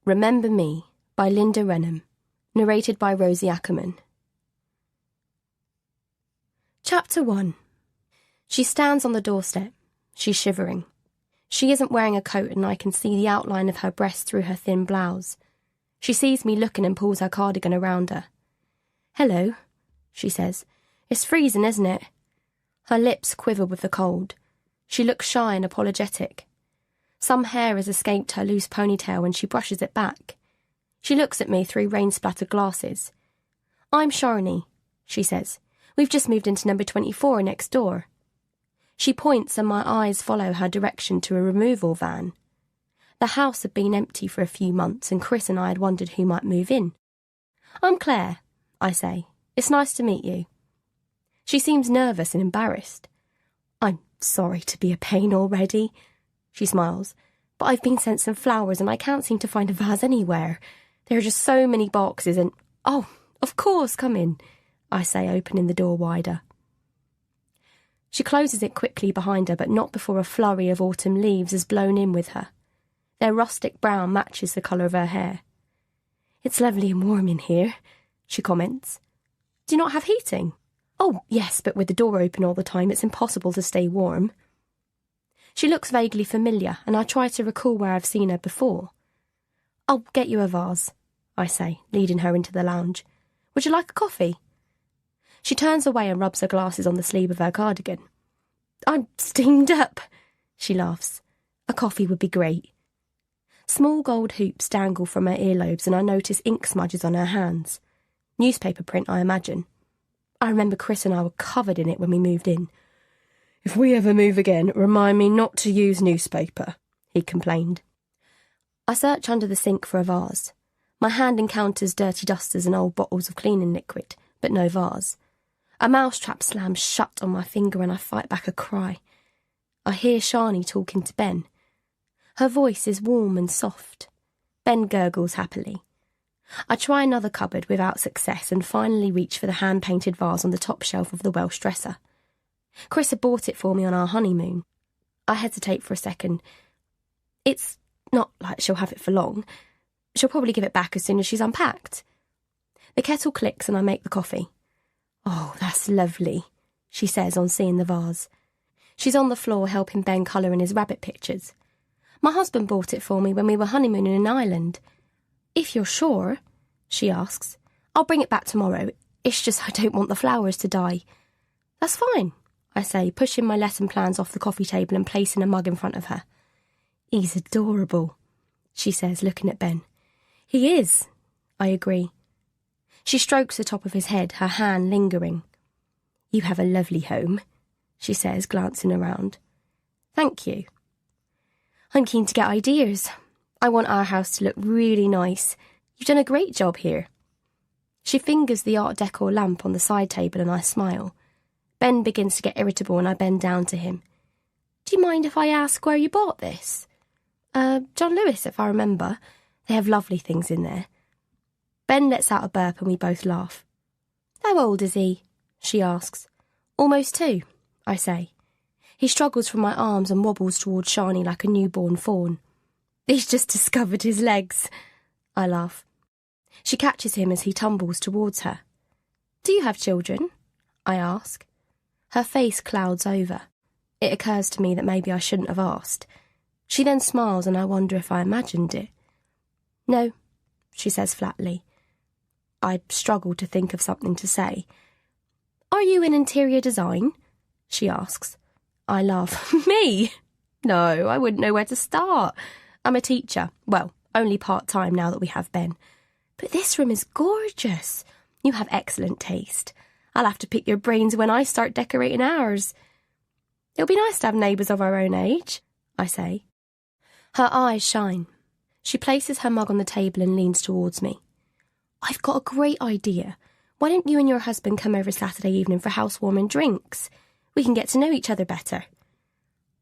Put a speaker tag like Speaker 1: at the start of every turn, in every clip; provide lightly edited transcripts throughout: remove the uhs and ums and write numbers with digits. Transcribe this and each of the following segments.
Speaker 1: Remember Me by Lynda Renham, narrated by Rosie Ackerman. Chapter 1. She stands on the doorstep. She's shivering. She isn't wearing a coat and I can see the outline of her breast through her thin blouse. She sees me looking and pulls her cardigan around her. "Hello," she says. "It's freezing, isn't it?" Her lips quiver with the cold. She looks shy and apologetic. Some hair has escaped her loose ponytail and she brushes it back. She looks at me through rain-splattered glasses. "I'm Sharni," she says. "We've just moved into number 24 next door." She points and my eyes follow her direction to a removal van. The house had been empty for a few months and Chris and I had wondered who might move in. "I'm Claire," I say. "It's nice to meet you." She seems nervous and embarrassed. "I'm sorry to be a pain already," she smiles, "but I've been sent some flowers and I can't seem to find a vase anywhere. There are just so many boxes and—" "Oh, of course, come in," I say, opening the door wider. She closes it quickly behind her, but not before a flurry of autumn leaves is blown in with her. Their rustic brown matches the colour of her hair. "It's lovely and warm in here," she comments. "Do you not have heating?" "Oh, yes, but with the door open all the time, it's impossible to stay warm." She looks vaguely familiar, and I try to recall where I've seen her before. "I'll get you a vase," I say, leading her into the lounge. "Would you like a coffee?" She turns away and rubs her glasses on the sleeve of her cardigan. "I'm steamed up," she laughs. "A coffee would be great." Small gold hoops dangle from her earlobes and I notice ink smudges on her hands. Newspaper print, I imagine. I remember Chris and I were covered in it when we moved in. "If we ever move again, remind me not to use newspaper," he complained. I search under the sink for a vase. My hand encounters dirty dusters and old bottles of cleaning liquid, but no vase. A mousetrap slams shut on my finger and I fight back a cry. I hear Sharni talking to Ben. Her voice is warm and soft. Ben gurgles happily. I try another cupboard without success and finally reach for the hand-painted vase on the top shelf of the Welsh dresser. Chris had bought it for me on our honeymoon. I hesitate for a second. It's not like she'll have it for long. She'll probably give it back as soon as she's unpacked. The kettle clicks and I make the coffee. "Oh, that's lovely," she says on seeing the vase. She's on the floor helping Ben colour in his rabbit pictures. "My husband bought it for me when we were honeymooning in Ireland." "If you're sure," she asks. "I'll bring it back tomorrow. It's just I don't want the flowers to die." "That's fine," I say, pushing my lesson plans off the coffee table and placing a mug in front of her. "He's adorable," she says, looking at Ben. "He is," I agree. She strokes the top of his head, her hand lingering. "You have a lovely home," she says, glancing around. "Thank you." "I'm keen to get ideas. I want our house to look really nice. You've done a great job here." She fingers the Art Deco lamp on the side table and I smile. Ben begins to get irritable and I bend down to him. "Do you mind if I ask where you bought this?" John Lewis, if I remember. They have lovely things in there." Ben lets out a burp and we both laugh. "How old is he?" she asks. "Almost 2, I say. He struggles from my arms and wobbles towards Sharni like a newborn fawn. "He's just discovered his legs," I laugh. She catches him as he tumbles towards her. "Do you have children?" I ask. Her face clouds over. It occurs to me that maybe I shouldn't have asked. She then smiles and I wonder if I imagined it. "No," she says flatly. I struggle to think of something to say. "Are you in interior design?" she asks. I laugh. "Me? No, I wouldn't know where to start. I'm a teacher. Well, only part-time now that we have Ben. But this room is gorgeous. You have excellent taste. I'll have to pick your brains when I start decorating ours." "It'll be nice to have neighbours of our own age," I say. Her eyes shine. She places her mug on the table and leans towards me. "I've got a great idea. Why don't you and your husband come over Saturday evening for housewarming drinks? We can get to know each other better."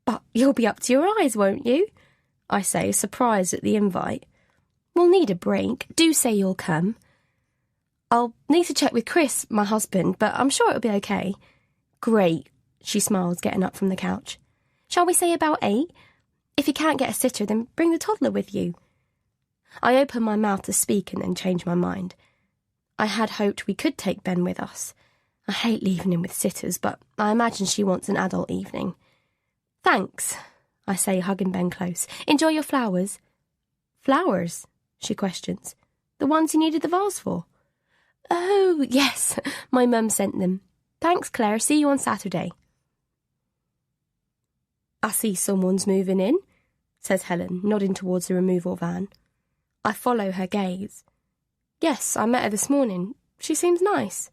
Speaker 1: "But you'll be up to your eyes, won't you?" I say, surprised at the invite. "We'll need a break. Do say you'll come." "I'll need to check with Chris, my husband, but I'm sure it'll be okay." "Great," she smiles, getting up from the couch. "Shall we say about 8? If you can't get a sitter, then bring the toddler with you." I open my mouth to speak and then change my mind. I had hoped we could take Ben with us. I hate leaving him with sitters, but I imagine she wants an adult evening. Thanks, I say, hugging Ben close. Enjoy your flowers. Flowers? She questions. The ones you needed the vase for? Oh, yes, my mum sent them. Thanks, Claire. See you on Saturday. I see someone's moving in, says Helen, nodding towards the removal van. I follow her gaze. Yes, I met her this morning. She seems nice.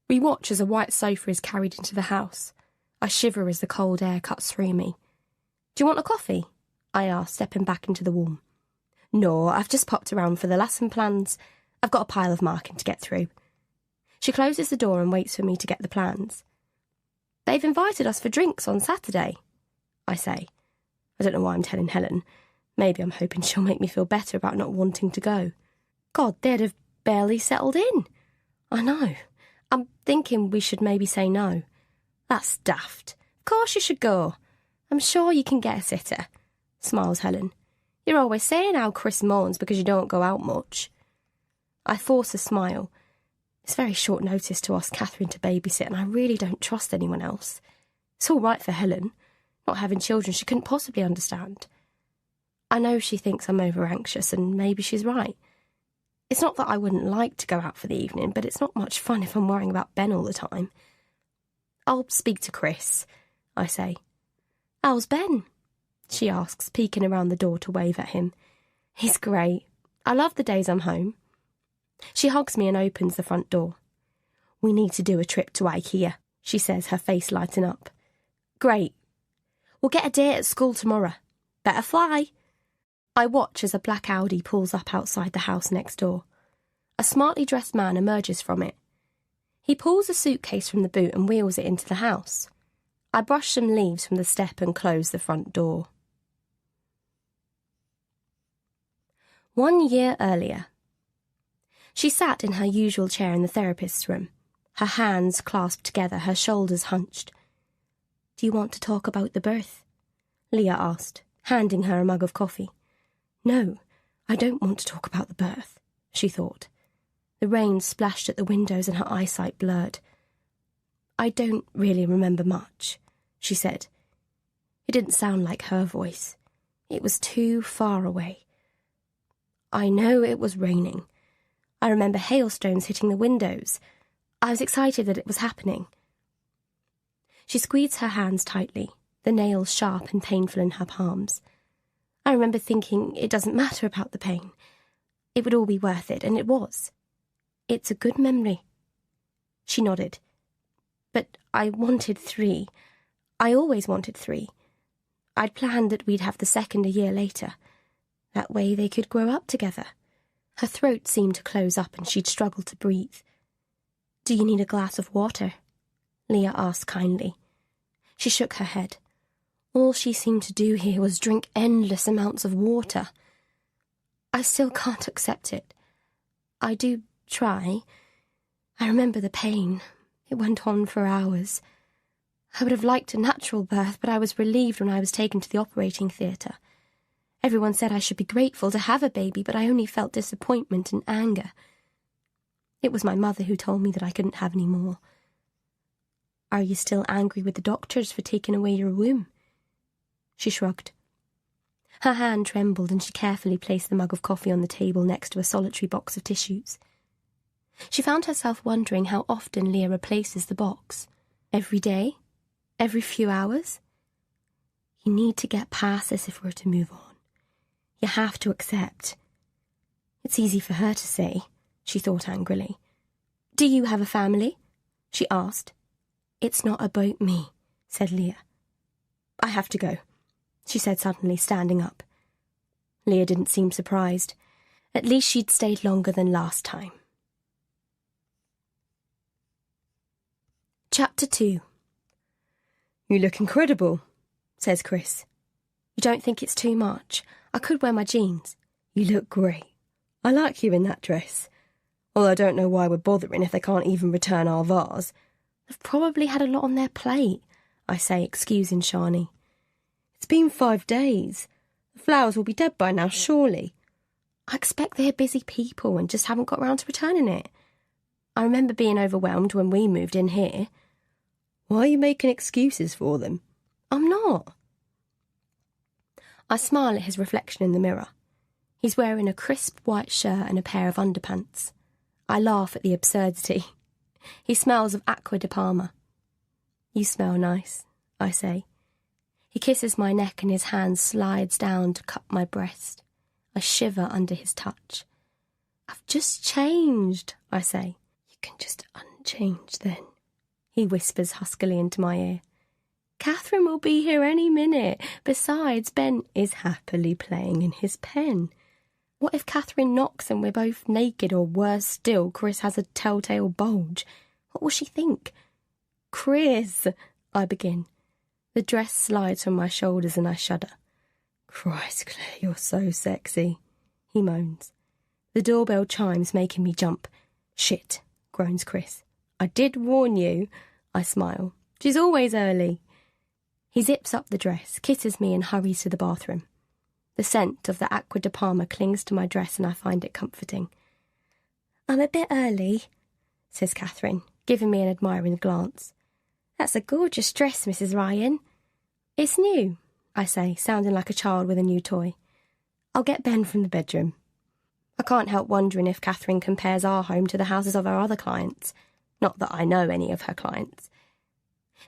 Speaker 1: We watch as a white sofa is carried into the house. I shiver as the cold air cuts through me. Do you want a coffee? I ask, stepping back into the warm. No, I've just popped around for the lesson plans. I've got a pile of marking to get through. She closes the door and waits for me to get the plans. They've invited us for drinks on Saturday, I say. I don't know why I'm telling Helen. Maybe I'm hoping she'll make me feel better about not wanting to go. God, they'd have barely settled in. I know. I'm thinking we should maybe say no. That's daft. Of course you should go. I'm sure you can get a sitter, smiles Helen. You're always saying how Chris moans because you don't go out much. I force a smile. It's very short notice to ask Catherine to babysit, and I really don't trust anyone else. It's all right for Helen. Not having children she couldn't possibly understand. I know she thinks I'm over-anxious, and maybe she's right. It's not that I wouldn't like to go out for the evening, but it's not much fun if I'm worrying about Ben all the time. I'll speak to Chris, I say. How's Ben? She asks, peeking around the door to wave at him. He's great. I love the days I'm home. She hugs me and opens the front door. We need to do a trip to IKEA, she says, her face lighting up. Great. We'll get a day at school tomorrow. Better fly. I watch as a black Audi pulls up outside the house next door. A smartly dressed man emerges from it. He pulls a suitcase from the boot and wheels it into the house. I brush some leaves from the step and close the front door. 1 year earlier. She sat in her usual chair in the therapist's room, her hands clasped together, her shoulders hunched. Do you want to talk about the birth? Leah asked, handing her a mug of coffee. No, I don't want to talk about the birth, she thought. The rain splashed at the windows and her eyesight blurred. I don't really remember much, she said. It didn't sound like her voice. It was too far away. I know it was raining. I remember hailstones hitting the windows. I was excited that it was happening. She squeezed her hands tightly, the nails sharp and painful in her palms. I remember thinking it doesn't matter about the pain. It would all be worth it, and it was. It's a good memory. She nodded. But I wanted 3. I always wanted 3. I'd planned that we'd have the second a year later. That way they could grow up together. Her throat seemed to close up and she'd struggled to breathe. Do you need a glass of water? Leah asked kindly. She shook her head. All she seemed to do here was drink endless amounts of water. I still can't accept it. I do try. I remember the pain. It went on for hours. I would have liked a natural birth, but I was relieved when I was taken to the operating theatre. Everyone said I should be grateful to have a baby, but I only felt disappointment and anger. It was my mother who told me that I couldn't have any more. Are you still angry with the doctors for taking away your womb? She shrugged. Her hand trembled and she carefully placed the mug of coffee on the table next to a solitary box of tissues. She found herself wondering how often Leah replaces the box. Every day? Every few hours? You need to get past this if we're to move on. You have to accept. It's easy for her to say, she thought angrily. Do you have a family? She asked. It's not about me, said Leah. I have to go, she said suddenly, standing up. Leah didn't seem surprised. At least she'd stayed longer than last time. Chapter 2. You look incredible, says Chris. You don't think it's too much? I could wear my jeans. You look great. I like you in that dress. Although I don't know why we're bothering if they can't even return our vase. They've probably had a lot on their plate, I say, excusing Shani. It's been 5 days. The flowers will be dead by now, surely. I expect they're busy people and just haven't got round to returning it. I remember being overwhelmed when we moved in here. Why are you making excuses for them? I'm not. I smile at his reflection in the mirror. He's wearing a crisp white shirt and a pair of underpants. I laugh at the absurdity. He smells of Acqua di Parma. You smell nice, I say. He kisses my neck and his hand slides down to cup my breast. I shiver under his touch. I've just changed, I say. You can just unchange then, he whispers huskily into my ear. Catherine will be here any minute. Besides, Ben is happily playing in his pen. What if Catherine knocks and we're both naked, or worse still, Chris has a telltale bulge? What will she think? Chris, I begin. The dress slides from my shoulders and I shudder. Christ, Claire, you're so sexy, he moans. The doorbell chimes, making me jump. Shit, groans Chris. I did warn you, I smile. She's always early. He zips up the dress, kisses me and hurries to the bathroom. The scent of the Acqua di Parma clings to my dress and I find it comforting. I'm a bit early, says Catherine, giving me an admiring glance. That's a gorgeous dress, Mrs. Ryan. It's new, I say, sounding like a child with a new toy. I'll get Ben from the bedroom. I can't help wondering if Catherine compares our home to the houses of her other clients. Not that I know any of her clients.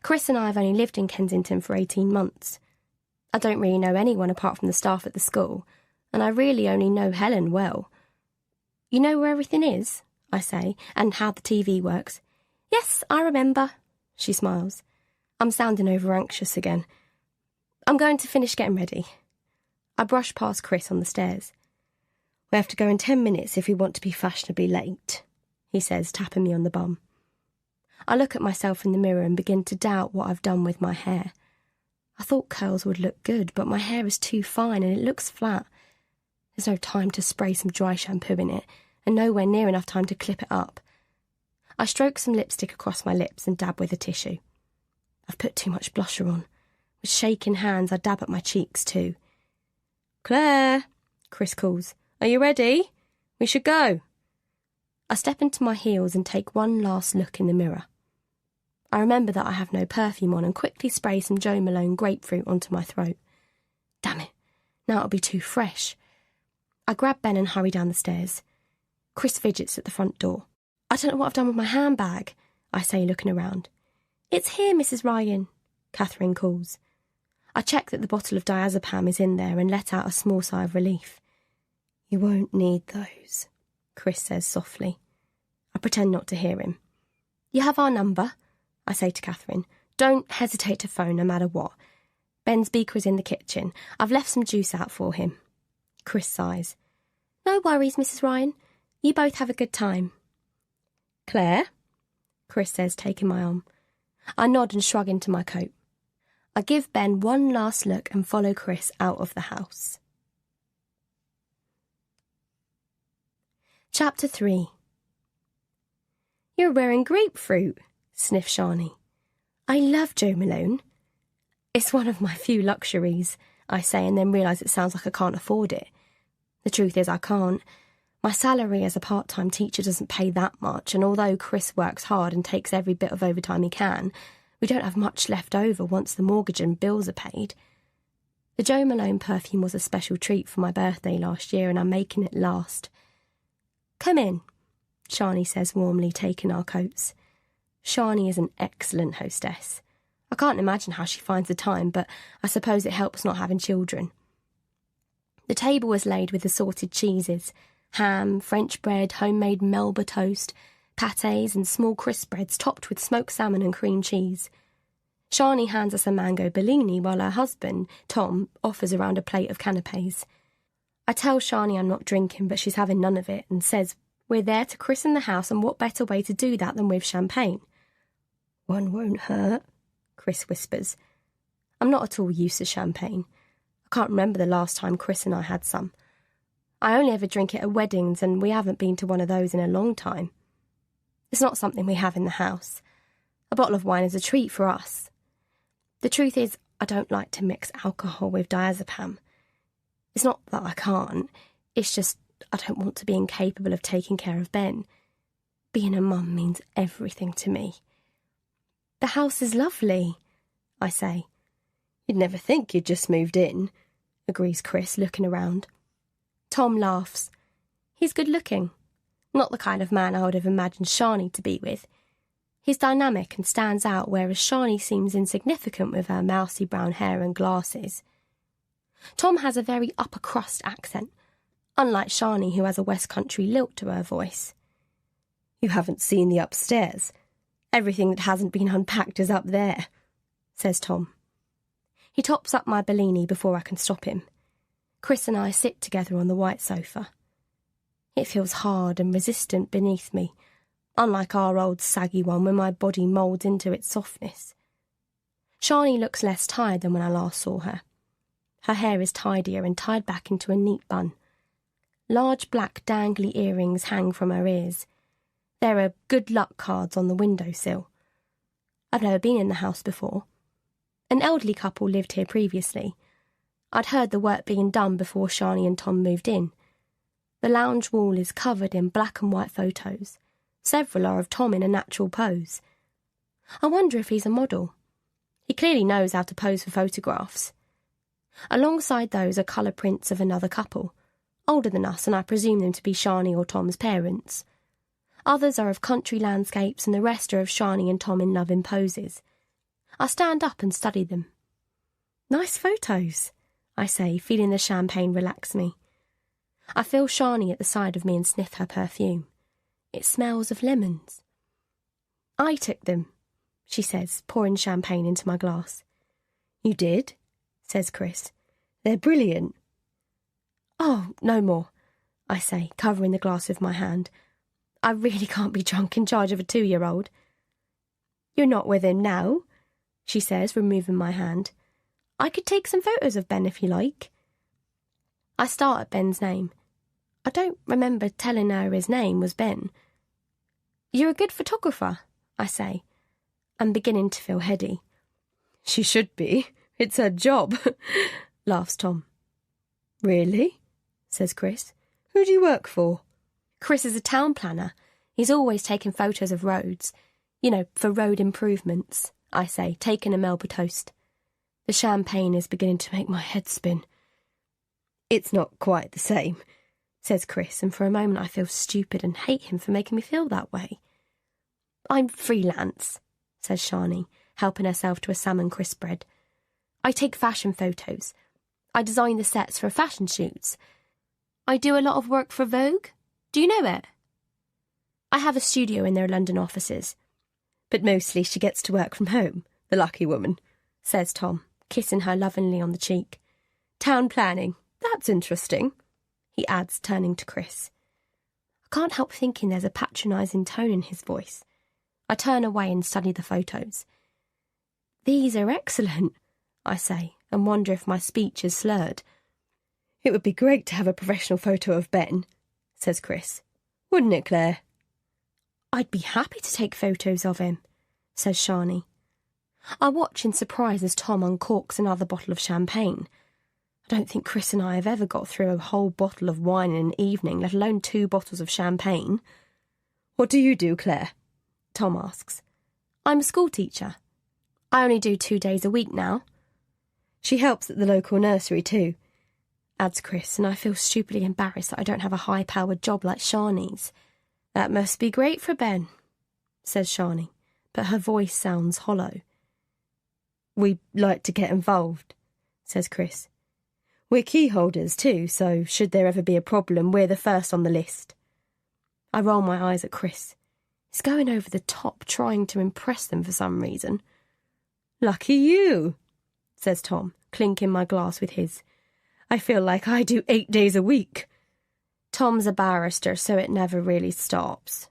Speaker 1: Chris and I have only lived in Kensington for 18 months. I don't really know anyone apart from the staff at the school, and I really only know Helen well. You know where everything is, I say, and how the TV works. Yes, I remember, she smiles. I'm sounding over-anxious again. I'm going to finish getting ready. I brush past Chris on the stairs. We have to go in 10 minutes if we want to be fashionably late, he says, tapping me on the bum. I look at myself in the mirror and begin to doubt what I've done with my hair. I thought curls would look good, but my hair is too fine and it looks flat. There's no time to spray some dry shampoo in it, and nowhere near enough time to clip it up. I stroke some lipstick across my lips and dab with a tissue. I've put too much blusher on. With shaking hands, I dab at my cheeks too. Claire, Chris calls. Are you ready? We should go. I step into my heels and take one last look in the mirror. I remember that I have no perfume on and quickly spray some Jo Malone grapefruit onto my throat. Damn it, now it'll be too fresh. I grab Ben and hurry down the stairs. Chris fidgets at the front door. I don't know what I've done with my handbag, I say, looking around. It's here, Mrs. Ryan, Catherine calls. I check that the bottle of diazepam is in there and let out a small sigh of relief. You won't need those, Chris says softly. I pretend not to hear him. You have our number, I say to Catherine. Don't hesitate to phone no matter what. Ben's beaker is in the kitchen. I've left some juice out for him. Chris sighs. No worries, Mrs. Ryan. You both have a good time. Claire, Chris says, taking my arm. I nod and shrug into my coat. I give Ben one last look and follow Chris out of the house. Chapter 3. You're wearing grapefruit, sniffed Shani. I love Jo Malone. It's one of my few luxuries, I say, and then realise it sounds like I can't afford it. The truth is I can't. My salary as a part-time teacher doesn't pay that much, and although Chris works hard and takes every bit of overtime he can, we don't have much left over once the mortgage and bills are paid. The Jo Malone perfume was a special treat for my birthday last year, and I'm making it last. Come in, Shani says warmly, taking our coats. Shani is an excellent hostess. I can't imagine how she finds the time, but I suppose it helps not having children. The table was laid with assorted cheeses, ham, French bread, homemade Melba toast, pâtés and small crisp breads topped with smoked salmon and cream cheese. Shani hands us a mango bellini while her husband, Tom, offers around a plate of canapés. I tell Shani I'm not drinking, but she's having none of it and says we're there to christen the house, and what better way to do that than with champagne? One won't hurt, Chris whispers. I'm not at all used to champagne. I can't remember the last time Chris and I had some. I only ever drink it at weddings, and we haven't been to one of those in a long time. It's not something we have in the house. A bottle of wine is a treat for us. The truth is, I don't like to mix alcohol with diazepam. It's not that I can't, it's just I don't want to be incapable of taking care of Ben. Being a mum means everything to me. The house is lovely, I say.
Speaker 2: You'd never think you'd just moved in, agrees Chris, looking around.
Speaker 1: Tom laughs. He's good looking. Not the kind of man I would have imagined Shani to be with. He's dynamic and stands out, whereas Shani seems insignificant with her mousy brown hair and glasses. Tom has a very upper crust accent, unlike Shani, who has a West Country lilt to her voice.
Speaker 2: You haven't seen the upstairs. Everything that hasn't been unpacked is up there, says Tom.
Speaker 1: He tops up my Bellini before I can stop him. Chris and I sit together on the white sofa. It feels hard and resistant beneath me, unlike our old saggy one when my body moulds into its softness. Shani looks less tired than when I last saw her. Her hair is tidier and tied back into a neat bun. Large black dangly earrings hang from her ears. There are good luck cards on the windowsill. I've never been in the house before. An elderly couple lived here previously. I'd heard the work being done before Shani and Tom moved in. The lounge wall is covered in black and white photos. Several are of Tom in a natural pose. I wonder if he's a model. He clearly knows how to pose for photographs. Alongside those are colour prints of another couple, older than us, and I presume them to be Shani or Tom's parents. Others are of country landscapes, and the rest are of Shani and Tom in love in poses. I stand up and study them. Nice photos, I say, feeling the champagne relax me. I feel Shani at the side of me and sniff her perfume. It smells of lemons. I took them, she says, pouring champagne into my glass.
Speaker 2: You did? Says Chris. They're brilliant.
Speaker 1: Oh, no more, I say, covering the glass with my hand. I really can't be drunk in charge of a 2-year-old. You're not with him now, she says, removing my hand. I could take some photos of Ben if you like. I start at Ben's name. I don't remember telling her his name was Ben. You're a good photographer, I say. I'm beginning to feel heady.
Speaker 2: She should be. It's her job, laughs Tom. Really? Says Chris. Who do you work for?
Speaker 1: Chris is a town planner. He's always taking photos of roads. You know, for road improvements, I say, taking a Melba toast. The champagne is beginning to make my head spin.
Speaker 2: It's not quite the same,
Speaker 1: says Chris, and for a moment I feel stupid and hate him for making me feel that way. I'm freelance, says Shani, helping herself to a salmon crisp bread. I take fashion photos. I design the sets for fashion shoots. I do a lot of work for Vogue. Do you know it? I have a studio in their London offices.
Speaker 2: But mostly she gets to work from home, the lucky woman,
Speaker 1: says Tom, kissing her lovingly on the cheek.
Speaker 2: Town planning, that's interesting,
Speaker 1: he adds, turning to Chris. I can't help thinking there's a patronising tone in his voice. I turn away and study the photos. These are excellent, I say, and wonder if my speech is slurred.
Speaker 2: It would be great to have a professional photo of Ben, says Chris. Wouldn't it, Claire?
Speaker 1: I'd be happy to take photos of him, says Shani. I watch in surprise as Tom uncorks another bottle of champagne. I don't think Chris and I have ever got through a whole bottle of wine in an evening, let alone 2 bottles of champagne.
Speaker 2: What do you do, Claire?
Speaker 1: Tom asks. I'm a school teacher. I only do 2 days a week now.
Speaker 2: She helps at the local nursery too,
Speaker 1: adds Chris, and I feel stupidly embarrassed that I don't have a high-powered job like Shani's. That must be great for Ben, says Shani, but her voice sounds hollow.
Speaker 2: We'd like to get involved, says Chris. We're key holders too, so should there ever be a problem, we're the first on the list.
Speaker 1: I roll my eyes at Chris. He's going over the top, trying to impress them for some reason.
Speaker 2: Lucky you, says Tom, clinking my glass with his. I feel like I do 8 days a week.
Speaker 1: Tom's a barrister, so it never really stops,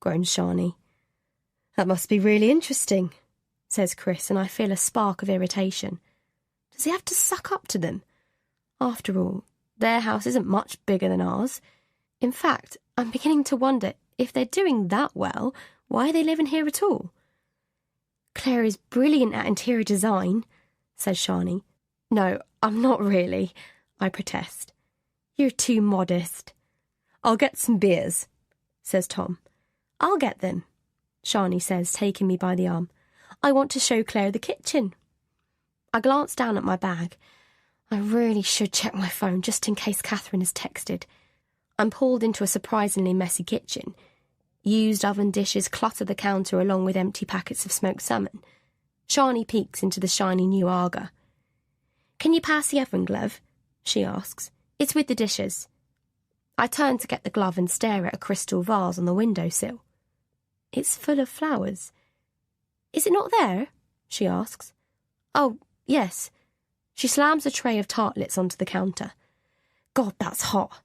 Speaker 1: groans Shani.
Speaker 2: That must be really interesting,
Speaker 1: says Chris, and I feel a spark of irritation. Does he have to suck up to them? After all, their house isn't much bigger than ours. In fact, I'm beginning to wonder, if they're doing that well, why are they living here at all? Claire is brilliant at interior design, says Shani. No, I'm not really, I protest. You're too modest.
Speaker 2: I'll get some beers, says Tom.
Speaker 1: I'll get them, Shani says, taking me by the arm. I want to show Claire the kitchen. I glance down at my bag. I really should check my phone just in case Catherine has texted. I'm pulled into a surprisingly messy kitchen. Used oven dishes clutter the counter along with empty packets of smoked salmon. Shani peeks into the shiny new Aga. Can you pass the oven glove? She asks. It's with the dishes. I turn to get the glove and stare at a crystal vase on the windowsill. It's full of flowers. Is it not there? She asks. Oh, yes. She slams a tray of tartlets onto the counter. God, that's hot.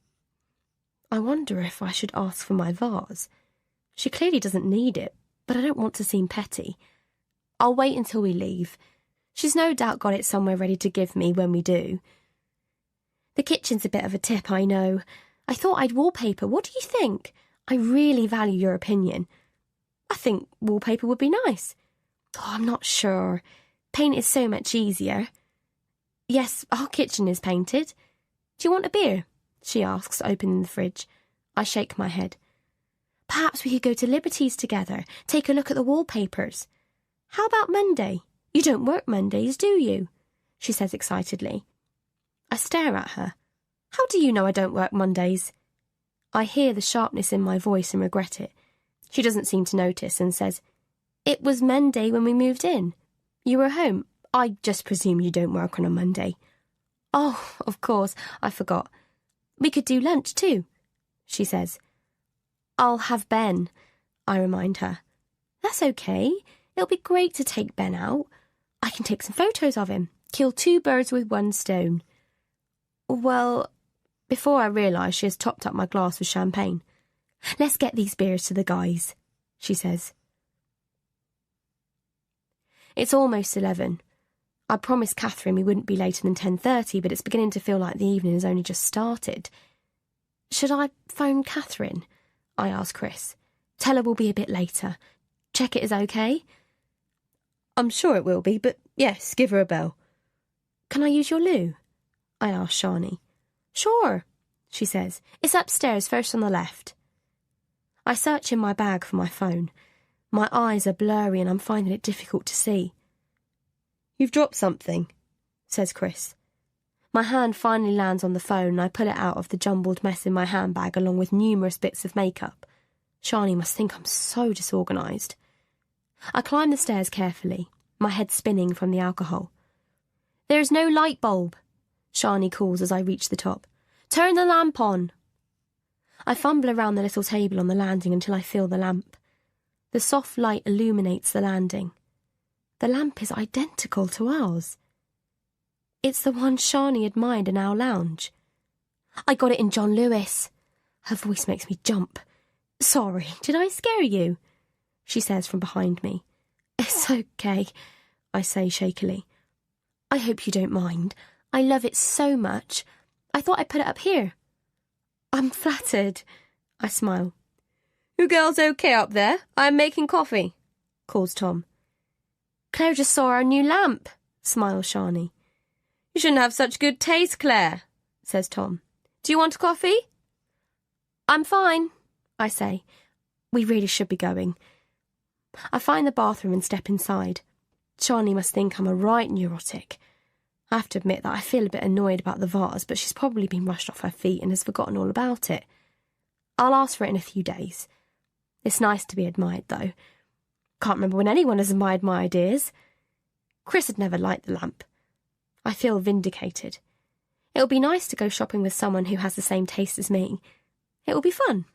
Speaker 1: I wonder if I should ask for my vase. She clearly doesn't need it, but I don't want to seem petty. I'll wait until we leave. She's no doubt got it somewhere ready to give me when we do. The kitchen's a bit of a tip, I know. I thought I'd wallpaper. What do you think? I really value your opinion. I think wallpaper would be nice. Oh, I'm not sure. Paint is so much easier. Yes, our kitchen is painted. Do you want a beer? She asks, opening the fridge. I shake my head. Perhaps we could go to Liberty's together, take a look at the wallpapers. How about Monday? You don't work Mondays, do you? She says excitedly. I stare at her. How do you know I don't work Mondays? I hear the sharpness in my voice and regret it. She doesn't seem to notice and says, It was Monday when we moved in. You were home. I just presume you don't work on a Monday. Oh, of course, I forgot. We could do lunch too, she says. I'll have Ben, I remind her. That's okay. It'll be great to take Ben out. I can take some photos of him. Kill two birds with one stone. Well, before I realise she has topped up my glass with champagne. Let's get these beers to the guys, she says. It's almost 11. I promised Catherine we wouldn't be later than 10:30, but it's beginning to feel like the evening has only just started. Should I phone Catherine? I ask Chris. Tell her we'll be a bit later. Check it is okay?
Speaker 2: I'm sure it will be, but yes, give her a bell.
Speaker 1: Can I use your loo? I ask Shani. Sure, she says. It's upstairs, first on the left. I search in my bag for my phone. My eyes are blurry and I'm finding it difficult to see.
Speaker 2: You've dropped something, says Chris.
Speaker 1: My hand finally lands on the phone and I pull it out of the jumbled mess in my handbag along with numerous bits of makeup. Shani must think I'm so disorganised. I climb the stairs carefully, my head spinning from the alcohol. There's no light bulb, Shani calls as I reach the top. Turn the lamp on. I fumble around the little table on the landing until I feel the lamp. The soft light illuminates the landing. The lamp is identical to ours. It's the one Shani admired in our lounge. I got it in John Lewis. Her voice makes me jump. Sorry, did I scare you? She says from behind me. It's okay, I say shakily. I hope you don't mind. I love it so much. I thought I'd put it up here. I'm flattered, I smile.
Speaker 2: You girls okay up there? I'm making coffee, calls Tom.
Speaker 1: Claire just saw our new lamp, smiles Shani.
Speaker 2: You shouldn't have such good taste, Claire, says Tom. Do you want coffee?
Speaker 1: I'm fine, I say. We really should be going. I find the bathroom and step inside. Shani must think I'm a right neurotic. I have to admit that I feel a bit annoyed about the vase, but she's probably been rushed off her feet and has forgotten all about it. I'll ask for it in a few days. It's nice to be admired, though. Can't remember when anyone has admired my ideas. Chris had never liked the lamp. I feel vindicated. It'll be nice to go shopping with someone who has the same taste as me. It will be fun.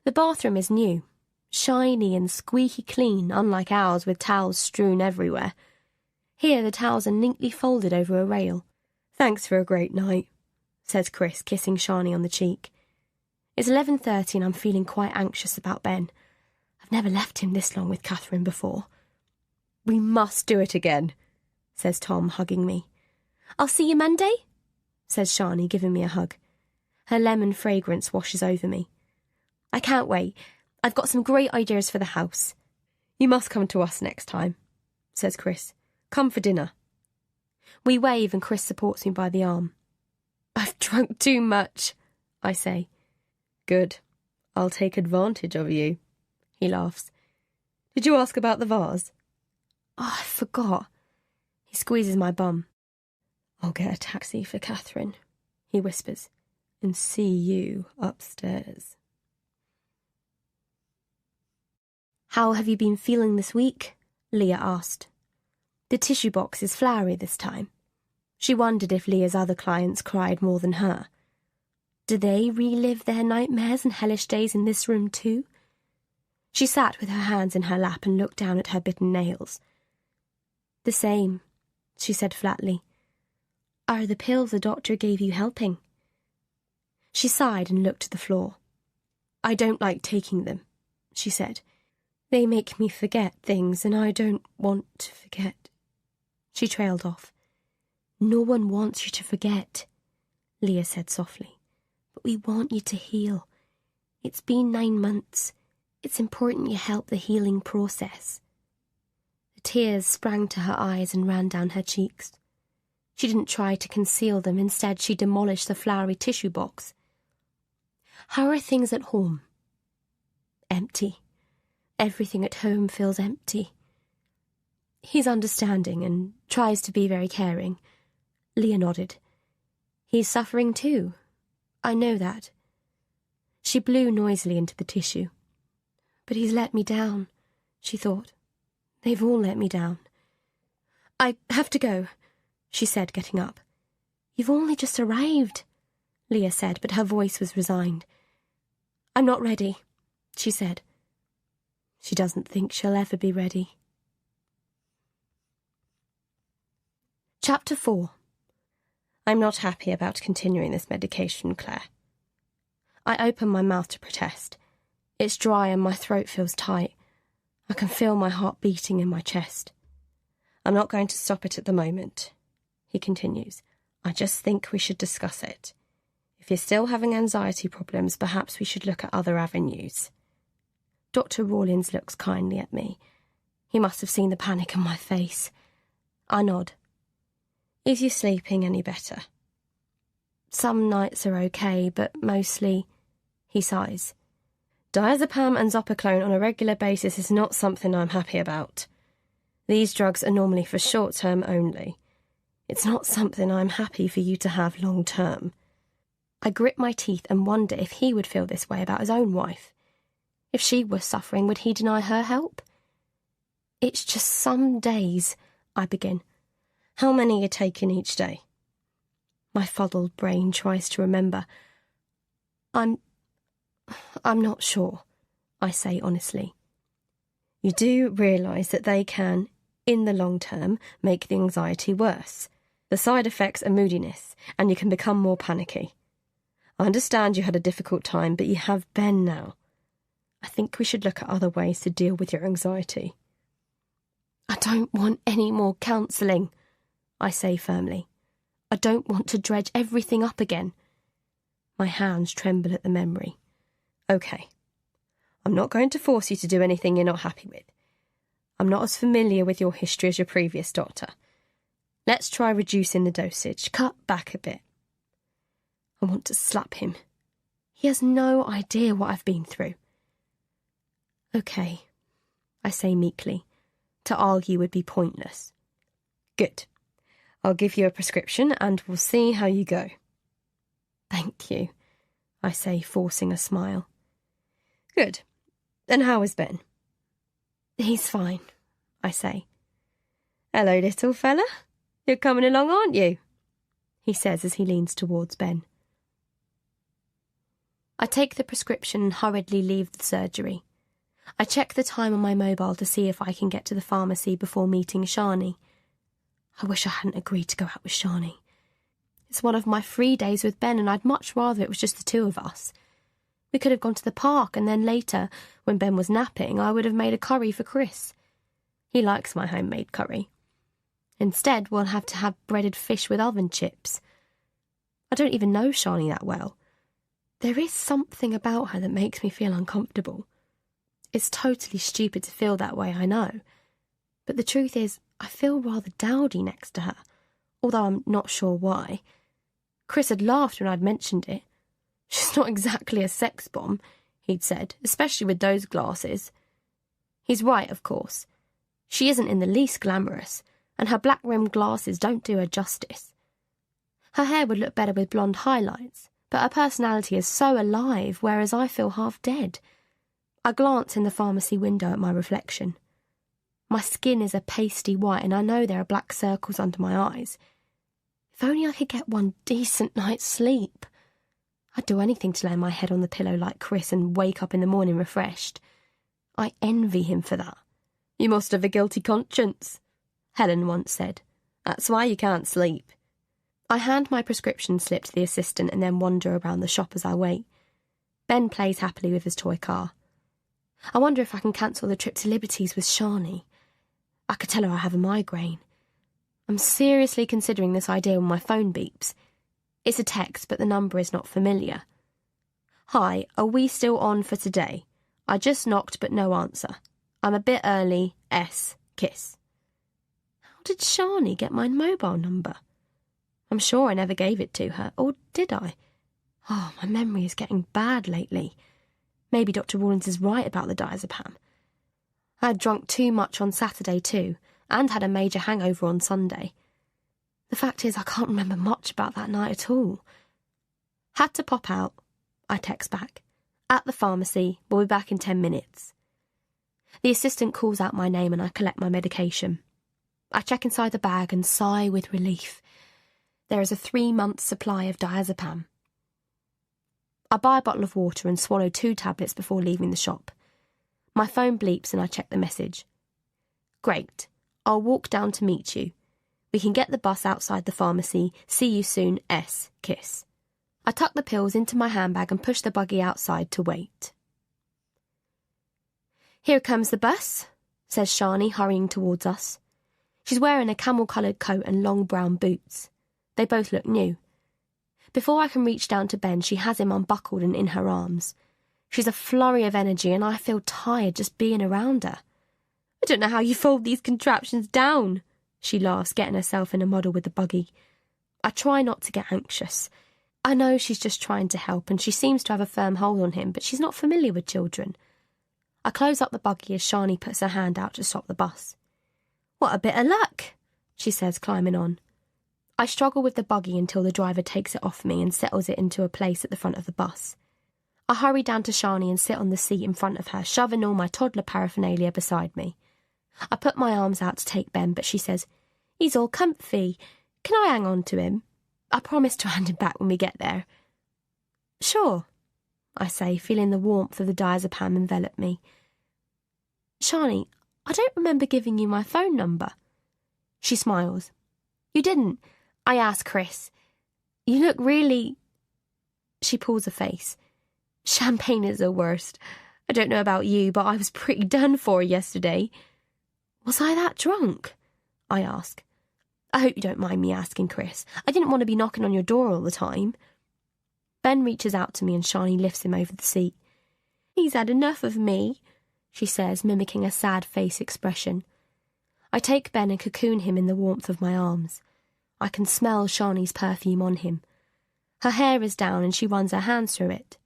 Speaker 1: The bathroom is new, shiny and squeaky clean, unlike ours with towels strewn everywhere. Here the towels are neatly folded over a rail.
Speaker 2: Thanks for a great night,
Speaker 1: says Chris, kissing Shani on the cheek. It's 11:30 and I'm feeling quite anxious about Ben. I've never left him this long with Catherine before.
Speaker 2: We must do it again, says Tom, hugging me.
Speaker 1: I'll see you Monday, says Shani, giving me a hug. Her lemon fragrance washes over me. I can't wait. I've got some great ideas for the house.
Speaker 2: You must come to us next time, says Chris. Come for dinner.
Speaker 1: We wave and Chris supports me by the arm. I've drunk too much, I say.
Speaker 2: Good. I'll take advantage of you. He laughs. Did you ask about the vase?
Speaker 1: Oh, I forgot. He squeezes my bum.
Speaker 2: I'll get a taxi for Catherine, he whispers, and see you upstairs.
Speaker 1: How have you been feeling this week? Leah asked. The tissue box is flowery this time. She wondered if Leah's other clients cried more than her. Do they relive their nightmares and hellish days in this room too? She sat with her hands in her lap and looked down at her bitten nails. The same, she said flatly. Are the pills the doctor gave you helping? She sighed and looked at the floor. I don't like taking them, she said. They make me forget things, and I don't want to forget. She trailed off. No one wants you to forget, Leah said softly. But we want you to heal. It's been 9 months. It's important you help the healing process. The tears sprang to her eyes and ran down her cheeks. She didn't try to conceal them. Instead, she demolished the flowery tissue box. How are things at home? Empty. Everything at home feels empty. He's understanding and tries to be very caring. Leah nodded. He's suffering too. I know that. She blew noisily into the tissue. But he's let me down, she thought. They've all let me down. I have to go, she said, getting up. You've only just arrived, Leah said, but her voice was resigned. I'm not ready, she said. She doesn't think she'll ever be ready. Chapter 4. I'm not happy about continuing this medication, Claire. I open my mouth to protest. It's dry and my throat feels tight. I can feel my heart beating in my chest. I'm not going to stop it at the moment, he continues. I just think we should discuss it. If you're still having anxiety problems, perhaps we should look at other avenues. Dr. Rawlins looks kindly at me. He must have seen the panic on my face. I nod. Is your sleeping any better? Some nights are okay, but mostly... He sighs. Diazepam and Zopiclone on a regular basis is not something I'm happy about. These drugs are normally for short-term only. It's not something I'm happy for you to have long-term. I grit my teeth and wonder if he would feel this way about his own wife. If she was suffering, would he deny her help? It's just some days, I begin. How many are you taking each day? My fuddled brain tries to remember. I'm not sure, I say honestly. You do realise that they can, in the long term, make the anxiety worse. The side effects are moodiness, and you can become more panicky. I understand you had a difficult time, but you have Ben now. I think we should look at other ways to deal with your anxiety. I don't want any more counselling, I say firmly. I don't want to dredge everything up again. My hands tremble at the memory. OK. I'm not going to force you to do anything you're not happy with. I'm not as familiar with your history as your previous doctor. Let's try reducing the dosage. Cut back a bit. I want to slap him. He has no idea what I've been through. OK, I say meekly. To argue would be pointless. Good. I'll give you a prescription and we'll see how you go. Thank you, I say, forcing a smile. Good. And how is Ben? He's fine, I say. Hello, little fella. You're coming along, aren't you? He says as he leans towards Ben. I take the prescription and hurriedly leave the surgery. I check the time on my mobile to see if I can get to the pharmacy before meeting Shani. I wish I hadn't agreed to go out with Shani. It's one of my free days with Ben and I'd much rather it was just the two of us. We could have gone to the park and then later, when Ben was napping, I would have made a curry for Chris. He likes my homemade curry. Instead, we'll have to have breaded fish with oven chips. I don't even know Shani that well. There is something about her that makes me feel uncomfortable. It's totally stupid to feel that way, I know. But the truth is, I feel rather dowdy next to her, although I'm not sure why. Chris had laughed when I'd mentioned it. She's not exactly a sex bomb, he'd said, especially with those glasses. He's right, of course. She isn't in the least glamorous, and her black-rimmed glasses don't do her justice. Her hair would look better with blonde highlights, but her personality is so alive, whereas I feel half dead. I glance in the pharmacy window at my reflection. My skin is a pasty white, and I know there are black circles under my eyes. If only I could get one decent night's sleep. I'd do anything to lay my head on the pillow like Chris and wake up in the morning refreshed. I envy him for that. You must have a guilty conscience, Helen once said. That's why you can't sleep. I hand my prescription slip to the assistant and then wander around the shop as I wait. Ben plays happily with his toy car. I wonder if I can cancel the trip to Liberty's with Shani. I could tell her I have a migraine. I'm seriously considering this idea when my phone beeps. It's a text, but the number is not familiar. Hi, are we still on for today? I just knocked, but no answer. I'm a bit early. S. Kiss. How did Shani get my mobile number? I'm sure I never gave it to her, or did I? Oh, my memory is getting bad lately. Maybe Dr. Rawlins is right about the diazepam. I had drunk too much on Saturday too, and had a major hangover on Sunday. The fact is, I can't remember much about that night at all. Had to pop out, I text back. At the pharmacy, we'll be back in 10 minutes. The assistant calls out my name and I collect my medication. I check inside the bag and sigh with relief. There is a 3-month supply of diazepam. I buy a bottle of water and swallow 2 tablets before leaving the shop. My phone bleeps and I check the message. Great. I'll walk down to meet you. We can get the bus outside the pharmacy. See you soon, S. Kiss. I tuck the pills into my handbag and push the buggy outside to wait. Here comes the bus, says Shani, hurrying towards us. She's wearing a camel-coloured coat and long brown boots. They both look new. Before I can reach down to Ben, she has him unbuckled and in her arms. She's a flurry of energy and I feel tired just being around her. I don't know how you fold these contraptions down, she laughs, getting herself in a muddle with the buggy. I try not to get anxious. I know she's just trying to help and she seems to have a firm hold on him, but she's not familiar with children. I close up the buggy as Shani puts her hand out to stop the bus. What a bit of luck, she says, climbing on. I struggle with the buggy until the driver takes it off me and settles it into a place at the front of the bus. I hurry down to Shani and sit on the seat in front of her, shoving all my toddler paraphernalia beside me. I put my arms out to take Ben, but she says, He's all comfy. Can I hang on to him? I promise to hand him back when we get there. Sure, I say, feeling the warmth of the diazepam envelop me. Shani, I don't remember giving you my phone number. She smiles. You didn't. I asked Chris. You look really... She pulls a face. Champagne is the worst. I don't know about you, but I was pretty done for yesterday. Was I that drunk? I ask. I hope you don't mind me asking, Chris. I didn't want to be knocking on your door all the time. Ben reaches out to me and Shani lifts him over the seat. He's had enough of me, she says, mimicking a sad face expression. I take Ben and cocoon him in the warmth of my arms. I can smell Shani's perfume on him. Her hair is down and she runs her hands through it.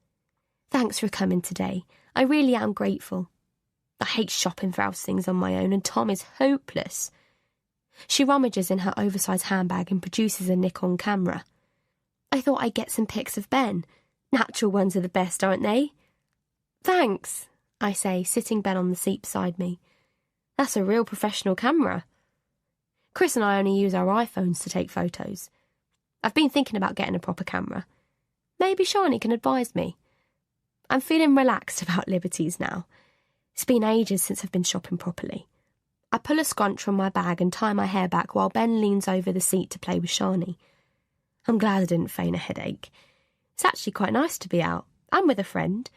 Speaker 1: Thanks for coming today. I really am grateful. I hate shopping for house things on my own and Tom is hopeless. She rummages in her oversized handbag and produces a Nikon camera. I thought I'd get some pics of Ben. Natural ones are the best, aren't they? Thanks, I say, sitting Ben on the seat beside me. That's a real professional camera. Chris and I only use our iPhones to take photos. I've been thinking about getting a proper camera. Maybe Shani can advise me. I'm feeling relaxed about Liberty's now. It's been ages since I've been shopping properly. I pull a scrunch from my bag and tie my hair back while Ben leans over the seat to play with Shani. I'm glad I didn't feign a headache. It's actually quite nice to be out. I'm with a friend.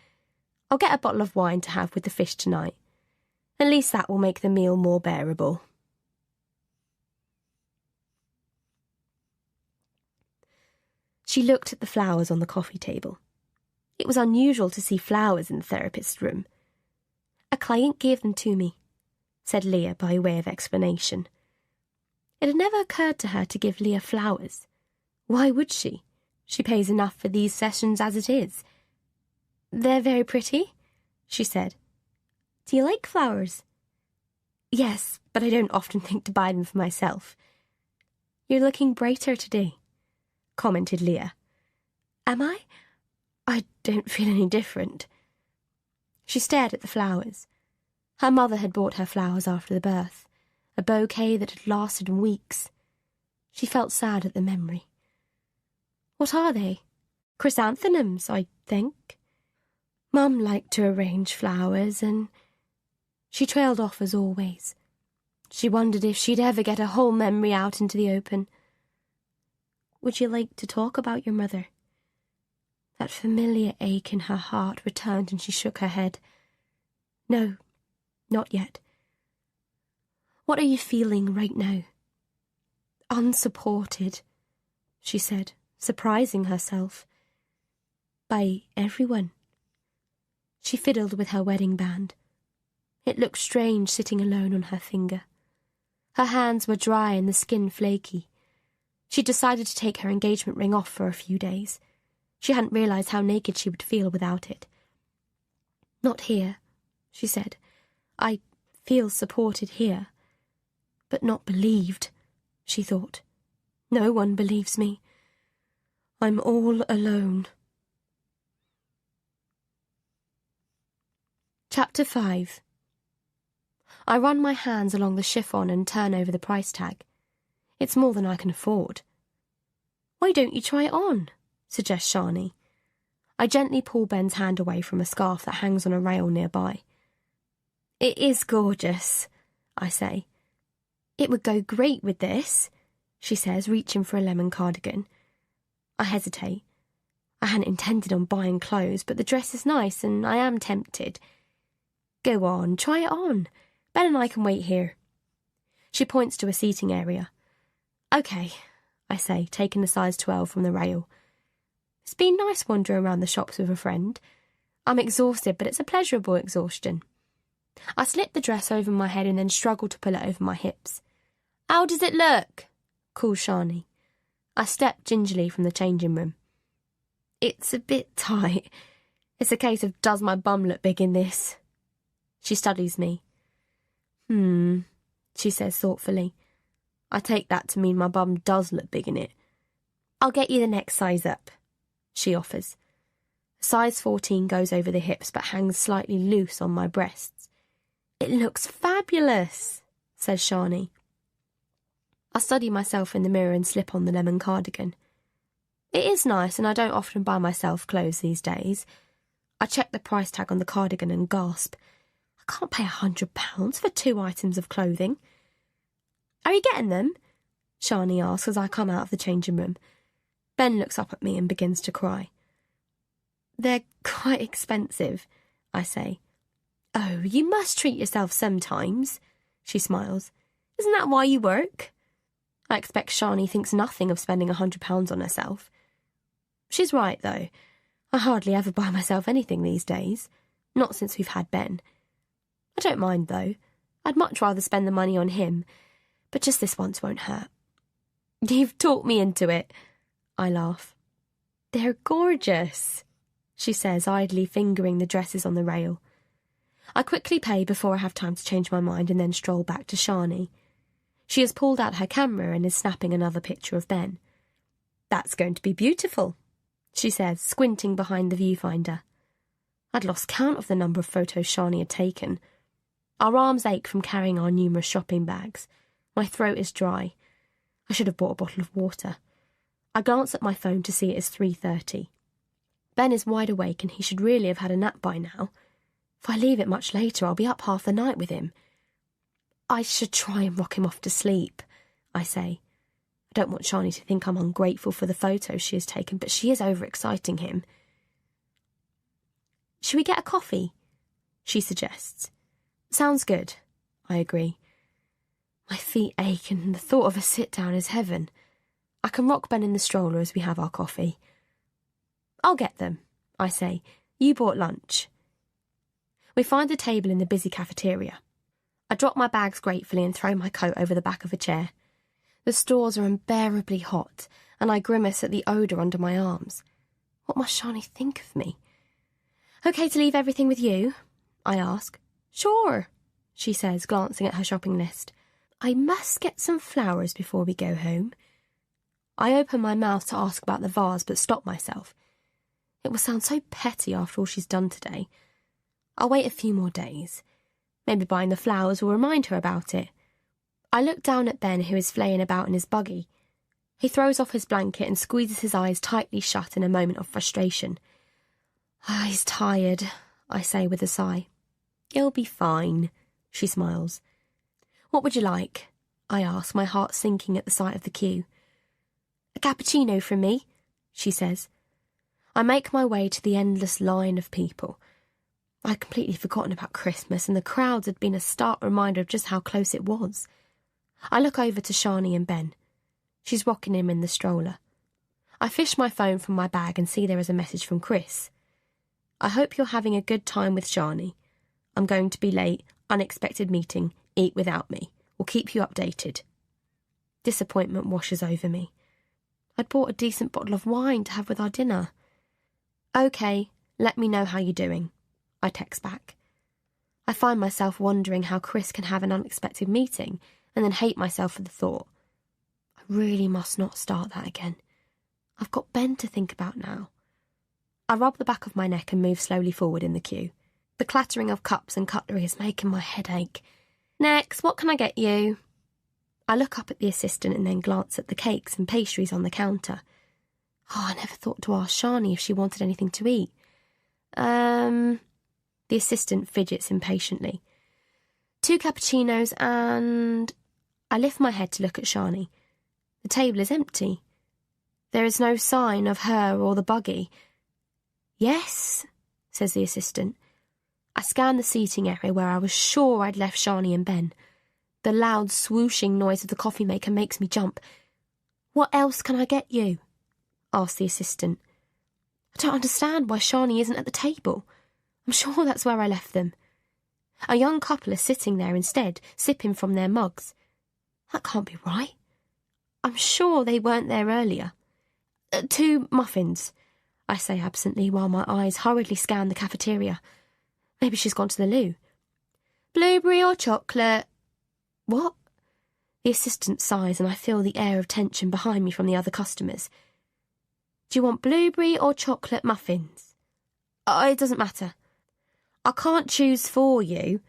Speaker 1: I'll get a bottle of wine to have with the fish tonight. At least that will make the meal more bearable. She looked at the flowers on the coffee table. It was unusual to see flowers in the therapist's room. A client gave them to me, said Leah by way of explanation. It had never occurred to her to give Leah flowers. Why would she? She pays enough for these sessions as it is. They're very pretty, she said. Do you like flowers? Yes, but I don't often think to buy them for myself. You're looking brighter today, commented Leah. Am I? I don't feel any different. She stared at the flowers. Her mother had bought her flowers after the birth, a bouquet that had lasted weeks. She felt sad at the memory. What are they? Chrysanthemums, I think. Mum liked to arrange flowers and... She trailed off as always. She wondered if she'd ever get a whole memory out into the open. Would you like to talk about your mother? That familiar ache in her heart returned and she shook her head. No, not yet. What are you feeling right now? Unsupported, she said, surprising herself. By everyone. She fiddled with her wedding band. It looked strange sitting alone on her finger. Her hands were dry and the skin flaky. She decided to take her engagement ring off for a few days. She hadn't realised how naked she would feel without it. Not here, she said. I feel supported here. But not believed, she thought. No one believes me. I'm all alone. Chapter 5. I run my hands along the chiffon and turn over the price tag. It's more than I can afford. Why don't you try it on? Suggests Shani. I gently pull Ben's hand away from a scarf that hangs on a rail nearby. It is gorgeous, I say. It would go great with this, she says, reaching for a lemon cardigan. I hesitate. I hadn't intended on buying clothes, but the dress is nice and I am tempted. Go on, try it on. Ben and I can wait here. She points to a seating area. OK, I say, taking a size 12 from the rail. It's been nice wandering around the shops with a friend. I'm exhausted, but it's a pleasurable exhaustion. I slip the dress over my head and then struggle to pull it over my hips. How does it look? Calls Shani. I step gingerly from the changing room. It's a bit tight. It's a case of does my bum look big in this? She studies me. She says thoughtfully. I take that to mean my bum does look big in it. I'll get you the next size up, she offers. Size 14 goes over the hips but hangs slightly loose on my breasts. It looks fabulous, says Shani. I study myself in the mirror and slip on the lemon cardigan. It is nice and I don't often buy myself clothes these days. I check the price tag on the cardigan and gasp. I can't pay £100 for 2 items of clothing. Are you getting them? Shani asks as I come out of the changing room. Ben looks up at me and begins to cry. They're quite expensive, I say. Oh, you must treat yourself sometimes, she smiles. Isn't that why you work? I expect Shani thinks nothing of spending £100 on herself. She's right, though. I hardly ever buy myself anything these days. Not since we've had Ben. I don't mind, though. I'd much rather spend the money on him, but just this once won't hurt. You've talked me into it, I laugh. They're gorgeous, she says, idly fingering the dresses on the rail. I quickly pay before I have time to change my mind and then stroll back to Shani. She has pulled out her camera and is snapping another picture of Ben. That's going to be beautiful, she says, squinting behind the viewfinder. I'd lost count of the number of photos Shani had taken. Our arms ache from carrying our numerous shopping bags. My throat is dry. I should have bought a bottle of water. I glance at my phone to see it is 3:30. Ben is wide awake and he should really have had a nap by now. If I leave it much later, I'll be up half the night with him. I should try and rock him off to sleep, I say. I don't want Shani to think I'm ungrateful for the photos she has taken, but she is overexciting him. Should we get a coffee? She suggests. Sounds good, I agree. My feet ache and the thought of a sit-down is heaven. I can rock Ben in the stroller as we have our coffee. I'll get them, I say. You bought lunch. We find the table in the busy cafeteria. I drop my bags gratefully and throw my coat over the back of a chair. The stores are unbearably hot, and I grimace at the odour under my arms. What must Shani think of me? Okay to leave everything with you? I ask. Sure, she says, glancing at her shopping list. I must get some flowers before we go home. I open my mouth to ask about the vase, but stop myself. It will sound so petty after all she's done today. I'll wait a few more days. Maybe buying the flowers will remind her about it. I look down at Ben, who is flaying about in his buggy. He throws off his blanket and squeezes his eyes tightly shut in a moment of frustration. He's tired, I say with a sigh. He'll be fine, she smiles. What would you like? I ask, my heart sinking at the sight of the queue. A cappuccino from me, she says. I make my way to the endless line of people. I'd completely forgotten about Christmas, and the crowds had been a stark reminder of just how close it was. I look over to Shani and Ben. She's rocking him in the stroller. I fish my phone from my bag and see there is a message from Chris. I hope you're having a good time with Shani. I'm going to be late. Unexpected meeting. Eat without me. We'll keep you updated. Disappointment washes over me. I'd bought a decent bottle of wine to have with our dinner. Okay, let me know how you're doing, I text back. I find myself wondering how Chris can have an unexpected meeting and then hate myself for the thought. I really must not start that again. I've got Ben to think about now. I rub the back of my neck and move slowly forward in the queue. The clattering of cups and cutlery is making my head ache. Next, what can I get you? I look up at the assistant and then glance at the cakes and pastries on the counter. I never thought to ask Shani if she wanted anything to eat. The assistant fidgets impatiently. 2 cappuccinos and... I lift my head to look at Shani. The table is empty. There is no sign of her or the buggy. Yes, says the assistant. I scan the seating area where I was sure I'd left Shani and Ben. The loud swooshing noise of the coffee maker makes me jump. What else can I get you? Asks the assistant. I don't understand why Shani isn't at the table. I'm sure that's where I left them. A young couple are sitting there instead, sipping from their mugs. That can't be right. I'm sure they weren't there earlier. 2 muffins, I say absently while my eyes hurriedly scan the cafeteria. Maybe she's gone to the loo. Blueberry or chocolate? What? The assistant sighs and I feel the air of tension behind me from the other customers. Do you want blueberry or chocolate muffins? It doesn't matter. I can't choose for you.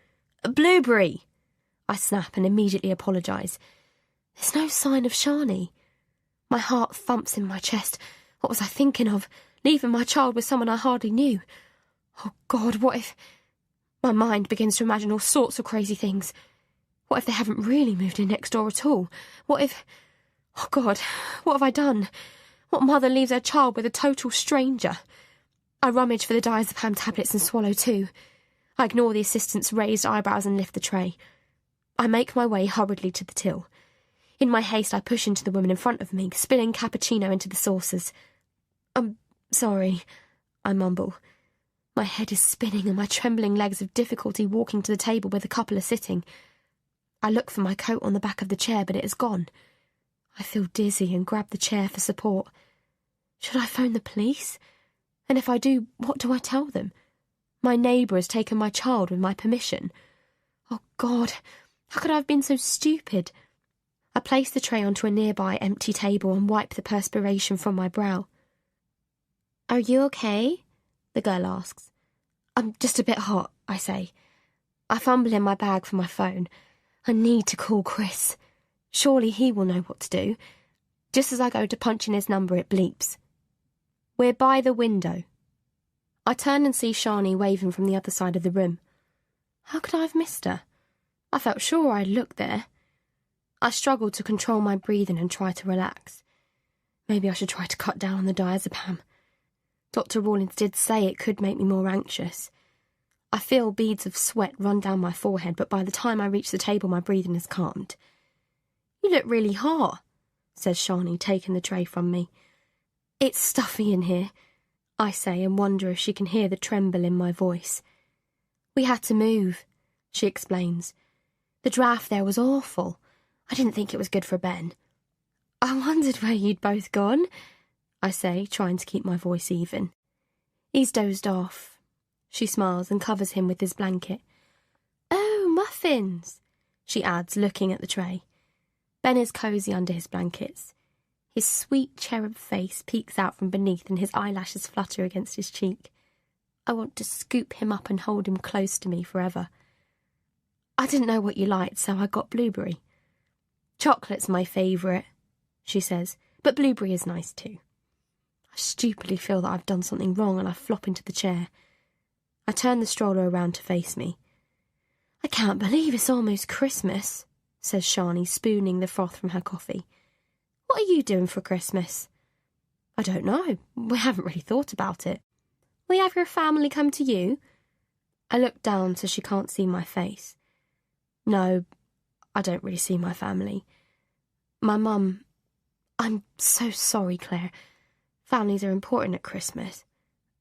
Speaker 1: Blueberry! I snap and immediately apologise. There's no sign of Shani. My heart thumps in my chest. What was I thinking of? Leaving my child with someone I hardly knew. Oh God, what if... My mind begins to imagine all sorts of crazy things. What if they haven't really moved in next door at all? What if... Oh God, what have I done? What mother leaves her child with a total stranger? I rummage for the diazepam tablets and swallow 2. I ignore the assistant's raised eyebrows and lift the tray. I make my way hurriedly to the till. In my haste, I push into the woman in front of me, spilling cappuccino into the saucers. I'm sorry, I mumble. My head is spinning and my trembling legs have difficulty walking to the table where the couple are sitting. I look for my coat on the back of the chair, but it is gone. I feel dizzy and grab the chair for support. Should I phone the police? And if I do, what do I tell them? My neighbour has taken my child with my permission. Oh God, how could I have been so stupid? I place the tray onto a nearby empty table and wipe the perspiration from my brow. Are you okay? The girl asks. I'm just a bit hot, I say. I fumble in my bag for my phone. I need to call Chris. Surely he will know what to do. Just as I go to punch in his number, it bleeps. We're by the window. I turn and see Shani waving from the other side of the room. How could I have missed her? I felt sure I'd looked there. I struggled to control my breathing and try to relax. Maybe I should try to cut down on the diazepam. Dr. Rawlins did say it could make me more anxious. I feel beads of sweat run down my forehead, but by the time I reach the table, my breathing has calmed. You look really hot, says Shani, taking the tray from me. It's stuffy in here, I say, and wonder if she can hear the tremble in my voice. We had to move, she explains. The draft there was awful. I didn't think it was good for Ben. I wondered where you'd both gone, I say, trying to keep my voice even. He's dozed off. She smiles and covers him with his blanket. Oh, muffins, she adds, looking at the tray. Ben is cosy under his blankets. His sweet cherub face peeks out from beneath and his eyelashes flutter against his cheek. I want to scoop him up and hold him close to me forever. I didn't know what you liked, so I got blueberry. Chocolate's my favourite, she says, but blueberry is nice too. I stupidly feel that I've done something wrong and I flop into the chair. I turn the stroller around to face me. I can't believe it's almost Christmas, says Shani, spooning the froth from her coffee. What are you doing for Christmas? I don't know. We haven't really thought about it. Will you have your family come to you? I look down so she can't see my face. No, I don't really see my family. My mum... I'm so sorry, Claire. Families are important at Christmas.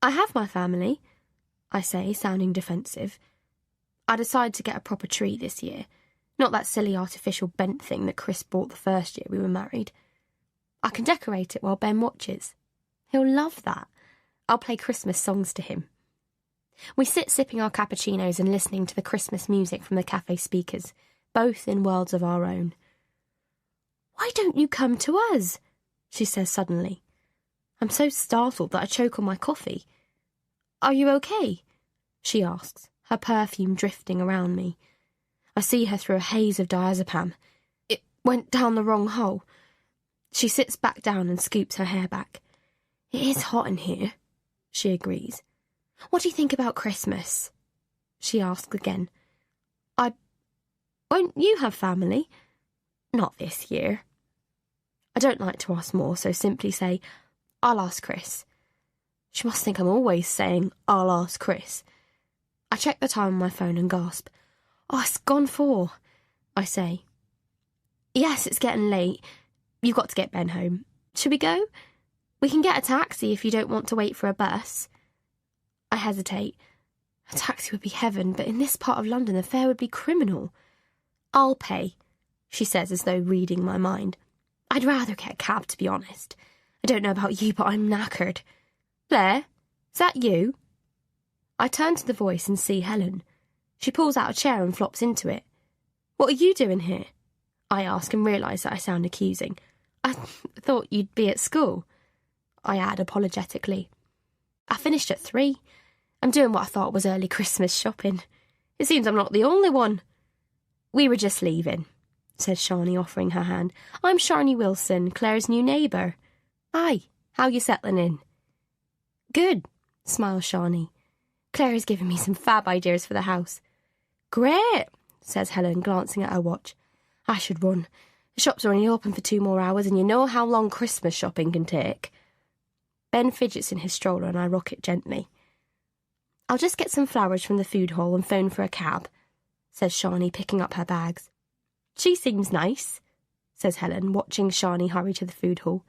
Speaker 1: I have my family, I say, sounding defensive. I decide to get a proper tree this year, not that silly artificial bent thing that Chris bought the first year we were married. I can decorate it while Ben watches. He'll love that. I'll play Christmas songs to him. We sit sipping our cappuccinos and listening to the Christmas music from the cafe speakers, both in worlds of our own. Why don't you come to us? She says suddenly. I'm so startled that I choke on my coffee. Are you okay? She asks, her perfume drifting around me. I see her through a haze of diazepam. It went down the wrong hole. She sits back down and scoops her hair back. It is hot in here, she agrees. What do you think about Christmas? She asks again. Won't you have family? Not this year. I don't like to ask more, so simply say, I'll ask Chris. She must think I'm always saying, I'll ask Chris. I check the time on my phone and gasp. Oh, it's gone 4, I say. Yes, it's getting late. You've got to get Ben home. Should we go? We can get a taxi if you don't want to wait for a bus. I hesitate. A taxi would be heaven, but in this part of London the fare would be criminal. I'll pay, she says as though reading my mind. I'd rather get a cab, to be honest. I don't know about you, but I'm knackered. Blair, is that you? I turn to the voice and see Helen. She pulls out a chair and flops into it. What are you doing here? I ask and realise that I sound accusing. I thought you'd be at school, I add apologetically. I finished at 3. I'm doing what I thought was early Christmas shopping. It seems I'm not the only one. We were just leaving, says Shani, offering her hand. I'm Sharni Wilson, Claire's new neighbour. Hi, how you settling in? Good, smiles Shani. Claire has given me some fab ideas for the house. Great, says Helen, glancing at her watch. I should run. The shops are only open for 2 more hours, and you know how long Christmas shopping can take. Ben fidgets in his stroller and I rock it gently. I'll just get some flowers from the food hall and phone for a cab, says Shani, picking up her bags. She seems nice, says Helen, watching Shani hurry to the food hall.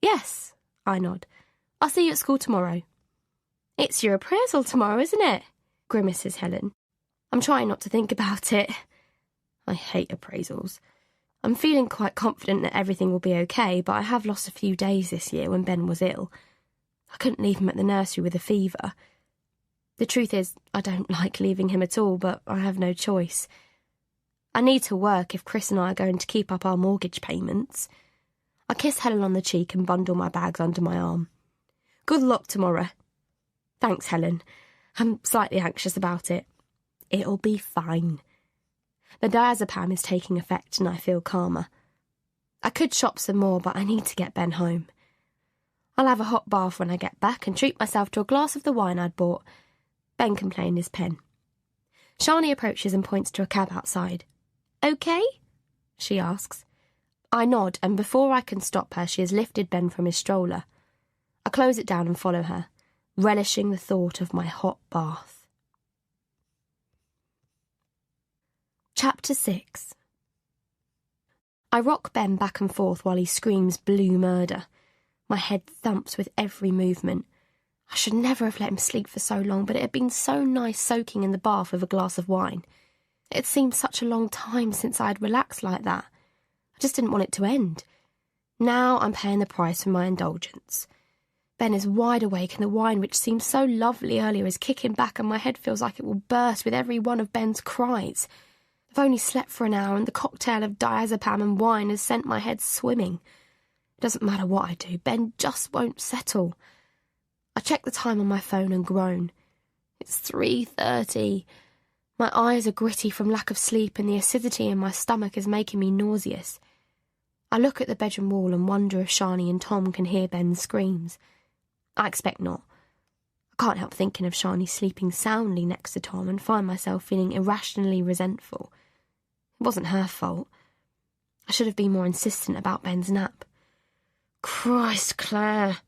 Speaker 1: Yes, I nod. I'll see you at school tomorrow. It's your appraisal tomorrow, isn't it? Grimaces Helen. I'm trying not to think about it. I hate appraisals. I'm feeling quite confident that everything will be okay, but I have lost a few days this year when Ben was ill. I couldn't leave him at the nursery with a fever. The truth is, I don't like leaving him at all, but I have no choice. I need to work if Chris and I are going to keep up our mortgage payments. I kiss Helen on the cheek and bundle my bags under my arm. Good luck tomorrow. Thanks, Helen. I'm slightly anxious about it. It'll be fine. The diazepam is taking effect and I feel calmer. I could shop some more, but I need to get Ben home. I'll have a hot bath when I get back and treat myself to a glass of the wine I'd bought. Ben can play in his pen. Shani approaches and points to a cab outside. Okay? She asks. I nod, and before I can stop her, she has lifted Ben from his stroller. I close it down and follow her, relishing the thought of my hot bath. Chapter 6. I rock Ben back and forth while he screams blue murder. My head thumps with every movement. I should never have let him sleep for so long, but it had been so nice soaking in the bath with a glass of wine. It had seemed such a long time since I had relaxed like that. I just didn't want it to end. Now I'm paying the price for my indulgence. Ben is wide awake and the wine, which seemed so lovely earlier, is kicking back and my head feels like it will burst with every one of Ben's cries. I've only slept for an hour and the cocktail of diazepam and wine has sent my head swimming. It doesn't matter what I do, Ben just won't settle. I check the time on my phone and groan. It's 3:30. My eyes are gritty from lack of sleep and the acidity in my stomach is making me nauseous. I look at the bedroom wall and wonder if Shani and Tom can hear Ben's screams. I expect not. I can't help thinking of Shani sleeping soundly next to Tom and find myself feeling irrationally resentful. It wasn't her fault. I should have been more insistent about Ben's nap. "Christ, Claire,"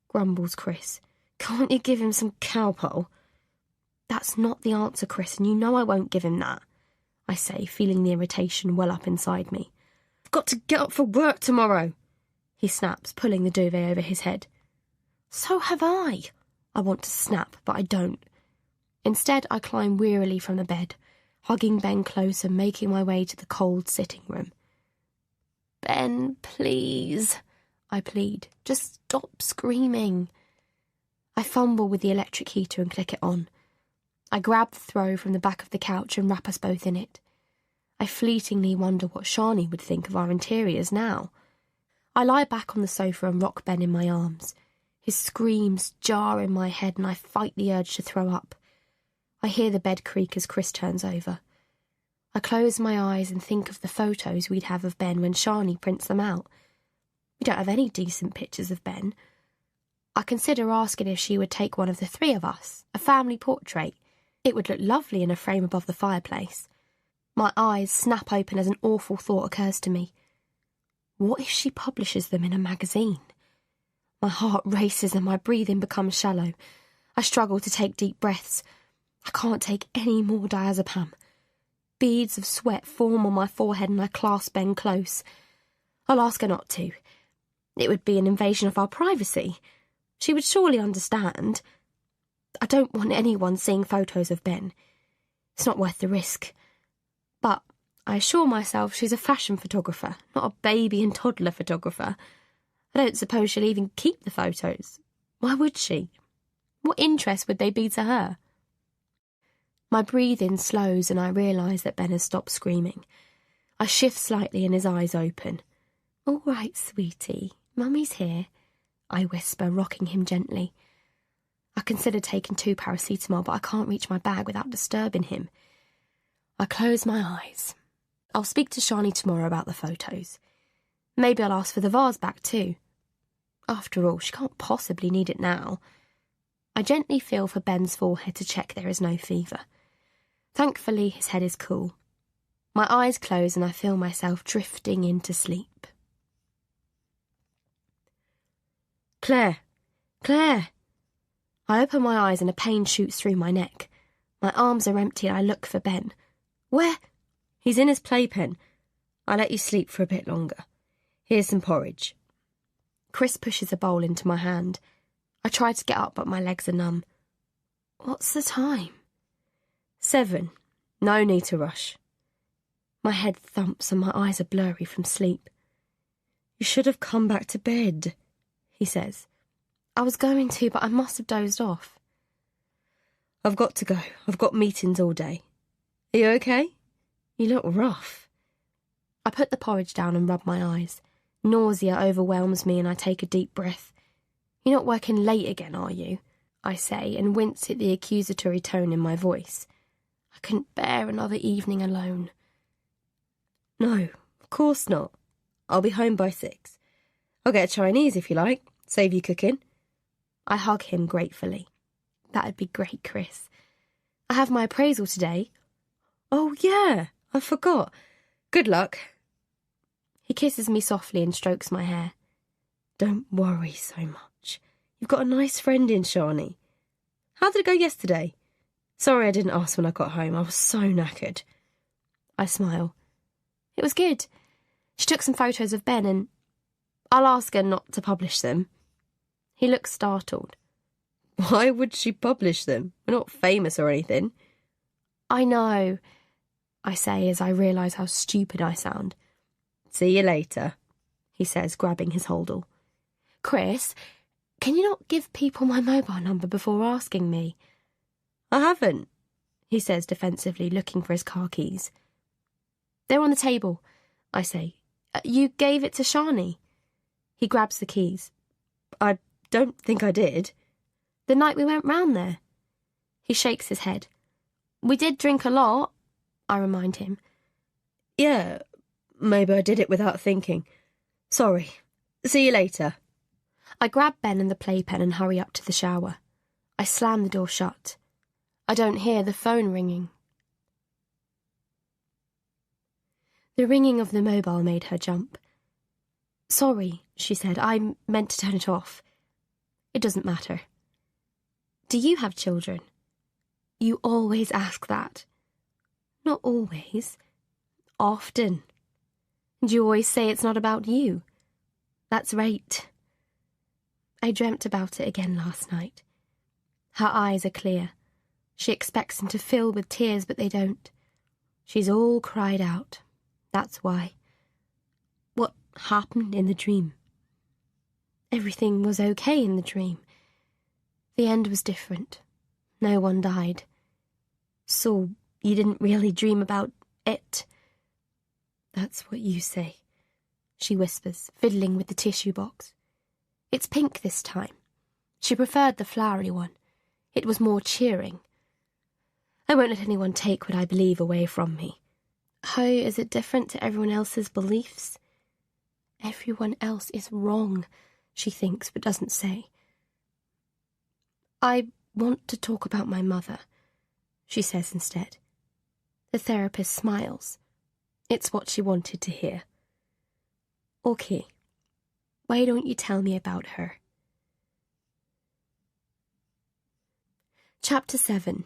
Speaker 1: grumbles Chris. "Can't you give him some cowpole?" "That's not the answer, Chris, and you know I won't give him that," I say, feeling the irritation well up inside me. "I've got to get up for work tomorrow," he snaps, pulling the duvet over his head. "So have I." I want to snap, but I don't. Instead, I climb wearily from the bed, hugging Ben close and making my way to the cold sitting room. "Ben, please," I plead. "Just stop screaming." I fumble with the electric heater and click it on. I grab the throw from the back of the couch and wrap us both in it. I fleetingly wonder what Shani would think of our interiors now. I lie back on the sofa and rock Ben in my arms. His screams jar in my head and I fight the urge to throw up. I hear the bed creak as Chris turns over. I close my eyes and think of the photos we'd have of Ben when Shani prints them out. We don't have any decent pictures of Ben. I consider asking if she would take one of the three of us, a family portrait. It would look lovely in a frame above the fireplace. My eyes snap open as an awful thought occurs to me. What if she publishes them in a magazine? My heart races and my breathing becomes shallow. I struggle to take deep breaths. I can't take any more diazepam. Beads of sweat form on my forehead and I clasp Ben close. I'll ask her not to. It would be an invasion of our privacy. She would surely understand. I don't want anyone seeing photos of Ben. It's not worth the risk. But I assure myself she's a fashion photographer, not a baby and toddler photographer. I don't suppose she'll even keep the photos. Why would she? What interest would they be to her? My breathing slows and I realise that Ben has stopped screaming. I shift slightly and his eyes open. "All right, sweetie, Mummy's here," I whisper, rocking him gently. I consider taking 2 paracetamol, but I can't reach my bag without disturbing him. I close my eyes. I'll speak to Shani tomorrow about the photos. Maybe I'll ask for the vase back too. After all, she can't possibly need it now. I gently feel for Ben's forehead to check there is no fever. Thankfully, his head is cool. My eyes close and I feel myself drifting into sleep. "Claire! Claire!" I open my eyes and a pain shoots through my neck. My arms are empty and I look for Ben. "Where?" "He's in his playpen. I'll let you sleep for a bit longer. Here's some porridge." Chris pushes a bowl into my hand. I try to get up, but my legs are numb. "What's the time?" 7. No need to rush. My head thumps and my eyes are blurry from sleep. "You should have come back to bed," he says. "I was going to, but I must have dozed off." "I've got to go. I've got meetings all day. Are you okay? You look rough." I put the porridge down and rub my eyes. Nausea overwhelms me and I take a deep breath. "You're not working late again, are you?" I say and wince at the accusatory tone in my voice. I couldn't bear another evening alone. "No, of course not. I'll be home by 6. I'll get a Chinese if you like. Save you cooking." I hug him gratefully. "That'd be great, Chris. I have my appraisal today." "Oh, yeah, I forgot. Good luck." He kisses me softly and strokes my hair. "Don't worry so much. You've got a nice friend in Shani. How did it go yesterday? Sorry I didn't ask when I got home. I was so knackered." I smile. "It was good. She took some photos of Ben and I'll ask her not to publish them." He looks startled. "Why would she publish them? We're not famous or anything." "I know," I say as I realise how stupid I sound. "See you later."
Speaker 2: he says, grabbing his holdall.
Speaker 1: Chris, can you not give people my mobile number before asking me?
Speaker 2: I haven't, he says defensively, looking for his car keys.
Speaker 1: They're on the table, I say. You gave it to Shani. He grabs the keys.
Speaker 2: I don't think I did.
Speaker 1: The night we went round there. He shakes his head. We did drink a lot, I remind him.
Speaker 2: Yeah, maybe I did it without thinking. Sorry. See you later.
Speaker 1: I grab Ben and the playpen and hurry up to the shower. I slam the door shut. I don't hear the phone ringing. The ringing of the mobile made her jump. Sorry, she said. I meant to turn it off. It doesn't matter. Do you have children? You always ask that. Not always. Often. And you always say it's not about you. That's right. I dreamt about it again last night. Her eyes are clear. She expects them to fill with tears, but they don't. She's all cried out. That's why. What happened in the dream? Everything was okay in the dream. The end was different. No one died. So you didn't really dream about it? That's what you say, she whispers, fiddling with the tissue box. It's pink this time. She preferred the flowery one. It was more cheering. I won't let anyone take what I believe away from me. How is it different to everyone else's beliefs? Everyone else is wrong, she thinks but doesn't say. I want to talk about my mother, she says instead. The therapist smiles. It's what she wanted to hear. Okay, why don't you tell me about her? Chapter 7.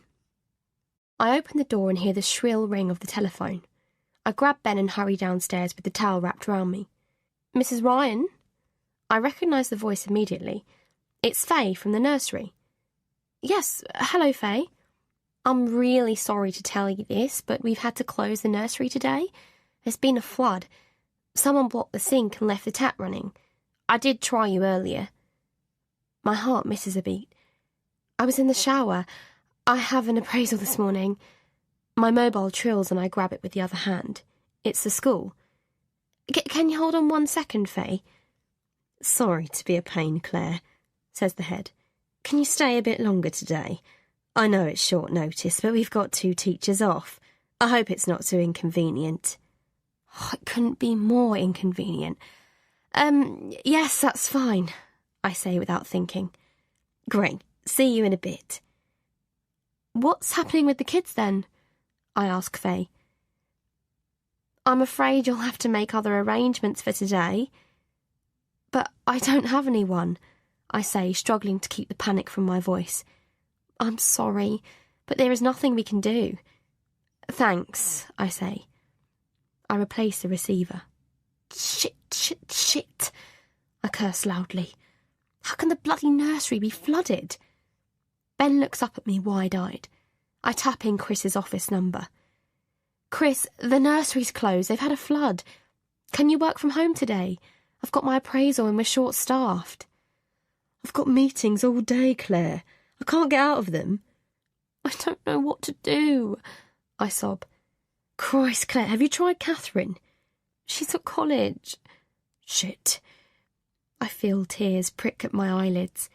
Speaker 1: I open the door and hear the shrill ring of the telephone. I grab Ben and hurry downstairs with the towel wrapped round me. Mrs. Ryan? I recognise the voice immediately. It's Faye from the nursery. Yes, hello, Faye. I'm really sorry to tell you this, but we've had to close the nursery today. There's been a flood. Someone blocked the sink and left the tap running. I did try you earlier. My heart misses a beat. I was in the shower. I have an appraisal this morning. My mobile trills and I grab it with the other hand. It's the school. Can you hold on 1 second, Faye?
Speaker 2: Sorry to be a pain, Claire, says the head. Can you stay a bit longer today? I know it's short notice, but we've got 2 teachers off. I hope it's not too inconvenient.
Speaker 1: Oh, it couldn't be more inconvenient. Yes, that's fine, I say without thinking.
Speaker 2: Great. See you in a bit.
Speaker 1: What's happening with the kids then? I ask Faye. I'm afraid you'll have to make other arrangements for today. But I don't have anyone, I say, struggling to keep the panic from my voice. I'm sorry, but there is nothing we can do. Thanks, I say. I replace the receiver. Shit, I curse loudly. How can the bloody nursery be flooded? Ben looks up at me wide-eyed. I tap in Chris's office number. Chris, the nursery's closed. They've had a flood. Can you work from home today? I've got my appraisal and we're short-staffed.
Speaker 2: I've got meetings all day, Claire. I can't get out of them.
Speaker 1: I don't know what to do, I sob.
Speaker 2: Christ, Claire, have you tried Catherine?
Speaker 1: She's at college.
Speaker 2: Shit.
Speaker 1: I feel tears prick at my eyelids.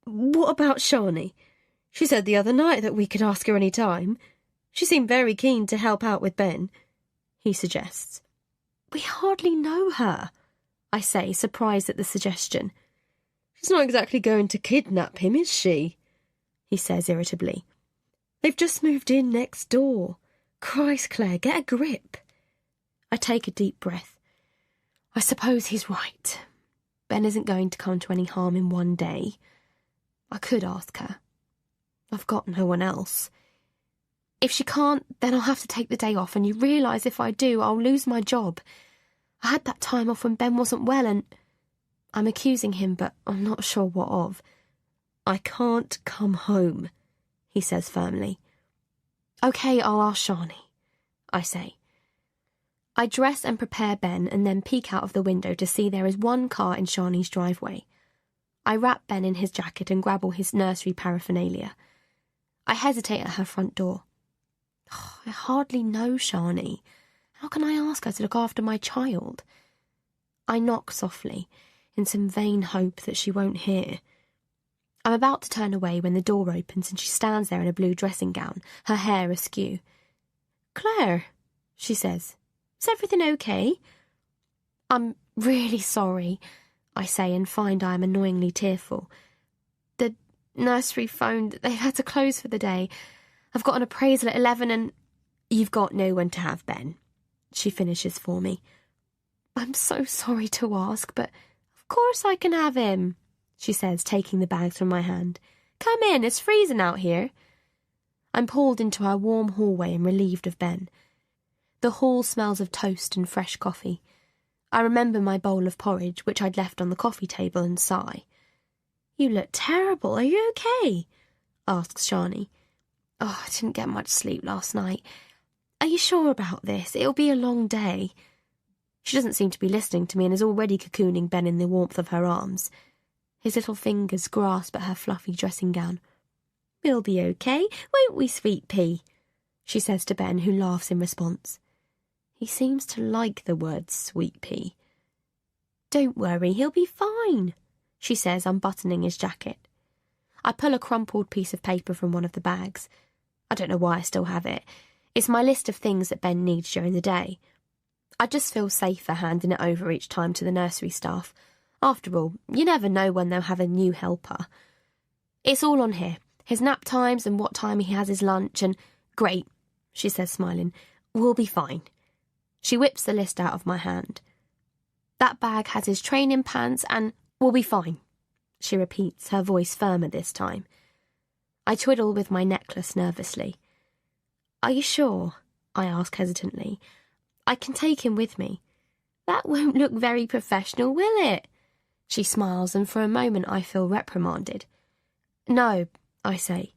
Speaker 2: What about Shani? She said the other night that we could ask her any time. She seemed very keen to help out with Ben, he suggests.
Speaker 1: We hardly know her, I say, surprised at the suggestion.
Speaker 2: She's not exactly going to kidnap him, is she? He says irritably. They've just moved in next door. Christ, Claire, get a grip.
Speaker 1: I take a deep breath. I suppose he's right. Ben isn't going to come to any harm in one day. I could ask her. I've got no one else. If she can't, then I'll have to take the day off, and you realise if I do, I'll lose my job. I had that time off when Ben wasn't well, and I'm accusing him, but I'm not sure what of.
Speaker 2: I can't come home, he says firmly.
Speaker 1: OK, I'll ask Shani, I say. I dress and prepare Ben and then peek out of the window to see there is one car in Shani's driveway. I wrap Ben in his jacket and grab all his nursery paraphernalia. I hesitate at her front door. I hardly know Shani. How can I ask her to look after my child? I knock softly, in some vain hope that she won't hear. I'm about to turn away when the door opens and she stands there in a blue dressing gown, her hair askew. "Claire," she says, "is everything okay?" "I'm really sorry," I say and find I am annoyingly tearful. "The nursery phoned. They've had to close for the day. I've got an appraisal at 11 and—" "You've got no one to have, Ben," she finishes for me. "I'm so sorry to ask, but of course I can have him," she says, taking the bags from my hand. "Come in, it's freezing out here." I'm pulled into our warm hallway and relieved of Ben. The hall smells of toast and fresh coffee. I remember my bowl of porridge, which I'd left on the coffee table, and sigh. "You look terrible. Are you okay?" asks Shani. "Oh, I didn't get much sleep last night. Are you sure about this? It'll be a long day." She doesn't seem to be listening to me and is already cocooning Ben in the warmth of her arms. His little fingers grasp at her fluffy dressing gown. "We'll be okay, won't we, sweet pea?" she says to Ben, who laughs in response. He seems to like the word sweet pea. "Don't worry, he'll be fine," she says, unbuttoning his jacket. I pull a crumpled piece of paper from one of the bags. I don't know why I still have it. It's my list of things that Ben needs during the day. I just feel safer handing it over each time to the nursery staff. After all, you never know when they'll have a new helper. It's all on here. His nap times and what time he has his lunch and... "Great," she says, smiling. "We'll be fine." She whips the list out of my hand. "That bag has his training pants and we'll be fine," she repeats, her voice firmer this time. I twiddle with my necklace nervously. "Are you sure?" I ask hesitantly. "I can take him with me." "That won't look very professional, will it?" She smiles, and for a moment I feel reprimanded. "No," I say.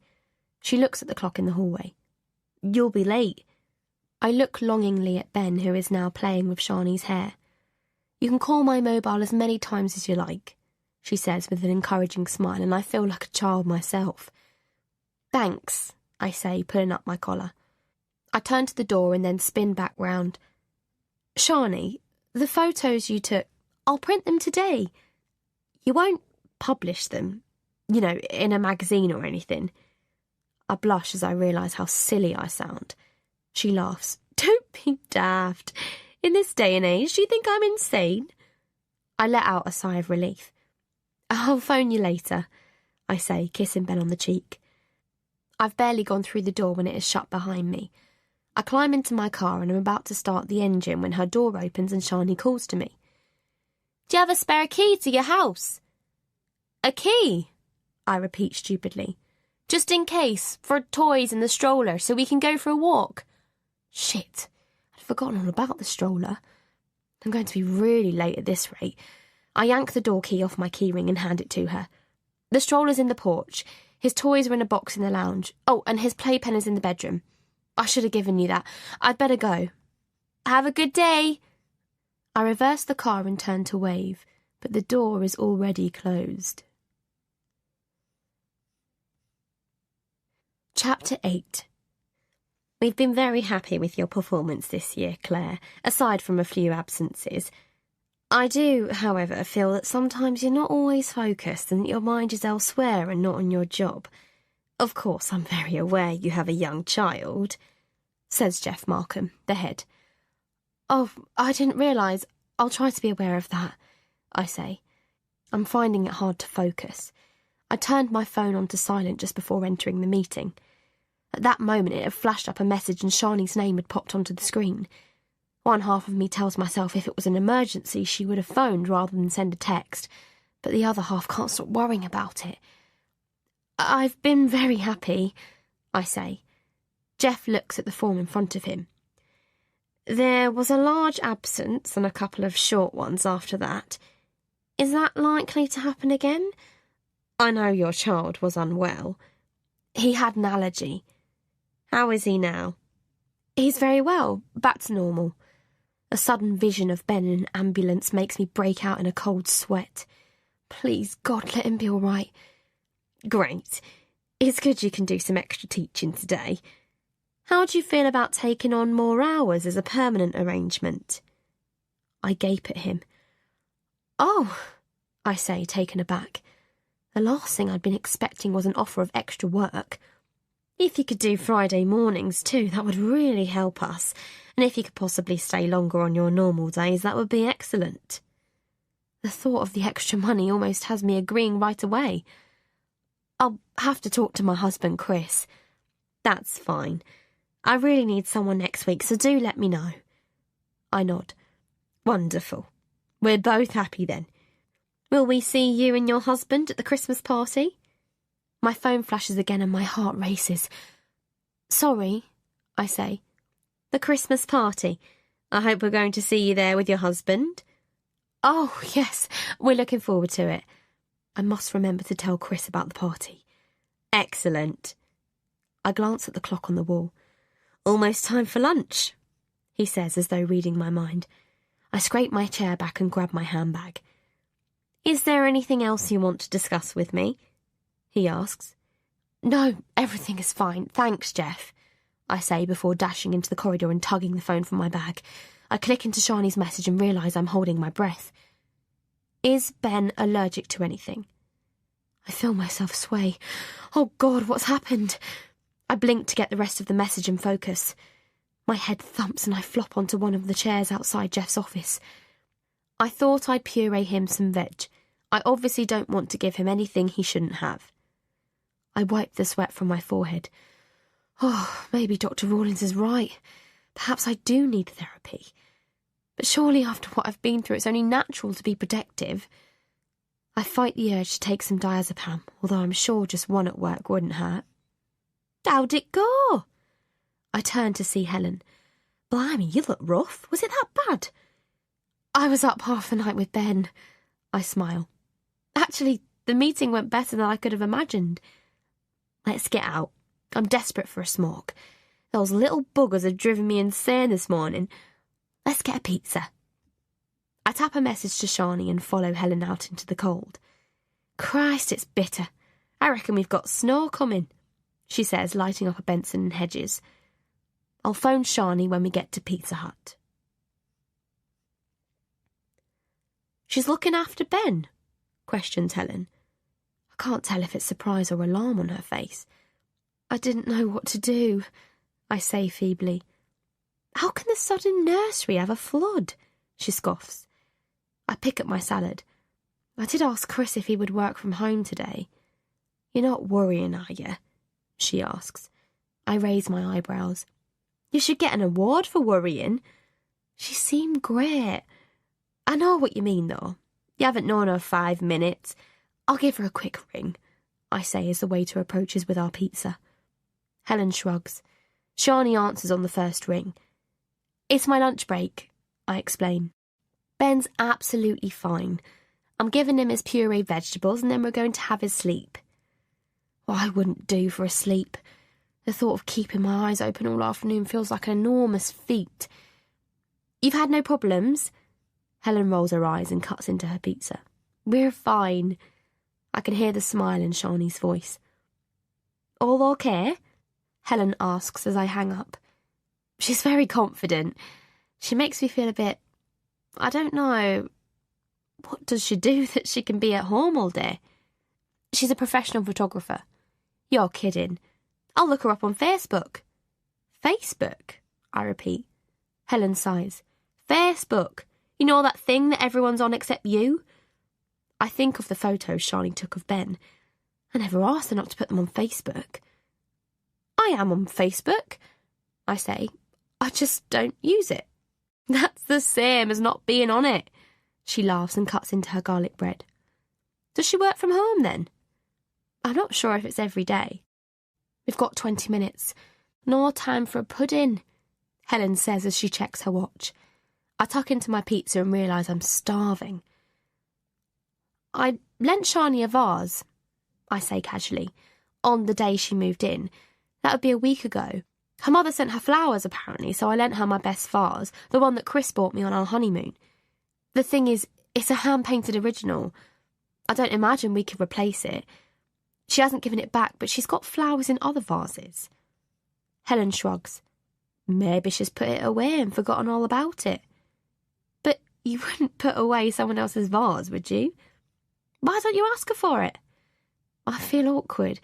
Speaker 1: She looks at the clock in the hallway. "You'll be late." I look longingly at Ben, who is now playing with Shani's hair. "You can call my mobile as many times as you like," she says with an encouraging smile, and I feel like a child myself. "Thanks," I say, pulling up my collar. I turn to the door and then spin back round. "Shani, the photos you took, I'll print them today. You won't publish them, in a magazine or anything?" I blush as I realise how silly I sound. She laughs. "Don't be daft. In this day and age, do you think I'm insane?" I let out a sigh of relief. "I'll phone you later," I say, kissing Ben on the cheek. I've barely gone through the door when it is shut behind me. I climb into my car and am about to start the engine when her door opens and Shani calls to me. "Do you have a spare key to your house?" "A key?" I repeat stupidly. "Just in case, for toys and the stroller, so we can go for a walk." Shit, I'd forgotten all about the stroller. I'm going to be really late at this rate. I yank the door key off my keyring and hand it to her. "The stroller's in the porch. His toys are in a box in the lounge. Oh, and his playpen is in the bedroom. I should have given you that. I'd better go." "Have a good day." I reverse the car and turn to wave, but the door is already closed. Chapter 8. We've been very happy with your performance this year, Claire, aside from a few absences. I do, however, feel that sometimes you're not always focused and that your mind is elsewhere and not on your job. Of course, I'm very aware you have a young child," says Jeff Markham, the head. "Oh, I didn't realise. I'll try to be aware of that," I say. I'm finding it hard to focus. I turned my phone onto silent just before entering the meeting. At that moment it had flashed up a message and Shani's name had popped onto the screen. One half of me tells myself if it was an emergency she would have phoned rather than send a text, but the other half can't stop worrying about it. "I've been very happy," I say. Jeff looks at the form in front of him. "There was a large absence and a couple of short ones after that. Is that likely to happen again? I know your child was unwell." "He had an allergy." "How is he now?" "He's very well, back to normal. A sudden vision of Ben in an ambulance makes me break out in a cold sweat. Please, God, let him be all right.
Speaker 2: Great. It's good you can do some extra teaching today.
Speaker 1: How do you feel about taking on more hours as a permanent arrangement? I gape at him. Oh, I say, taken aback. The last thing I'd been expecting was an offer of extra work.
Speaker 2: If you could do Friday mornings too, that would really help us. And if you could possibly stay longer on your normal days, that would be excellent.
Speaker 1: The thought of the extra money almost has me agreeing right away. I'll have to talk to my husband, Chris.
Speaker 2: That's fine. I really need someone next week, so do let me know.
Speaker 1: I nod.
Speaker 2: Wonderful. We're both happy then. Will we see you and your husband at the Christmas party?
Speaker 1: My phone flashes again and my heart races. Sorry, I say.
Speaker 2: The Christmas party. I hope we're going to see you there with your husband.
Speaker 1: Oh, yes, we're looking forward to it. I must remember to tell Chris about the party.
Speaker 2: Excellent.
Speaker 1: I glance at the clock on the wall.
Speaker 2: Almost time for lunch,
Speaker 1: he says as though reading my mind. I scrape my chair back and grab my handbag.
Speaker 2: Is there anything else you want to discuss with me? He asks.
Speaker 1: No, everything is fine. Thanks, Jeff, I say before dashing into the corridor and tugging the phone from my bag. I click into Shani's message and realise I'm holding my breath. Is Ben allergic to anything? I feel myself sway. Oh God, what's happened? I blink to get the rest of the message in focus. My head thumps and I flop onto one of the chairs outside Jeff's office. I thought I'd puree him some veg. I obviously don't want to give him anything he shouldn't have. I wipe the sweat from my forehead. Oh, maybe Dr. Rawlins is right. Perhaps I do need therapy. But surely after what I've been through, it's only natural to be protective. I fight the urge to take some diazepam, although I'm sure just one at work wouldn't hurt.
Speaker 2: How'd it go?
Speaker 1: I turn to see Helen.
Speaker 2: Blimey, you look rough. Was it that bad?
Speaker 1: I was up half the night with Ben. I smile. Actually, the meeting went better than I could have imagined. Let's get out. I'm desperate for a smoke. Those little buggers have driven me insane this morning. Let's get a pizza. I tap a message to Shani and follow Helen out into the cold. Christ, it's bitter. I reckon we've got snow coming, she says, lighting up a Benson and Hedges. I'll phone Shani when we get to Pizza Hut. She's looking after Ben, questions Helen. I can't tell if it's surprise or alarm on her face. I didn't know what to do, I say feebly. How can the sodden nursery have a flood? She scoffs. I pick up my salad. I did ask Chris if he would work from home today. You're not worrying, are you? She asks. I raise my eyebrows. You should get an award for worrying. She seemed great. I know what you mean, though. You haven't known her 5 minutes. I'll give her a quick ring, I say as the waiter approaches with our pizza. Helen shrugs. Shani answers on the first ring. It's my lunch break, I explain. Ben's absolutely fine. I'm giving him his pureed vegetables and then we're going to have his sleep. Well, I wouldn't do for a sleep. The thought of keeping my eyes open all afternoon feels like an enormous feat. You've had no problems? Helen rolls her eyes and cuts into her pizza. We're fine. I can hear the smile in Shani's voice. All okay? Helen asks as I hang up. She's very confident. She makes me feel a bit... I don't know... What does she do that she can be at home all day? She's a professional photographer. You're kidding. I'll look her up on Facebook. Facebook? I repeat. Helen sighs. Facebook. You know that thing that everyone's on except you? I think of the photos Shani took of Ben. I never asked her not to put them on Facebook. I am on Facebook, I say. I just don't use it. That's the same as not being on it. She laughs and cuts into her garlic bread. Does she work from home then? I'm not sure if it's every day. We've got 20 minutes. No time for a pudding, Helen says as she checks her watch. I tuck into my pizza and realise I'm starving. I lent Shani a vase, I say casually, on the day she moved in. That would be a week ago. Her mother sent her flowers, apparently, so I lent her my best vase, the one that Chris bought me on our honeymoon. The thing is, it's a hand-painted original. I don't imagine we could replace it. She hasn't given it back, but she's got flowers in other vases. Helen shrugs. Maybe she's put it away and forgotten all about it. But you wouldn't put away someone else's vase, would you? Why don't you ask her for it? I feel awkward,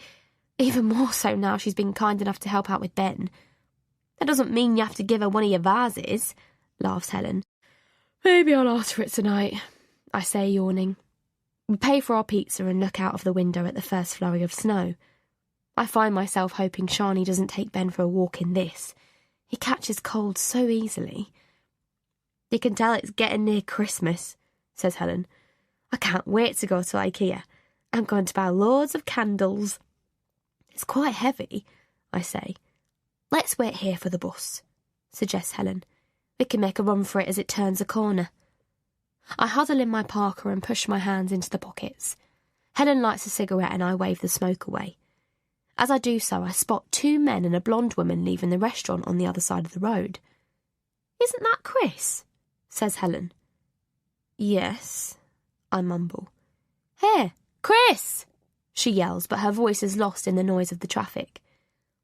Speaker 1: even more so now she's been kind enough to help out with Ben. That doesn't mean you have to give her one of your vases, laughs Helen. Maybe I'll ask for it tonight, I say, yawning. We pay for our pizza and look out of the window at the first flurry of snow. I find myself hoping Shani doesn't take Ben for a walk in this. He catches cold so easily. You can tell it's getting near Christmas, says Helen. I can't wait to go to IKEA. I'm going to buy loads of candles. It's quite heavy, I say. Let's wait here for the bus, suggests Helen. We can make a run for it as it turns a corner. I huddle in my parka and push my hands into the pockets. Helen lights a cigarette and I wave the smoke away. As I do so, I spot 2 men and a blonde woman leaving the restaurant on the other side of the road. Isn't that Chris? Says Helen. Yes, I mumble. Hey, Chris! She yells, but her voice is lost in the noise of the traffic.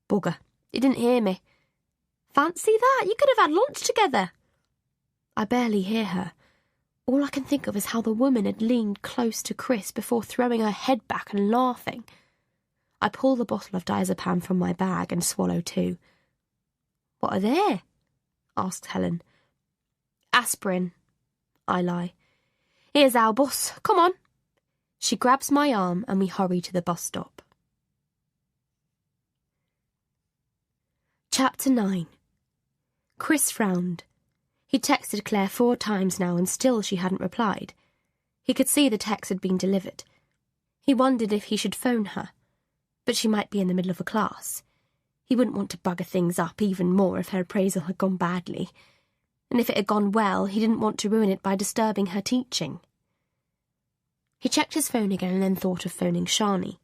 Speaker 1: Bugger, you didn't hear me. Fancy that, you could have had lunch together. I barely hear her. All I can think of is how the woman had leaned close to Chris before throwing her head back and laughing. I pull the bottle of diazepam from my bag and swallow 2. What are they? Asks Helen. Aspirin, I lie. Here's our bus, come on. She grabs my arm and we hurry to the bus stop. Chapter 9. Chris frowned. He'd texted Claire 4 times now and still she hadn't replied. He could see the text had been delivered. He wondered if he should phone her, but she might be in the middle of a class. He wouldn't want to bugger things up even more if her appraisal had gone badly. And if it had gone well, he didn't want to ruin it by disturbing her teaching. He checked his phone again and then thought of phoning Shani.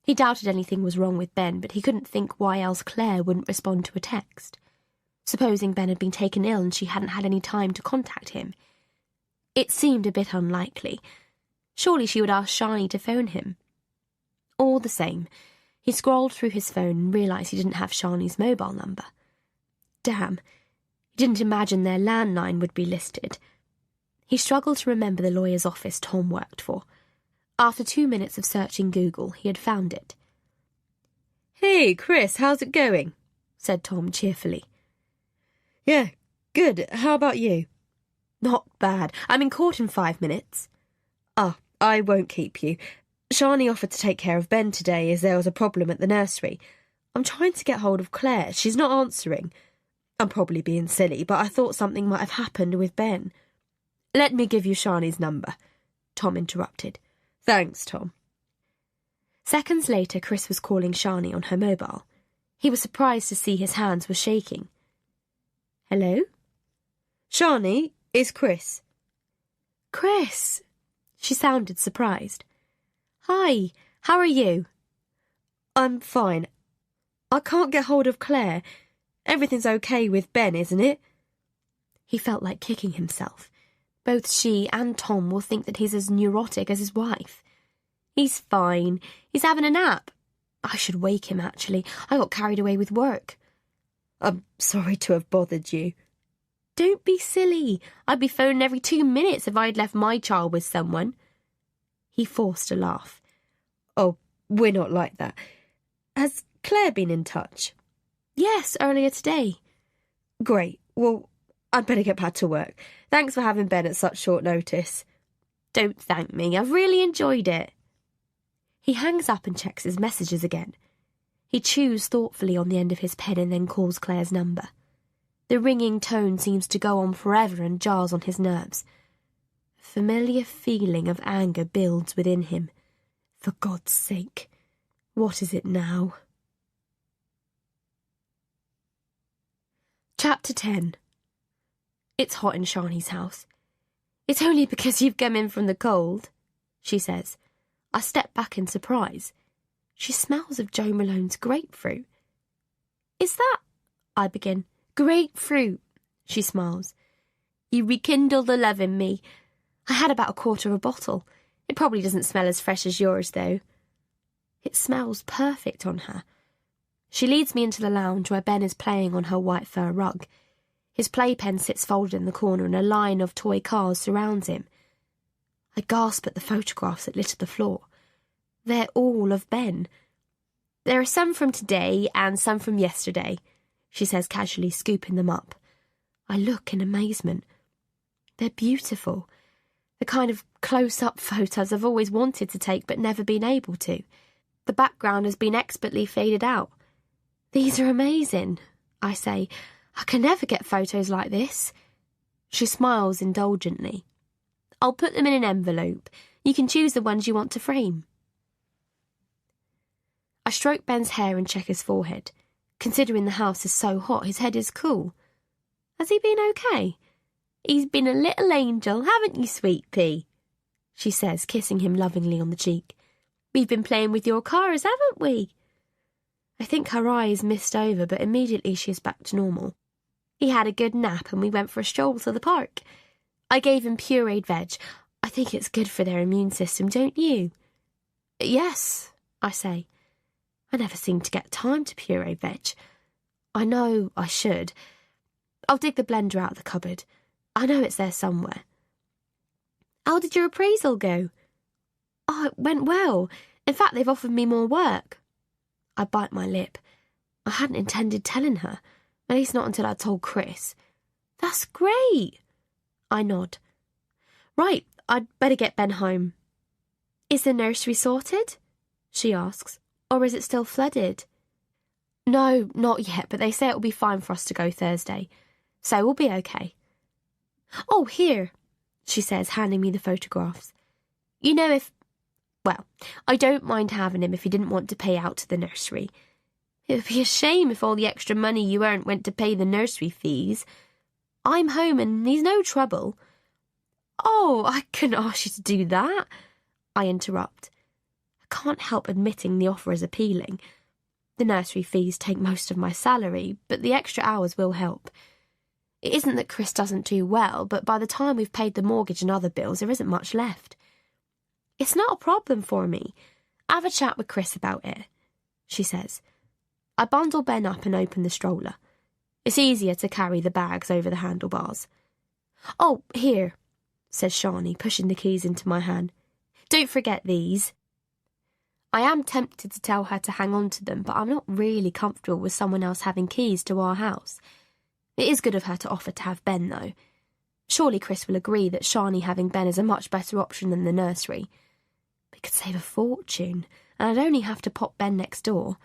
Speaker 1: He doubted anything was wrong with Ben, but he couldn't think why else Claire wouldn't respond to a text. Supposing Ben had been taken ill and she hadn't had any time to contact him. It seemed a bit unlikely. Surely she would ask Shani to phone him. All the same, he scrolled through his phone and realised he didn't have Shani's mobile number. Damn, he didn't imagine their landline would be listed. He struggled to remember the lawyer's office Tom worked for. After 2 minutes of searching Google, he had found it. Hey, Chris, how's it going? Said Tom cheerfully. Yeah, good. How about you? Not bad. I'm in court in 5 minutes. I won't keep you. Shani offered to take care of Ben today as there was a problem at the nursery. I'm trying to get hold of Claire. She's not answering. I'm probably being silly, but I thought something might have happened with Ben. Let me give you Shani's number, Tom interrupted. Thanks, Tom. Seconds later, Chris was calling Shani on her mobile. He was surprised to see his hands were shaking. Hello? Shani, it's Chris. Chris? She sounded surprised. Hi, how are you? I'm fine. I can't get hold of Claire. Everything's okay with Ben, isn't it? He felt like kicking himself. Both she and Tom will think that he's as neurotic as his wife. He's fine. He's having a nap. I should wake him, actually. I got carried away with work. I'm sorry to have bothered you. Don't be silly. I'd be phoning every 2 minutes if I'd left my child with someone. He forced a laugh. Oh, we're not like that. Has Claire been in touch? Yes, earlier today. Great. Well, I'd better get back to work. Thanks for having Ben at such short notice. Don't thank me. I've really enjoyed it. He hangs up and checks his messages again. He chews thoughtfully on the end of his pen and then calls Claire's number. The ringing tone seems to go on forever and jars on his nerves. A familiar feeling of anger builds within him. For God's sake, what is it now? Chapter 10. It's hot in Shani's house. It's only because you've come in from the cold, she says. I step back in surprise. She smells of Joe Malone's grapefruit. Is that I begin. Grapefruit, she smiles. You rekindle the love in me. I had about a quarter of a bottle. It probably doesn't smell as fresh as yours, though. It smells perfect on her. She leads me into the lounge where Ben is playing on her white fur rug. His playpen sits folded in the corner and a line of toy cars surrounds him. I gasp at the photographs that litter the floor. They're all of Ben. There are some from today and some from yesterday, she says casually, scooping them up. I look in amazement. They're beautiful. The kind of close-up photos I've always wanted to take but never been able to. The background has been expertly faded out. These are amazing, I say. I can never get photos like this. She smiles indulgently. I'll put them in an envelope. You can choose the ones you want to frame. I stroke Ben's hair and check his forehead. Considering the house is so hot, his head is cool. Has he been okay? He's been a little angel, haven't you, sweet pea? She says, kissing him lovingly on the cheek. We've been playing with your cars, haven't we? I think her eyes mist over, but immediately she is back to normal. He had a good nap and we went for a stroll to the park. I gave him pureed veg. I think it's good for their immune system, don't you? Yes, I say. I never seem to get time to puree veg. I know I should. I'll dig the blender out of the cupboard. I know it's there somewhere. How did your appraisal go? Oh, it went well. In fact, they've offered me more work. I bite my lip. I hadn't intended telling her, at least not until I'd told Chris. That's great. I nod. Right, I'd better get Ben home. Is the nursery sorted? She asks. Or is it still flooded? No, not yet, but they say it'll be fine for us to go Thursday. So we'll be okay. Oh, here, she says, handing me the photographs. You know, well, I don't mind having him if you didn't want to pay out to the nursery. It would be a shame if all the extra money you earned went to pay the nursery fees. I'm home and he's no trouble. Oh, I couldn't ask you to do that, I interrupt. I can't help admitting the offer is appealing. The nursery fees take most of my salary, but the extra hours will help. It isn't that Chris doesn't do well, but by the time we've paid the mortgage and other bills, there isn't much left. It's not a problem for me. Have a chat with Chris about it, she says. I bundle Ben up and open the stroller. It's easier to carry the bags over the handlebars. Oh, here, says Shani, pushing the keys into my hand. Don't forget these. I am tempted to tell her to hang on to them, but I'm not really comfortable with someone else having keys to our house. It is good of her to offer to have Ben, though. Surely Chris will agree that Shani having Ben is a much better option than the nursery. We could save a fortune, and I'd only have to pop Ben next door.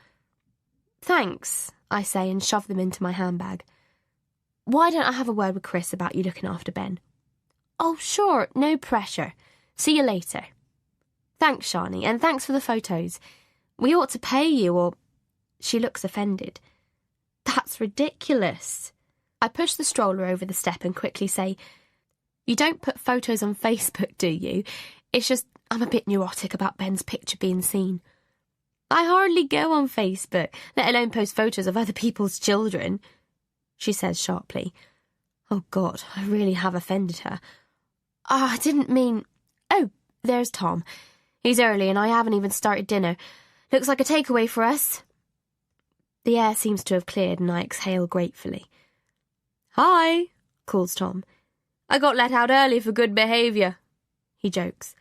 Speaker 1: Thanks, I say and shove them into my handbag. Why don't I have a word with Chris about you looking after Ben? Oh, sure, no pressure. See you later. Thanks, Shani, and thanks for the photos. We ought to pay you, or... She looks offended. That's ridiculous. I push the stroller over the step and quickly say, You don't put photos on Facebook, do you? It's just I'm a bit neurotic about Ben's picture being seen. I hardly go on Facebook, let alone post photos of other people's children, she says sharply. Oh, God, I really have offended her. I didn't mean... Oh, there's Tom. He's early and I haven't even started dinner. Looks like a takeaway for us. The air seems to have cleared and I exhale gratefully. Hi, calls Tom. I got let out early for good behaviour, he jokes.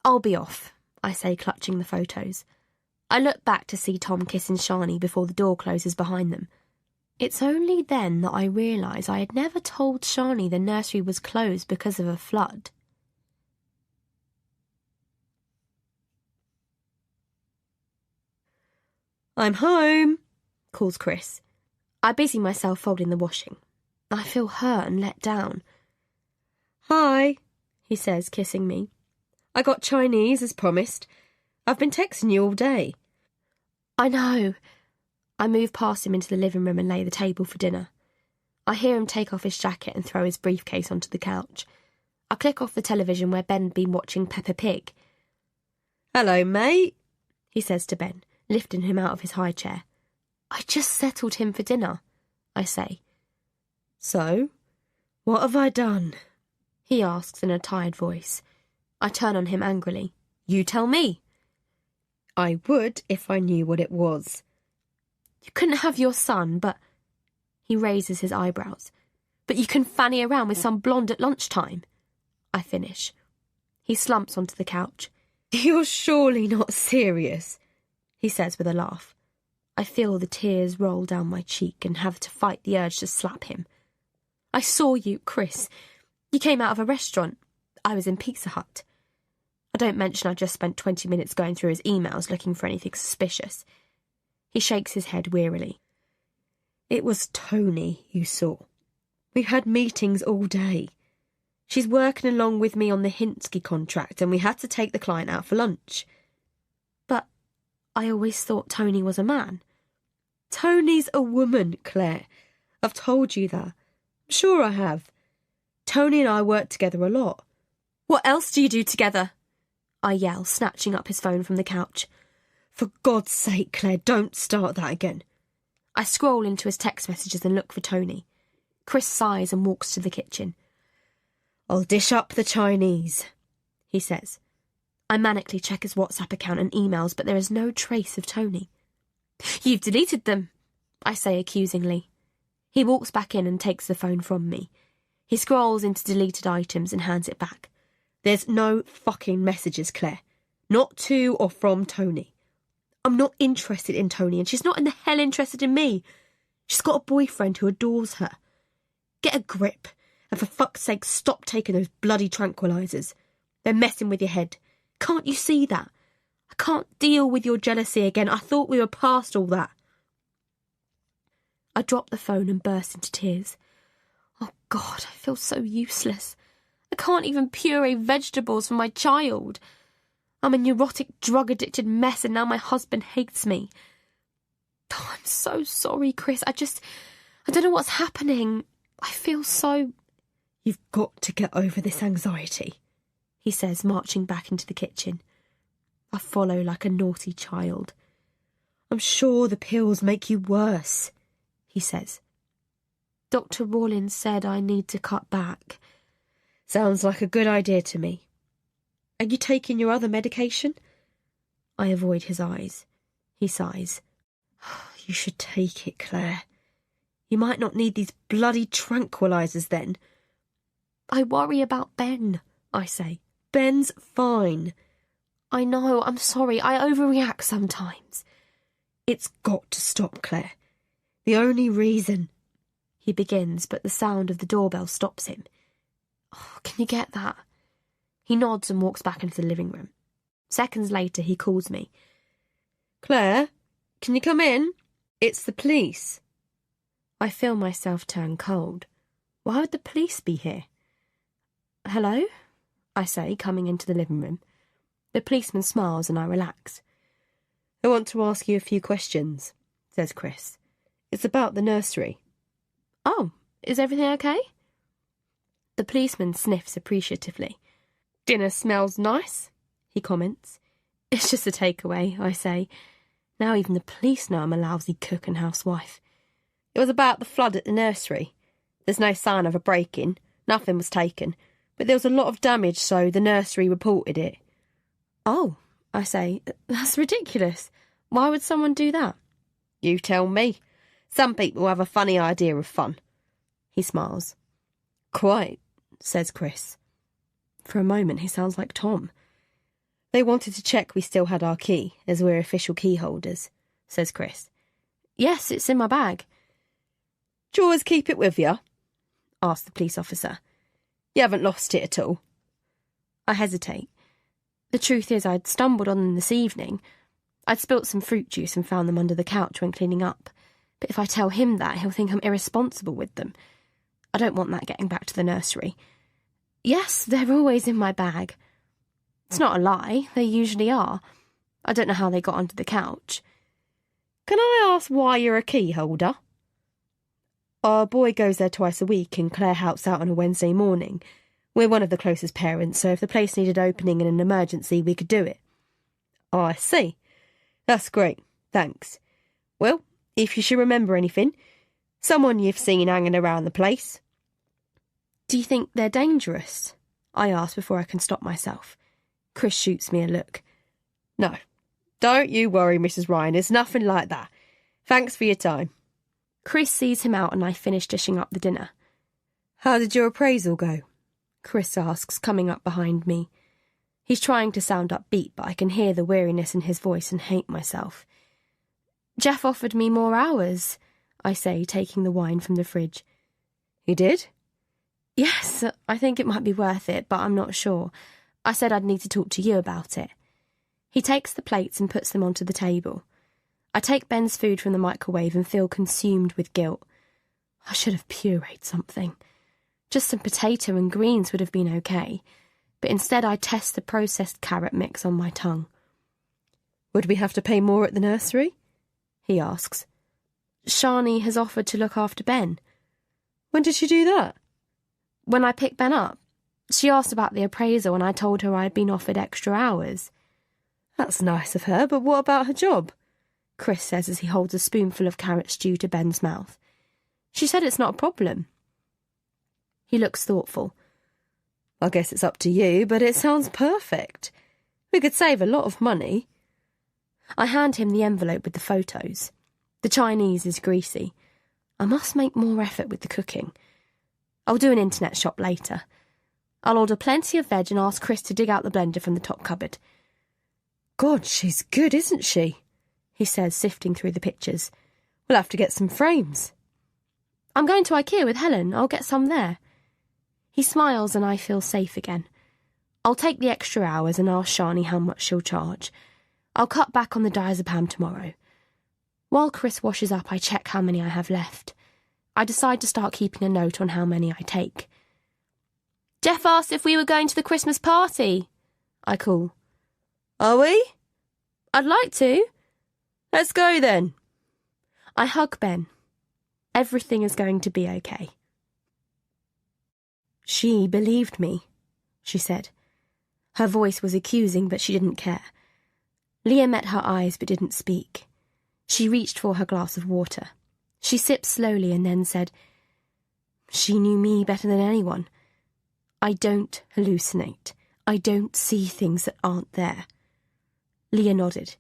Speaker 1: I'll be off, I say, clutching the photos. I look back to see Tom kissing Shani before the door closes behind them. It's only then that I realise I had never told Shani the nursery was closed because of a flood. I'm home, calls Chris. I busy myself folding the washing. I feel hurt and let down. Hi, he says, kissing me. I got Chinese, as promised. I've been texting you all day. I know. I move past him into the living room and lay the table for dinner. I hear him take off his jacket and throw his briefcase onto the couch. I click off the television where Ben had been watching Peppa Pig. Hello, mate, he says to Ben, lifting him out of his high chair. I just settled him for dinner. I say.
Speaker 2: So, what have I done?
Speaker 1: He asks in a tired voice. I turn on him angrily. You tell me.
Speaker 2: I would if I knew what it was.
Speaker 1: You couldn't have your son, but... He raises his eyebrows. But you can fanny around with some blonde at lunchtime. I finish. He slumps onto the couch.
Speaker 2: You're surely not serious, he says with a laugh.
Speaker 1: I feel the tears roll down my cheek and have to fight the urge to slap him. I saw you, Chris. You came out of a restaurant. I was in Pizza Hut. I don't mention I just spent 20 minutes going through his emails looking for anything suspicious. He shakes his head wearily.
Speaker 2: It was Tony you saw. We had meetings all day. She's working along with me on the Hinsky contract and we had to take the client out for lunch.
Speaker 1: But I always thought Tony was a man.
Speaker 2: Tony's a woman, Claire. I've told you that. I'm sure I have. Tony and I work together a lot.
Speaker 1: What else do you do together? I yell, snatching up his phone from the couch.
Speaker 2: For God's sake, Claire, don't start that again.
Speaker 1: I scroll into his text messages and look for Tony. Chris sighs and walks to the kitchen.
Speaker 2: I'll dish up the Chinese, he says.
Speaker 1: I manically check his WhatsApp account and emails, but there is no trace of Tony. You've deleted them, I say accusingly. He walks back in and takes the phone from me. He scrolls into deleted items and hands it back.
Speaker 2: There's no fucking messages, Claire. Not to or from Tony. I'm not interested in Tony and she's not in the hell interested in me. She's got a boyfriend who adores her. Get a grip. And for fuck's sake, stop taking those bloody tranquilizers. They're messing with your head. Can't you see that? I can't deal with your jealousy again. I thought we were past all that.
Speaker 1: I drop the phone and burst into tears. Oh God, I feel so useless. I can't even puree vegetables for my child. I'm a neurotic, drug-addicted mess and now my husband hates me. Oh, I'm so sorry, Chris. I don't know what's happening. I feel so...
Speaker 2: You've got to get over this anxiety,
Speaker 1: he says, marching back into the kitchen. I follow like a naughty child.
Speaker 2: I'm sure the pills make you worse, he says.
Speaker 1: Dr. Rawlins said I need to cut back.
Speaker 2: Sounds like a good idea to me. Are you taking your other medication?
Speaker 1: I avoid his eyes. He sighs.
Speaker 2: You should take it, Claire. You might not need these bloody tranquilizers then.
Speaker 1: I worry about Ben, I say.
Speaker 2: Ben's fine.
Speaker 1: I know, I'm sorry, I overreact sometimes.
Speaker 2: It's got to stop, Claire. The only reason...
Speaker 1: He begins, but the sound of the doorbell stops him. Oh, can you get that? He nods and walks back into the living room. Seconds later, he calls me.
Speaker 2: Claire, can you come in? It's the police.
Speaker 1: I feel myself turn cold. Why would the police be here? Hello? I say, coming into the living room. The policeman smiles and I relax.
Speaker 2: I want to ask you a few questions, says Chris. It's about the nursery.
Speaker 1: Oh, is everything okay? The policeman sniffs appreciatively. Dinner smells nice, he comments. It's just a takeaway, I say. Now even the police know I'm a lousy cook and housewife.
Speaker 2: It was about the flood at the nursery. There's no sign of a break-in. Nothing was taken. But there was a lot of damage, so the nursery reported it.
Speaker 1: Oh, I say, that's ridiculous. Why would someone do that?
Speaker 2: You tell me. Some people have a funny idea of fun. He smiles.
Speaker 1: Quite, says Chris. For a moment he sounds like Tom.
Speaker 2: They wanted to check we still had our key, as we're official key holders, says Chris.
Speaker 1: Yes, it's in my bag.
Speaker 2: Do you always keep it with you? Asked the police officer. You haven't lost it at all?
Speaker 1: I hesitate. The truth is I'd stumbled on them this evening. I'd spilt some fruit juice and found them under the couch when cleaning up. But if I tell him that, he'll think I'm irresponsible with them. I don't want that getting back to the nursery. Yes, they're always in my bag. It's not a lie, they usually are. I don't know how they got under the couch.
Speaker 2: Can I ask why you're a key holder? Our boy goes there twice a week and Claire helps out on a Wednesday morning. We're one of the closest parents, so if the place needed opening in an emergency, we could do it. Oh, I see. That's great, thanks. Well, if you should remember anything, Someone you've seen hanging around the place.
Speaker 1: Do you think they're dangerous? I ask before I can stop myself. Chris shoots me a look.
Speaker 2: No, don't you worry, Mrs. Ryan, it's nothing like that. Thanks for your time.
Speaker 1: Chris sees him out and I finish dishing up the dinner.
Speaker 2: How did your appraisal go?
Speaker 1: Chris asks, coming up behind me. He's trying to sound upbeat, but I can hear the weariness in his voice and hate myself. Jeff offered me more hours, I say, taking the wine from the fridge.
Speaker 2: He did?
Speaker 1: Yes, I think it might be worth it, but I'm not sure. I said I'd need to talk to you about it. He takes the plates and puts them onto the table. I take Ben's food from the microwave and feel consumed with guilt. I should have pureed something. Just some potato and greens would have been okay, but instead I test the processed carrot mix on my tongue.
Speaker 2: Would we have to pay more at the nursery? He asks.
Speaker 1: Shani has offered to look after Ben.
Speaker 2: When did she do that?
Speaker 1: When I picked Ben up. She asked about the appraisal and I told her I had been offered extra hours.
Speaker 2: That's nice of her, but what about her job?
Speaker 1: Chris says as he holds a spoonful of carrot stew to Ben's mouth. She said it's not a problem. He looks thoughtful.
Speaker 2: I guess it's up to you, but it sounds perfect. We could save a lot of money.
Speaker 1: I hand him the envelope with the photos. The Chinese is greasy. I must make more effort with the cooking. I'll do an internet shop later. I'll order plenty of veg and ask Chris to dig out the blender from the top cupboard.
Speaker 2: God, she's good, isn't she? He says, sifting through the pictures. We'll have to get some frames.
Speaker 1: I'm going to IKEA with Helen. I'll get some there. He smiles and I feel safe again. I'll take the extra hours and ask Shani how much she'll charge. I'll cut back on the diazepam tomorrow. While Chris washes up, I check how many I have left. I decide to start keeping a note on how many I take. Jeff asked if we were going to the Christmas party, I call.
Speaker 2: Are we?
Speaker 1: I'd like to.
Speaker 2: Let's go then.
Speaker 1: I hug Ben. Everything is going to be okay. She believed me, she said. Her voice was accusing, but she didn't care. Leah met her eyes but didn't speak. She reached for her glass of water. She sipped slowly and then said, She knew me better than anyone. I don't hallucinate. I don't see things that aren't there. Leah nodded.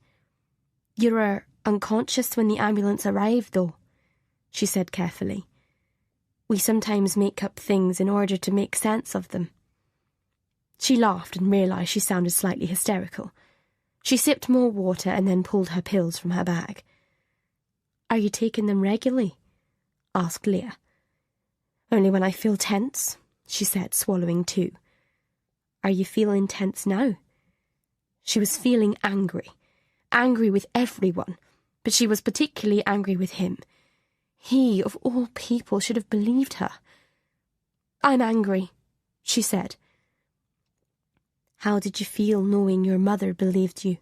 Speaker 1: You were unconscious when the ambulance arrived, though, she said carefully. We sometimes make up things in order to make sense of them. She laughed and realised she sounded slightly hysterical. She sipped more water and then pulled her pills from her bag. Are you taking them regularly? Asked Leah. Only when I feel tense, she said, swallowing too. Are you feeling tense now? She was feeling angry with everyone, but she was particularly angry with him. He, of all people, should have believed her. I'm angry, she said. How did you feel knowing your mother believed you?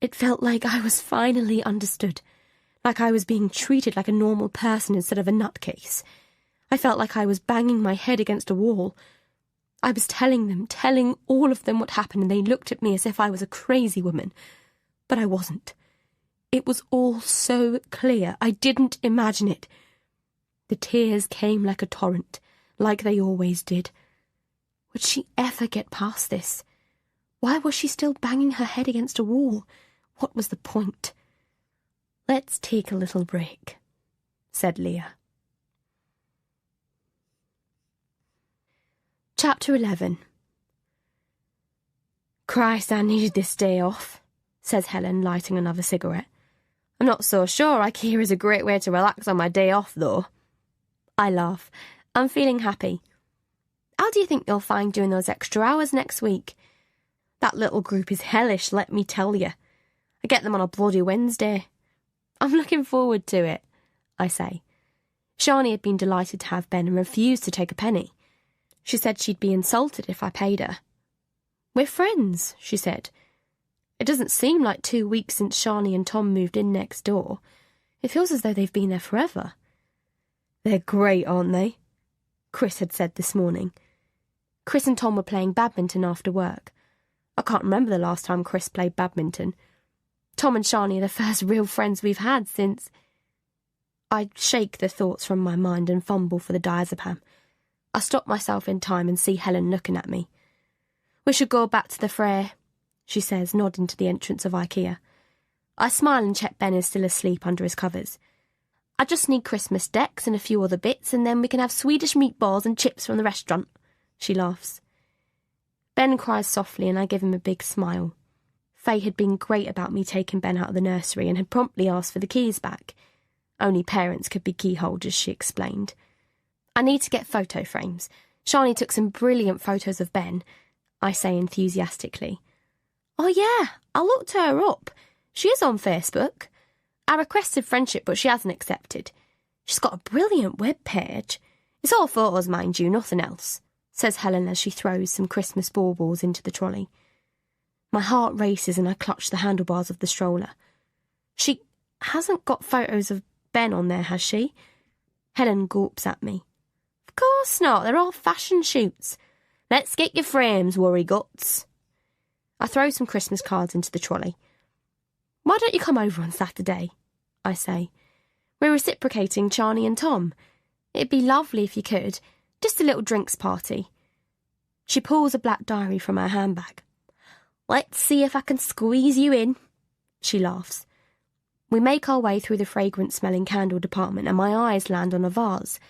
Speaker 1: It felt like I was finally understood, like I was being treated like a normal person instead of a nutcase. I felt like I was banging my head against a wall. I was telling all of them what happened, and they looked at me as if I was a crazy woman. But I wasn't. It was all so clear. I didn't imagine it. The tears came like a torrent, like they always did. Would she ever get past this? Why was she still banging her head against a wall? What was the point? Let's take a little break, said Leah. Chapter 11. Christ, I needed this day off, says Helen, lighting another cigarette. I'm not so sure IKEA is a great way to relax on my day off, though. I laugh. I'm feeling happy. How do you think you'll find doing those extra hours next week? That little group is hellish, let me tell you. I get them on a bloody Wednesday. I'm looking forward to it, I say. Shani had been delighted to have Ben and refused to take a penny. She said she'd be insulted if I paid her. We're friends, she said. It doesn't seem like 2 weeks since Shani and Tom moved in next door. It feels as though they've been there forever. They're great, aren't they? Chris had said this morning. Chris and Tom were playing badminton after work. I can't remember the last time Chris played badminton. Tom and Shani are the first real friends we've had since... I shake the thoughts from my mind and fumble for the diazepam. I stop myself in time and see Helen looking at me. "We should go back to the fair," she says, nodding to the entrance of IKEA. I smile and check Ben is still asleep under his covers. "I just need Christmas decks and a few other bits, and then we can have Swedish meatballs and chips from the restaurant," she laughs. Ben cries softly and I give him a big smile. Faye had been great about me taking Ben out of the nursery and had promptly asked for the keys back. Only parents could be key holders, she explained. "I need to get photo frames. Shani took some brilliant photos of Ben," I say enthusiastically. "Oh yeah, I looked her up. She is on Facebook. I requested friendship, but she hasn't accepted. She's got a brilliant web page. It's all photos, mind you, nothing else," says Helen as she throws some Christmas baubles into the trolley. My heart races and I clutch the handlebars of the stroller. "She hasn't got photos of Ben on there, has she?" Helen gulps at me. "Of course not, they're all fashion shoots. Let's get your frames, worry guts." I throw some Christmas cards into the trolley. "Why don't you come over on Saturday?" I say. "We're reciprocating Charlie and Tom. It'd be lovely if you could. Just a little drinks party." She pulls a black diary from her handbag. "Let's see if I can squeeze you in." She laughs. We make our way through the fragrant-smelling candle department and my eyes land on a vase.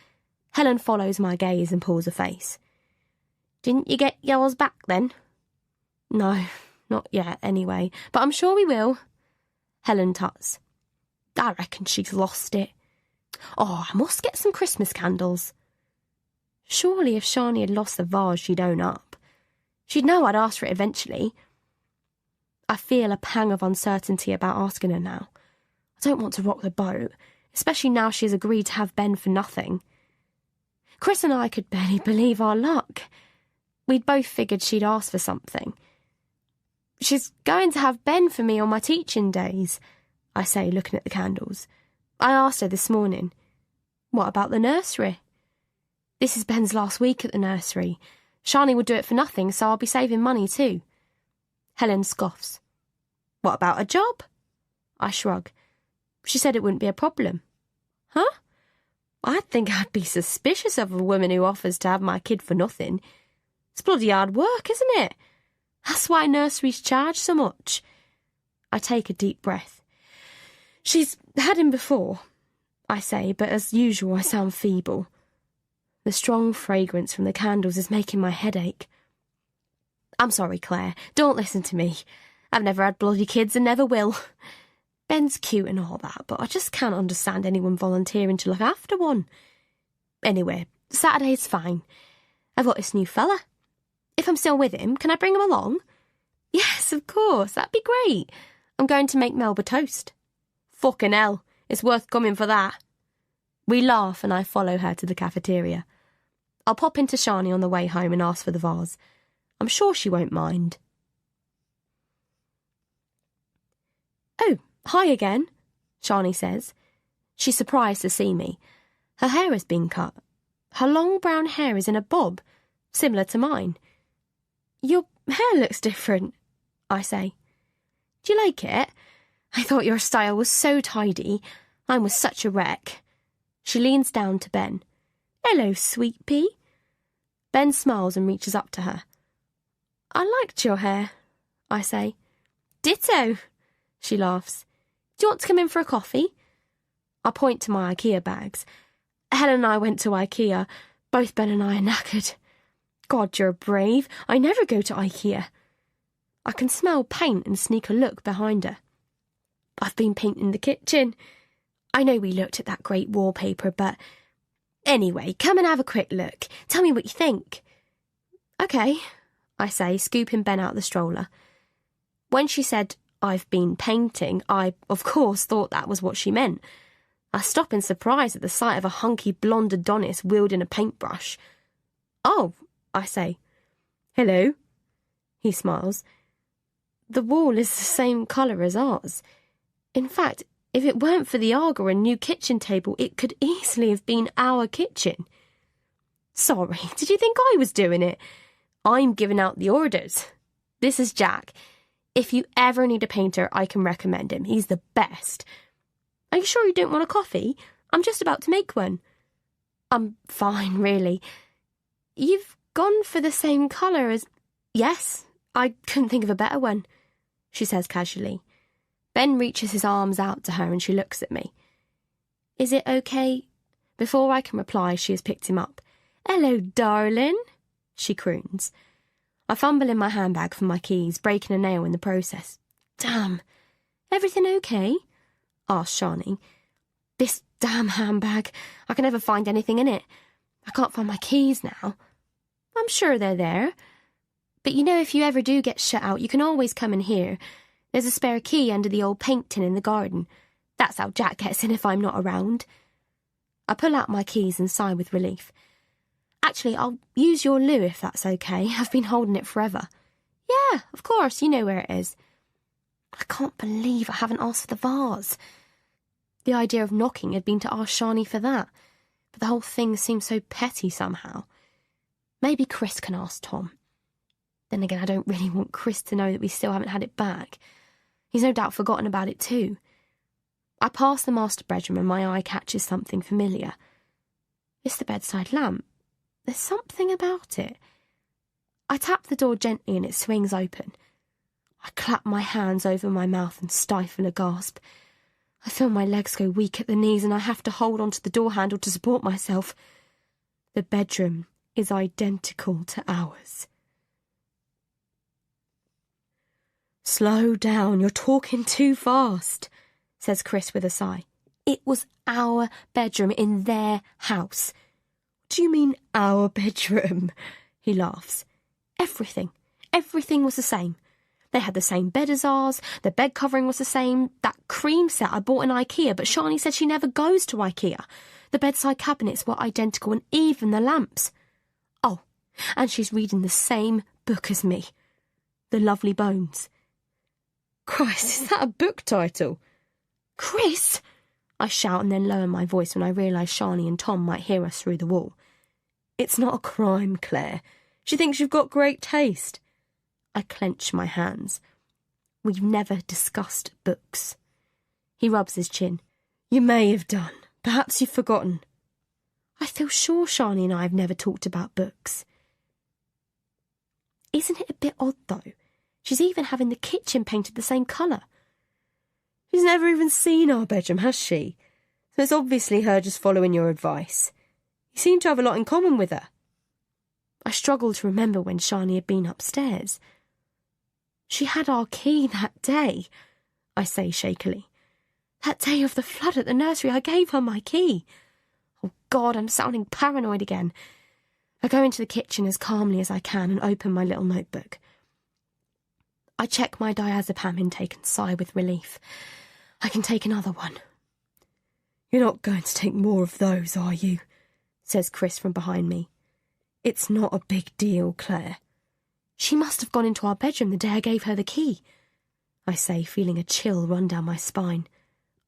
Speaker 1: Helen follows my gaze and pulls a face. "Didn't you get yours back then?" "No, not yet anyway, but I'm sure we will." Helen tuts. "I reckon she's lost it. Oh, I must get some Christmas candles." Surely if Shani had lost the vase, she'd own up. She'd know I'd ask for it eventually. I feel a pang of uncertainty about asking her now. I don't want to rock the boat, especially now she has agreed to have Ben for nothing. Chris and I could barely believe our luck. We'd both figured she'd ask for something. "She's going to have Ben for me on my teaching days," I say, looking at the candles. "I asked her this morning." "What about the nursery?" "This is Ben's last week at the nursery. Shani would do it for nothing, so I'll be saving money too." Helen scoffs. "What about a job?" I shrug. "She said it wouldn't be a problem." "Huh? I think I'd be suspicious of a woman who offers to have my kid for nothing. It's bloody hard work, isn't it? That's why nurseries charge so much." I take a deep breath. "She's had him before," I say, but as usual I sound feeble. The strong fragrance from the candles is making my head ache. "I'm sorry, Claire. Don't listen to me. I've never had bloody kids and never will. Ben's cute and all that, but I just can't understand anyone volunteering to look after one. Anyway, Saturday's fine. I've got this new fella. If I'm still with him, can I bring him along?" "Yes, of course. That'd be great. I'm going to make Melba toast." "Fucking hell. It's worth coming for that." We laugh and I follow her to the cafeteria. I'll pop into Shani on the way home and ask for the vase. I'm sure she won't mind. "Oh, hi again," Shani says. She's surprised to see me. Her hair has been cut. Her long brown hair is in a bob, similar to mine. "Your hair looks different," I say. "Do you like it? I thought your style was so tidy. Mine was such a wreck." She leans down to Ben. "Hello, sweet pea." Ben smiles and reaches up to her. "I liked your hair," I say. "Ditto," she laughs. "Do you want to come in for a coffee?" I point to my IKEA bags. Helen and I went to IKEA. Both Ben and I are knackered. God, you're brave. I never go to IKEA. I can smell paint and sneak a look behind her. I've been painting the kitchen. I know we looked at that great wallpaper, but... Anyway, come and have a quick look. Tell me what you think. "Okay," I say, scooping Ben out the stroller. When she said, "I've been painting," I, of course, thought that was what she meant. I stop in surprise at the sight of a hunky blonde Adonis wielding a paintbrush. "Oh," I say. "Hello." He smiles. The wall is the same colour as ours. In fact, if it weren't for the Arga and new kitchen table, it could easily have been our kitchen. "Sorry, did you think I was doing it? I'm giving out the orders. This is Jack. If you ever need a painter, I can recommend him. He's the best. Are you sure you don't want a coffee? I'm just about to make one. I'm fine, really. You've gone for the same colour as... Yes, I couldn't think of a better one, she says casually. Ben reaches his arms out to her and she looks at me. Is it okay? Before I can reply, she has picked him up. Hello, darling, she croons. I fumble in my handbag for my keys, breaking a nail in the process. Damn. Everything okay? Asks Shani. This damn handbag. I can never find anything in it. I can't find my keys now. I'm sure they're there. But you know, if you ever do get shut out, you can always come in here. There's a spare key under the old paint tin in the garden. That's how Jack gets in if I'm not around. I pull out my keys and sigh with relief. Actually, I'll use your loo if that's okay. I've been holding it forever. Yeah, of course, you know where it is. I can't believe I haven't asked for the vase. The idea of knocking had been to ask Shani for that, but the whole thing seems so petty somehow. Maybe Chris can ask Tom. Then again, I don't really want Chris to know that we still haven't had it back. He's no doubt forgotten about it too. I pass the master bedroom and my eye catches something familiar. It's the bedside lamp. There's something about it. I tap the door gently and it swings open. I clap my hands over my mouth and stifle a gasp. I feel my legs go weak at the knees and I have to hold onto the door handle to support myself. The bedroom is identical to ours. Slow down, you're talking too fast, says Chris with a sigh. It was our bedroom in their house. Do you mean our bedroom? He laughs. Everything was the same. They had the same bed as ours, the bed covering was the same, that cream set I bought in IKEA, but Shani said she never goes to IKEA. The bedside cabinets were identical and even the lamps. Oh, and she's reading the same book as me. The Lovely Bones. Christ, is that a book title? Chris! I shout and then lower my voice when I realise Shani and Tom might hear us through the wall. It's not a crime, Claire. She thinks you've got great taste. I clench my hands. We've never discussed books. He rubs his chin. You may have done. Perhaps you've forgotten. I feel sure Shani and I have never talked about books. Isn't it a bit odd, though? She's even having the kitchen painted the same colour. She's never even seen our bedroom, has she? So it's obviously her just following your advice. You seem to have a lot in common with her. I struggle to remember when Shani had been upstairs. She had our key that day, I say shakily. That day of the flood at the nursery, I gave her my key. Oh, God, I'm sounding paranoid again. I go into the kitchen as calmly as I can and open my little notebook. I check my diazepam intake and sigh with relief. I can take another one. You're not going to take more of those, are you? Says Chris from behind me. It's not a big deal, Claire. She must have gone into our bedroom the day I gave her the key, I say, feeling a chill run down my spine.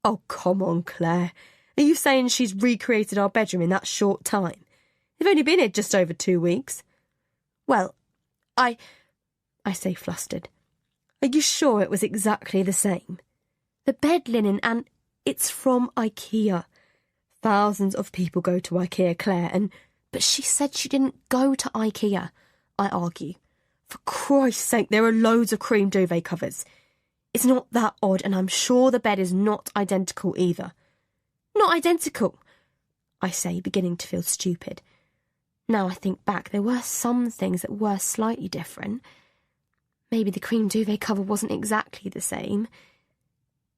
Speaker 1: Oh, come on, Claire. Are you saying she's recreated our bedroom in that short time? They've only been here just over 2 weeks. Well, I say flustered. Are you sure it was exactly the same? The bed linen and it's from IKEA. Thousands of people go to IKEA, Claire, but she said she didn't go to IKEA, I argue. For Christ's sake, there are loads of cream duvet covers. It's not that odd, and I'm sure the bed is not identical either. Not identical, I say, beginning to feel stupid. Now I think back, there were some things that were slightly different. Maybe the cream duvet cover wasn't exactly the same.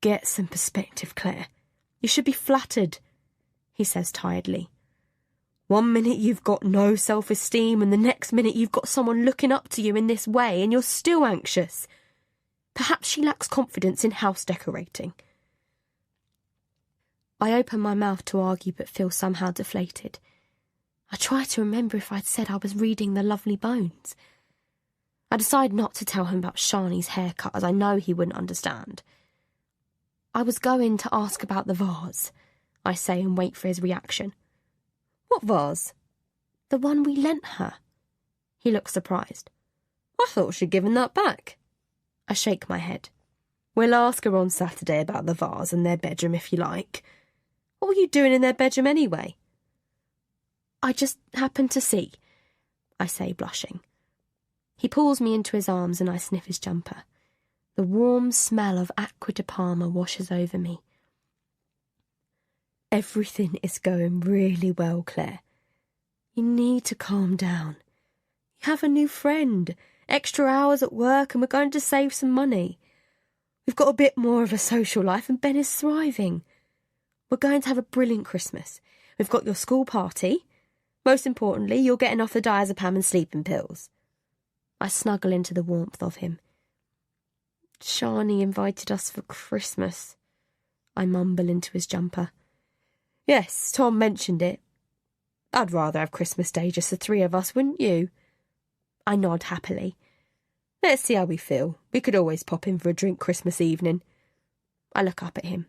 Speaker 1: Get some perspective, Claire. You should be flattered, he says tiredly. 1 minute you've got no self-esteem and the next minute you've got someone looking up to you in this way and you're still anxious. Perhaps she lacks confidence in house decorating. I open my mouth to argue but feel somehow deflated. I try to remember if I'd said I was reading The Lovely Bones. I decide not to tell him about Shani's haircut as I know he wouldn't understand. I was going to ask about the vase, I say and wait for his reaction. What vase? The one we lent her. He looks surprised. I thought she'd given that back. I shake my head. We'll ask her on Saturday about the vase and their bedroom if you like.
Speaker 2: What were you doing in their bedroom anyway?
Speaker 1: I just happened to see, I say, blushing. He pulls me into his arms and I sniff his jumper. The warm smell of Acqua di Parma washes over me.
Speaker 2: Everything is going really well, Claire. You need to calm down. You have a new friend, extra hours at work, and we're going to save some money. We've got a bit more of a social life and Ben is thriving. We're going to have a brilliant Christmas. We've got your school party. Most importantly, you're getting off the diazepam and sleeping pills. I snuggle into the warmth of him.
Speaker 1: Shani invited us for Christmas, I mumble into his jumper.
Speaker 2: Yes, Tom mentioned it. I'd rather have Christmas Day just the three of us, wouldn't you? I nod happily. Let's see how we feel. We could always pop in for a drink Christmas evening. I look up at him.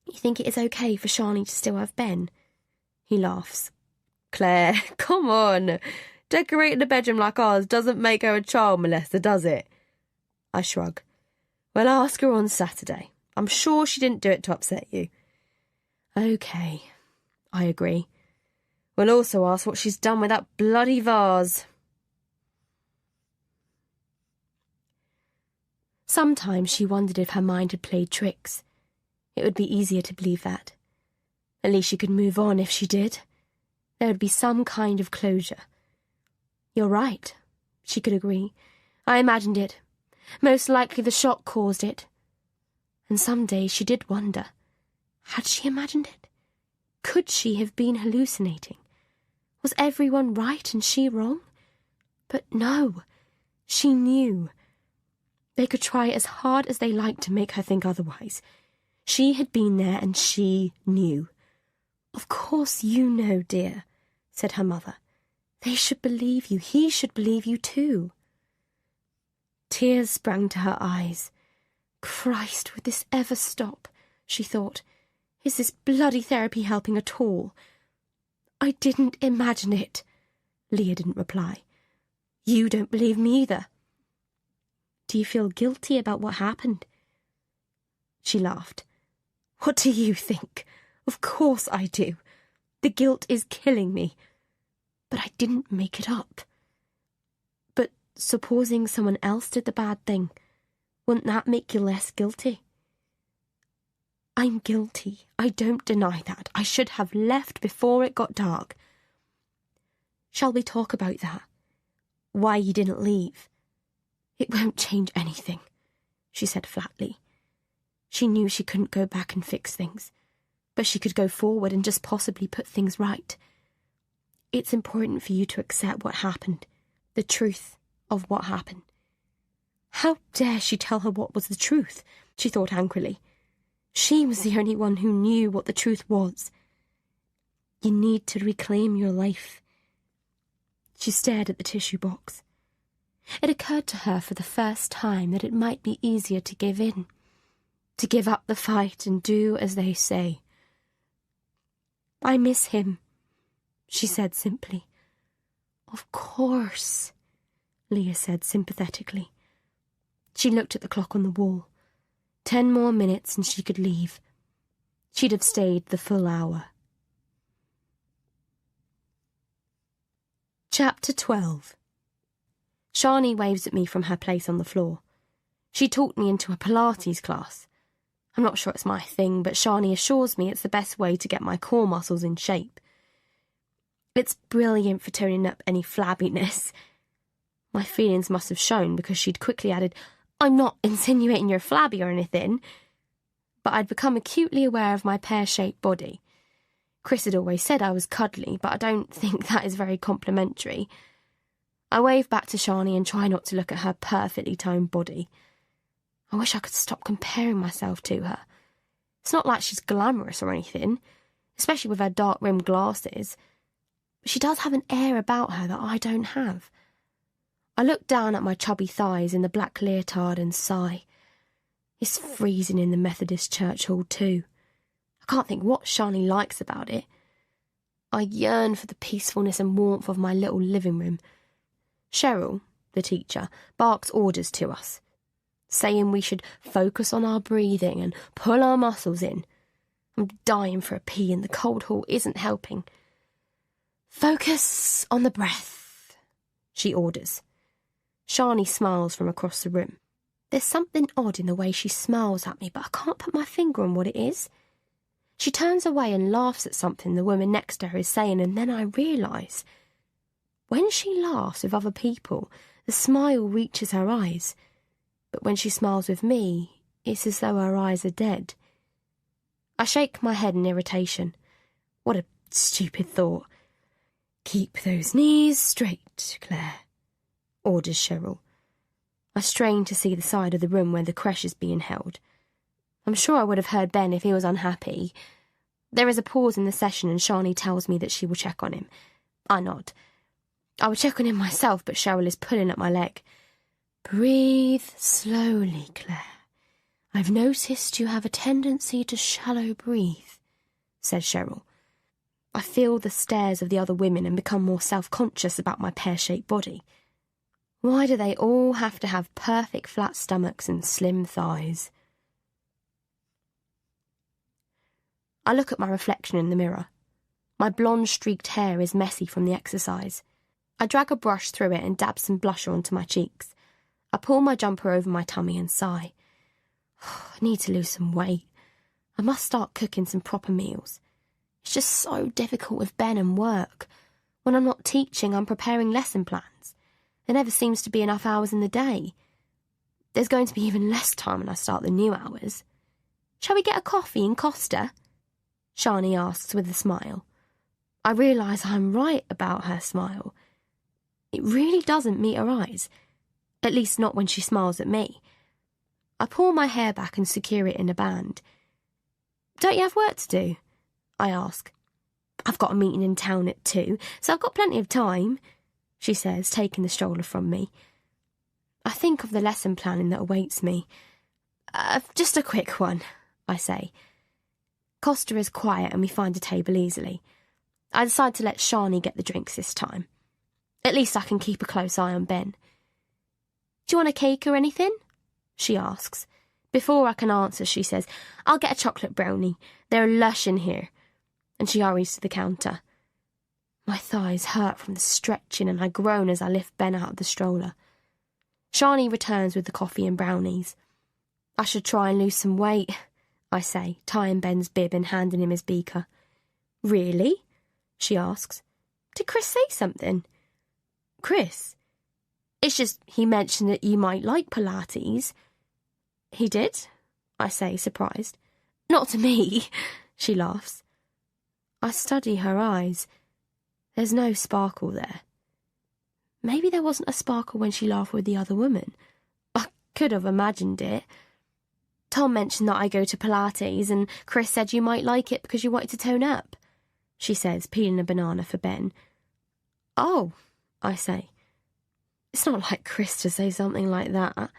Speaker 1: You think it is okay for Shani to still have Ben? He laughs.
Speaker 2: Claire, come on. Decorating a bedroom like ours doesn't make her a child molester, does it? I shrug. Well, ask her on Saturday. I'm sure she didn't do it to upset you.
Speaker 1: Okay, I agree.
Speaker 2: We'll also ask what she's done with that bloody vase.
Speaker 1: Sometimes she wondered if her mind had played tricks. It would be easier to believe that. At least she could move on if she did. There would be some kind of closure. You're right, she could agree. I imagined it. Most likely the shock caused it. And some days she did wonder. Had she imagined it? Could she have been hallucinating? Was everyone right and she wrong? But no, she knew. They could try as hard as they liked to make her think otherwise. She had been there and she knew. Of course you know, dear, said her mother. They should believe you. He should believe you too. Tears sprang to her eyes. Christ, would this ever stop? She thought. Is this bloody therapy helping at all? I didn't imagine it. Leah didn't reply. You don't believe me either. Do you feel guilty about what happened? She laughed. What do you think? Of course I do. The guilt is killing me. But I didn't make it up. But supposing someone else did the bad thing, wouldn't that make you less guilty? I'm guilty. I don't deny that. I should have left before it got dark. Shall we talk about that? Why you didn't leave? It won't change anything, she said flatly. She knew she couldn't go back and fix things, but she could go forward and just possibly put things right. It's important for you to accept what happened, the truth of what happened. How dare she tell her what was the truth? She thought angrily. She was the only one who knew what the truth was. You need to reclaim your life. She stared at the tissue box. It occurred to her for the first time that it might be easier to give in, to give up the fight and do as they say. I miss him, she said simply. Of course, Leah said sympathetically. She looked at the clock on the wall. 10 more minutes and she could leave. She'd have stayed the full hour. Chapter 12. Shani waves at me from her place on the floor. She talked me into a Pilates class. I'm not sure it's my thing, but Shani assures me it's the best way to get my core muscles in shape. It's brilliant for toning up any flabbiness. My feelings must have shown because she'd quickly added, I'm not insinuating you're flabby or anything, but I'd become acutely aware of my pear-shaped body. Chris had always said I was cuddly, but I don't think that is very complimentary. I wave back to Shani and try not to look at her perfectly toned body. I wish I could stop comparing myself to her. It's not like she's glamorous or anything, especially with her dark-rimmed glasses. But she does have an air about her that I don't have. I look down at my chubby thighs in the black leotard and sigh. It's freezing in the Methodist church hall too. I can't think what Shani likes about it. I yearn for the peacefulness and warmth of my little living room. Cheryl, the teacher, barks orders to us, saying we should focus on our breathing and pull our muscles in. I'm dying for a pee and the cold hall isn't helping. Focus on the breath, she orders. Shani smiles from across the room. There's something odd in the way she smiles at me, but I can't put my finger on what it is. She turns away and laughs at something the woman next to her is saying, and then I realise, when she laughs with other people, the smile reaches her eyes. But when she smiles with me, it's as though her eyes are dead. I shake my head in irritation. What a stupid thought. Keep those knees straight, Claire, orders Cheryl. I strain to see the side of the room where the creche is being held. I'm sure I would have heard Ben if he was unhappy. There is a pause in the session and Shani tells me that she will check on him. I nod. I would check on him myself, but Cheryl is pulling at my leg. Breathe slowly, Claire. I've noticed you have a tendency to shallow breathe, says Cheryl. I feel the stares of the other women and become more self-conscious about my pear-shaped body. Why do they all have to have perfect flat stomachs and slim thighs? I look at my reflection in the mirror. My blonde streaked hair is messy from the exercise. I drag a brush through it and dab some blusher onto my cheeks. I pull my jumper over my tummy and sigh. I need to lose some weight. I must start cooking some proper meals. It's just so difficult with Ben and work. When I'm not teaching, I'm preparing lesson plans. There never seems to be enough hours in the day. There's going to be even less time when I start the new hours. Shall we get a coffee in Costa? Shani asks with a smile. I realise I'm right about her smile. It really doesn't meet her eyes, at least not when she smiles at me. I pull my hair back and secure it in a band. Don't you have work to do? I ask. I've got a meeting in town at 2, so I've got plenty of time, she says, taking the stroller from me. I think of the lesson planning that awaits me. Just a quick one, I say. Costa is quiet and we find a table easily. I decide to let Shani get the drinks this time. At least I can keep a close eye on Ben. Do you want a cake or anything? She asks. Before I can answer, she says, I'll get a chocolate brownie. They're lush in here. And she hurries to the counter. My thighs hurt from the stretching and I groan as I lift Ben out of the stroller. Shani returns with the coffee and brownies. I should try and lose some weight, I say, tying Ben's bib and handing him his beaker. Really? She asks. Did Chris say something? Chris? It's just he mentioned that you might like Pilates. He did? I say, surprised. Not to me, she laughs. I study her eyes. There's no sparkle there. Maybe there wasn't a sparkle when she laughed with the other woman. I could have imagined it. Tom mentioned that I go to Pilates and Chris said you might like it because you wanted to tone up, she says, peeling a banana for Ben. Oh, I say. It's not like Chris to say something like that.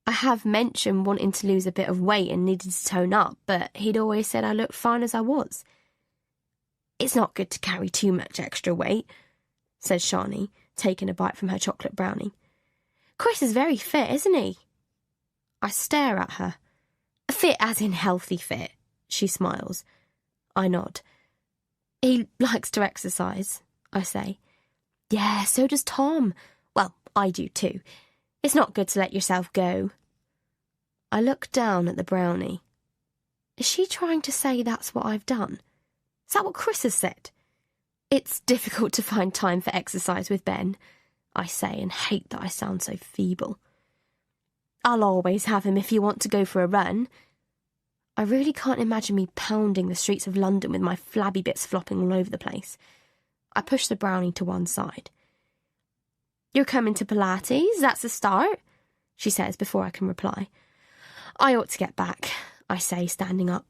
Speaker 1: I have mentioned wanting to lose a bit of weight and needed to tone up, but he'd always said I looked fine as I was. It's not good to carry too much extra weight, says Shani, taking a bite from her chocolate brownie. Chris is very fit, isn't he? I stare at her. Fit as in healthy fit, she smiles. I nod. He likes to exercise, I say. Yeah, so does Tom. Well, I do too. It's not good to let yourself go. I look down at the brownie. Is she trying to say that's what I've done? Is that what Chris has said? It's difficult to find time for exercise with Ben, I say, and hate that I sound so feeble. I'll always have him if you want to go for a run. I really can't imagine me pounding the streets of London with my flabby bits flopping all over the place. I push the brownie to one side. You're coming to Pilates, that's a start, she says before I can reply. I ought to get back, I say, standing up.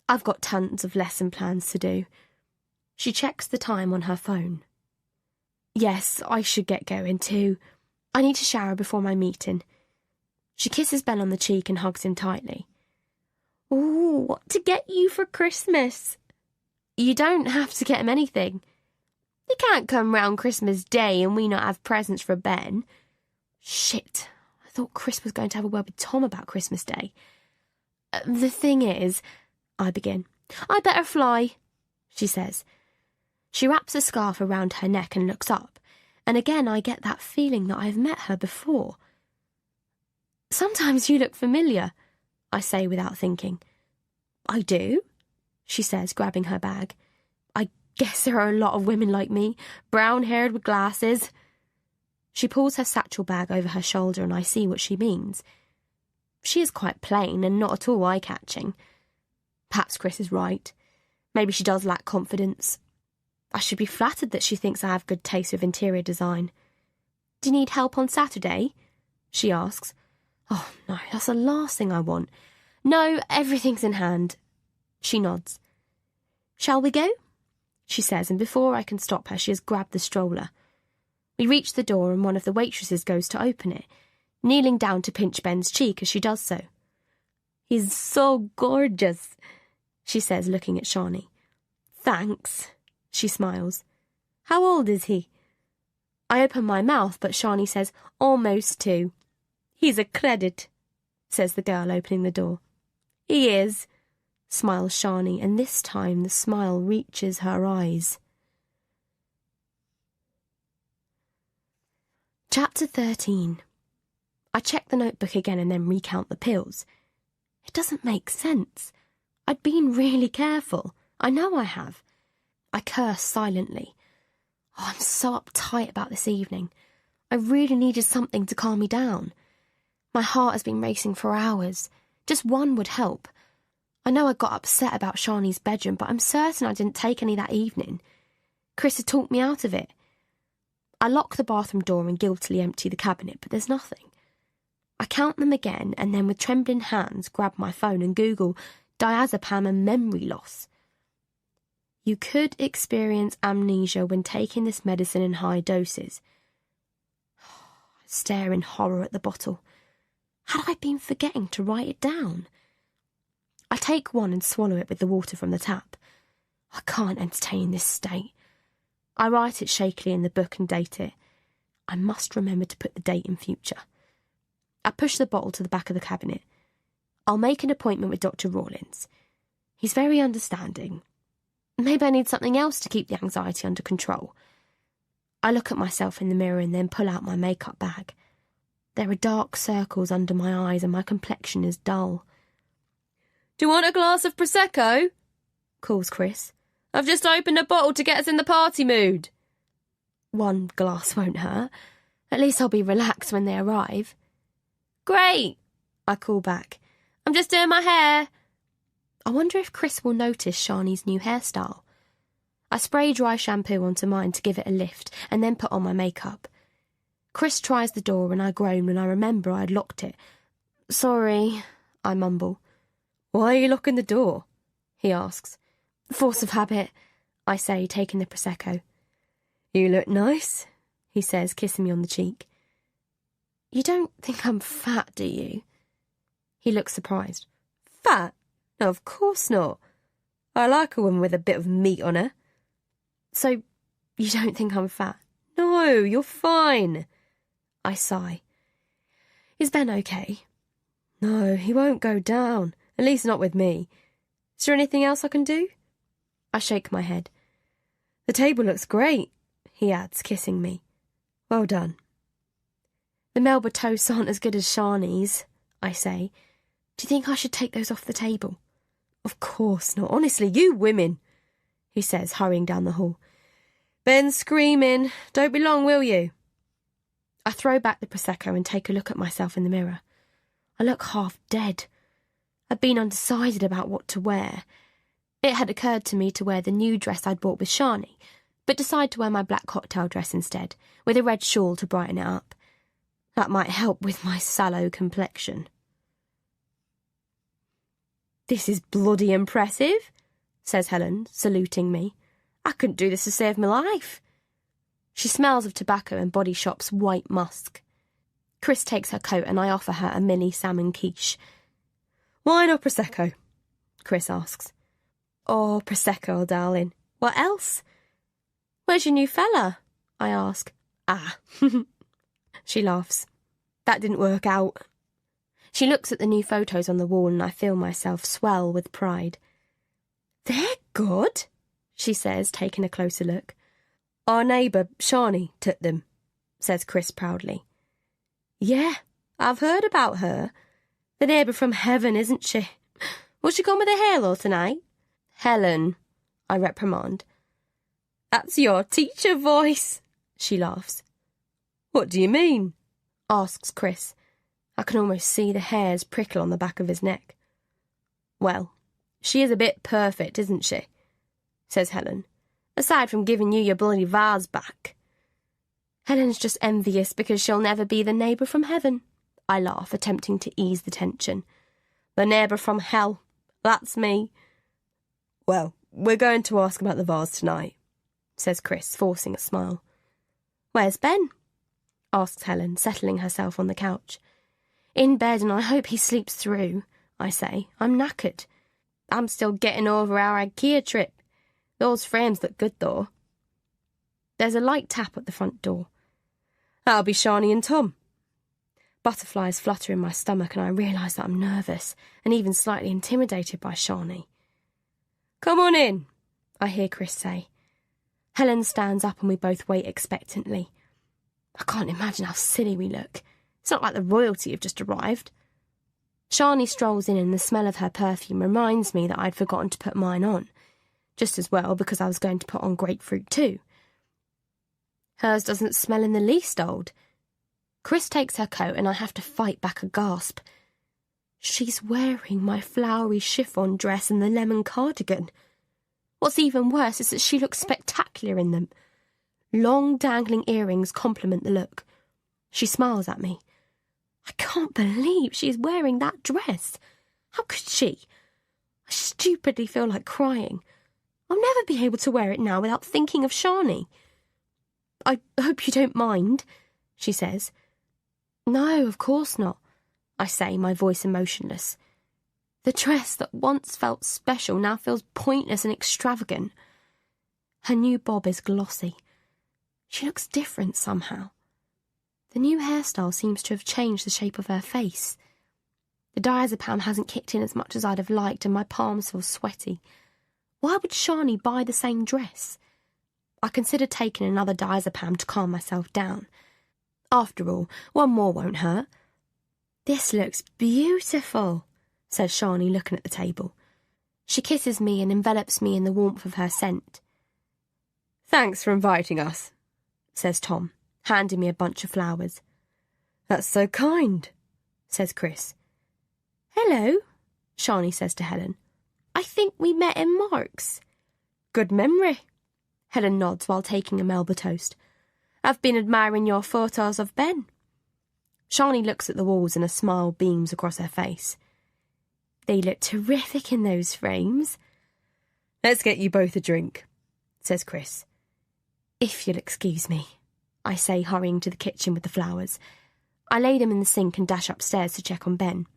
Speaker 1: I've got tons of lesson plans to do. She checks the time on her phone. Yes, I should get going too. I need to shower before my meeting. She kisses Ben on the cheek and hugs him tightly. Ooh, what to get you for Christmas? You don't have to get him anything. He can't come round Christmas Day and we not have presents for Ben. Shit, I thought Chris was going to have a word with Tom about Christmas Day. The thing is, I begin. "I better fly," she says. She wraps a scarf around her neck and looks up, and again I get that feeling that I've met her before. "Sometimes you look familiar," I say without thinking. "I do," she says, grabbing her bag. "I guess there are a lot of women like me, brown-haired with glasses." She pulls her satchel bag over her shoulder and I see what she means. She is quite plain and not at all eye-catching. Perhaps Chris is right. Maybe she does lack confidence. I should be flattered that she thinks I have good taste with interior design. "Do you need help on Saturday?" she asks. Oh no, that's the last thing I want. "No, everything's in hand." She nods. "Shall we go?" she says, and before I can stop her, she has grabbed the stroller. We reach the door and one of the waitresses goes to open it, kneeling down to pinch Ben's cheek as she does so. "He's so gorgeous," she says, looking at Shani. "Thanks," she smiles. "How old is he?" I open my mouth, but Shani says, "Almost 2. "He's a credit," says the girl, opening the door. "He is," smiles Shani, and this time the smile reaches her eyes. Chapter 13. I check the notebook again and then recount the pills. It doesn't make sense. I'd been really careful. I know I have. I curse silently. Oh, I'm so uptight about this evening. I really needed something to calm me down. My heart has been racing for hours. Just one would help. I know I got upset about Shani's bedroom, but I'm certain I didn't take any that evening. Chris had talked me out of it. I lock the bathroom door and guiltily empty the cabinet, but there's nothing. I count them again and then with trembling hands grab my phone and Google diazepam and memory loss. You could experience amnesia when taking this medicine in high doses. I stare in horror at the bottle. Had I been forgetting to write it down? I take one and swallow it with the water from the tap. I can't entertain this state. I write it shakily in the book and date it. I must remember to put the date in future. I push the bottle to the back of the cabinet. I'll make an appointment with Dr. Rawlins. He's very understanding. Maybe I need something else to keep the anxiety under control. I look at myself in the mirror and then pull out my makeup bag. There are dark circles under my eyes and my complexion is dull. "Do you want a glass of Prosecco?" calls Chris. "I've just opened a bottle to get us in the party mood." "One glass won't hurt. At least I'll be relaxed when they arrive." "Great," I call back. "I'm just doing my hair." I wonder if Chris will notice Shani's new hairstyle. I spray dry shampoo onto mine to give it a lift and then put on my makeup. Chris tries the door and I groan when I remember I'd locked it. "Sorry," I mumble. "Why are you locking the door?" he asks. "Force of habit," I say, taking the Prosecco. "You look nice," he says, kissing me on the cheek. "You don't think I'm fat, do you?" He looks surprised. "Fat? No, of course not. I like a woman with a bit of meat on her." "So, you don't think I'm fat?" "No, you're fine." I sigh. "Is Ben okay?" "No, he won't go down. At least not with me. Is there anything else I can do?" I shake my head. "The table looks great," he adds, kissing me. "Well done." "The Melba toasts aren't as good as Shani's," I say. "Do you think I should take those off the table?" "Of course not. Honestly, you women," he says, hurrying down the hall. "Ben's screaming. Don't be long, will you?" I throw back the Prosecco and take a look at myself in the mirror. I look half dead. I'd been undecided about what to wear. It had occurred to me to wear the new dress I'd bought with Shani, but decide to wear my black cocktail dress instead, with a red shawl to brighten it up. That might help with my sallow complexion. "This is bloody impressive," says Helen, saluting me. "I couldn't do this to save my life." She smells of tobacco and Body Shop's white musk. Chris takes her coat and I offer her a mini salmon quiche. "Wine or Prosecco?" Chris asks. "Oh, Prosecco, darling. What else?" "Where's your new fella?" I ask. "Ah." She laughs. "That didn't work out." She looks at the new photos on the wall and I feel myself swell with pride.
Speaker 2: They're good, she says, taking a closer look. Our neighbour, Shani, took them, says Chris proudly. Yeah, I've heard about her. The neighbour from heaven, isn't she? Will she come with a halo tonight? Helen, I reprimand. That's your teacher voice, she laughs. What do you mean? Asks Chris. I can almost see the hairs prickle on the back of his neck. Well, she is a bit perfect, isn't she? Says Helen. Aside from giving you your bloody vase back. Helen's just envious because she'll never be the neighbour from heaven. I laugh, attempting to ease the tension. The neighbour from hell. That's me. Well, we're going to ask about the vase tonight, says Chris, forcing a smile. Where's Ben? Asks Helen, settling herself on the couch. In bed, and I hope he sleeps through, I say. I'm knackered. I'm still getting over our IKEA trip. Those frames look good, though. There's a light tap at the front door. That'll be Shani and Tom. Butterflies flutter in my stomach, and I realise that I'm nervous and even slightly intimidated by Shani. Come on in, I hear Chris say. Helen stands up and we both wait expectantly. I can't imagine how silly we look. It's not like the royalty have just arrived. Shani strolls in and the smell of her perfume reminds me that I'd forgotten to put mine on. Just as well because I was going to put on grapefruit too. Hers doesn't smell in the least old. Chris takes her coat and I have to fight back a gasp. She's wearing my flowery chiffon dress and the lemon cardigan. What's even worse is that she looks spectacular in them. Long dangling earrings complement the look. She smiles at me. I can't believe she's wearing that dress. How could she? I stupidly feel like crying. I'll never be able to wear it now without thinking of Shani. I hope you don't mind, she says. No, of course not, I say, my voice emotionless. The dress that once felt special now feels pointless and extravagant. Her new bob is glossy. She looks different somehow. The new hairstyle seems to have changed the shape of her face. The diazepam hasn't kicked in as much as I'd have liked and my palms feel sweaty. Why would Shani buy the same dress? I consider taking another diazepam to calm myself down. After all, one more won't hurt. This looks beautiful, says Shani, looking at the table. She kisses me and envelops me in the warmth of her scent. Thanks for inviting us, says Tom, handing me a bunch of flowers. That's so kind, says Chris. Hello, Shani says to Helen. I think we met in Mark's. Good memory, Helen nods while taking a Melba toast. I've been admiring your photos of Ben. Shani looks at the walls and a smile beams across her face. They look terrific in those frames. Let's get you both a drink, says Chris. If you'll excuse me, I say, hurrying to the kitchen with the flowers. I lay them in the sink and dash upstairs to check on Ben.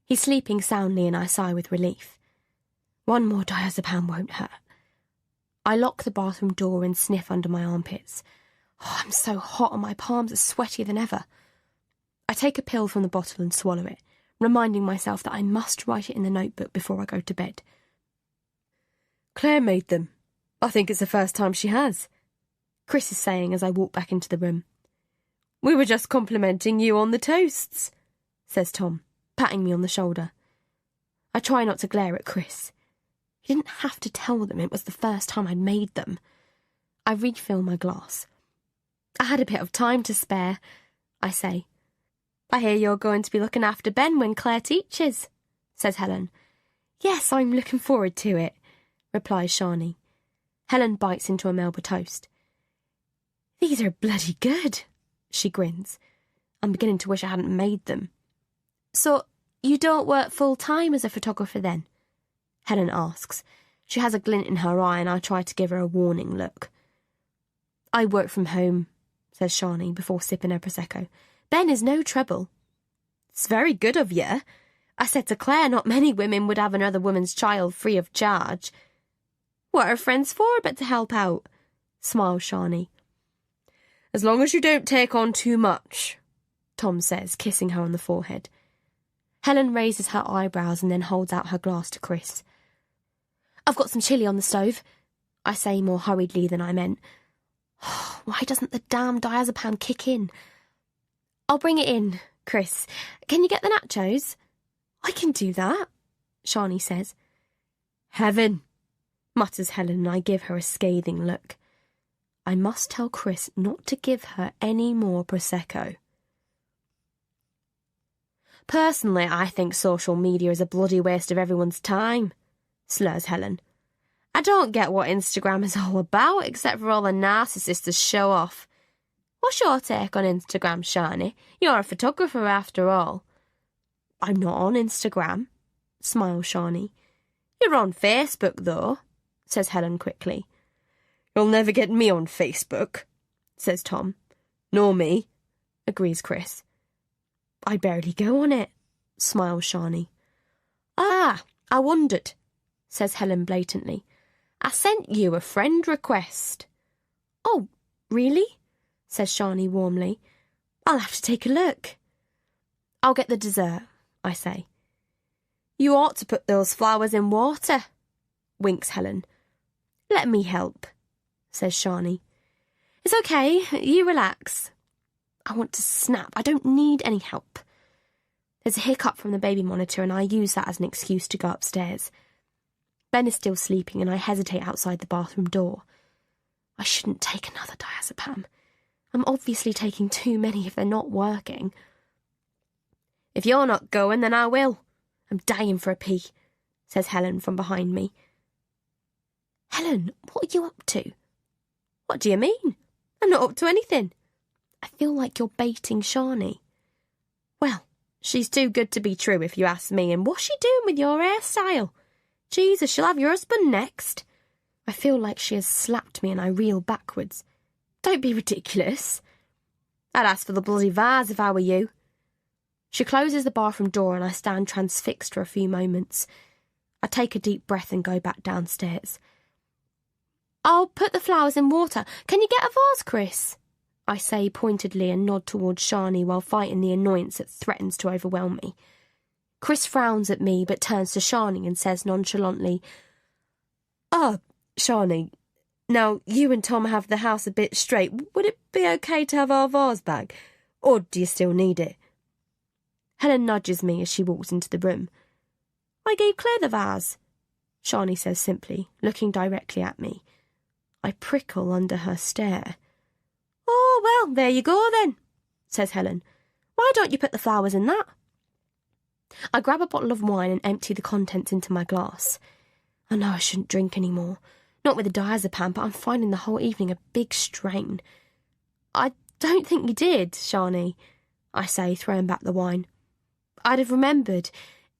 Speaker 2: He's sleeping soundly and I sigh with relief. One more diazepam won't hurt. I lock the bathroom door and sniff under my armpits. Oh, I'm so hot and my palms are sweatier than ever. I take a pill from the bottle and swallow it, reminding myself that I must write it in the notebook before I go to bed. Claire made them. I think it's the first time she has, Chris is saying as I walk back into the room. We were just complimenting you on the toasts, says Tom, patting me on the shoulder. I try not to glare at Chris. He didn't have to tell them it was the first time I'd made them. I refill my glass. I had a bit of time to spare, I say. I hear you're going to be looking after Ben when Claire teaches, says Helen. Yes, I'm looking forward to it, replies Shani. Helen bites into a Melba toast. These are bloody good, she grins. I'm beginning to wish I hadn't made them. So, you don't work full-time as a photographer then? Helen asks. She has a glint in her eye and I try to give her a warning look. I work from home, says Shani before sipping her Prosecco. Ben is no trouble. It's very good of you. I said to Claire not many women would have another woman's child free of charge. What are friends for but to help out? Smiles Shani. As long as you don't take on too much, Tom says, kissing her on the forehead. Helen raises her eyebrows and then holds out her glass to Chris.
Speaker 1: I've got some chilli on the stove, I say more hurriedly than I meant. Why doesn't the damn diazepam kick in? I'll bring it in, Chris. Can you get the nachos? I can do that, Shani says. Heaven, mutters Helen, and I give her a scathing look. I must tell Chris not to give her any more Prosecco. Personally, I think social media is a bloody waste of everyone's time, slurs Helen. I don't get what Instagram is all about, except for all the narcissists to show off. What's your take on Instagram, Shani? You're a photographer after all. I'm not on Instagram, smiles Shani. You're on Facebook, though, says Helen quickly. You'll never get me on Facebook, says Tom. Nor me, agrees Chris. I barely go on it, smiles Shani. Ah, I wondered, says Helen blatantly. I sent you a friend request. Oh, really? Says Shani warmly. I'll have to take a look. I'll get the dessert, I say. You ought to put those flowers in water, winks Helen. Let me help, says Shani. It's okay, you relax. I want to snap. I don't need any help. There's a hiccup from the baby monitor and I use that as an excuse to go upstairs. Ben is still sleeping and I hesitate outside the bathroom door. I shouldn't take another diazepam. I'm obviously taking too many if they're not working. If you're not going, then I will. I'm dying for a pee, says Helen from behind me. Helen, what are you up to? What do you mean? I'm not up to anything. I feel like you're baiting Shani. Well, she's too good to be true if you ask me, and what's she doing with your hairstyle? Jesus, she'll have your husband next. I feel like she has slapped me and I reel backwards. Don't be ridiculous. I'd ask for the bloody vase if I were you. She closes the bathroom door and I stand transfixed for a few moments. I take a deep breath and go back downstairs. I'll put the flowers in water. Can you get a vase, Chris? I say pointedly and nod towards Shani while fighting the annoyance that threatens to overwhelm me. Chris frowns at me but turns to Shani and says nonchalantly, Shani, now you and Tom have the house a bit straight. Would it be okay to have our vase back? Or do you still need it? Helen nudges me as she walks into the room. I gave Claire the vase, Shani says simply, looking directly at me. I prickle under her stare. Oh, well, there you go then, says Helen. Why don't you put the flowers in that? I grab a bottle of wine and empty the contents into my glass. I know I shouldn't drink any more. Not with the diazepam, but I'm finding the whole evening a big strain. I don't think you did, Shani, I say, throwing back the wine. I'd have remembered.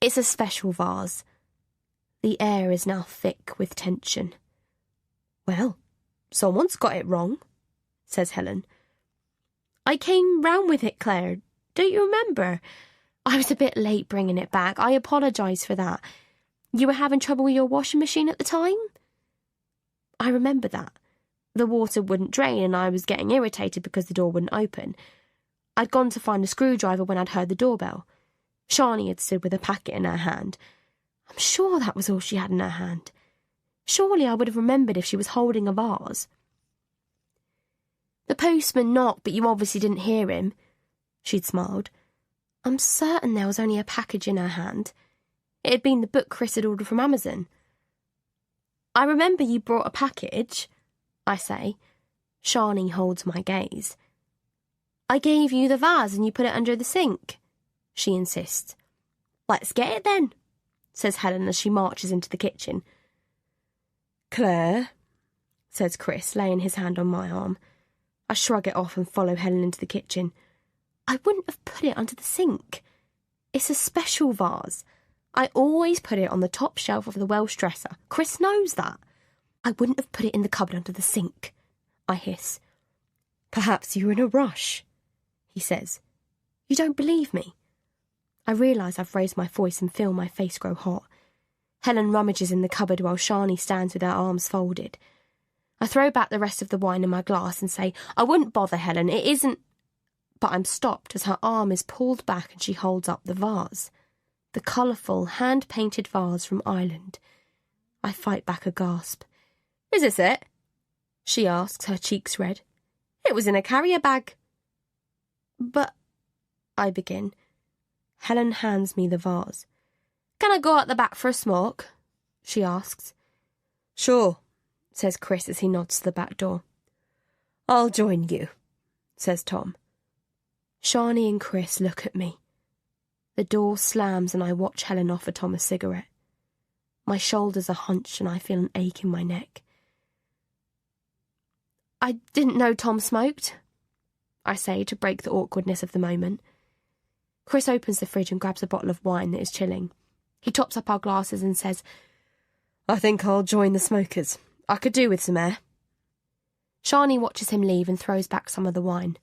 Speaker 1: It's a special vase. The air is now thick with tension. Well, someone's got it wrong, says Helen. I came round with it, Claire. Don't you remember? I was a bit late bringing it back. I apologise for that. You were having trouble with your washing machine at the time? I remember that. The water wouldn't drain and I was getting irritated because the door wouldn't open. I'd gone to find a screwdriver when I'd heard the doorbell. Shani had stood with a packet in her hand. I'm sure that was all she had in her hand. Surely I would have remembered if she was holding a vase. The postman knocked, but you obviously didn't hear him, she'd smiled. I'm certain there was only a package in her hand. It had been the book Chris had ordered from Amazon. I remember you brought a package, I say. Shani holds my gaze. I gave you the vase and you put it under the sink, she insists. Let's get it then, says Helen as she marches into the kitchen. Claire, says Chris, laying his hand on my arm. I shrug it off and follow Helen into the kitchen. I wouldn't have put it under the sink. It's a special vase. I always put it on the top shelf of the Welsh dresser. Chris knows that. I wouldn't have put it in the cupboard under the sink, I hiss. Perhaps you were in a rush, he says. You don't believe me? I realise I've raised my voice and feel my face grow hot. Helen rummages in the cupboard while Shani stands with her arms folded. I throw back the rest of the wine in my glass and say, I wouldn't bother, Helen, it isn't... But I'm stopped as her arm is pulled back and she holds up the vase. The colourful, hand-painted vase from Ireland. I fight back a gasp. Is this it? She asks, her cheeks red. It was in a carrier bag. But, I begin. Helen hands me the vase. Can I go out the back for a smoke? She asks. Sure, says Chris as he nods to the back door. I'll join you, says Tom. Shani and Chris look at me. The door slams and I watch Helen offer Tom a cigarette. My shoulders are hunched and I feel an ache in my neck. I didn't know Tom smoked, I say to break the awkwardness of the moment. Chris opens the fridge and grabs a bottle of wine that is chilling. He tops up our glasses and says, I think I'll join the smokers. I could do with some air. Shani watches him leave and throws back some of the wine.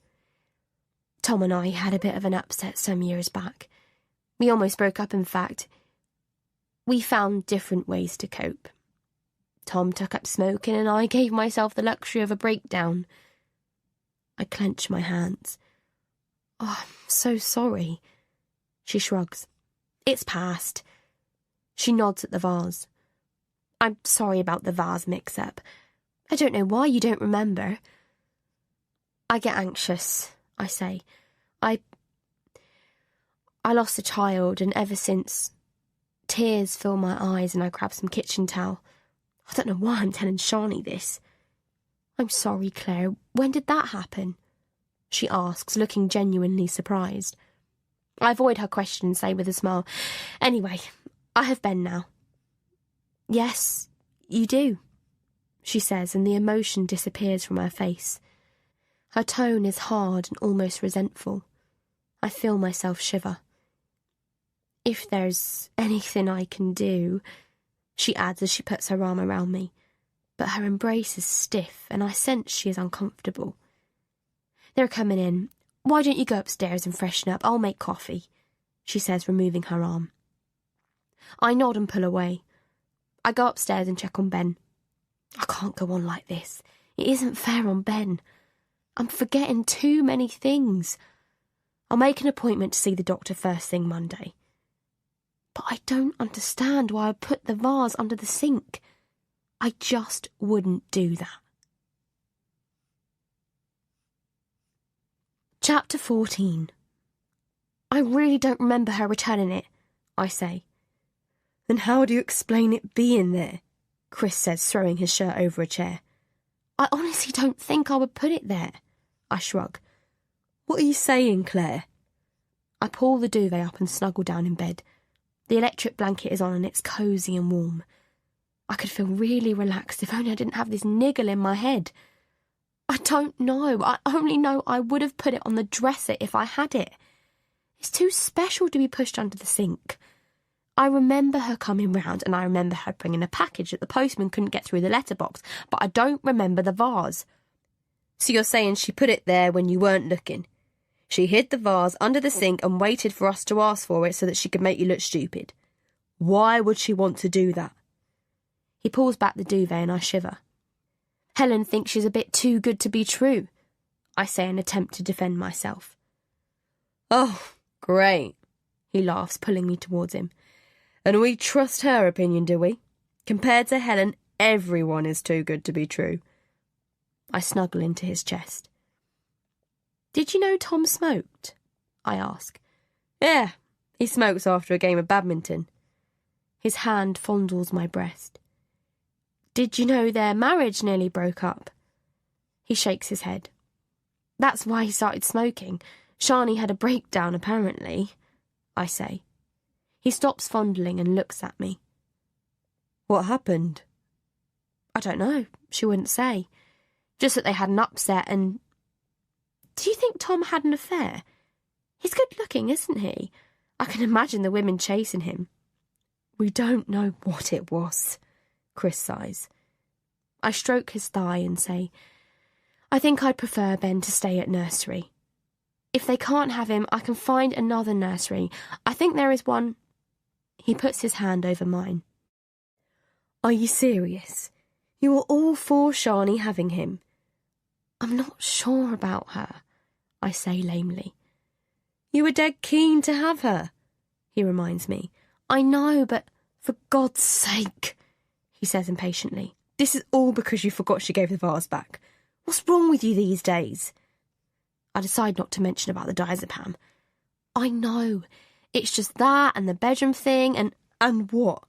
Speaker 1: Tom and I had a bit of an upset some years back. We almost broke up, in fact. We found different ways to cope. Tom took up smoking and I gave myself the luxury of a breakdown. I clench my hands. Oh, I'm so sorry. She shrugs. It's past. She nods at the vase. I'm sorry about the vase mix-up. I don't know why you don't remember. I get anxious, I say. I lost a child, and ever since, tears fill my eyes and I grab some kitchen towel. I don't know why I'm telling Shani this. I'm sorry, Claire. When did that happen? She asks, looking genuinely surprised. I avoid her question and say with a smile, Anyway, I have Ben now. Yes, you do, she says, and the emotion disappears from her face. Her tone is hard and almost resentful. I feel myself shiver. If there's anything I can do, she adds as she puts her arm around me, but her embrace is stiff and I sense she is uncomfortable. They're coming in. Why don't you go upstairs and freshen up? I'll make coffee, she says, removing her arm. I nod and pull away. I go upstairs and check on Ben. I can't go on like this. It isn't fair on Ben. I'm forgetting too many things. I'll make an appointment to see the doctor first thing Monday. But I don't understand why I put the vase under the sink. I just wouldn't do that. Chapter 14. I really don't remember her returning it, I say. Then how do you explain it being there? Chris says, throwing his shirt over a chair. I honestly don't think I would put it there, I shrug. What are you saying, Claire? I pull the duvet up and snuggle down in bed. The electric blanket is on and it's cosy and warm. I could feel really relaxed if only I didn't have this niggle in my head. I don't know. I only know I would have put it on the dresser if I had it. It's too special to be pushed under the sink. I remember her coming round and I remember her bringing a package that the postman couldn't get through the letterbox, but I don't remember the vase. So you're saying she put it there when you weren't looking? She hid the vase under the sink and waited for us to ask for it so that she could make you look stupid. Why would she want to do that? He pulls back the duvet and I shiver. Helen thinks she's a bit too good to be true, I say in an attempt to defend myself. Oh, great, he laughs, pulling me towards him. And we trust her opinion, do we? Compared to Helen, everyone is too good to be true. I snuggle into his chest. Did you know Tom smoked? I ask. Yeah, he smokes after a game of badminton. His hand fondles my breast. Did you know their marriage nearly broke up? He shakes his head. That's why he started smoking. Shani had a breakdown, apparently, I say. He stops fondling and looks at me. What happened? I don't know. She wouldn't say. Just that they had an upset and... Do you think Tom had an affair? He's good looking, isn't he? I can imagine the women chasing him. We don't know what it was, Chris sighs. I stroke his thigh and say, I think I'd prefer Ben to stay at nursery. If they can't have him, I can find another nursery. I think there is one... He puts his hand over mine. Are you serious? You are all for Shani having him? I'm not sure about her, I say lamely. You were dead keen to have her, he reminds me. I know, but for God's sake,
Speaker 2: he says impatiently. This is all because you forgot she gave the vase back. What's wrong with you these days? I decide not to mention about the diazepam. I know. It's just that and the bedroom thing and what?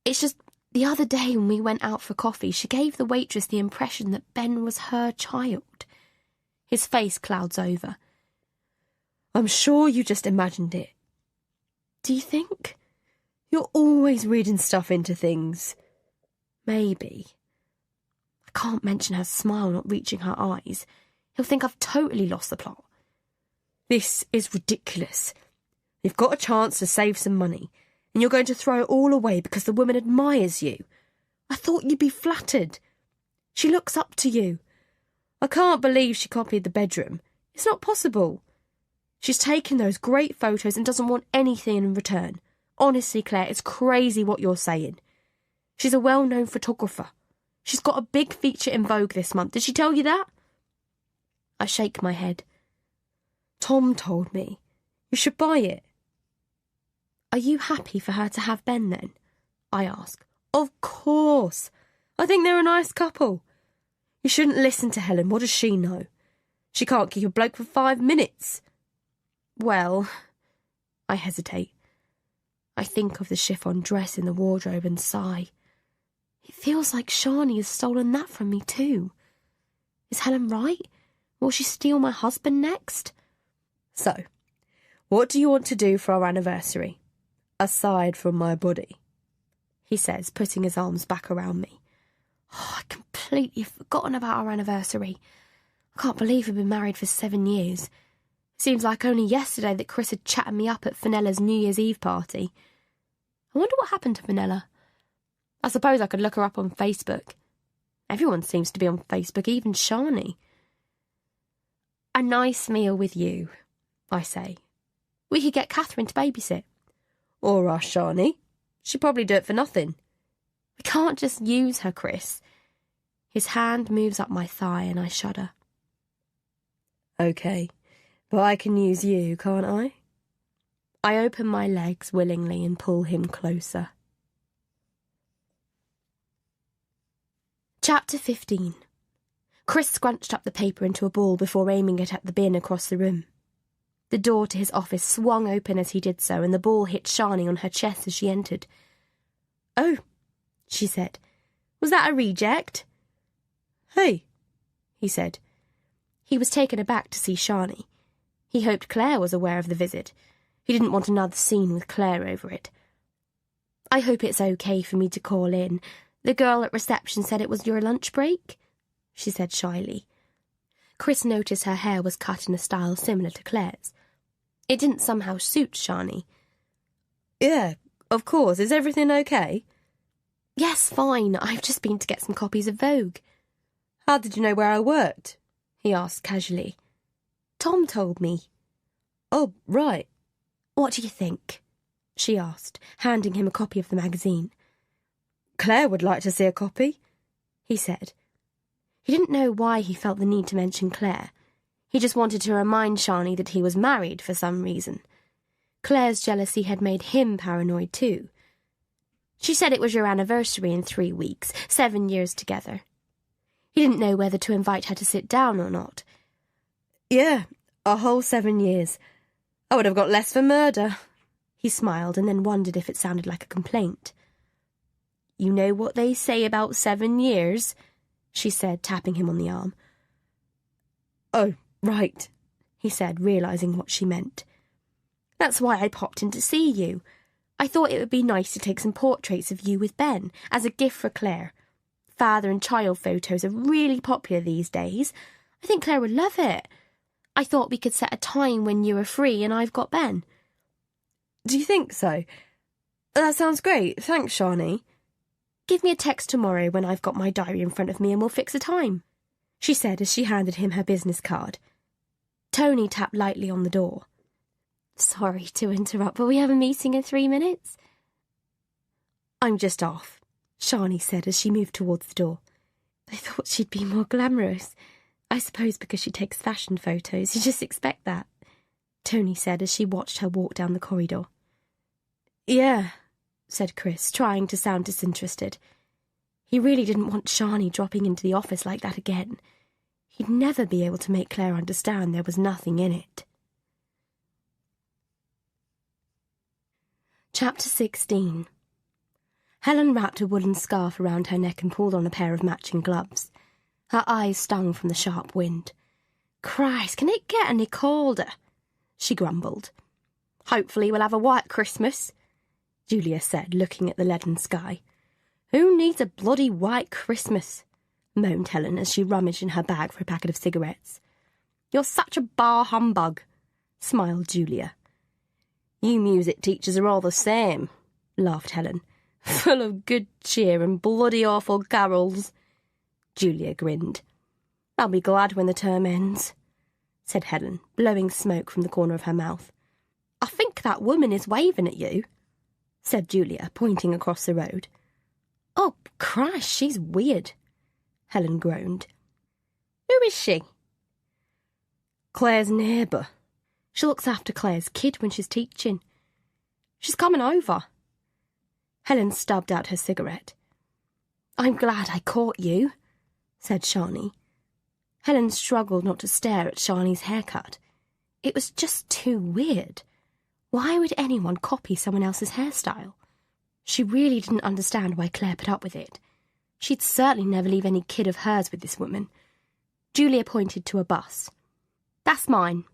Speaker 2: It's just the other day when we went out for coffee, she gave the waitress the impression that Ben was her child. His face clouds over. I'm sure you just imagined it. Do you think? You're always reading stuff into things. Maybe. I can't mention her smile not reaching her eyes. He'll think I've totally lost the plot. This is ridiculous. You've got a chance to save some money, and you're going to throw it all away because the woman admires you. I thought you'd be flattered. She looks up to you. I can't believe she copied the bedroom. It's not possible. She's taken those great photos and doesn't want anything in return. Honestly, Claire, it's crazy what you're saying. She's a well-known photographer. She's got a big feature in Vogue this month. Did she tell you that? I shake my head. Tom told me. You should buy it. Are you happy for her to have Ben then? I ask. Of course. I think they're a nice couple. You shouldn't listen to Helen. What does she know? She can't keep a bloke for 5 minutes. Well, I hesitate. I think of the chiffon dress in the wardrobe and sigh. It feels like Shani has stolen that from me too. Is Helen right? Will she steal my husband next? So, what do you want to do for our anniversary? Aside from my body, he says, putting his arms back around me. Oh, I'd completely forgotten about our anniversary. I can't believe we've been married for 7 years. Seems like only yesterday that Chris had chatted me up at Fenella's New Year's Eve party. I wonder what happened to Fenella. I suppose I could look her up on Facebook. Everyone seems to be on Facebook, even Shani. A nice meal with you, I say. We could get Catherine to babysit. Or ask Shani. She'd probably do it for nothing. We can't just use her, Chris. His hand moves up my thigh and I shudder. OK, but I can use you, can't I? I open my legs willingly and pull him closer. Chapter 15. Chris scrunched up the paper into a ball before aiming it at the bin across the room. The door to his office swung open as he did so, and the ball hit Shani on her chest as she entered. Oh, she said. Was that a reject? Hey, he said. He was taken aback to see Shani. He hoped Claire was aware of the visit. He didn't want another scene with Claire over it. I hope it's okay for me to call in. The girl at reception said it was your lunch break, she said shyly. Chris noticed her hair was cut in a style similar to Claire's. It didn't somehow suit Shani. Yeah, of course. Is everything okay? Yes, fine. I've just been to get some copies of Vogue. How did you know where I worked? He asked casually. Tom told me. Oh, right. What do you think? She asked, handing him a copy of the magazine. Claire would like to see a copy, he said. He didn't know why he felt the need to mention Claire. He just wanted to remind Shani that he was married for some reason. Claire's jealousy had made him paranoid too. She said it was your anniversary in 3 weeks, 7 years together. He didn't know whether to invite her to sit down or not. Yeah, a whole 7 years. I would have got less for murder. He smiled and then wondered if it sounded like a complaint. You know what they say about 7 years? She said, tapping him on the arm. Oh, right, he said, realising what she meant. That's why I popped in to see you. I thought it would be nice to take some portraits of you with Ben as a gift for Claire. Father and child photos are really popular these days. I think Claire would love it. I thought we could set a time when you are free and I've got Ben. Do you think so? That sounds great. Thanks, Shani. Give me a text tomorrow when I've got my diary in front of me and we'll fix a time, she said as she handed him her business card. Tony tapped lightly on the door. Sorry to interrupt, but we have a meeting in 3 minutes. I'm just off, Shani said as she moved towards the door. I thought she'd be more glamorous. I suppose because she takes fashion photos, you just expect that, Tony said as she watched her walk down the corridor. Yeah, said Chris, trying to sound disinterested.
Speaker 1: He really didn't want Shani dropping into the office like that again. He'd never be able to make Claire understand there was nothing in it. Chapter 16. Helen wrapped a woolen scarf around her neck and pulled on a pair of matching gloves. Her eyes stung from the sharp wind. "Christ, can it get any colder?" she grumbled. "Hopefully we'll have a white Christmas," Julia said, looking at the leaden sky. "Who needs a bloody white Christmas?" moaned Helen as she rummaged in her bag for a packet of cigarettes. "You're such a bar humbug," smiled Julia. "You music teachers are all the same," laughed Helen. "Full of good cheer and bloody awful carols." Julia grinned. "I'll be glad when the term ends," said Helen, blowing smoke from the corner of her mouth. "I think that woman is waving at you," said Julia, pointing across the road. "Oh, Christ, she's weird," Helen groaned. "Who is she?" "Claire's neighbour. She looks after Claire's kid when she's teaching. She's coming over." Helen stubbed out her cigarette. "I'm glad I caught you," said Shani. Helen struggled not to stare at Shani's haircut. It was just too weird. Why would anyone copy someone else's hairstyle? She really didn't understand why Claire put up with it. She'd certainly never leave any kid of hers with this woman. Julia pointed to a bus. "That's mine,"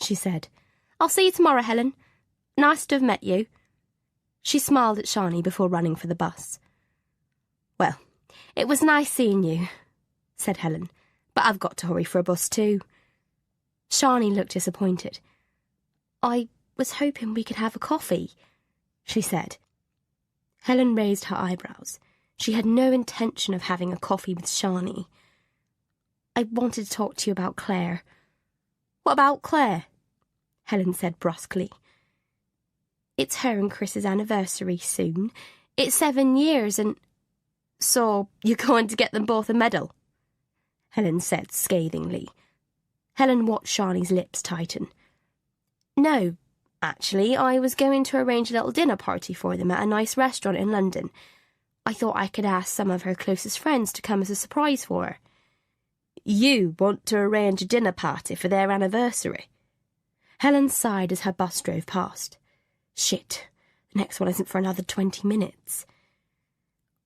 Speaker 1: she said. "I'll see you tomorrow, Helen. Nice to have met you." She smiled at Shani before running for the bus. "Well, it was nice seeing you," said Helen, "but I've got to hurry for a bus too." Shani looked disappointed. "I was hoping we could have a coffee," she said. Helen raised her eyebrows. She had no intention of having a coffee with Shani. "I wanted to talk to you about Claire." "What about Claire?" Helen said brusquely. "It's her and Chris's anniversary soon. It's 7 years and—" "So you're going to get them both a medal?" Helen said scathingly. Helen watched Shani's lips tighten. "No, actually, I was going to arrange a little dinner party for them at a nice restaurant in London. I thought I could ask some of her closest friends to come as a surprise for her." "You want to arrange a dinner party for their anniversary?" Helen sighed as her bus drove past. Shit, the next one isn't for another 20 minutes.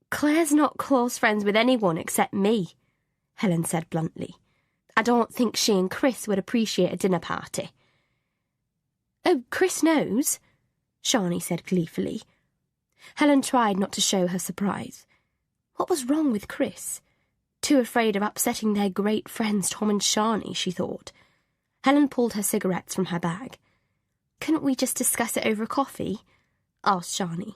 Speaker 1: "Claire's not close friends with anyone except me," Helen said bluntly. "I don't think she and Chris would appreciate a dinner party." "Oh, Chris knows," Shani said gleefully. Helen tried not to show her surprise. What was wrong with Chris? Too afraid of upsetting their great friends Tom and Shani, she thought. Helen pulled her cigarettes from her bag. "Couldn't we just discuss it over coffee?" asked Shani.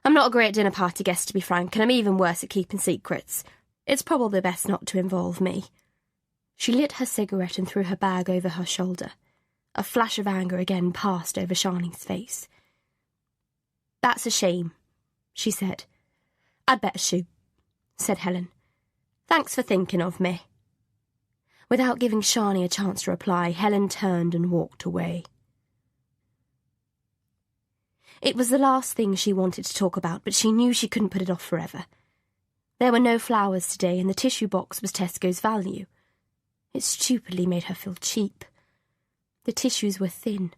Speaker 1: "I'm not a great dinner party guest, to be frank, and I'm even worse at keeping secrets. It's probably best not to involve me." She lit her cigarette and threw her bag over her shoulder. A flash of anger again passed over Shani's face. "That's a shame," she said. "I'd better shoot," said Helen. "Thanks for thinking of me." Without giving Shani a chance to reply, Helen turned and walked away. It was the last thing she wanted to talk about, but she knew she couldn't put it off forever. There were no flowers today, and the tissue box was Tesco's value. It stupidly made her feel cheap. The tissues were thin.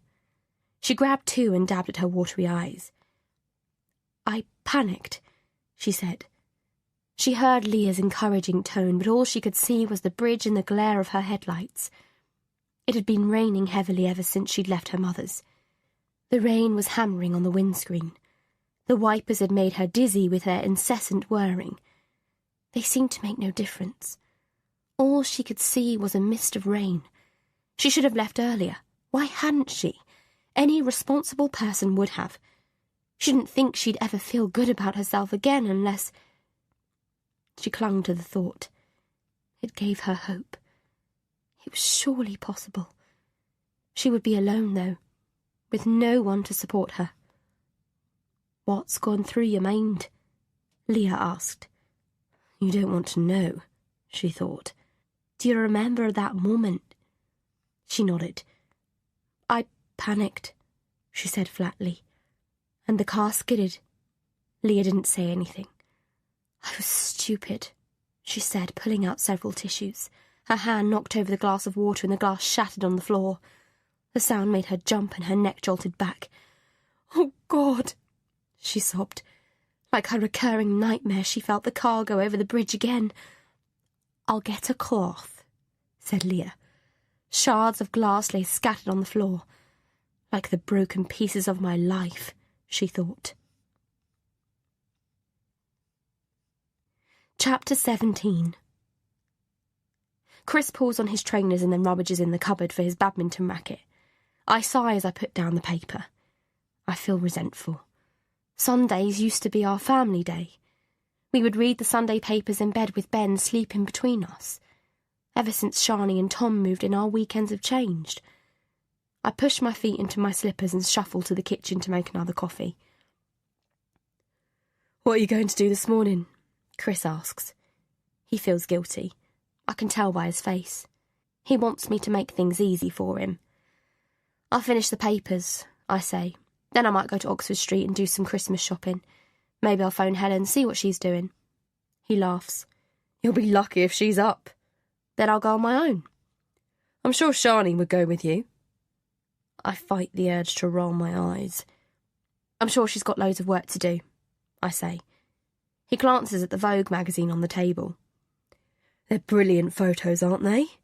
Speaker 1: She grabbed two and dabbed at her watery eyes. "I panicked," she said. She heard Leah's encouraging tone, but all she could see was the bridge and the glare of her headlights. It had been raining heavily ever since she'd left her mother's. The rain was hammering on the windscreen. The wipers had made her dizzy with their incessant whirring. They seemed to make no difference. All she could see was a mist of rain. She should have left earlier. Why hadn't she? Any responsible person would have. She didn't think she'd ever feel good about herself again unless... She clung to the thought. It gave her hope. It was surely possible. She would be alone, though, with no one to support her. "What's gone through your mind?" Leah asked. "You don't want to know," she thought. "Do you remember that moment?" She nodded. "I panicked," she said flatly. "And the car skidded." Leah didn't say anything. I was stupid, she said, pulling out several tissues. Her hand knocked over the glass of water and the glass shattered on the floor. The sound made her jump and her neck jolted back. "Oh, God," she sobbed. Like her recurring nightmare, she felt the car go over the bridge again. "I'll get a cloth," said Leah. Shards of glass lay scattered on the floor. Like the broken pieces of my life, she thought. Chapter 17. Chris pulls on his trainers and then rummages in the cupboard for his badminton racket. I sigh as I put down the paper. I feel resentful. Sundays used to be our family day. We would read the Sunday papers in bed with Ben sleeping between us. Ever since Shani and Tom moved in, our weekends have changed. I push my feet into my slippers and shuffle to the kitchen to make another coffee. "What are you going to do this morning?" Chris asks. He feels guilty. I can tell by his face. He wants me to make things easy for him. "I'll finish the papers," I say. "Then I might go to Oxford Street and do some Christmas shopping. Maybe I'll phone Helen, see what she's doing." He laughs. "You'll be lucky if she's up." "Then I'll go on my own." "I'm sure Shani would go with you." I fight the urge to roll my eyes. "I'm sure she's got loads of work to do," I say. He glances at the Vogue magazine on the table. "They're brilliant photos, aren't they?"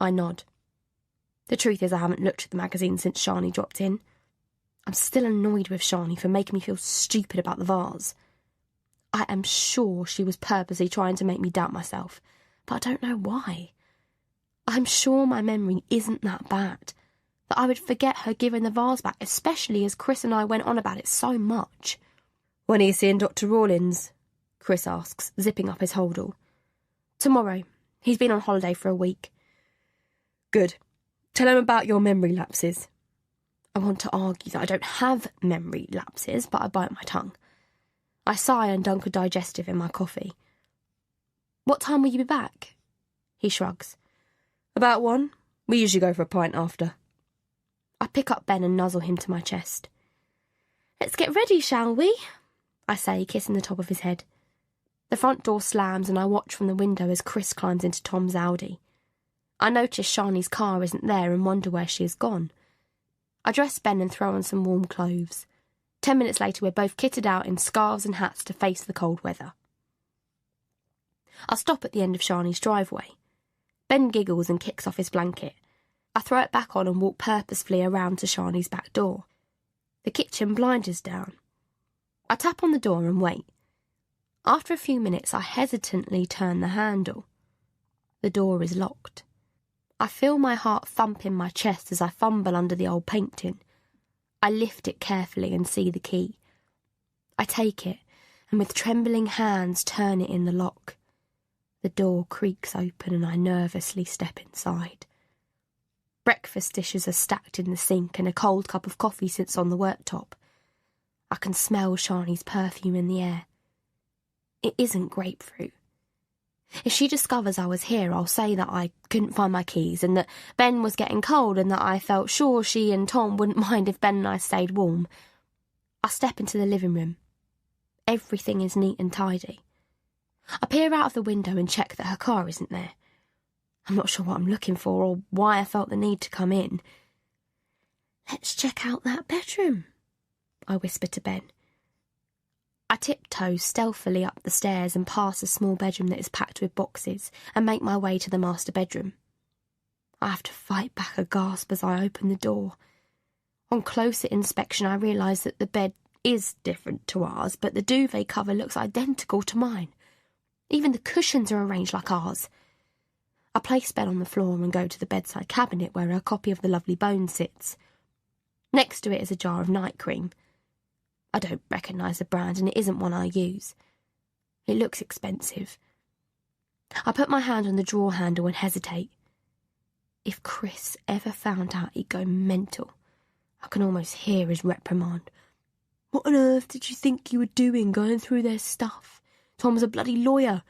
Speaker 1: I nod. The truth is I haven't looked at the magazine since Shani dropped in. I'm still annoyed with Shani for making me feel stupid about the vase. I am sure she was purposely trying to make me doubt myself, but I don't know why. I'm sure my memory isn't that bad, that I would forget her giving the vase back, especially as Chris and I went on about it so much. "When are you seeing Dr. Rawlins?" Chris asks, zipping up his holdall. "Tomorrow. He's been on holiday for a week." "Good. Tell him about your memory lapses." I want to argue that I don't have memory lapses, but I bite my tongue. I sigh and dunk a digestive in my coffee. "What time will you be back?" He shrugs. "About 1. We usually go for a pint after." I pick up Ben and nuzzle him to my chest. "Let's get ready, shall we?" I say, kissing the top of his head. The front door slams and I watch from the window as Chris climbs into Tom's Audi. I notice Shani's car isn't there and wonder where she has gone. I dress Ben and throw on some warm clothes. 10 minutes later, we're both kitted out in scarves and hats to face the cold weather. I stop at the end of Shani's driveway. Ben giggles and kicks off his blanket. I throw it back on and walk purposefully around to Shani's back door. The kitchen blind is down. I tap on the door and wait. After a few minutes, I hesitantly turn the handle. The door is locked. I feel my heart thump in my chest as I fumble under the old paint tin. I lift it carefully and see the key. I take it and with trembling hands turn it in the lock. The door creaks open and I nervously step inside. Breakfast dishes are stacked in the sink and a cold cup of coffee sits on the worktop. I can smell Shani's perfume in the air. It isn't grapefruit. If she discovers I was here, I'll say that I couldn't find my keys and that Ben was getting cold and that I felt sure she and Tom wouldn't mind if Ben and I stayed warm. I step into the living room. Everything is neat and tidy. I peer out of the window and check that her car isn't there. I'm not sure what I'm looking for or why I felt the need to come in. "Let's check out that bedroom," I whisper to Ben. I tiptoe stealthily up the stairs and past a small bedroom that is packed with boxes and make my way to the master bedroom. I have to fight back a gasp as I open the door. On closer inspection, I realise that the bed is different to ours, but the duvet cover looks identical to mine. Even the cushions are arranged like ours. I place Ben on the floor and go to the bedside cabinet where a copy of The Lovely Bones sits. Next to it is a jar of night cream. I don't recognise the brand and it isn't one I use. It looks expensive. I put my hand on the drawer handle and hesitate. If Chris ever found out, he'd go mental. I can almost hear his reprimand. "What on earth did you think you were doing going through their stuff? Tom's a bloody lawyer.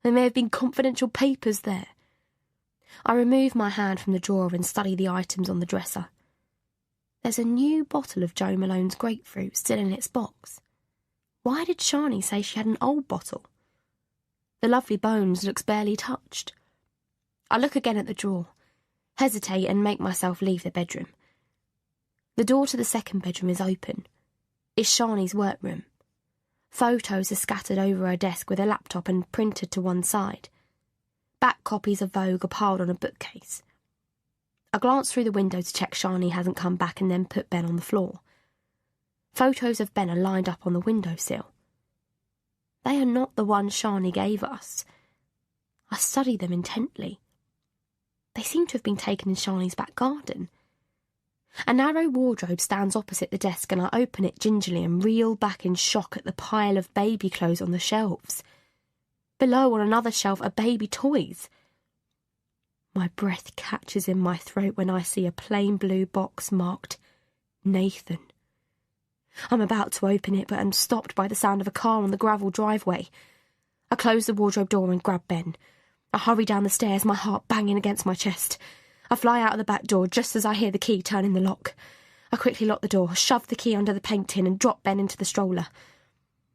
Speaker 1: There may have been confidential papers there." I remove my hand from the drawer and study the items on the dresser. There's a new bottle of Jo Malone's grapefruit still in its box. Why did Shani say she had an old bottle? The lovely bones looks barely touched. I look again at the drawer, hesitate and make myself leave the bedroom. The door to the second bedroom is open. It's Shani's workroom. Photos are scattered over her desk with a laptop and printed to one side. Back copies of Vogue are piled on a bookcase. I glance through the window to check Shani hasn't come back and then put Ben on the floor. Photos of Ben are lined up on the windowsill. They are not the ones Shani gave us. I study them intently. They seem to have been taken in Shani's back garden. A narrow wardrobe stands opposite the desk and I open it gingerly and reel back in shock at the pile of baby clothes on the shelves. Below on another shelf are baby toys. My breath catches in my throat when I see a plain blue box marked Nathan. I'm about to open it but am stopped by the sound of a car on the gravel driveway. I close the wardrobe door and grab Ben. I hurry down the stairs, my heart banging against my chest. I fly out of the back door just as I hear the key turn in the lock. I quickly lock the door, shove the key under the paint tin and drop Ben into the stroller.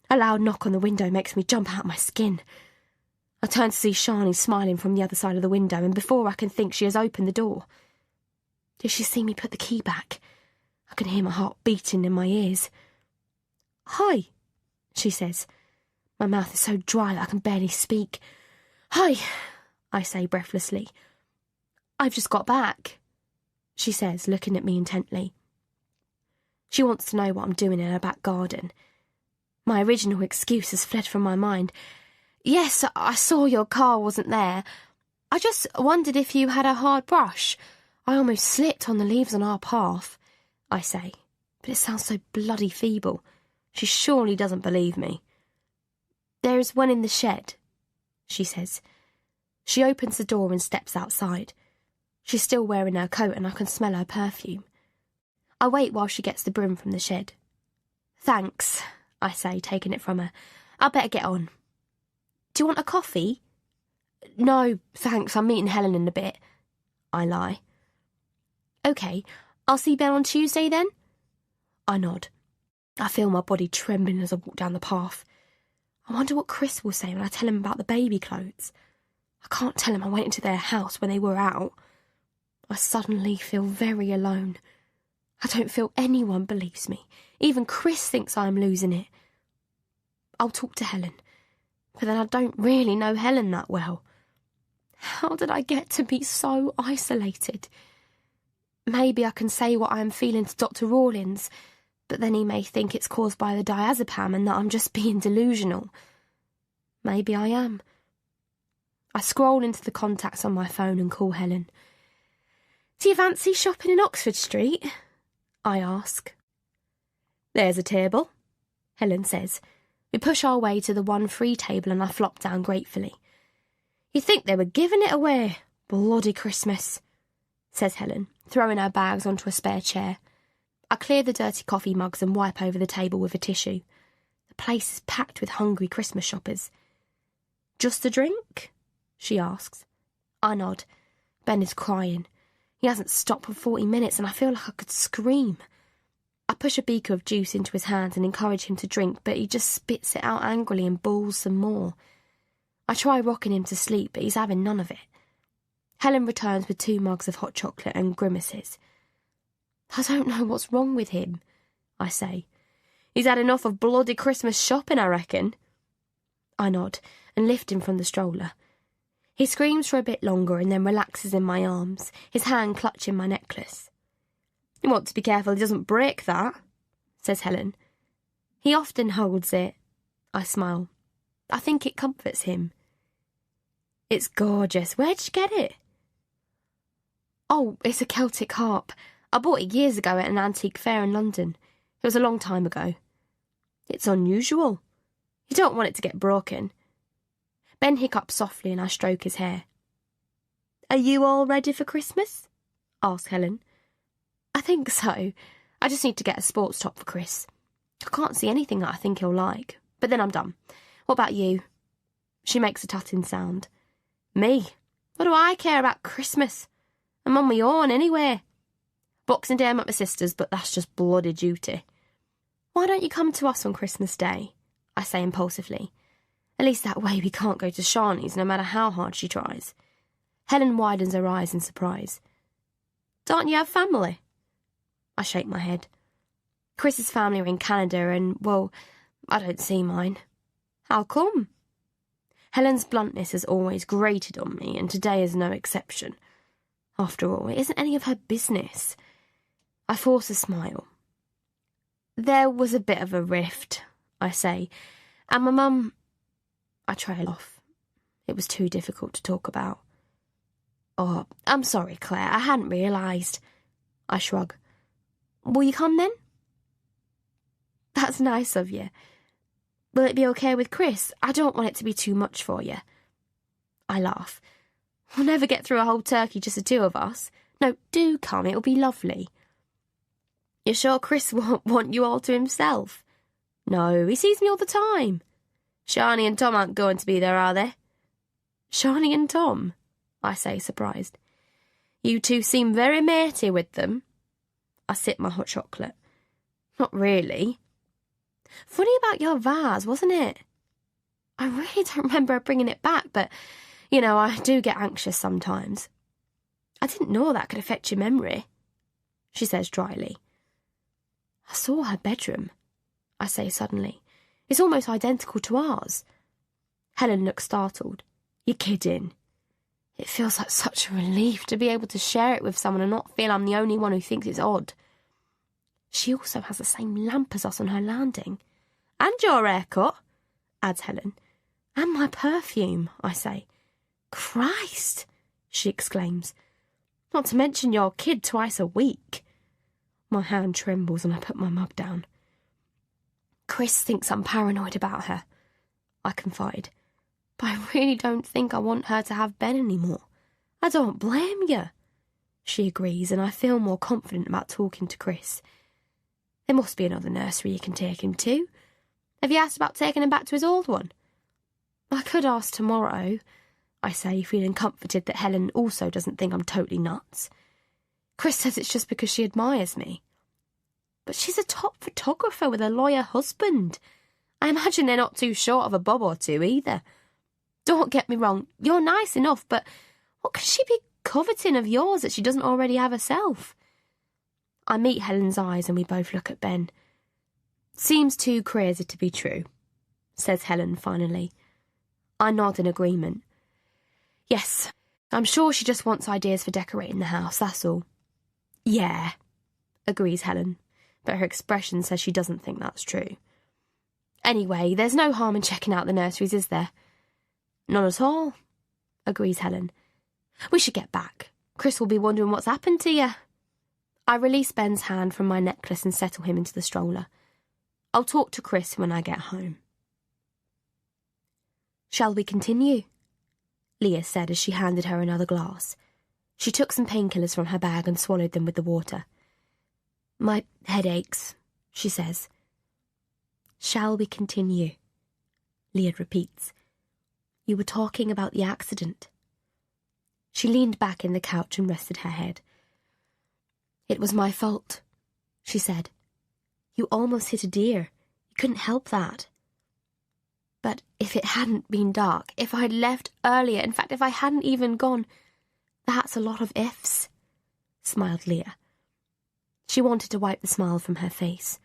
Speaker 1: A loud knock on the window makes me jump out of my skin. I turn to see Shani smiling from the other side of the window, and before I can think, she has opened the door. Did she see me put the key back? I can hear my heart beating in my ears. "Hi," she says. My mouth is so dry that I can barely speak. "Hi," I say breathlessly. "I've just got back," she says, looking at me intently. She wants to know what I'm doing in her back garden. My original excuse has fled from my mind. "Yes, I saw your car wasn't there. I just wondered if you had a hard brush. I almost slipped on the leaves on our path," I say, but it sounds so bloody feeble. She surely doesn't believe me. "There is one in the shed," she says. She opens the door and steps outside. She's still wearing her coat and I can smell her perfume. I wait while she gets the broom from the shed. "Thanks," I say, taking it from her. "I'll better get on." "Do you want a coffee?" "No, thanks, I'm meeting Helen in a bit," I lie. "OK, I'll see Ben on Tuesday then?" I nod. I feel my body trembling as I walk down the path. I wonder what Chris will say when I tell him about the baby clothes. I can't tell him I went into their house when they were out. I suddenly feel very alone. I don't feel anyone believes me. Even Chris thinks I'm losing it. I'll talk to Helen, but then I don't really know Helen that well. How did I get to be so isolated? Maybe I can say what I am feeling to Dr. Rawlins, but then he may think it's caused by the diazepam and that I'm just being delusional. Maybe I am. I scroll into the contacts on my phone and call Helen. "Do you fancy shopping in Oxford Street?" I ask. "There's a table," Helen says. We push our way to the one free table and I flop down gratefully. "You'd think they were giving it away. Bloody Christmas," says Helen, throwing her bags onto a spare chair. I clear the dirty coffee mugs and wipe over the table with a tissue. The place is packed with hungry Christmas shoppers. "Just a drink?" she asks. I nod. Ben is crying. He hasn't stopped for 40 minutes and I feel like I could scream. I push a beaker of juice into his hands and encourage him to drink, but he just spits it out angrily and bawls some more. I try rocking him to sleep, but he's having none of it. Helen returns with 2 mugs of hot chocolate and grimaces. "I don't know what's wrong with him," I say. "He's had enough of bloody Christmas shopping, I reckon." I nod and lift him from the stroller. He screams for a bit longer and then relaxes in my arms, his hand clutching my necklace. "You want to be careful he doesn't break that," says Helen. "He often holds it." I smile. I think it comforts him. "It's gorgeous. Where'd you get it?" "Oh, it's a Celtic harp. I bought it years ago at an antique fair in London. It was a long time ago." "It's unusual. You don't want it to get broken." Ben hiccups softly and I stroke his hair. "Are you all ready for Christmas?" asks Helen. "I think so. I just need to get a sports top for Chris. I can't see anything that I think he'll like. But then I'm done. What about you?" She makes a tutting sound. "Me? What do I care about Christmas? I'm on my own anyway. Boxing Day I'm at my sister's, but that's just bloody duty." "Why don't you come to us on Christmas Day?" I say impulsively. At least that way we can't go to Shawnee's no matter how hard she tries. Helen widens her eyes in surprise. Don't you have family? I shake my head. Chris's family are in Canada and, well, I don't see mine. How come? Helen's bluntness has always grated on me, and today is no exception. After all, it isn't any of her business. I force a smile. There was a bit of a rift, I say, and my mum... I trail off. It was too difficult to talk about. Oh, I'm sorry, Claire, I hadn't realised. I shrug. Will you come then? That's nice of you. Will it be okay with Chris? I don't want it to be too much for you. I laugh. We'll never get through a whole turkey, just the two of us. No, do come, it'll be lovely. You're sure Chris won't want you all to himself? No, he sees me all the time. Shani and Tom aren't going to be there, are they? Shani and Tom? I say, surprised. You two seem very matey with them. I sip my hot chocolate. Not really. Funny about your vase, wasn't it? I really don't remember bringing it back, but, you know, I do get anxious sometimes. I didn't know that could affect your memory, she says dryly. I saw her bedroom, I say suddenly. It's almost identical to ours. Helen looks startled. You're kidding. It feels like such a relief to be able to share it with someone and not feel I'm the only one who thinks it's odd. She also has the same lamp as us on her landing. And your haircut, adds Helen. And my perfume, I say. Christ, she exclaims. Not to mention your kid twice a week. My hand trembles and I put my mug down. Chris thinks I'm paranoid about her, I confide. But I really don't think I want her to have Ben anymore. I don't blame you. She agrees, and I feel more confident about talking to Chris. There must be another nursery you can take him to. Have you asked about taking him back to his old one? I could ask tomorrow, I say, feeling comforted that Helen also doesn't think I'm totally nuts. Chris says it's just because she admires me. But she's a top photographer with a lawyer husband. I imagine they're not too short of a bob or two either. Don't get me wrong, you're nice enough, but what could she be coveting of yours that she doesn't already have herself? I meet Helen's eyes and we both look at Ben. Seems too crazy to be true, says Helen finally. I nod in agreement. Yes, I'm sure she just wants ideas for decorating the house, that's all. Yeah, agrees Helen, but her expression says she doesn't think that's true. Anyway, there's no harm in checking out the nurseries, is there? None at all, agrees Helen. We should get back. Chris will be wondering what's happened to you. I release Ben's hand from my necklace and settle him into the stroller. I'll talk to Chris when I get home. Shall we continue? Leah said as she handed her another glass. She took some painkillers from her bag and swallowed them with the water. My head aches, she says. Shall we continue? Leah repeats. You were talking about the accident. She leaned back in the couch and rested her head. It was my fault, she said. You almost hit a deer. You couldn't help that. But if it hadn't been dark, if I'd left earlier, in fact, if I hadn't even gone, that's a lot of ifs, smiled Leah. She wanted to wipe the smile from her face.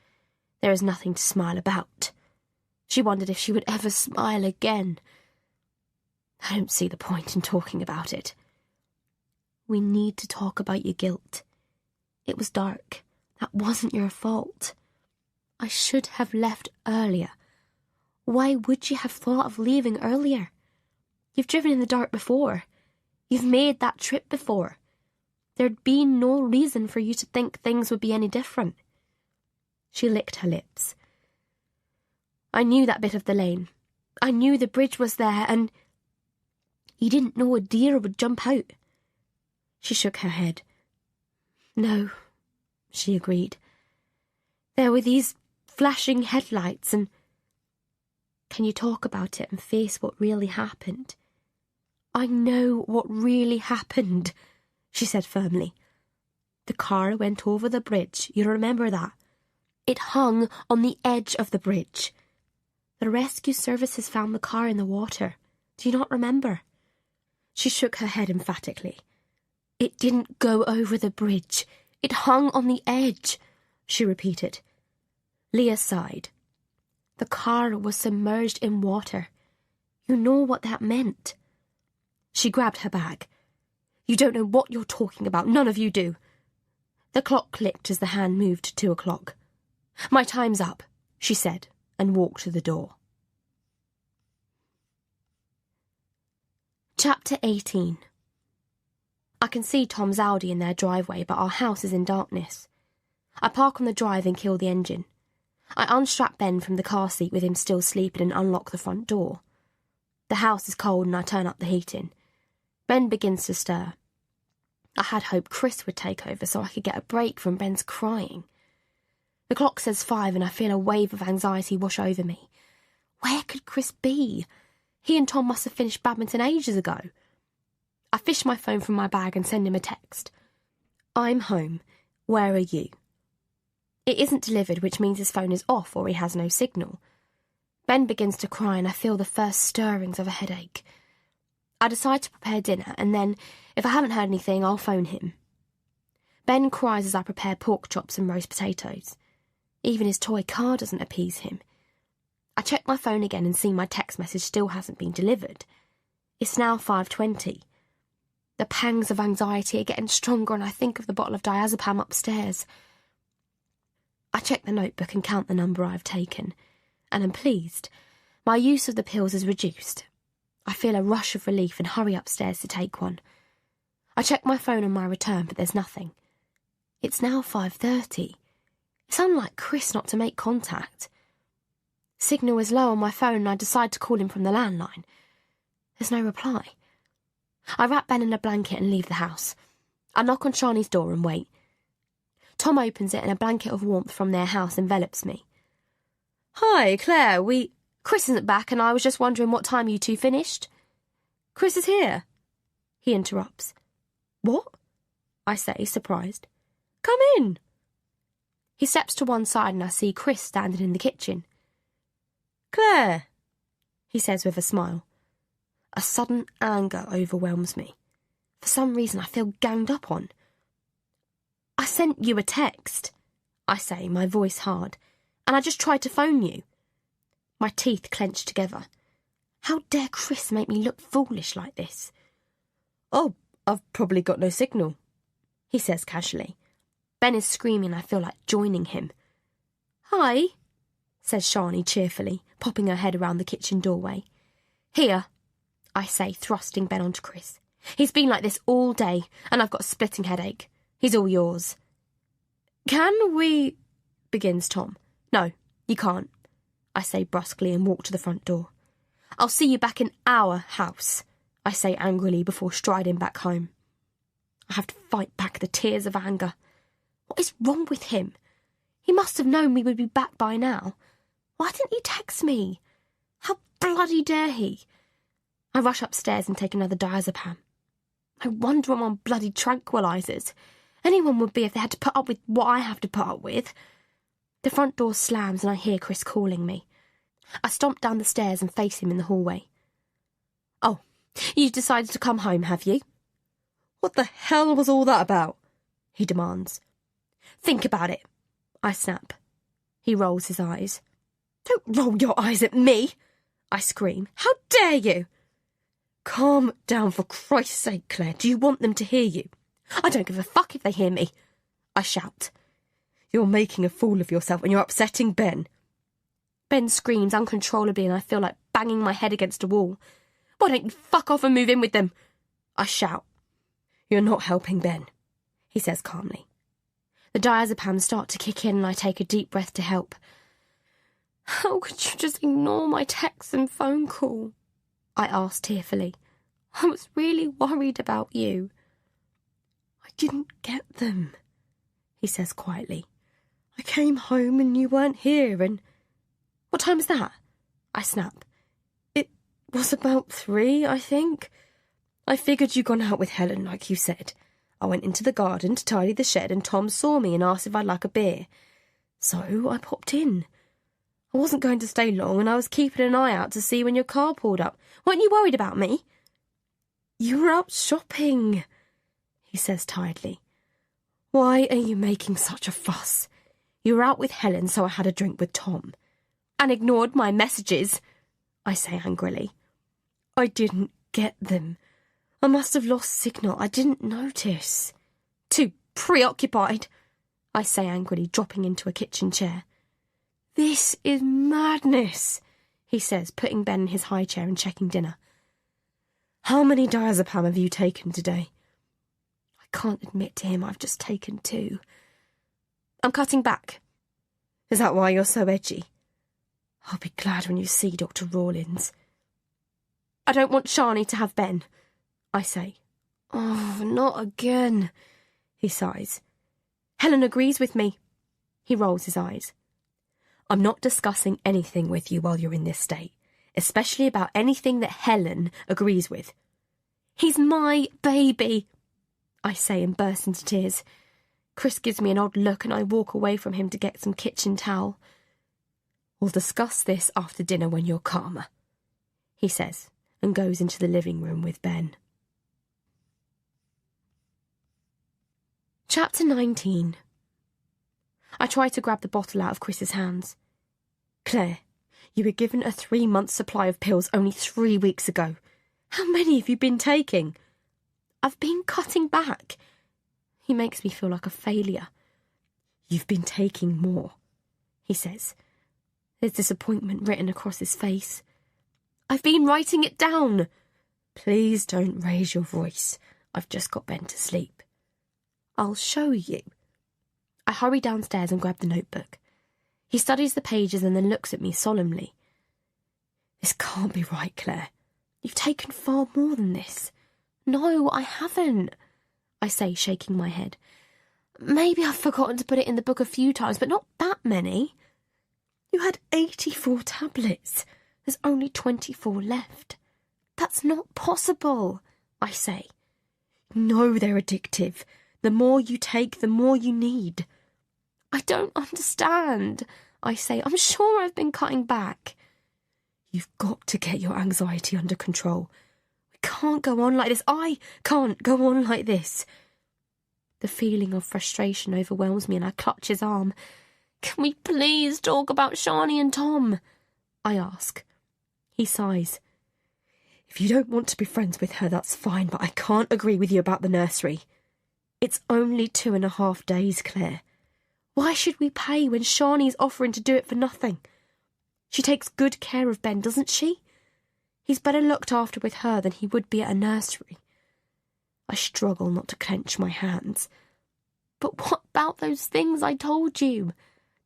Speaker 1: There is nothing to smile about. She wondered if she would ever smile again. I don't see the point in talking about it. We need to talk about your guilt. It was dark. That wasn't your fault. I should have left earlier. Why would you have thought of leaving earlier? You've driven in the dark before. You've made that trip before. There'd been no reason for you to think things would be any different. She licked her lips. I knew that bit of the lane. I knew the bridge was there, and you didn't know a deer would jump out. She shook her head. No, she agreed. There were these flashing headlights, and can you talk about it and face what really happened? I know what really happened, she said firmly. The car went over the bridge. You remember that? It hung on the edge of the bridge. The rescue services found the car in the water. Do you not remember? She shook her head emphatically. It didn't go over the bridge. It hung on the edge, she repeated. Leah sighed. The car was submerged in water. You know what that meant. She grabbed her bag. You don't know what you're talking about. None of you do. The clock clicked as the hand moved to 2 o'clock. My time's up, she said, and walked to the door. Chapter 18. I can see Tom's Audi in their driveway, but our house is in darkness. I park on the drive and kill the engine. I unstrap Ben from the car seat with him still sleeping and unlock the front door. The house is cold and I turn up the heating. Ben begins to stir. I had hoped Chris would take over so I could get a break from Ben's crying. The clock says 5 and I feel a wave of anxiety wash over me. Where could Chris be? He and Tom must have finished badminton ages ago. I fish my phone from my bag and send him a text. I'm home. Where are you? It isn't delivered, which means his phone is off or he has no signal. Ben begins to cry and I feel the first stirrings of a headache. I decide to prepare dinner and then, if I haven't heard anything, I'll phone him. Ben cries as I prepare pork chops and roast potatoes. Even his toy car doesn't appease him. I check my phone again and see my text message still hasn't been delivered. It's now 5:20. The pangs of anxiety are getting stronger and I think of the bottle of diazepam upstairs. I check the notebook and count the number I've taken, and am pleased. My use of the pills is reduced. I feel a rush of relief and hurry upstairs to take one. I check my phone on my return, but there's nothing. It's now 5:30. It's unlike Chris not to make contact. Signal is low on my phone and I decide to call him from the landline. There's no reply. I wrap Ben in a blanket and leave the house. I knock on Shani's door and wait. Tom opens it and a blanket of warmth from their house envelops me. Hi, Claire, Chris isn't back and I was just wondering what time you two finished. Chris is here. He interrupts. What? I say, surprised. Come in. He steps to one side and I see Chris standing in the kitchen. Claire, he says with a smile. A sudden anger overwhelms me. For some reason I feel ganged up on. I sent you a text, I say, my voice hard, and I just tried to phone you. My teeth clench together. How dare Chris make me look foolish like this? Oh, I've probably got no signal, he says casually. Ben is screaming and I feel like joining him. Hi, says Shani cheerfully, popping her head around the kitchen doorway. Here, I say, thrusting Ben onto Chris. He's been like this all day, and I've got a splitting headache. He's all yours. Can we... begins Tom. No, you can't, I say brusquely and walk to the front door. I'll see you back in our house, I say angrily before striding back home. I have to fight back the tears of anger. What is wrong with him? He must have known we would be back by now. Why didn't he text me? How bloody dare he? I rush upstairs and take another diazepam. I wonder I'm on bloody tranquilizers. Anyone would be if they had to put up with what I have to put up with. The front door slams and I hear Chris calling me. I stomp down the stairs and face him in the hallway. Oh, you've decided to come home, have you? What the hell was all that about? He demands. Think about it, I snap. He rolls his eyes. Don't roll your eyes at me, I scream. How dare you? Calm down, for Christ's sake, Claire. Do you want them to hear you? I don't give a fuck if they hear me, I shout. You're making a fool of yourself and you're upsetting Ben. Ben screams uncontrollably and I feel like banging my head against a wall. Why don't you fuck off and move in with them? I shout. You're not helping Ben, he says calmly. The diazepams start to kick in and I take a deep breath to help. How could you just ignore my text and phone call? I asked tearfully. I was really worried about you. I didn't get them, he says quietly. I came home and you weren't here and... What time is that? I snap. It was about 3, I think. I figured you'd gone out with Helen, like you said. I went into the garden to tidy the shed and Tom saw me and asked if I'd like a beer. So I popped in. I wasn't going to stay long and I was keeping an eye out to see when your car pulled up. Weren't you worried about me? You were out shopping, he says tiredly. Why are you making such a fuss? You were out with Helen, so I had a drink with Tom. And ignored my messages, I say angrily. I didn't get them. I must have lost signal. I didn't notice. Too preoccupied, I say angrily, dropping into a kitchen chair. This is madness, he says, putting Ben in his high chair and checking dinner. How many diazepam have you taken today? I can't admit to him I've just taken 2. I'm cutting back. Is that why you're so edgy? I'll be glad when you see Dr. Rawlins. I don't want Shani to have Ben, I say. Oh, not again, he sighs. Helen agrees with me. He rolls his eyes. I'm not discussing anything with you while you're in this state, especially about anything that Helen agrees with. He's my baby, I say and burst into tears. Chris gives me an odd look and I walk away from him to get some kitchen towel. We'll discuss this after dinner when you're calmer, he says, and goes into the living room with Ben. Chapter 19. I try to grab the bottle out of Chris's hands. Claire, you were given a 3-month supply of pills only 3 weeks ago. How many have you been taking? I've been cutting back. He makes me feel like a failure. You've been taking more, he says. There's disappointment written across his face. I've been writing it down. Please don't raise your voice. I've just got Ben to sleep. I'll show you. I hurry downstairs and grab the notebook. He studies the pages and then looks at me solemnly. This can't be right, Claire. You've taken far more than this. No, I haven't, I say, shaking my head. Maybe I've forgotten to put it in the book a few times, but not that many. You had 84 tablets. There's only 24 left. That's not possible, I say. No, they're addictive. The more you take, the more you need. I don't understand, I say. I'm sure I've been cutting back. You've got to get your anxiety under control. We can't go on like this. I can't go on like this. The feeling of frustration overwhelms me and I clutch his arm. Can we please talk about Shani and Tom? I ask. He sighs. If you don't want to be friends with her, that's fine, but I can't agree with you about the nursery. It's only 2.5 days, Claire. Why should we pay when Shani's offering to do it for nothing? She takes good care of Ben, doesn't she? He's better looked after with her than he would be at a nursery. I struggle not to clench my hands. But what about those things I told you?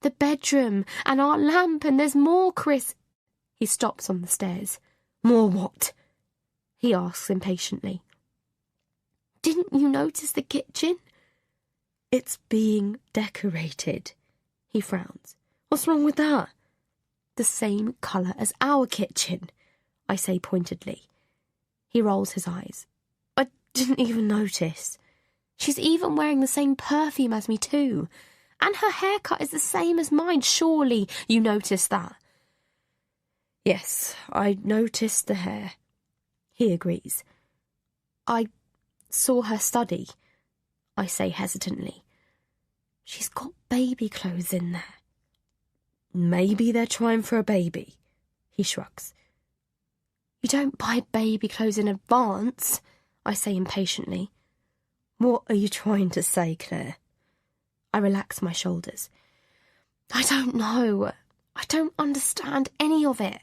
Speaker 1: The bedroom and our lamp, and there's more, Chris. He stops on the stairs. More what? He asks impatiently. Didn't you notice the kitchen? It's being decorated. He frowns. What's wrong with that? The same colour as our kitchen, I say pointedly. He rolls his eyes. I didn't even notice. She's even wearing the same perfume as me too. And her haircut is the same as mine. Surely you noticed that? Yes, I noticed the hair. He agrees. I saw her study, I say hesitantly. She's got baby clothes in there. Maybe they're trying for a baby, he shrugs. You don't buy baby clothes in advance, I say impatiently. What are you trying to say, Claire? I relax my shoulders. I don't know. I don't understand any of it.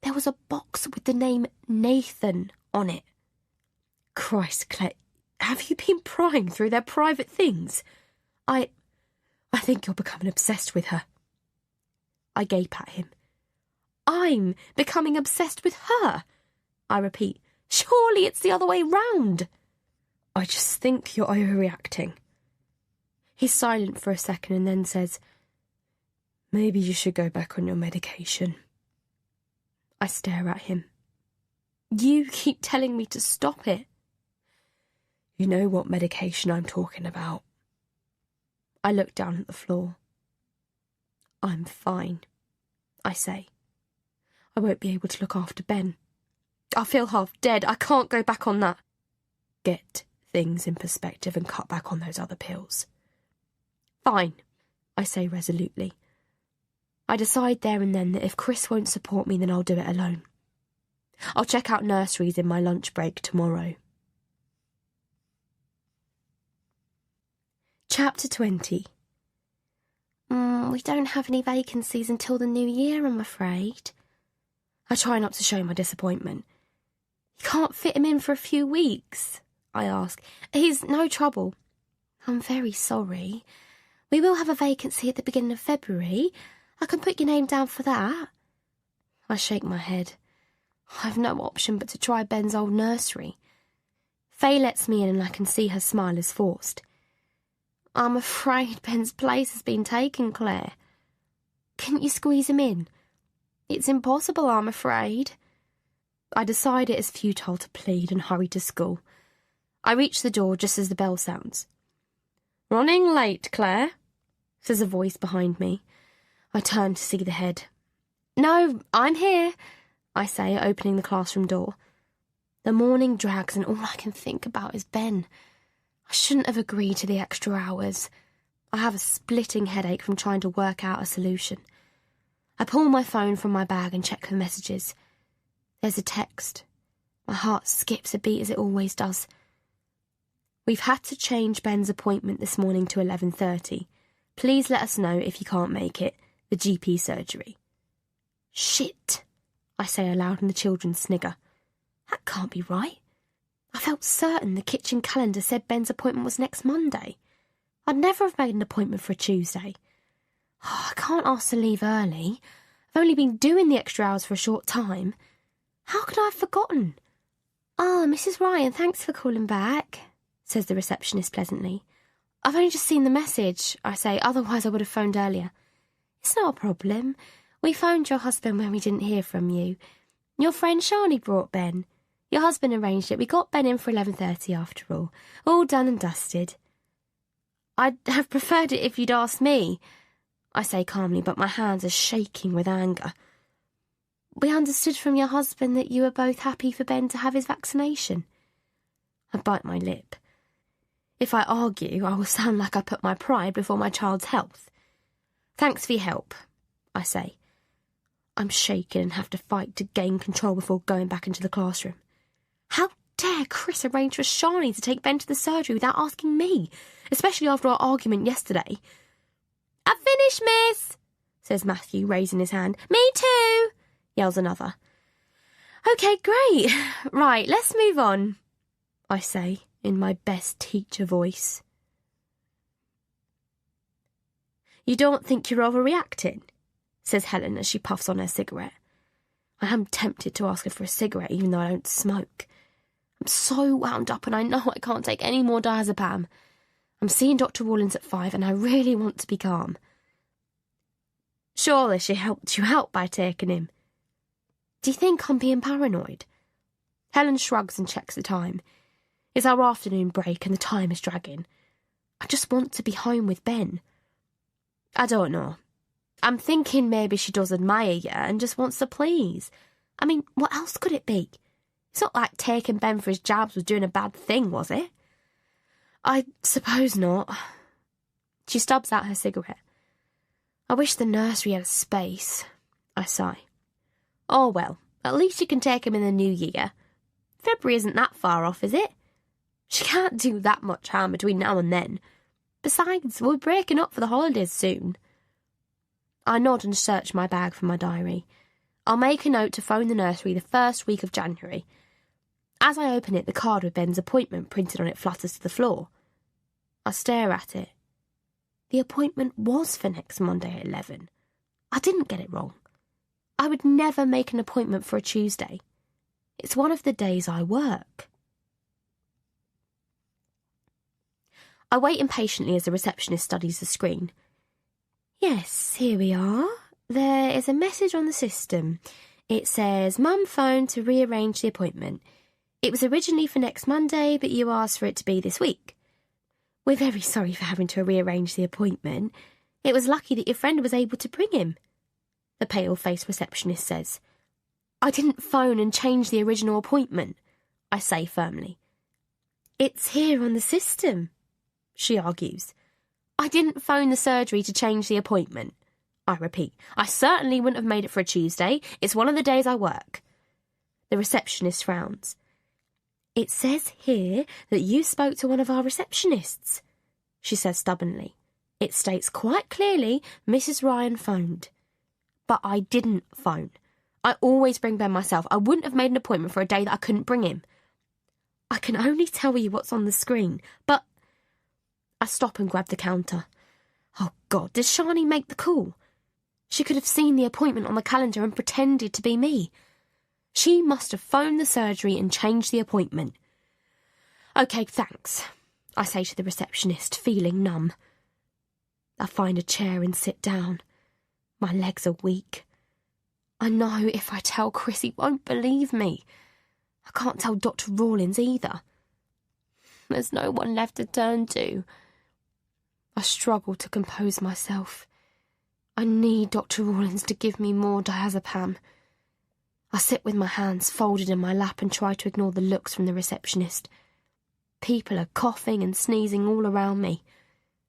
Speaker 1: There was a box with the name Nathan on it. Christ, Claire, have you been prying through their private things? I think you're becoming obsessed with her. I gape at him. I'm becoming obsessed with her, I repeat. Surely it's the other way round. I just think you're overreacting. He's silent for a second and then says, maybe you should go back on your medication. I stare at him. You keep telling me to stop it. You know what medication I'm talking about. I look down at the floor. I'm fine. I say. I won't be able to look after Ben. I feel half dead. I can't go back on that. Get things in perspective and cut back on those other pills. Fine, I say resolutely. I decide there and then that if Chris won't support me, then I'll do it alone. I'll check out nurseries in my lunch break tomorrow. Chapter 20. We don't have any vacancies until the new year, I'm afraid. I try not to show my disappointment. You can't fit him in for a few weeks, I ask. He's no trouble. I'm very sorry. We will have a vacancy at the beginning of February. I can put your name down for that. I shake my head. I've no option but to try Ben's old nursery. Faye lets me in and I can see her smile is forced. I'm afraid Ben's place has been taken, Claire. Couldn't you squeeze him in? It's impossible, I'm afraid. I decide it is futile to plead and hurry to school. I reach the door just as the bell sounds. Running late, Claire, says a voice behind me. I turn to see the head. No, I'm here, I say, opening the classroom door. The morning drags and all I can think about is Ben. I shouldn't have agreed to the extra hours. I have a splitting headache from trying to work out a solution. I pull my phone from my bag and check the messages. There's a text. My heart skips a beat as it always does. We've had to change Ben's appointment this morning to 11:30. Please let us know if you can't make it. The GP surgery. Shit, I say aloud and the children snigger. That can't be right. I felt certain the kitchen calendar said Ben's appointment was next Monday. I'd never have made an appointment for a Tuesday. I can't ask to leave early. I've only been doing the extra hours for a short time. How could I have forgotten? Oh, Mrs. Ryan, thanks for calling back, says the receptionist pleasantly. I've only just seen the message, I say, otherwise I would have phoned earlier. It's not a problem. We phoned your husband when we didn't hear from you. Your friend Shani brought Ben. Your husband arranged it. We got Ben in for 11:30 after all. All done and dusted. I'd have preferred it if you'd asked me, I say calmly, but my hands are shaking with anger. We understood from your husband that you were both happy for Ben to have his vaccination. I bite my lip. If I argue, I will sound like I put my pride before my child's health. Thanks for your help, I say. I'm shaken and have to fight to gain control before going back into the classroom. How dare Chris arrange for Shani to take Ben to the surgery without asking me, especially after our argument yesterday? I've finished, miss, says Matthew, raising his hand. Me too, yells another. OK, great. Right, let's move on, I say in my best teacher voice. You don't think you're overreacting? Says Helen as she puffs on her cigarette. I am tempted to ask her for a cigarette even though I don't smoke. I'm so wound up and I know I can't take any more diazepam. I'm seeing Dr. Rawlins at 5 and I really want to be calm. Surely she helped you out by taking him. Do you think I'm being paranoid? Helen shrugs and checks the time. It's our afternoon break and the time is dragging. I just want to be home with Ben. I don't know. I'm thinking maybe she does admire you and just wants to please. I mean, what else could it be? It's not like taking Ben for his jabs was doing a bad thing, was it? I suppose not. She stubs out her cigarette. I wish the nursery had a space, I sigh. Oh well, at least you can take him in the new year. February isn't that far off, is it? She can't do that much harm between now and then. Besides, we're breaking up for the holidays soon. I nod and search my bag for my diary. I'll make a note to phone the nursery the first week of January. As I open it, the card with Ben's appointment printed on it flutters to the floor. I stare at it. The appointment was for next Monday at 11. I didn't get it wrong. I would never make an appointment for a Tuesday. It's one of the days I work. I wait impatiently as the receptionist studies the screen. Yes, here we are. There is a message on the system. It says, Mum phoned to rearrange the appointment. It was originally for next Monday, but you asked for it to be this week. We're very sorry for having to rearrange the appointment. It was lucky that your friend was able to bring him. the pale-faced receptionist says. I didn't phone and change the original appointment, I say firmly.
Speaker 2: It's here on the system, she argues.
Speaker 1: I didn't phone the surgery to change the appointment, I repeat. I certainly wouldn't have made it for a Tuesday. It's one of the days I work. The receptionist frowns.
Speaker 2: It says here that you spoke to one of our receptionists, she says stubbornly. It states quite clearly Mrs. Ryan phoned.
Speaker 1: But I didn't phone. I always bring Ben myself. I wouldn't have made an appointment for a day that I couldn't bring him.
Speaker 2: I can only tell you what's on the screen, but...
Speaker 1: I stop and grab the counter.
Speaker 2: Oh, God, did Shani make the call?
Speaker 1: She could have seen the appointment on the calendar and pretended to be me. She must have phoned the surgery and changed the appointment. OK, thanks, I say to the receptionist, feeling numb. I find a chair and sit down. My legs are weak. I know if I tell Chris he won't believe me. I can't tell Dr. Rawlins either. There's no one left to turn to. I struggle to compose myself. I need Dr. Rawlins to give me more diazepam. I sit with my hands folded in my lap and try to ignore the looks from the receptionist. People are coughing and sneezing all around me.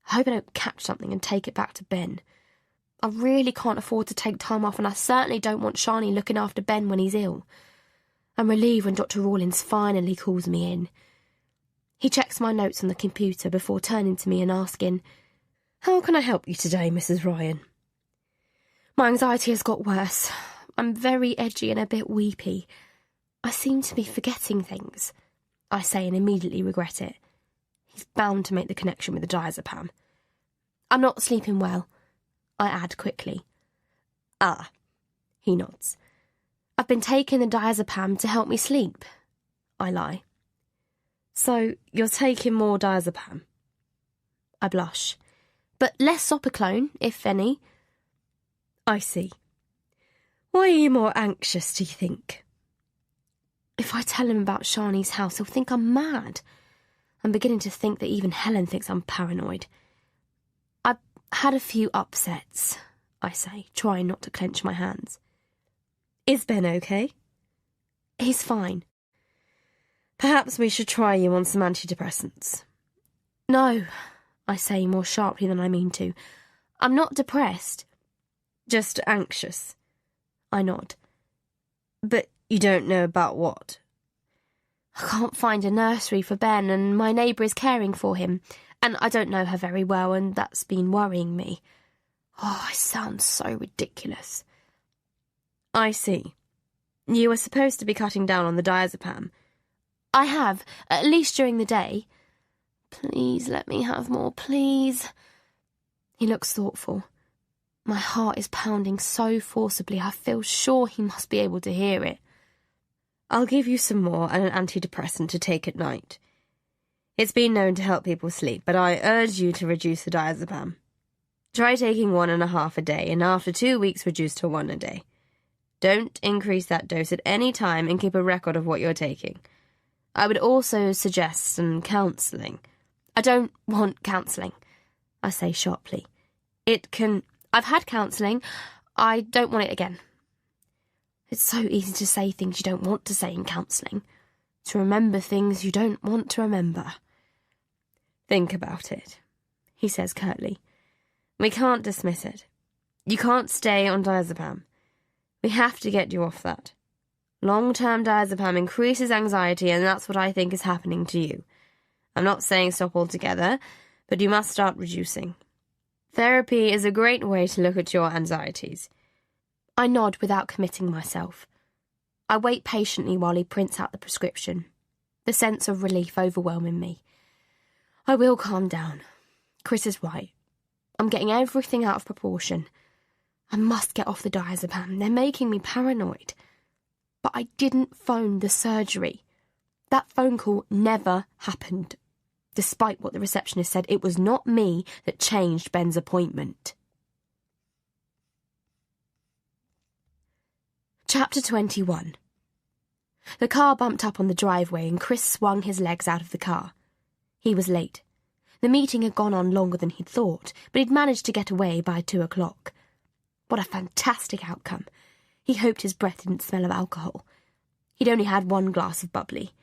Speaker 1: I hope I don't catch something and take it back to Ben. I really can't afford to take time off, and I certainly don't want Shani looking after Ben when he's ill. I'm relieved when Dr. Rawlins finally calls me in. He checks my notes on the computer before turning to me and asking,
Speaker 2: How can I help you today, Mrs. Ryan?
Speaker 1: My anxiety has got worse. I'm very edgy and a bit weepy. I seem to be forgetting things, I say, and immediately regret it. He's bound to make the connection with the diazepam. I'm not sleeping well, I add quickly.
Speaker 2: Ah, he nods.
Speaker 1: I've been taking the diazepam to help me sleep, I lie.
Speaker 2: So you're taking more diazepam?
Speaker 1: I blush. But less Zopiclone, if any.
Speaker 2: I see. Why are you more anxious, do you think?
Speaker 1: If I tell him about Shani's house, he'll think I'm mad. I'm beginning to think that even Helen thinks I'm paranoid. I've had a few upsets, I say, trying not to clench my hands.
Speaker 2: Is Ben okay?
Speaker 1: He's fine.
Speaker 2: Perhaps we should try you on some antidepressants.
Speaker 1: No, I say more sharply than I mean to. I'm not depressed.
Speaker 2: Just anxious.
Speaker 1: I nod.
Speaker 2: But you don't know about what?
Speaker 1: I can't find a nursery for Ben, and my neighbour is caring for him, and I don't know her very well, and that's been worrying me. Oh, I sound so ridiculous.
Speaker 2: I see. You were supposed to be cutting down on the diazepam.
Speaker 1: I have, at least during the day. Please let me have more, please. He looks thoughtful. My heart is pounding so forcibly I feel sure he must be able to hear it.
Speaker 2: I'll give you some more and an antidepressant to take at night. It's been known to help people sleep, but I urge you to reduce the diazepam. Try taking 1.5 a day, and after 2 weeks reduce to 1 a day. Don't increase that dose at any time and keep a record of what you're taking. I would also suggest some counselling.
Speaker 1: I don't want counselling, I say sharply. I've had counselling. I don't want it again. It's so easy to say things you don't want to say in counselling. To remember things you don't want to remember.
Speaker 2: Think about it, he says curtly. We can't dismiss it. You can't stay on diazepam. We have to get you off that. Long-term diazepam increases anxiety, and that's what I think is happening to you. I'm not saying stop altogether, but you must start reducing. Therapy is a great way to look at your anxieties.
Speaker 1: I nod without committing myself. I wait patiently while he prints out the prescription, the sense of relief overwhelming me. I will calm down. Chris is right. I'm getting everything out of proportion. I must get off the diazepam. They're making me paranoid. But I didn't phone the surgery. That phone call never happened. Despite what the receptionist said, it was not me that changed Ben's appointment. Chapter 21. The car bumped up on the driveway and Chris swung his legs out of the car. He was late. The meeting had gone on longer than he'd thought, but he'd managed to get away by 2 o'clock. What a fantastic outcome. He hoped his breath didn't smell of alcohol. He'd only had one glass of bubbly.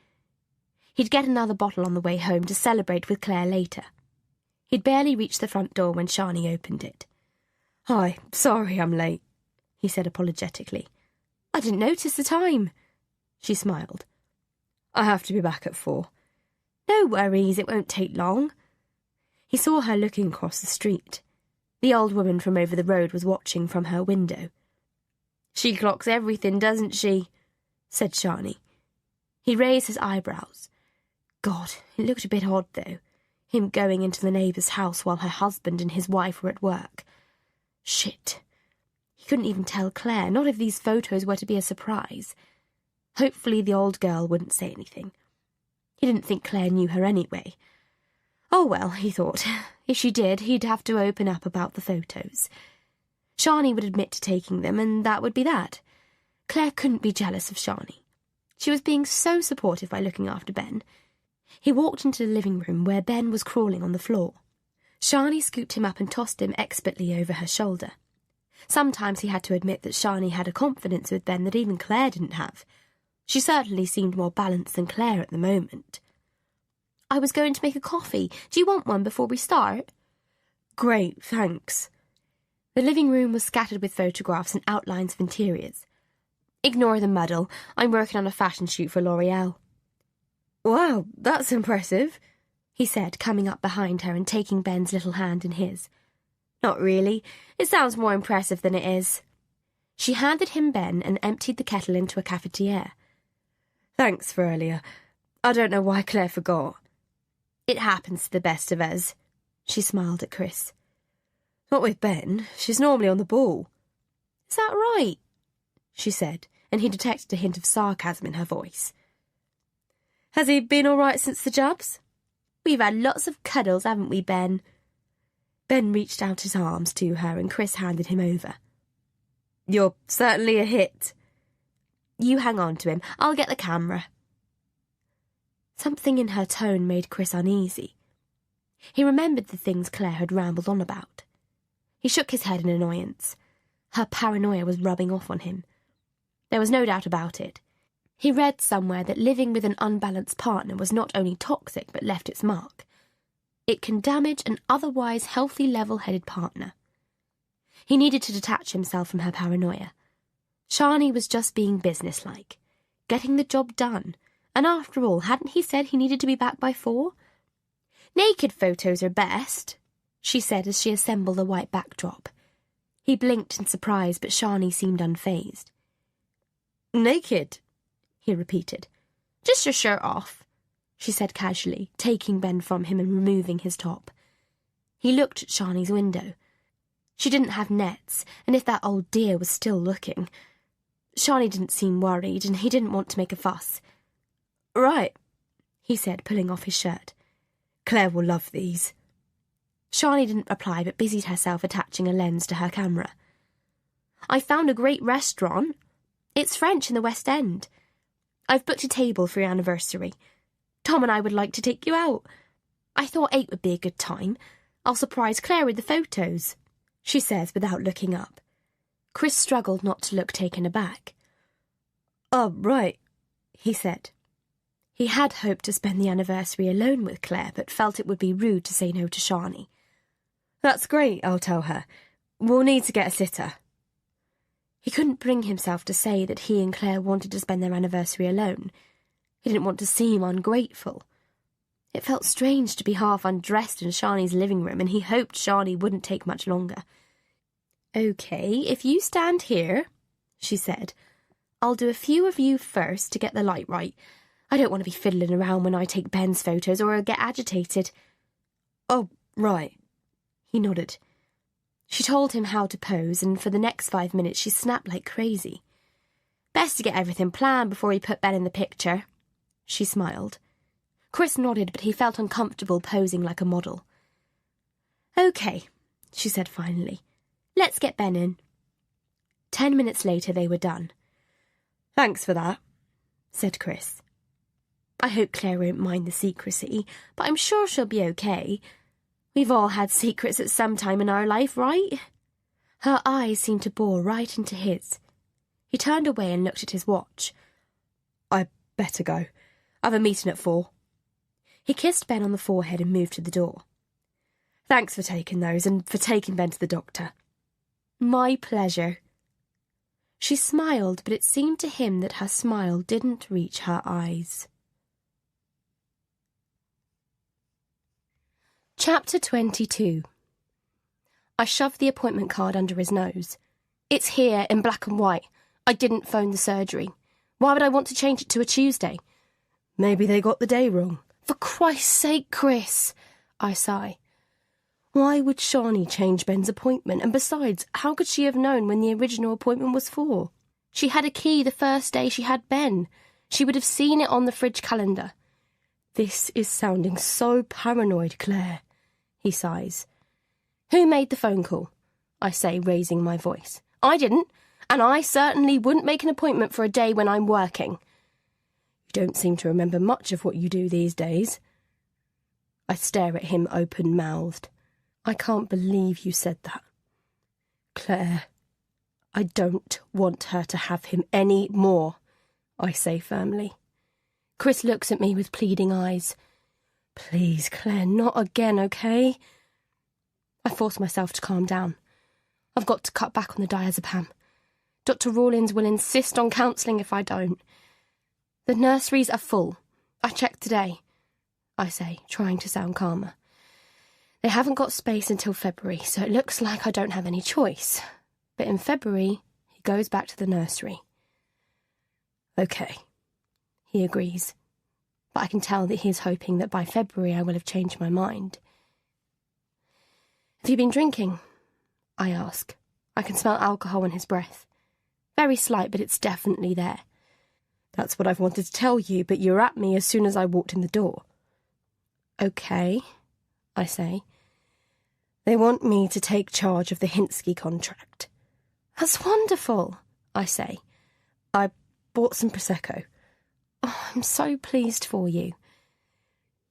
Speaker 1: He'd get another bottle on the way home to celebrate with Claire later. He'd barely reached the front door when Shani opened it. "Hi, sorry I'm late," he said apologetically. "I didn't notice the time." She smiled. "I have to be back at 4. "No worries, it won't take long." He saw her looking across the street. The old woman from over the road was watching from her window. "She clocks everything, doesn't she?" said Shani. He raised his eyebrows. God, it looked a bit odd, though, him going into the neighbour's house while her husband and his wife were at work. Shit. He couldn't even tell Claire, not if these photos were to be a surprise. Hopefully the old girl wouldn't say anything. He didn't think Claire knew her anyway. Oh well, he thought, if she did, he'd have to open up about the photos. Shani would admit to taking them, and that would be that. Claire couldn't be jealous of Shani. She was being so supportive by looking after Ben. He walked into the living room where Ben was crawling on the floor. Shani scooped him up and tossed him expertly over her shoulder. Sometimes he had to admit that Shani had a confidence with Ben that even Claire didn't have. She certainly seemed more balanced than Claire at the moment. "I was going to make a coffee. Do you want one before we start?" "Great, thanks." The living room was scattered with photographs and outlines of interiors. "Ignore the muddle. I'm working on a fashion shoot for L'Oreal." "Wow, that's impressive," he said, coming up behind her and taking Ben's little hand in his. "Not really. It sounds more impressive than it is." She handed him Ben and emptied the kettle into a cafetiere. "Thanks for earlier. I don't know why Claire forgot." "It happens to the best of us." She smiled at Chris. "Not with Ben. She's normally on the ball." "Is that right?" she said, and he detected a hint of sarcasm in her voice. "Has he been all right since the jabs?" "We've had lots of cuddles, haven't we, Ben?" Ben reached out his arms to her and Chris handed him over. "You're certainly a hit." "You hang on to him. I'll get the camera." Something in her tone made Chris uneasy. He remembered the things Claire had rambled on about. He shook his head in annoyance. Her paranoia was rubbing off on him. There was no doubt about it. He read somewhere that living with an unbalanced partner was not only toxic but left its mark. It can damage an otherwise healthy, level-headed partner. He needed to detach himself from her paranoia. Shani was just being businesslike, getting the job done, and after all, hadn't he said he needed to be back by 4? "Naked photos are best," she said as she assembled a white backdrop. He blinked in surprise, but Shani seemed unfazed. "Naked?" he repeated. "Just your shirt off," she said casually, taking Ben from him and removing his top. He looked at Shani's window. She didn't have nets, and if that old dear was still looking... Shani didn't seem worried, and he didn't want to make a fuss. "Right," he said, pulling off his shirt. "Claire will love these." Shani didn't reply, but busied herself attaching a lens to her camera. "I found a great restaurant. It's French in the West End. I've booked a table for your anniversary. Tom and I would like to take you out. I thought 8 would be a good time. I'll surprise Claire with the photos," she says without looking up. Chris struggled not to look taken aback. "Oh, right," he said. He had hoped to spend the anniversary alone with Claire, but felt it would be rude to say no to Shani. "That's great, I'll tell her. We'll need to get a sitter." He couldn't bring himself to say that he and Claire wanted to spend their anniversary alone. He didn't want to seem ungrateful. It felt strange to be half undressed in Shani's living room, and he hoped Shani wouldn't take much longer. "Okay, if you stand here," she said. "I'll do a few of you first to get the light right. I don't want to be fiddling around when I take Ben's photos, or I'll get agitated." "Oh, right." He nodded. She told him how to pose, and for the next 5 minutes she snapped like crazy. "Best to get everything planned before we put Ben in the picture," she smiled. Chris nodded, but he felt uncomfortable posing like a model. "Okay," she said finally. "Let's get Ben in." 10 minutes later they were done. "Thanks for that," said Chris. "I hope Claire won't mind the secrecy, but I'm sure she'll be okay. We've all had secrets at some time in our life, right?" Her eyes seemed to bore right into his. He turned away and looked at his watch. "I better go. I've a meeting at 4. He kissed Ben on the forehead and moved to the door. "Thanks for taking those and for taking Ben to the doctor." "My pleasure." She smiled, but it seemed to him that her smile didn't reach her eyes. Chapter 22. I shoved the appointment card under his nose. "It's here in black and white. I didn't phone the surgery. Why would I want to change it to a Tuesday?" "Maybe they got the day wrong." "For Christ's sake, Chris," I sigh. Why would Shawnee change Ben's appointment? And besides, how could she have known when the original appointment was for? She had a key the first day she had Ben. She would have seen it on the fridge calendar. "This is sounding so paranoid, Claire," he sighs. "Who made the phone call?" I say, raising my voice. "I didn't, and I certainly wouldn't make an appointment for a day when I'm working." "You don't seem to remember much of what you do these days." I stare at him open-mouthed. "I can't believe you said that." "Claire, I don't want her to have him any more," I say firmly. Chris looks at me with pleading eyes. "Please, Claire, not again, okay?" I force myself to calm down. I've got to cut back on the diazepam. Dr. Rawlins will insist on counselling if I don't. The nurseries are full. I checked today, I say, trying to sound calmer. They haven't got space until February, so it looks like I don't have any choice. But in February, he goes back to the nursery. "Okay," he agrees. But I can tell that he is hoping that by February I will have changed my mind. "Have you been drinking?" I ask. I can smell alcohol in his breath. Very slight, but it's definitely there. "That's what I've wanted to tell you, but you're at me as soon as I walked in the door." "Okay," I say. "They want me to take charge of the Hinsky contract." "That's wonderful," I say. "I bought some Prosecco." "Oh, I'm so pleased for you."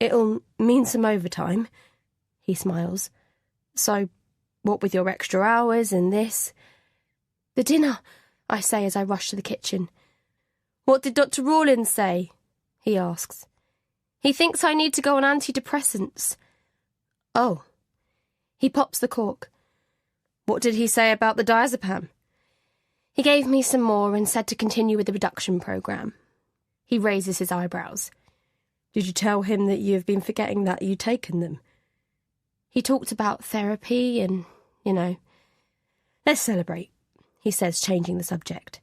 Speaker 1: "It'll mean some overtime," he smiles. "So, what with your extra hours and this?" "The dinner," I say as I rush to the kitchen. "What did Dr. Rawlins say?" he asks. "He thinks I need to go on antidepressants." "Oh." He pops the cork. "What did he say about the diazepam?" "He gave me some more and said to continue with the reduction program." He raises his eyebrows. "Did you tell him that you have been forgetting that you'd taken them?" He talked about therapy and, "Let's celebrate," he says, changing the subject.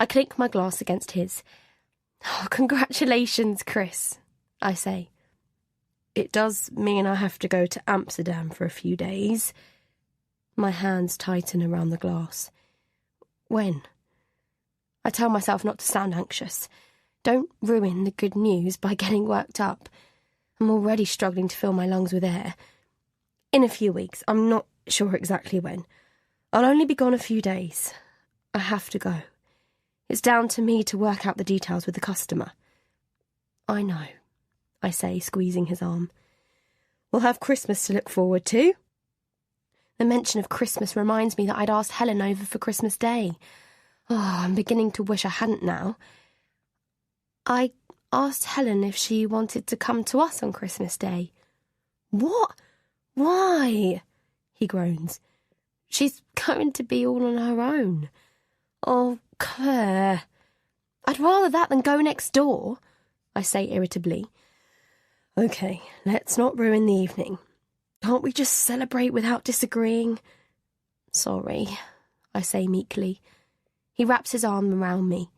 Speaker 1: I clink my glass against his. "Oh, congratulations, Chris," I say. "It does mean I have to go to Amsterdam for a few days." My hands tighten around the glass. "When?" I tell myself not to sound anxious. Don't ruin the good news by getting worked up. I'm already struggling to fill my lungs with air. "In a few weeks. I'm not sure exactly when. I'll only be gone a few days. I have to go. It's down to me to work out the details with the customer." "I know," I say, squeezing his arm. "We'll have Christmas to look forward to." The mention of Christmas reminds me that I'd asked Helen over for Christmas Day. Oh, I'm beginning to wish I hadn't now. "I asked Helen if she wanted to come to us on Christmas Day." "What? Why?" he groans. "She's going to be all on her own." "Oh, Claire." "I'd rather that than go next door," I say irritably. "Okay, let's not ruin the evening. Can't we just celebrate without disagreeing?" "Sorry," I say meekly. He wraps his arm around me.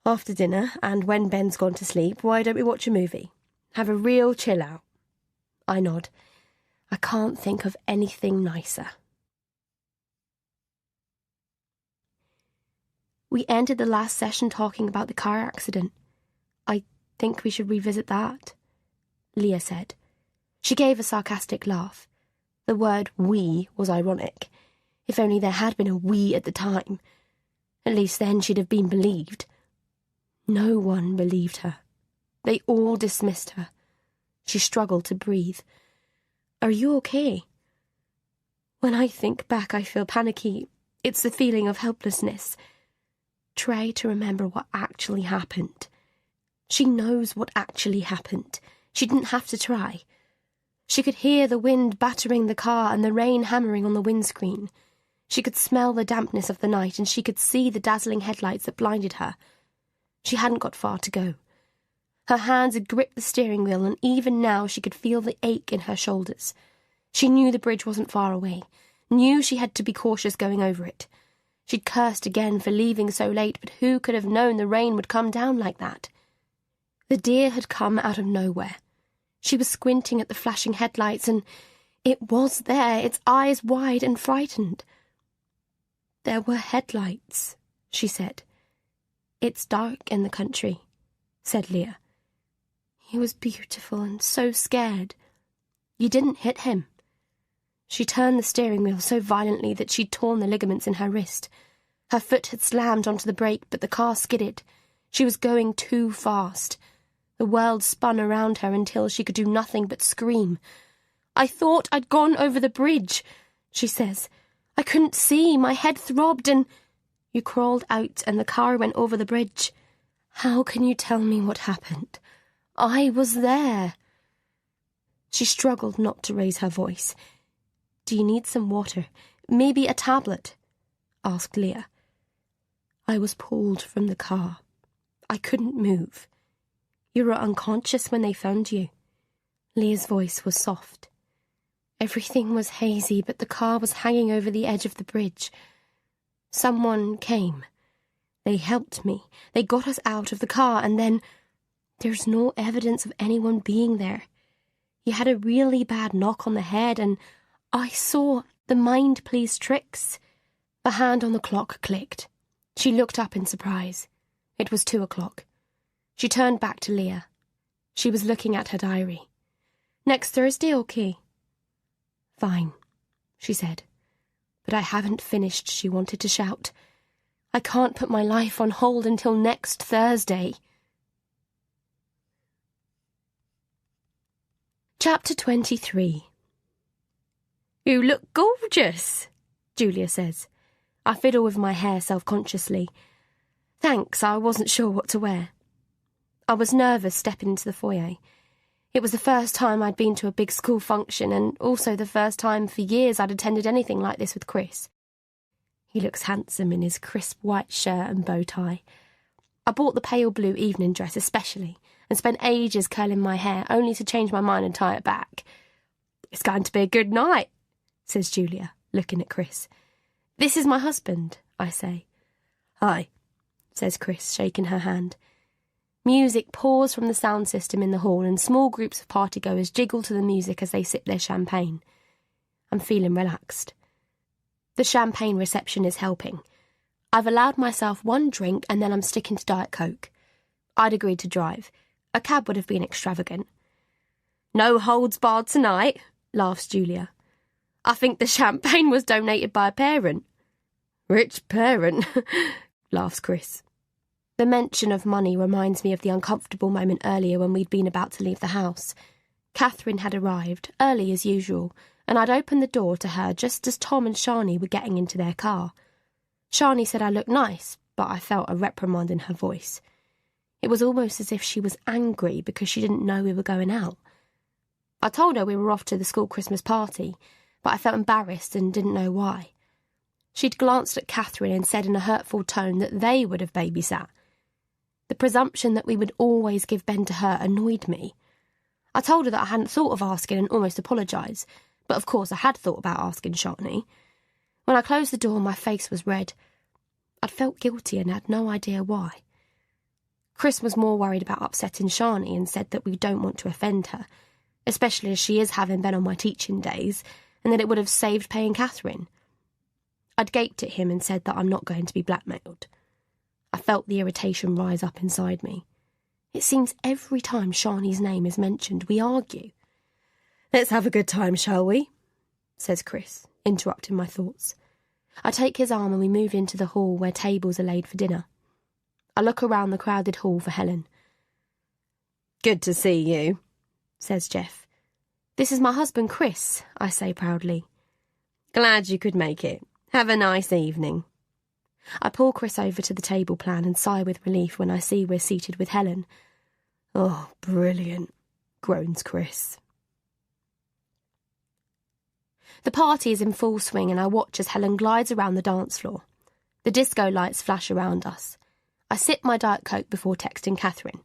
Speaker 1: "After dinner, and when Ben's gone to sleep, why don't we watch a movie? Have a real chill out." I nod. I can't think of anything nicer. We ended the last session talking about the car accident. "I think we should revisit that," Leah said. She gave a sarcastic laugh. The word "we" was ironic. If only there had been a "we" at the time. At least then she'd have been believed. No one believed her. They all dismissed her. She struggled to breathe. "Are you okay?" When I think back, I feel panicky. It's the feeling of helplessness. Try to remember what actually happened. She knows what actually happened. She didn't have to try. She could hear the wind battering the car and the rain hammering on the windscreen. She could smell the dampness of the night, and she could see the dazzling headlights that blinded her. She hadn't got far to go. Her hands had gripped the steering wheel, and even now she could feel the ache in her shoulders. She knew the bridge wasn't far away, knew she had to be cautious going over it. She'd cursed again for leaving so late, but who could have known the rain would come down like that? The deer had come out of nowhere. She was squinting at the flashing headlights, and it was there, its eyes wide and frightened. There were headlights, she said. It's dark in the country, said Leah. He was beautiful and so scared. You didn't hit him. She turned the steering wheel so violently that she'd torn the ligaments in her wrist. Her foot had slammed onto the brake, but the car skidded. She was going too fast. The world spun around her until she could do nothing but scream. I thought I'd gone over the bridge, she says. I couldn't see, my head throbbed and... You crawled out and the car went over the bridge. How can you tell me what happened? I was there. She struggled not to raise her voice. Do you need some water? Maybe a tablet? Asked Leah. I was pulled from the car. I couldn't move. You were unconscious when they found you. Leah's voice was soft. Everything was hazy, but the car was hanging over the edge of the bridge. Someone came. They helped me. They got us out of the car, and then... There's no evidence of anyone being there. You had a really bad knock on the head, and I saw the mind plays tricks. The hand on the clock clicked. She looked up in surprise. It was 2:00. She turned back to Leah. She was looking at her diary. Next Thursday, okay? Fine, she said. But I haven't finished, she wanted to shout. I can't put my life on hold until next Thursday. Chapter 23. You look gorgeous, Julia says. I fiddle with my hair self-consciously. Thanks, I wasn't sure what to wear. I was nervous stepping into the foyer. It was the first time I'd been to a big school function, and also the first time for years I'd attended anything like this with Chris. He looks handsome in his crisp white shirt and bow tie. I bought the pale blue evening dress especially, and spent ages curling my hair, only to change my mind and tie it back. It's going to be a good night, says Julia, looking at Chris. This is my husband, I say. Hi, says Chris, shaking her hand. Music pours from the sound system in the hall, and small groups of partygoers jiggle to the music as they sip their champagne. I'm feeling relaxed. The champagne reception is helping. I've allowed myself one drink, and then I'm sticking to Diet Coke. I'd agreed to drive. A cab would have been extravagant. No holds barred tonight, laughs Julia. I think the champagne was donated by a parent. Rich parent, laughs Chris. The mention of money reminds me of the uncomfortable moment earlier when we'd been about to leave the house. Catherine had arrived, early as usual, and I'd opened the door to her just as Tom and Shani were getting into their car. Shani said I looked nice, but I felt a reprimand in her voice. It was almost as if she was angry because she didn't know we were going out. I told her we were off to the school Christmas party, but I felt embarrassed and didn't know why. She'd glanced at Catherine and said in a hurtful tone that they would have babysat. The presumption that we would always give Ben to her annoyed me. I told her that I hadn't thought of asking and almost apologised, but of course I had thought about asking Shani. When I closed the door, my face was red. I'd felt guilty and had no idea why. Chris was more worried about upsetting Shani and said that we don't want to offend her, especially as she is having Ben on my teaching days, and that it would have saved paying Catherine. I'd gaped at him and said that I'm not going to be blackmailed. I felt the irritation rise up inside me. It seems every time Shani's name is mentioned, we argue. Let's have a good time, shall we? Says Chris, interrupting my thoughts. I take his arm and we move into the hall where tables are laid for dinner. I look around the crowded hall for Helen. Good to see you, says Jeff. This is my husband, Chris, I say proudly.
Speaker 2: Glad you could make it. Have a nice evening.
Speaker 1: I pull Chris over to the table plan and sigh with relief when I see we're seated with Helen.
Speaker 2: Oh, brilliant, groans Chris.
Speaker 1: The party is in full swing and I watch as Helen glides around the dance floor. The disco lights flash around us. I sip my Diet Coke before texting Catherine.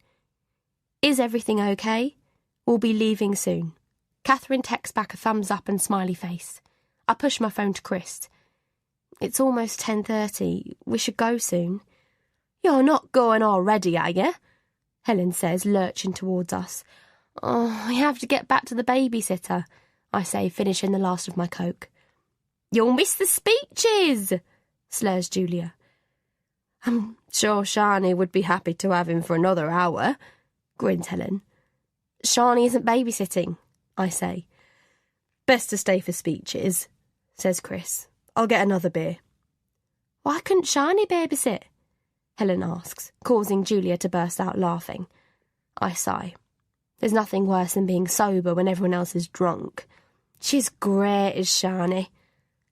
Speaker 1: Is everything okay? We'll be leaving soon. Catherine texts back a thumbs up and smiley face. I push my phone to Chris. It's almost 10:30. We should go soon.
Speaker 2: You're not going already, are you?
Speaker 1: Helen says, lurching towards us. Oh, I have to get back to the babysitter, I say, finishing the last of my Coke.
Speaker 2: You'll miss the speeches, slurs Julia.
Speaker 1: I'm sure Shani would be happy to have him for another hour, grins Helen. Shani isn't babysitting, I say.
Speaker 2: Best to stay for speeches, says Chris. I'll get another beer.
Speaker 1: Why couldn't Shani babysit? Helen asks, causing Julia to burst out laughing. I sigh. There's nothing worse than being sober when everyone else is drunk.
Speaker 2: She's great as Shani,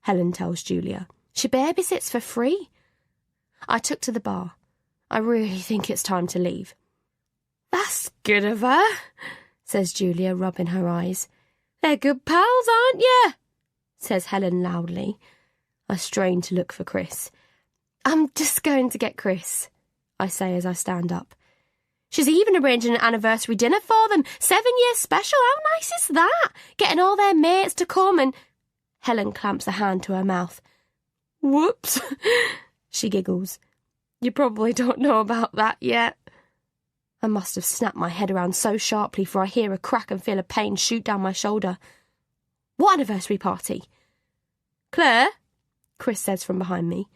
Speaker 2: Helen tells Julia.
Speaker 1: She babysits for free. I took to the bar. I really think it's time to leave.
Speaker 2: That's good of her, says Julia, rubbing her eyes. They're good pals, aren't you? Says Helen loudly. I strain to look for Chris.
Speaker 1: I'm just going to get Chris, I say as I stand up.
Speaker 2: She's even arranging an anniversary dinner for them. 7-year special, how nice is that? Getting all their mates to come and...
Speaker 1: Helen clamps a hand to her mouth.
Speaker 2: Whoops,
Speaker 1: she giggles.
Speaker 2: You probably don't know about that yet.
Speaker 1: I must have snapped my head around so sharply for I hear a crack and feel a pain shoot down my shoulder. What anniversary party?
Speaker 2: Claire,
Speaker 1: Chris says from behind me.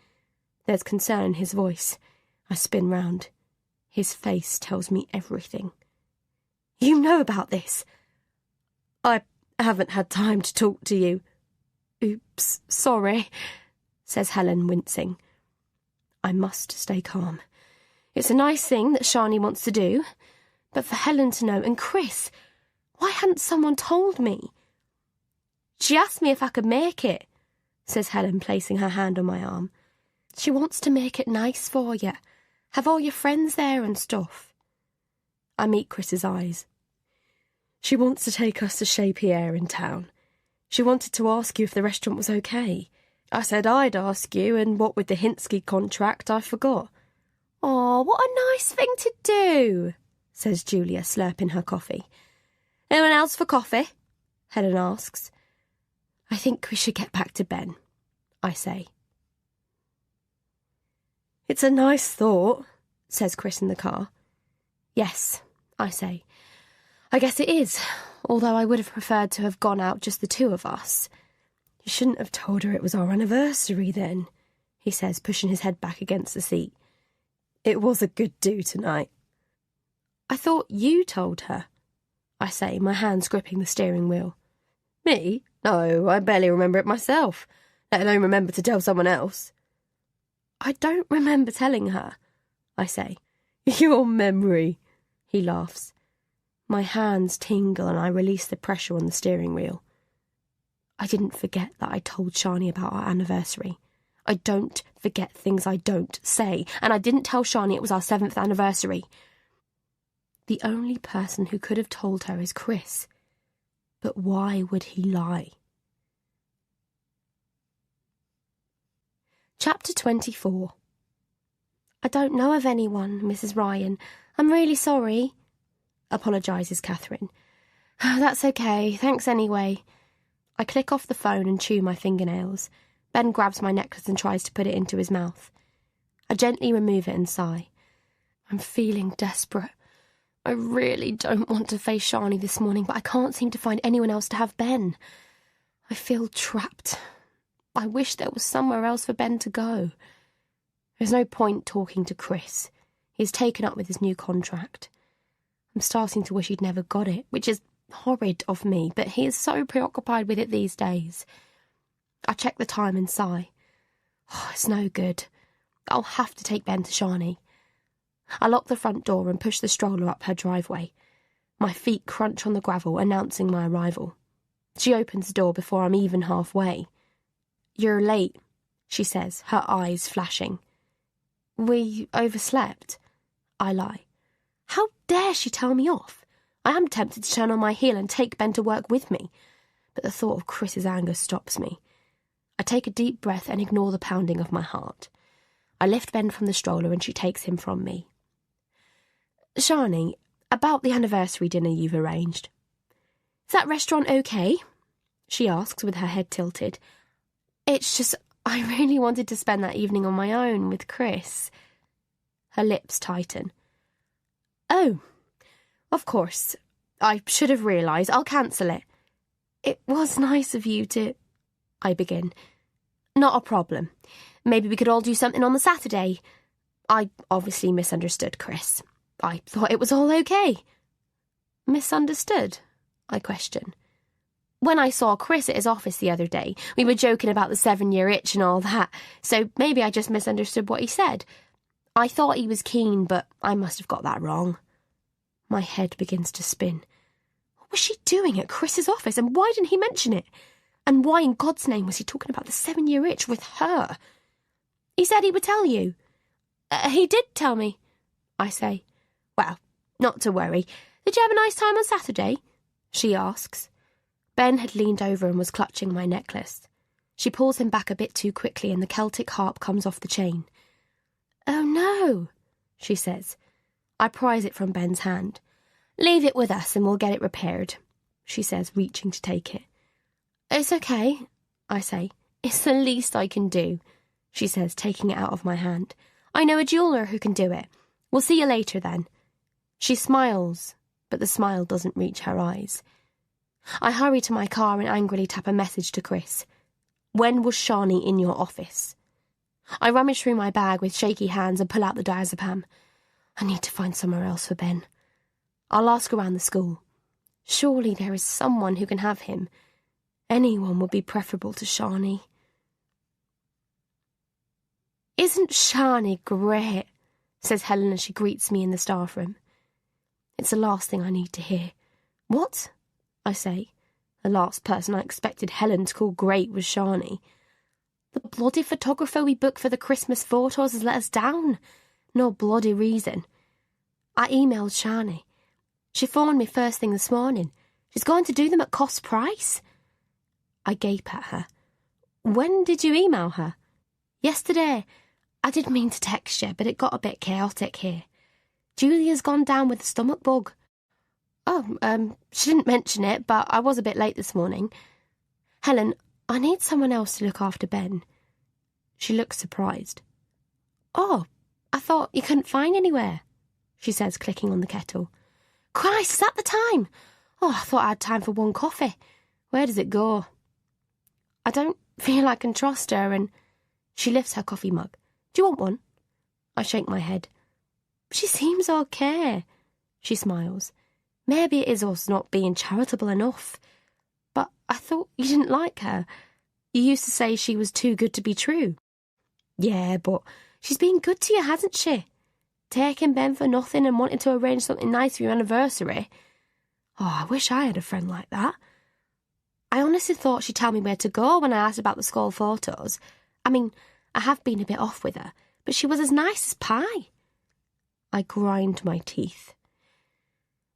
Speaker 1: There's concern in his voice. I spin round. His face tells me everything.
Speaker 2: You know about this? I haven't had time to talk to you.
Speaker 1: Oops, sorry, says Helen, wincing. I must stay calm. It's a nice thing that Shani wants to do, but for Helen to know, and Chris, why hadn't someone told me?
Speaker 2: She asked me if I could make it, says Helen, placing her hand on my arm.
Speaker 1: She wants to make it nice for you. Have all your friends there and stuff. I meet Chris's eyes.
Speaker 2: She wants to take us to Chez Pierre in town. She wanted to ask you if the restaurant was okay. I said I'd ask you, and what with the Hinsky contract, I forgot.
Speaker 1: Oh, what a nice thing to do, says Julia, slurping her coffee.
Speaker 2: Anyone else for coffee?
Speaker 1: Helen asks. I think we should get back to Ben, I say.
Speaker 2: It's a nice thought,
Speaker 1: says Chris in the car. Yes, I say. I guess it is, although I would have preferred to have gone out just the two of us.
Speaker 2: You shouldn't have told her it was our anniversary then, he says, pushing his head back against the seat. It was a good do tonight.
Speaker 1: I thought you told her, I say, my hands gripping the steering wheel.
Speaker 2: Me? No, I barely remember it myself, let alone remember to tell someone else.
Speaker 1: I don't remember telling her, I say.
Speaker 2: Your memory, he laughs.
Speaker 1: My hands tingle and I release the pressure on the steering wheel. I didn't forget that I told Shani about our anniversary. I don't forget things I don't say, and I didn't tell Shani it was our 7th anniversary. The only person who could have told her is Chris. But why would he lie? Chapter 24. I don't know of anyone, Mrs. Ryan. I'm really sorry, apologises Catherine. That's okay, thanks anyway. I click off the phone and chew my fingernails. Ben grabs my necklace and tries to put it into his mouth. I gently remove it and sigh. I'm feeling desperate. I really don't want to face Shani this morning, but I can't seem to find anyone else to have Ben. I feel trapped. I wish there was somewhere else for Ben to go. There's no point talking to Chris. He's taken up with his new contract. I'm starting to wish he'd never got it, which is horrid of me, but he is so preoccupied with it these days. I check the time and sigh. Oh, it's no good. I'll have to take Ben to Shani. I lock the front door and push the stroller up her driveway. My feet crunch on the gravel, announcing my arrival. She opens the door before I'm even halfway. "You're late," she says, her eyes flashing. "We overslept," I lie. How dare she tell me off? I am tempted to turn on my heel and take Ben to work with me, but the thought of Chris's anger stops me. I take a deep breath and ignore the pounding of my heart. I lift Ben from the stroller and she takes him from me. "Shani, about the anniversary dinner you've arranged. Is that restaurant okay?" she asks with her head tilted. "It's just, I really wanted to spend that evening on my own with Chris." Her lips tighten. "Oh, of course. I should have realised. I'll cancel it." "It was nice of you to—" I begin. "Not a problem. Maybe we could all do something on the Saturday." I obviously misunderstood Chris. I thought it was all okay. "Misunderstood?" I question. "When I saw Chris at his office the other day, we were joking about the 7-year itch and all that, so maybe I just misunderstood what he said. I thought he was keen, but I must have got that wrong." My head begins to spin. What was she doing at Chris's office, and why didn't he mention it? And why in God's name was he talking about the 7-year itch with her? "He said he would tell you." He did tell me," I say. "Well, not to worry. Did you have a nice time on Saturday?" she asks. Ben had leaned over and was clutching my necklace. She pulls him back a bit too quickly and the Celtic harp comes off the chain. "Oh no," she says. I prise it from Ben's hand. "Leave it with us and we'll get it repaired," she says, reaching to take it. "It's okay," I say. "It's the least I can do," she says, taking it out of my hand. "I know a jeweller who can do it. We'll see you later then." She smiles, but the smile doesn't reach her eyes. I hurry to my car and angrily tap a message to Chris. "When was Shani in your office?" I rummage through my bag with shaky hands and pull out the diazepam. I need to find somewhere else for Ben. I'll ask around the school. Surely there is someone who can have him. Anyone would be preferable to Shani. "Isn't Shani great?" says Helen as she greets me in the staff room. It's the last thing I need to hear. "What?" I say. The last person I expected Helen to call great was Shani. The bloody photographer we booked for the Christmas photos has let us down. No bloody reason. I emailed Shani. She phoned me first thing this morning. She's going to do them at cost price. I gape at her. "When did you email her?" "Yesterday. I didn't mean to text you, but it got a bit chaotic here. Julia's gone down with a stomach bug." "Oh, she didn't mention it, but I was a bit late this morning. Helen, I need someone else to look after Ben." She looks surprised. "Oh, I thought you couldn't find anywhere," she says, clicking on the kettle. "Christ, is that the time? Oh, I thought I had time for one coffee. Where does it go?" I don't feel I can trust her, and she lifts her coffee mug. "Do you want one?" I shake my head. "She seems okay," she smiles. "Maybe it is us not being charitable enough. But I thought you didn't like her. You used to say she was too good to be true." "Yeah, but she's been good to you, hasn't she? Taking Ben for nothing and wanting to arrange something nice for your anniversary. Oh, I wish I had a friend like that. I honestly thought she'd tell me where to go when I asked about the school photos. I mean, I have been a bit off with her, but she was as nice as pie." I grind my teeth.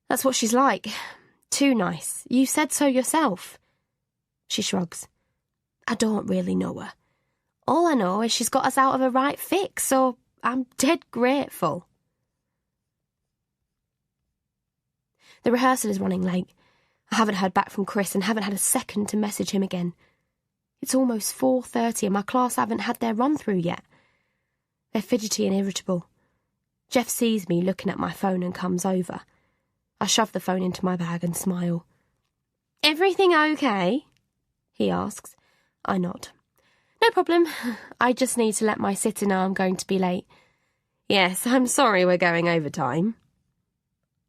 Speaker 1: "That's what she's like. Too nice. You said so yourself." She shrugs. "I don't really know her. All I know is she's got us out of a right fix, so I'm dead grateful." The rehearsal is running late. I haven't heard back from Chris and haven't had a second to message him again. It's almost 4:30 and my class haven't had their run-through yet. They're fidgety and irritable. Jeff sees me looking at my phone and comes over. I shove the phone into my bag and smile. "Everything okay?" he asks. I nod. "No problem. I just need to let my sitter know I'm going to be late." "Yes, I'm sorry we're going overtime."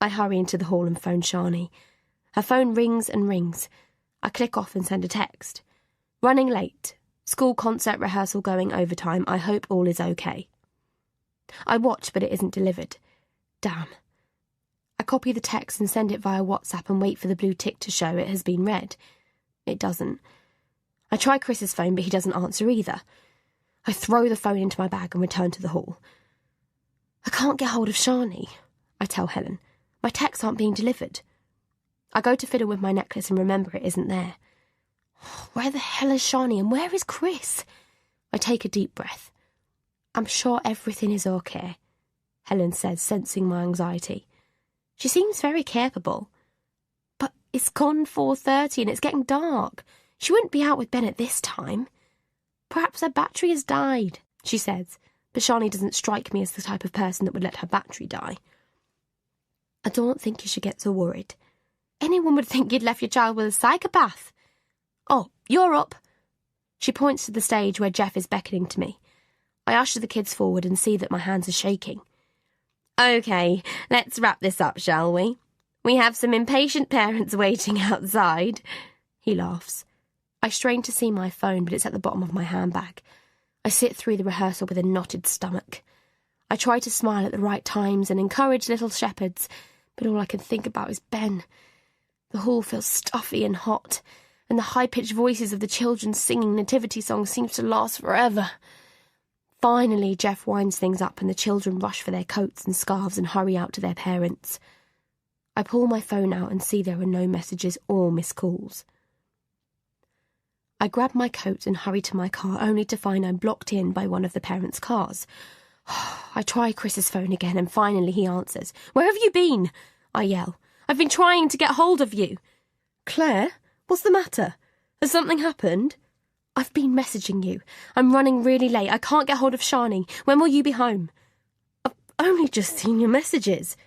Speaker 1: I hurry into the hall and phone Shani. Her phone rings and rings. I click off and send a text. "Running late. School concert rehearsal going overtime. I hope all is okay." I watch, but it isn't delivered. Damn. I copy the text and send it via WhatsApp and wait for the blue tick to show it has been read. It doesn't. I try Chris's phone, but he doesn't answer either. I throw the phone into my bag and return to the hall. I can't get hold of Shani, I tell Helen. My texts aren't being delivered. I go to fiddle with my necklace and remember it isn't there. Where the hell is Shani and where is Chris? I take a deep breath. I'm sure everything is okay, Helen says, sensing my anxiety. She seems very capable. But it's gone 4:30 and it's getting dark. She wouldn't be out with Ben at this time. Perhaps her battery has died, she says, but Shani doesn't strike me as the type of person that would let her battery die. I don't think you should get so worried. Anyone would think you'd left your child with a psychopath. Oh, you're up. She points to the stage where Jeff is beckoning to me. I usher the kids forward and see that my hands are shaking. OK, let's wrap this up, shall we? We have some impatient parents waiting outside. He laughs. I strain to see my phone, but it's at the bottom of my handbag. I sit through the rehearsal with a knotted stomach. I try to smile at the right times and encourage little shepherds, but all I can think about is Ben. The hall feels stuffy and hot, and the high-pitched voices of the children singing nativity songs seems to last forever. Finally, Jeff winds things up and the children rush for their coats and scarves and hurry out to their parents. I pull my phone out and see there are no messages or missed calls. I grab my coat and hurry to my car, only to find I'm blocked in by one of the parents' cars. I try Chris's phone again, and finally he answers. "Where have you been?" I yell. "I've been trying to get hold of you." "Claire, what's the matter? Has something happened?" "I've been messaging you. I'm running really late. I can't get hold of Shani. When will you be home?" "I've only just seen your messages.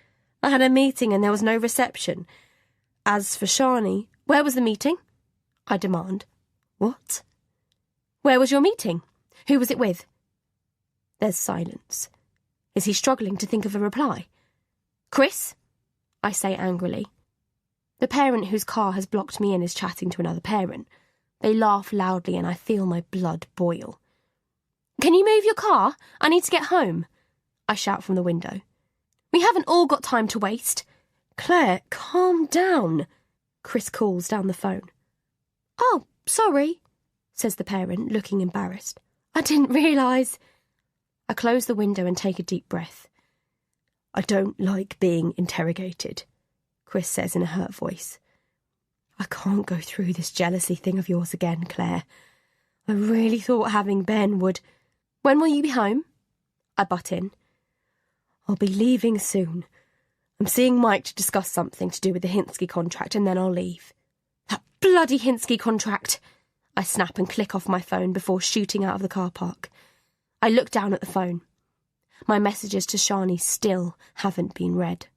Speaker 1: I had a meeting and there was no reception. As for Shani, where was the meeting?" I demand. "What?" "Where was your meeting? Who was it with?" There's silence. Is he struggling to think of a reply? "Chris?" I say angrily. The parent whose car has blocked me in is chatting to another parent. They laugh loudly and I feel my blood boil. "Can you move your car? I need to get home," I shout from the window. "We haven't all got time to waste." "Claire, calm down," Chris calls down the phone. "Oh, sorry," says the parent, looking embarrassed. "I didn't realise." I close the window and take a deep breath. "I don't like being interrogated," Chris says in a hurt voice. "I can't go through this jealousy thing of yours again, Claire. I really thought having Ben would—" "When will you be home?" I butt in. "I'll be leaving soon. I'm seeing Mike to discuss something to do with the Hinsky contract and then I'll leave." "That bloody Hinsky contract!" I snap and click off my phone before shooting out of the car park. I look down at the phone. My messages to Shani still haven't been read.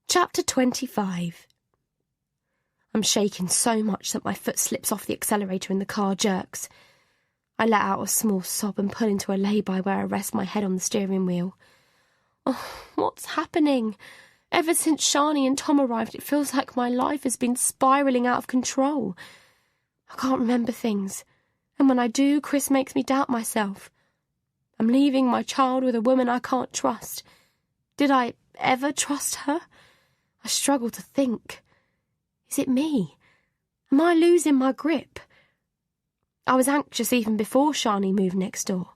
Speaker 1: Chapter 25. I'm shaking so much that my foot slips off the accelerator and the car jerks. I let out a small sob and pull into a lay-by where I rest my head on the steering wheel. Oh, what's happening? Ever since Shani and Tom arrived, it feels like my life has been spiralling out of control. I can't remember things, and when I do, Chris makes me doubt myself. I'm leaving my child with a woman I can't trust. Did I ever trust her? I struggle to think. Is it me? Am I losing my grip? I was anxious even before Shani moved next door.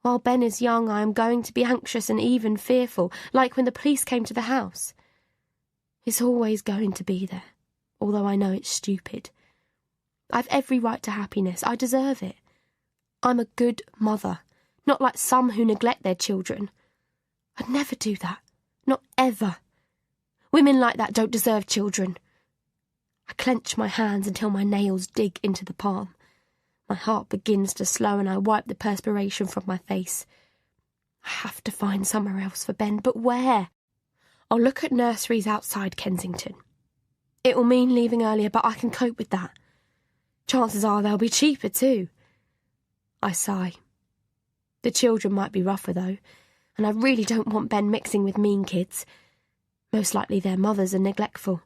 Speaker 1: While Ben is young, I am going to be anxious and even fearful, like when the police came to the house. It's always going to be there, although I know it's stupid. I've every right to happiness. I deserve it. I'm a good mother, not like some who neglect their children. I'd never do that. Not ever. Women like that don't deserve children. I clench my hands until my nails dig into the palm. My heart begins to slow and I wipe the perspiration from my face. I have to find somewhere else for Ben, but where? I'll look at nurseries outside Kensington. It will mean leaving earlier, but I can cope with that. Chances are they'll be cheaper too. I sigh. The children might be rougher though, and I really don't want Ben mixing with mean kids. Most likely their mothers are neglectful.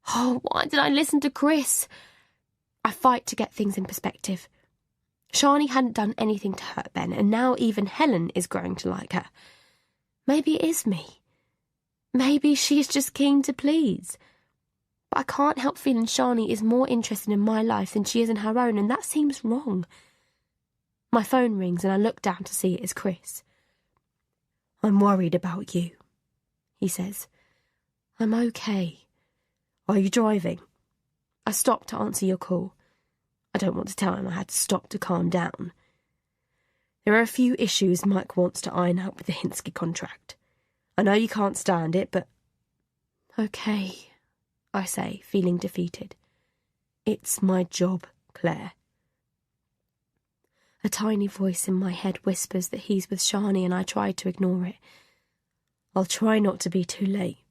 Speaker 1: Oh, why did I listen to Chris? I fight to get things in perspective. Shani hadn't done anything to hurt Ben, and now even Helen is growing to like her. Maybe it is me. Maybe she's just keen to please. But I can't help feeling Shani is more interested in my life than she is in her own, and that seems wrong. My phone rings and I look down to see it is Chris. "I'm worried about you," he says. "I'm okay. Are you driving?" I stopped to answer your call. I don't want to tell him I had to stop to calm down. "There are a few issues Mike wants to iron out with the Hinsky contract. I know you can't stand it, but..." "Okay," I say, feeling defeated. "It's my job, Claire." A tiny voice in my head whispers that he's with Shani, and I try to ignore it. "I'll try not to be too late."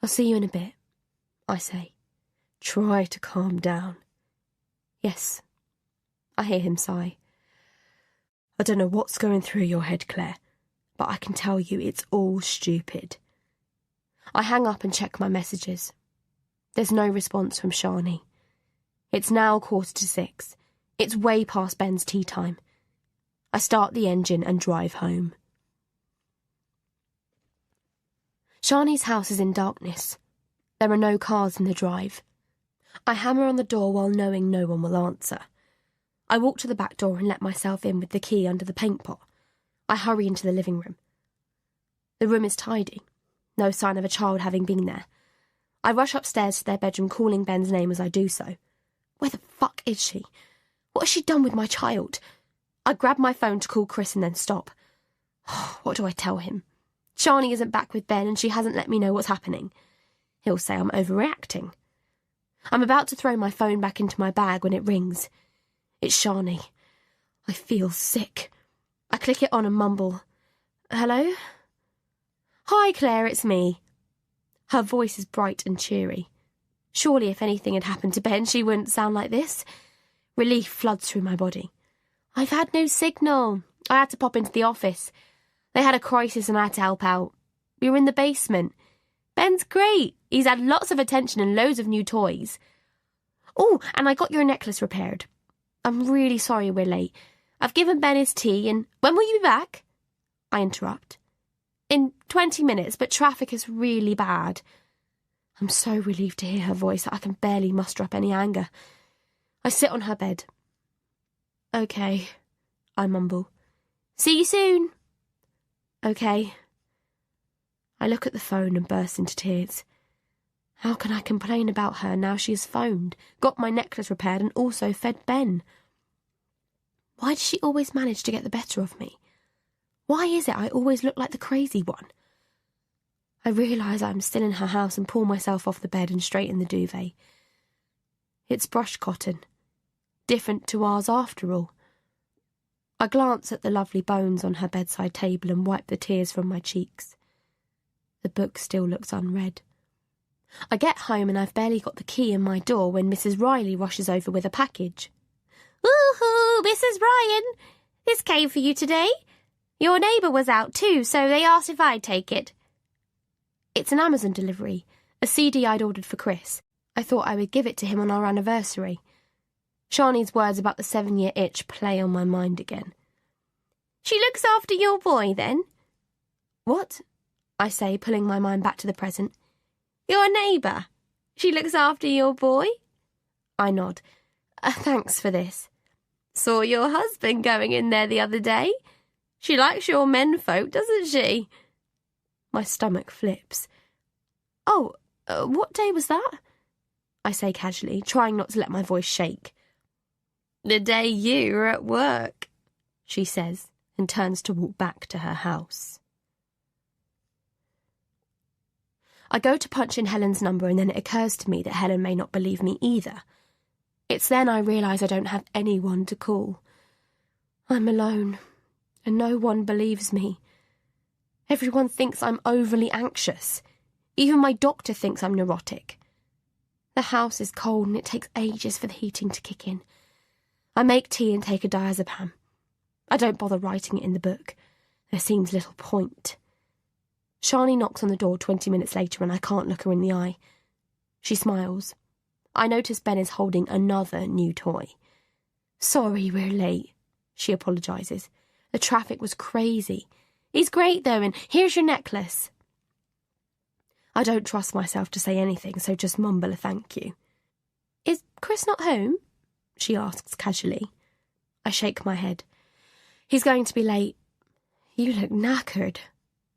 Speaker 1: "I'll see you in a bit," I say. "Try to calm down." "Yes." I hear him sigh. "I don't know what's going through your head, Claire, but I can tell you it's all stupid." I hang up and check my messages. There's no response from Shani. It's now 6:15. It's way past Ben's tea time. I start the engine and drive home. Shani's house is in darkness. There are no cars in the drive. I hammer on the door while knowing no one will answer. I walk to the back door and let myself in with the key under the paint pot. I hurry into the living room. The room is tidy. No sign of a child having been there. I rush upstairs to their bedroom, calling Ben's name as I do so. Where the fuck is she? What has she done with my child? I grab my phone to call Chris and then stop. What do I tell him? Shani isn't back with Ben and she hasn't let me know what's happening. He'll say I'm overreacting. I'm about to throw my phone back into my bag when it rings. It's Shani. I feel sick. I click it on and mumble, "Hello?" "Hi, Claire, it's me." Her voice is bright and cheery. Surely if anything had happened to Ben, she wouldn't sound like this. Relief floods through my body. "I've had no signal. I had to pop into the office. They had a crisis and I had to help out. We were in the basement. Ben's great. He's had lots of attention and loads of new toys. Oh, and I got your necklace repaired. I'm really sorry we're late. I've given Ben his tea and..." "When will you be back?" I interrupt. "In 20 minutes, but traffic is really bad." I'm so relieved to hear her voice that I can barely muster up any anger. I sit on her bed. "Okay," I mumble. "See you soon." "Okay." I look at the phone and burst into tears. How can I complain about her now she has phoned, got my necklace repaired and also fed Ben? Why does she always manage to get the better of me? Why is it I always look like the crazy one? I realise I'm still in her house and pull myself off the bed and straighten the duvet. It's brush cotton. Different to ours after all. I glance at the lovely bones on her bedside table and wipe the tears from my cheeks. The book still looks unread. I get home and I've barely got the key in my door when Mrs. Riley rushes over with a package. "Woohoo, Mrs. Ryan! This came for you today. Your neighbour was out too, so they asked if I'd take it." It's an Amazon delivery, a CD I'd ordered for Chris. I thought I would give it to him on our anniversary. Shani's words about the 7-year itch play on my mind again. "She looks after your boy, then?" "What?" I say, pulling my mind back to the present. "Your neighbour. She looks after your boy?" I nod. Thanks for this." "Saw your husband going in there the other day. She likes your menfolk, doesn't she?" My stomach flips. "Oh, what day was that?" I say casually, trying not to let my voice shake. "The day you were at work," she says, and turns to walk back to her house. I go to punch in Helen's number and then it occurs to me that Helen may not believe me either. It's then I realise I don't have anyone to call. I'm alone, and no one believes me. Everyone thinks I'm overly anxious. Even my doctor thinks I'm neurotic. The house is cold and it takes ages for the heating to kick in. I make tea and take a diazepam. I don't bother writing it in the book. There seems little point. Shani knocks on the door 20 minutes later and I can't look her in the eye. She smiles. I notice Ben is holding another new toy. "Sorry we're late," she apologises. "The traffic was crazy. He's great though, and here's your necklace." I don't trust myself to say anything, so just mumble a thank you. Is Chris not home? She asks casually. I shake my head. He's going to be late. You look knackered,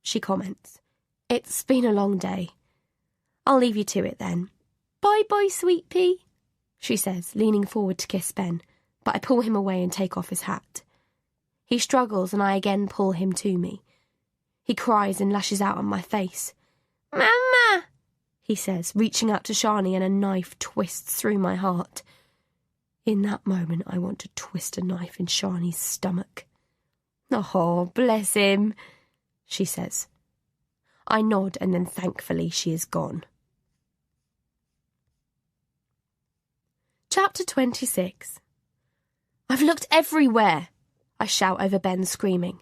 Speaker 1: she comments. It's been a long day. I'll leave you to it then. Bye-bye, sweet pea, she says, leaning forward to kiss Ben, but I pull him away and take off his hat. He struggles and I again pull him to me. He cries and lashes out on my face. Mama, he says, reaching out to Shani, and a knife twists through my heart. In that moment, I want to twist a knife in Shani's stomach. Oh, bless him, she says. I nod and then thankfully she is gone. Chapter 26. I've looked everywhere, I shout over Ben screaming.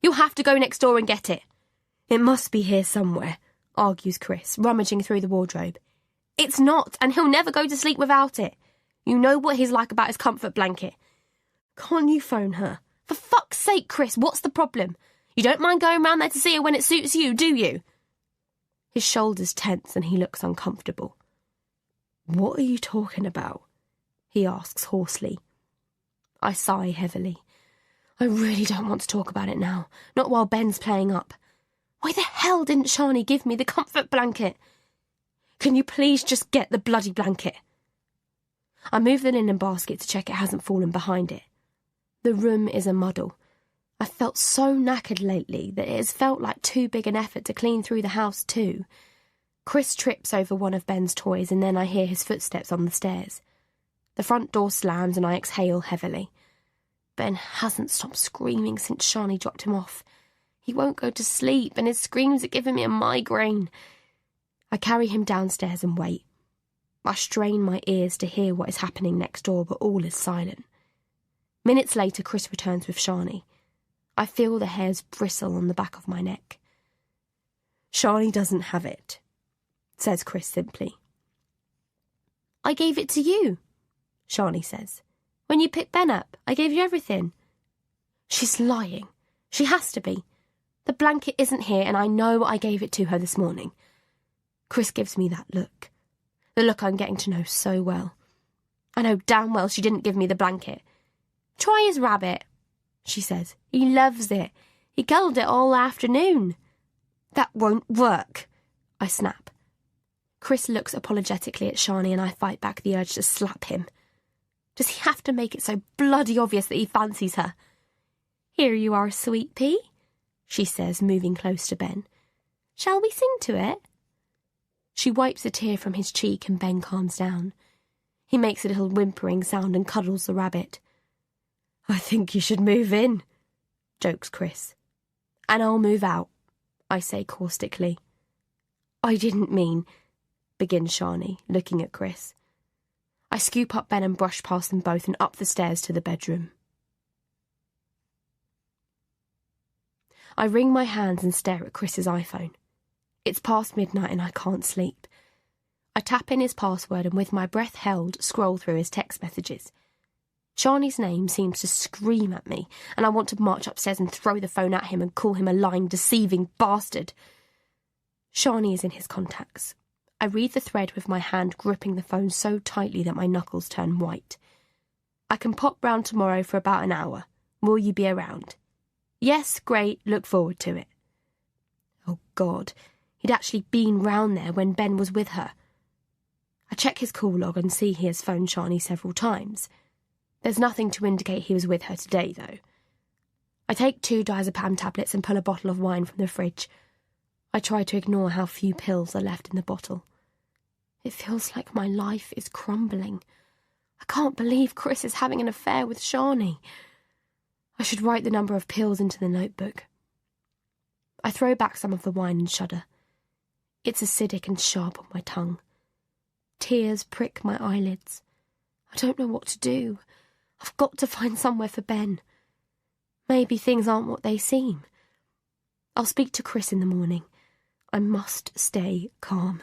Speaker 1: You'll have to go next door and get it. It must be here somewhere, argues Chris, rummaging through the wardrobe. It's not, and he'll never go to sleep without it. You know what he's like about his comfort blanket. Can't you phone her? For fuck's sake, Chris, what's the problem? You don't mind going round there to see her when it suits you, do you? His shoulders tense and he looks uncomfortable. What are you talking about? He asks hoarsely. I sigh heavily. I really don't want to talk about it now, not while Ben's playing up. Why the hell didn't Shani give me the comfort blanket? Can you please just get the bloody blanket? I move the linen basket to check it hasn't fallen behind it. The room is a muddle. I've felt so knackered lately that it has felt like too big an effort to clean through the house too. Chris trips over one of Ben's toys and then I hear his footsteps on the stairs. The front door slams and I exhale heavily. Ben hasn't stopped screaming since Shani dropped him off. He won't go to sleep and his screams are giving me a migraine. I carry him downstairs and wait. I strain my ears to hear what is happening next door, but all is silent. Minutes later, Chris returns with Shani. I feel the hairs bristle on the back of my neck. Shani doesn't have it, says Chris simply. I gave it to you, Shani says. When you picked Ben up, I gave you everything. She's lying. She has to be. The blanket isn't here and I know I gave it to her this morning. Chris gives me that look. The look I'm getting to know so well. I know damn well she didn't give me the blanket. Try his rabbit, she says. He loves it. He cuddled it all afternoon. That won't work, I snap. Chris looks apologetically at Shani and I fight back the urge to slap him. Does he have to make it so bloody obvious that he fancies her? Here you are, sweet pea, she says, moving close to Ben. Shall we sing to it? She wipes a tear from his cheek and Ben calms down. He makes a little whimpering sound and cuddles the rabbit. I think you should move in, jokes Chris. And I'll move out, I say caustically. I didn't mean, begins Shani, looking at Chris. I scoop up Ben and brush past them both and up the stairs to the bedroom. I wring my hands and stare at Chris's iPhone. It's past midnight and I can't sleep. I tap in his password and with my breath held, scroll through his text messages. Shani's name seems to scream at me, and I want to march upstairs and throw the phone at him and call him a lying, deceiving bastard. Shani is in his contacts. I read the thread with my hand gripping the phone so tightly that my knuckles turn white. I can pop round tomorrow for about an hour. Will you be around? Yes, great, look forward to it. Oh, God. He'd actually been round there when Ben was with her. I check his call log and see he has phoned Shani several times. There's nothing to indicate he was with her today, though. I take 2 diazepam tablets and pull a bottle of wine from the fridge. I try to ignore how few pills are left in the bottle. It feels like my life is crumbling. I can't believe Chris is having an affair with Shani. I should write the number of pills into the notebook. I throw back some of the wine and shudder. It's acidic and sharp on my tongue. Tears prick my eyelids. I don't know what to do. I've got to find somewhere for Ben. Maybe things aren't what they seem. I'll speak to Chris in the morning. I must stay calm.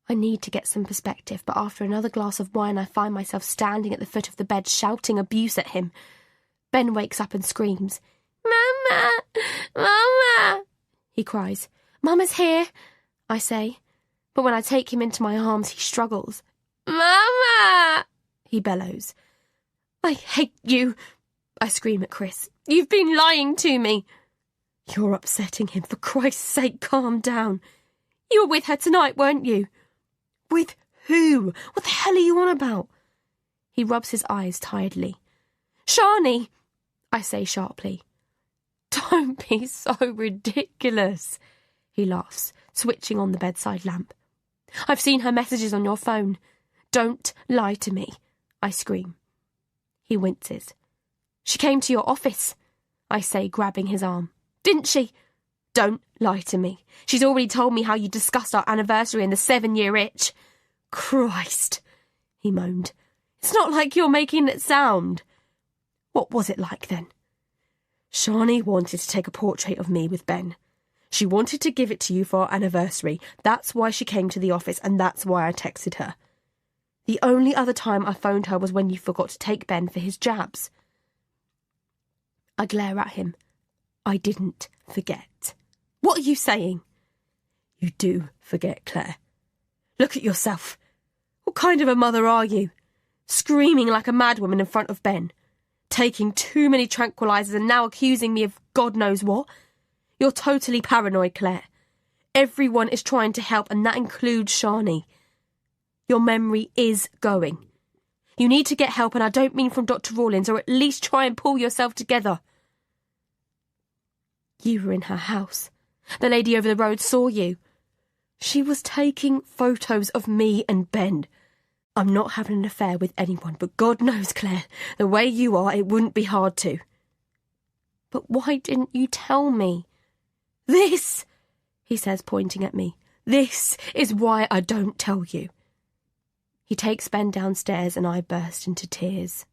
Speaker 1: I need to get some perspective, but after another glass of wine I find myself standing at the foot of the bed shouting abuse at him. Ben wakes up and screams. Mama! Mama! He cries. Mama's here, I say, but when I take him into my arms, he struggles. Mama! He bellows. I hate you, I scream at Chris. You've been lying to me. You're upsetting him. For Christ's sake, calm down. You were with her tonight, weren't you? With who? What the hell are you on about? He rubs his eyes tiredly. Shani, I say sharply. Don't be so ridiculous, he laughs, switching on the bedside lamp. I've seen her messages on your phone. Don't lie to me, I scream. He winces. She came to your office, I say, grabbing his arm. Didn't she? Don't lie to me. She's already told me how you discussed our anniversary and the 7-year itch. Christ, he moaned. It's not like you're making it sound. What was it like then? Shani wanted to take a portrait of me with Ben. She wanted to give it to you for our anniversary. That's why she came to the office, and that's why I texted her. The only other time I phoned her was when you forgot to take Ben for his jabs. I glare at him. I didn't forget. What are you saying? You do forget, Claire. Look at yourself. What kind of a mother are you? Screaming like a madwoman in front of Ben. Taking too many tranquilizers and now accusing me of God knows what. You're totally paranoid, Claire. Everyone is trying to help, and that includes Shani. Your memory is going. You need to get help, and I don't mean from Dr. Rawlins, or at least try and pull yourself together. You were in her house. The lady over the road saw you. She was taking photos of me and Ben. I'm not having an affair with anyone, but God knows, Claire, the way you are, it wouldn't be hard to. But why didn't you tell me? This, he says, pointing at me. This is why I don't tell you. He takes Ben downstairs and I burst into tears.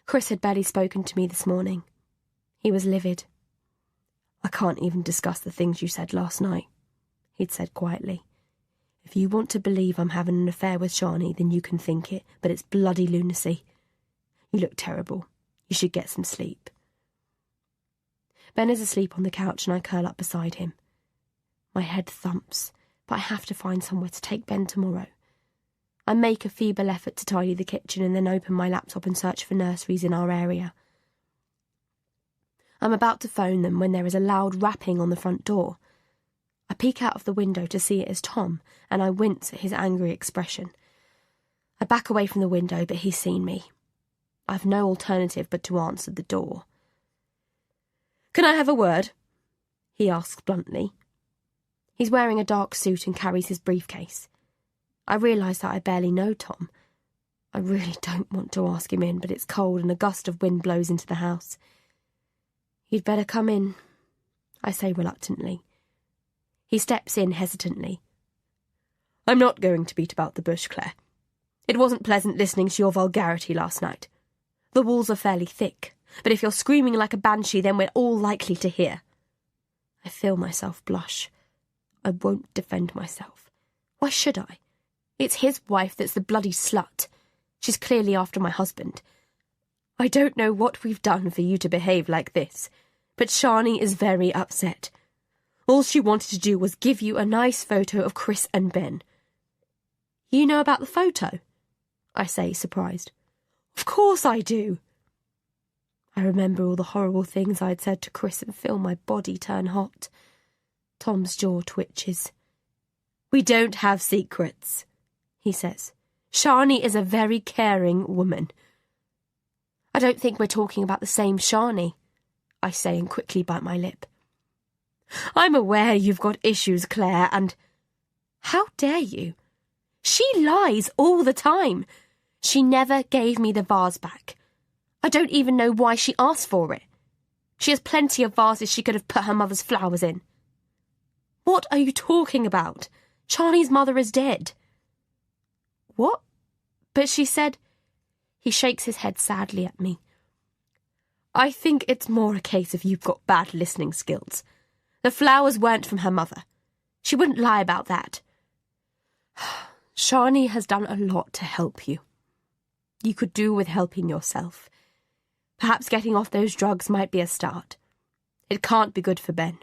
Speaker 1: Chris had barely spoken to me this morning. He was livid. I can't even discuss the things you said last night, he'd said quietly. If you want to believe I'm having an affair with Shani, then you can think it, but it's bloody lunacy. You look terrible. You should get some sleep. Ben is asleep on the couch and I curl up beside him. My head thumps, but I have to find somewhere to take Ben tomorrow. I make a feeble effort to tidy the kitchen and then open my laptop and search for nurseries in our area. I'm about to phone them when there is a loud rapping on the front door. I peek out of the window to see it is Tom, and I wince at his angry expression. I back away from the window, but he's seen me. I've no alternative but to answer the door. Can I have a word? He asks bluntly. He's wearing a dark suit and carries his briefcase. I realise that I barely know Tom. I really don't want to ask him in, but it's cold and a gust of wind blows into the house. You'd better come in, I say reluctantly. He steps in hesitantly. I'm not going to beat about the bush, Claire. It wasn't pleasant listening to your vulgarity last night. The walls are fairly thick, but if you're screaming like a banshee, then we're all likely to hear. I feel myself blush. I won't defend myself. Why should I? It's his wife that's the bloody slut. She's clearly after my husband. I don't know what we've done for you to behave like this, but Shani is very upset. All she wanted to do was give you a nice photo of Chris and Ben. You know about the photo? I say, surprised. Of course I do. I remember all the horrible things I'd said to Chris and feel my body turn hot. Tom's jaw twitches. We don't have secrets, he says. Shani is a very caring woman. I don't think we're talking about the same Shani, I say and quickly bite my lip. I'm aware you've got issues, Claire, and... How dare you? She lies all the time. She never gave me the vase back. I don't even know why she asked for it. She has plenty of vases she could have put her mother's flowers in. What are you talking about? Shani's mother is dead. What? But she said... He shakes his head sadly at me. I think it's more a case of you've got bad listening skills. The flowers weren't from her mother. She wouldn't lie about that. Shani has done a lot to help you. You could do with helping yourself. Perhaps getting off those drugs might be a start. It can't be good for Ben.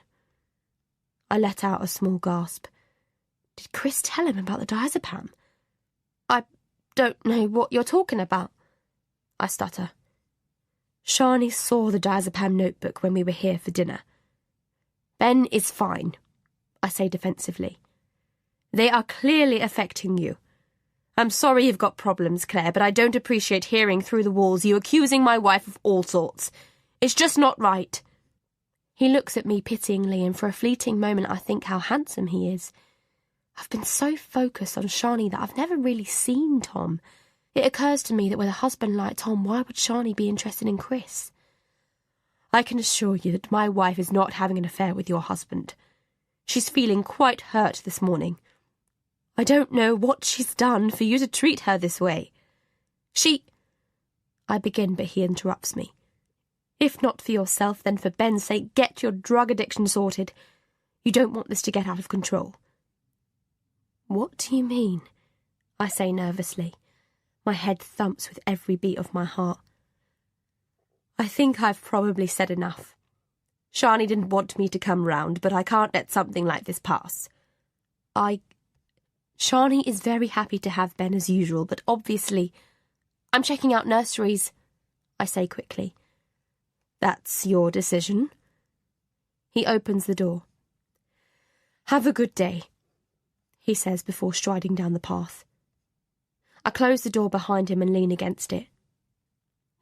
Speaker 1: I let out a small gasp. Did Chris tell him about the diazepam? I don't know what you're talking about, I stutter. Shani saw the diazepam notebook when we were here for dinner. Ben is fine, I say defensively. They are clearly affecting you. I'm sorry you've got problems, Claire, but I don't appreciate hearing through the walls you accusing my wife of all sorts. It's just not right. He looks at me pityingly, and for a fleeting moment I think how handsome he is. I've been so focused on Shani that I've never really seen Tom. It occurs to me that with a husband like Tom, why would Shani be interested in Chris? I can assure you that my wife is not having an affair with your husband. She's feeling quite hurt this morning. I don't know what she's done for you to treat her this way. I begin, but he interrupts me. If not for yourself, then for Ben's sake, get your drug addiction sorted. You don't want this to get out of control. What do you mean? I say nervously. My head thumps with every beat of my heart. I think I've probably said enough. Shani didn't want me to come round, but I can't let something like this pass. Shani is very happy to have Ben as usual, but obviously... I'm checking out nurseries, I say quickly. That's your decision. He opens the door. Have a good day, he says before striding down the path. I close the door behind him and lean against it.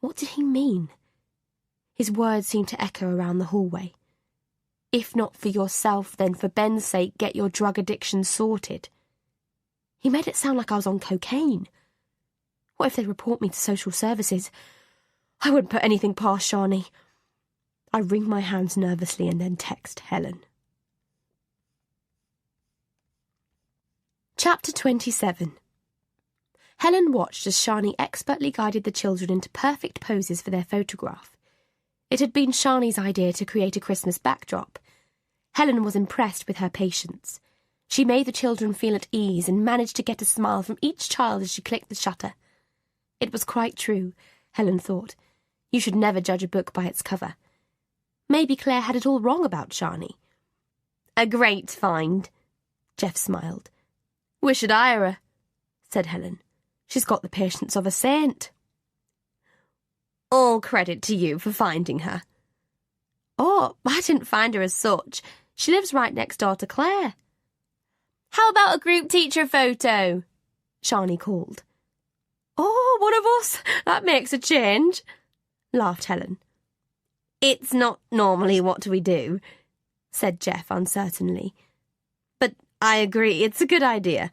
Speaker 1: What did he mean? His words seem to echo around the hallway. If not for yourself, then for Ben's sake, get your drug addiction sorted. He made it sound like I was on cocaine. What if they report me to social services? I wouldn't put anything past Shani. I wring my hands nervously and then text Helen. Chapter 27. Helen watched as Shani expertly guided the children into perfect poses for their photograph. It had been Shani's idea to create a Christmas backdrop. Helen was impressed with her patience. She made the children feel at ease and managed to get a smile from each child as she clicked the shutter. It was quite true, Helen thought. You should never judge a book by its cover. Maybe Claire had it all wrong about Shani. A great find, Jeff smiled. Wish I'd hire her, said Helen. She's got the patience of a saint. All credit to you for finding her. Oh, I didn't find her as such. She lives right next door to Claire. How about a group teacher photo? Shani called. Oh, one of us? That makes a change, laughed Helen. It's not normally what we do, said Jeff uncertainly. But I agree, it's a good idea.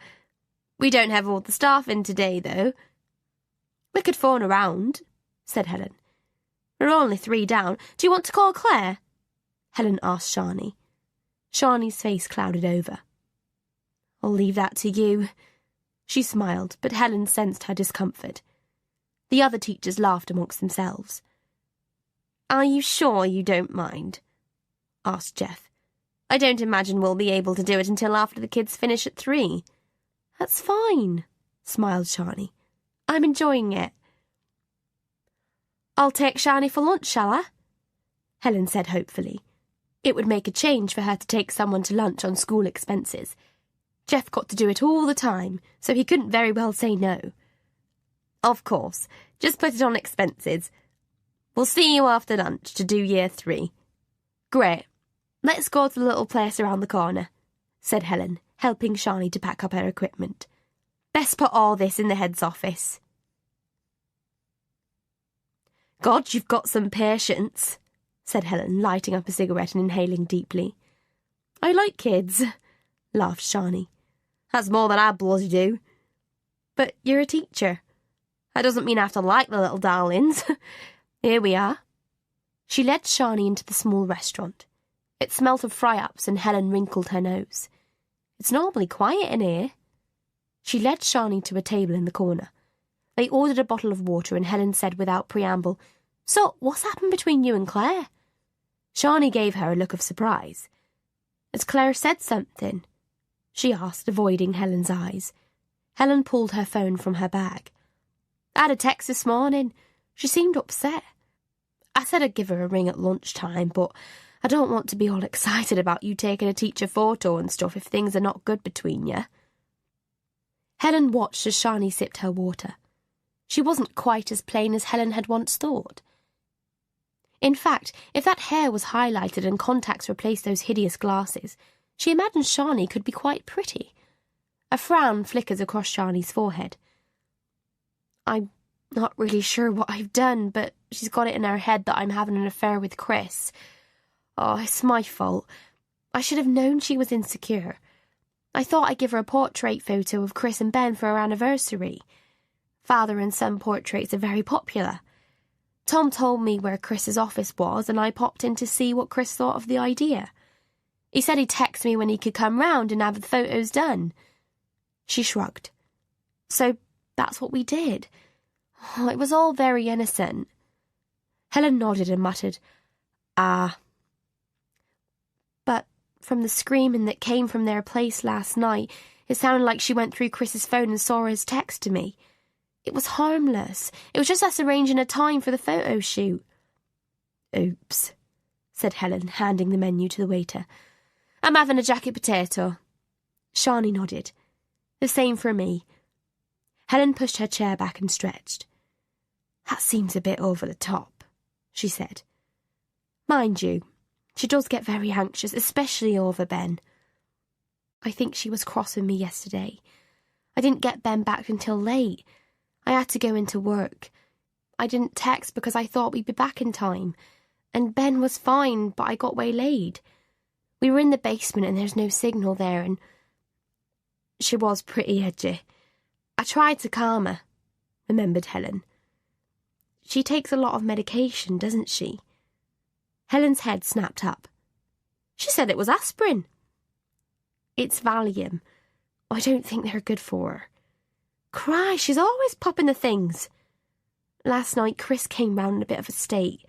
Speaker 1: We don't have all the staff in today, though. We could phone around, said Helen. We're only 3 down. Do you want to call Claire? Helen asked Shani. Shani's face clouded over. I'll leave that to you. She smiled, but Helen sensed her discomfort. The other teachers laughed amongst themselves. Are you sure you don't mind? Asked Jeff. I don't imagine we'll be able to do it until after the kids finish at 3. That's fine, smiled Shani. I'm enjoying it. I'll take Shani for lunch, shall I? Helen said hopefully. It would make a change for her to take someone to lunch on school expenses. Jeff got to do it all the time, so he couldn't very well say no. Of course, just put it on expenses. We'll see you after lunch to do year 3. Great. Let's go to the little place around the corner, said Helen, helping Shani to pack up her equipment. Best put all this in the head's office. God, you've got some patience, said Helen, lighting up a cigarette and inhaling deeply. I like kids, laughed Shani. That's more than I bloody do. But you're a teacher. That doesn't mean I have to like the little darlings. Here we are. She led Shani into the small restaurant. It smelt of fry-ups and Helen wrinkled her nose. It's normally quiet in here. She led Shani to a table in the corner. They ordered a bottle of water and Helen said without preamble, So, what's happened between you and Claire? Shani gave her a look of surprise. Has Claire said something? She asked, avoiding Helen's eyes. Helen pulled her phone from her bag. I had a text this morning. She seemed upset. I said I'd give her a ring at lunchtime, but I don't want to be all excited about you taking a teacher photo and stuff if things are not good between you. Helen watched as Shani sipped her water. She wasn't quite as plain as Helen had once thought. In fact, if that hair was highlighted and contacts replaced those hideous glasses, she imagined Shani could be quite pretty. A frown flickers across Shani's forehead. I'm not really sure what I've done, but she's got it in her head that I'm having an affair with Chris. Oh, it's my fault. I should have known she was insecure. I thought I'd give her a portrait photo of Chris and Ben for our anniversary. Father and son portraits are very popular. Tom told me where Chris's office was, and I popped in to see what Chris thought of the idea. He said he'd text me when he could come round and have the photos done. She shrugged. So that's what we did. Oh, it was all very innocent. Helen nodded and muttered, "Ah." But from the screaming that came from their place last night, it sounded like she went through Chris's phone and saw his text to me. It was harmless. It was just us arranging a time for the photo shoot. Oops, said Helen, handing the menu to the waiter. I'm having a jacket potato. Shani nodded. The same for me. Helen pushed her chair back and stretched. That seems a bit over the top, she said. Mind you, she does get very anxious, especially over Ben. I think she was cross with me yesterday. I didn't get Ben back until late. I had to go into work. I didn't text because I thought we'd be back in time. And Ben was fine, but I got waylaid. We were in the basement and there's no signal there, and she was pretty edgy. I tried to calm her, remembered Helen. She takes a lot of medication, doesn't she? Helen's head snapped up. She said it was aspirin. It's Valium. I don't think they're good for her. Christ, she's always popping the things. Last night Chris came round in a bit of a state.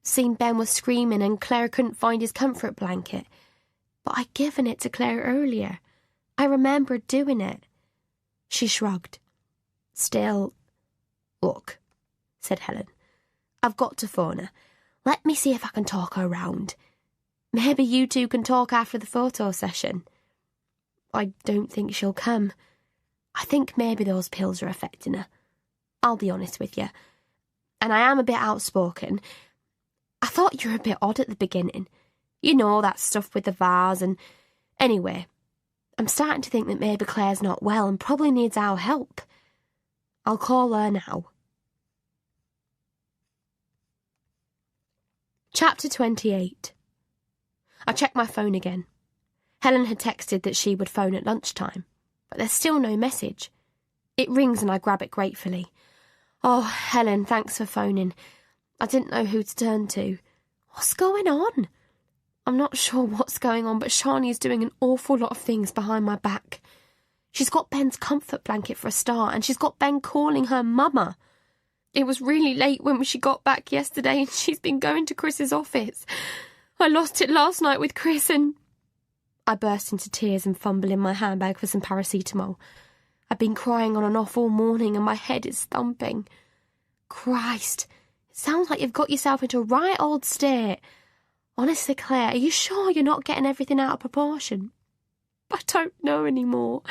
Speaker 1: Seen Ben was screaming and Claire couldn't find his comfort blanket. But I'd given it to Claire earlier. I remembered doing it. She shrugged. Still, look, said Helen. I've got to phone her. Let me see if I can talk her round. Maybe you two can talk after the photo session. I don't think she'll come. I think maybe those pills are affecting her. I'll be honest with you. And I am a bit outspoken. I thought you were a bit odd at the beginning. You know, that stuff with the vase and... Anyway, I'm starting to think that maybe Claire's not well and probably needs our help. I'll call her now. Chapter 28. I checked my phone again. Helen had texted that she would phone at lunchtime, but there's still no message. It rings and I grab it gratefully. Oh, Helen, thanks for phoning. I didn't know who to turn to. What's going on? I'm not sure what's going on, but Shani is doing an awful lot of things behind my back. She's got Ben's comfort blanket for a start, and she's got Ben calling her mama. It was really late when she got back yesterday, and she's been going to Chris's office. I lost it last night with Chris, and... I burst into tears and fumbled in my handbag for some paracetamol. I've been crying on and off all morning, and my head is thumping. Christ, it sounds like you've got yourself into a right old state. Honestly, Claire, are you sure you're not getting everything out of proportion? I don't know anymore.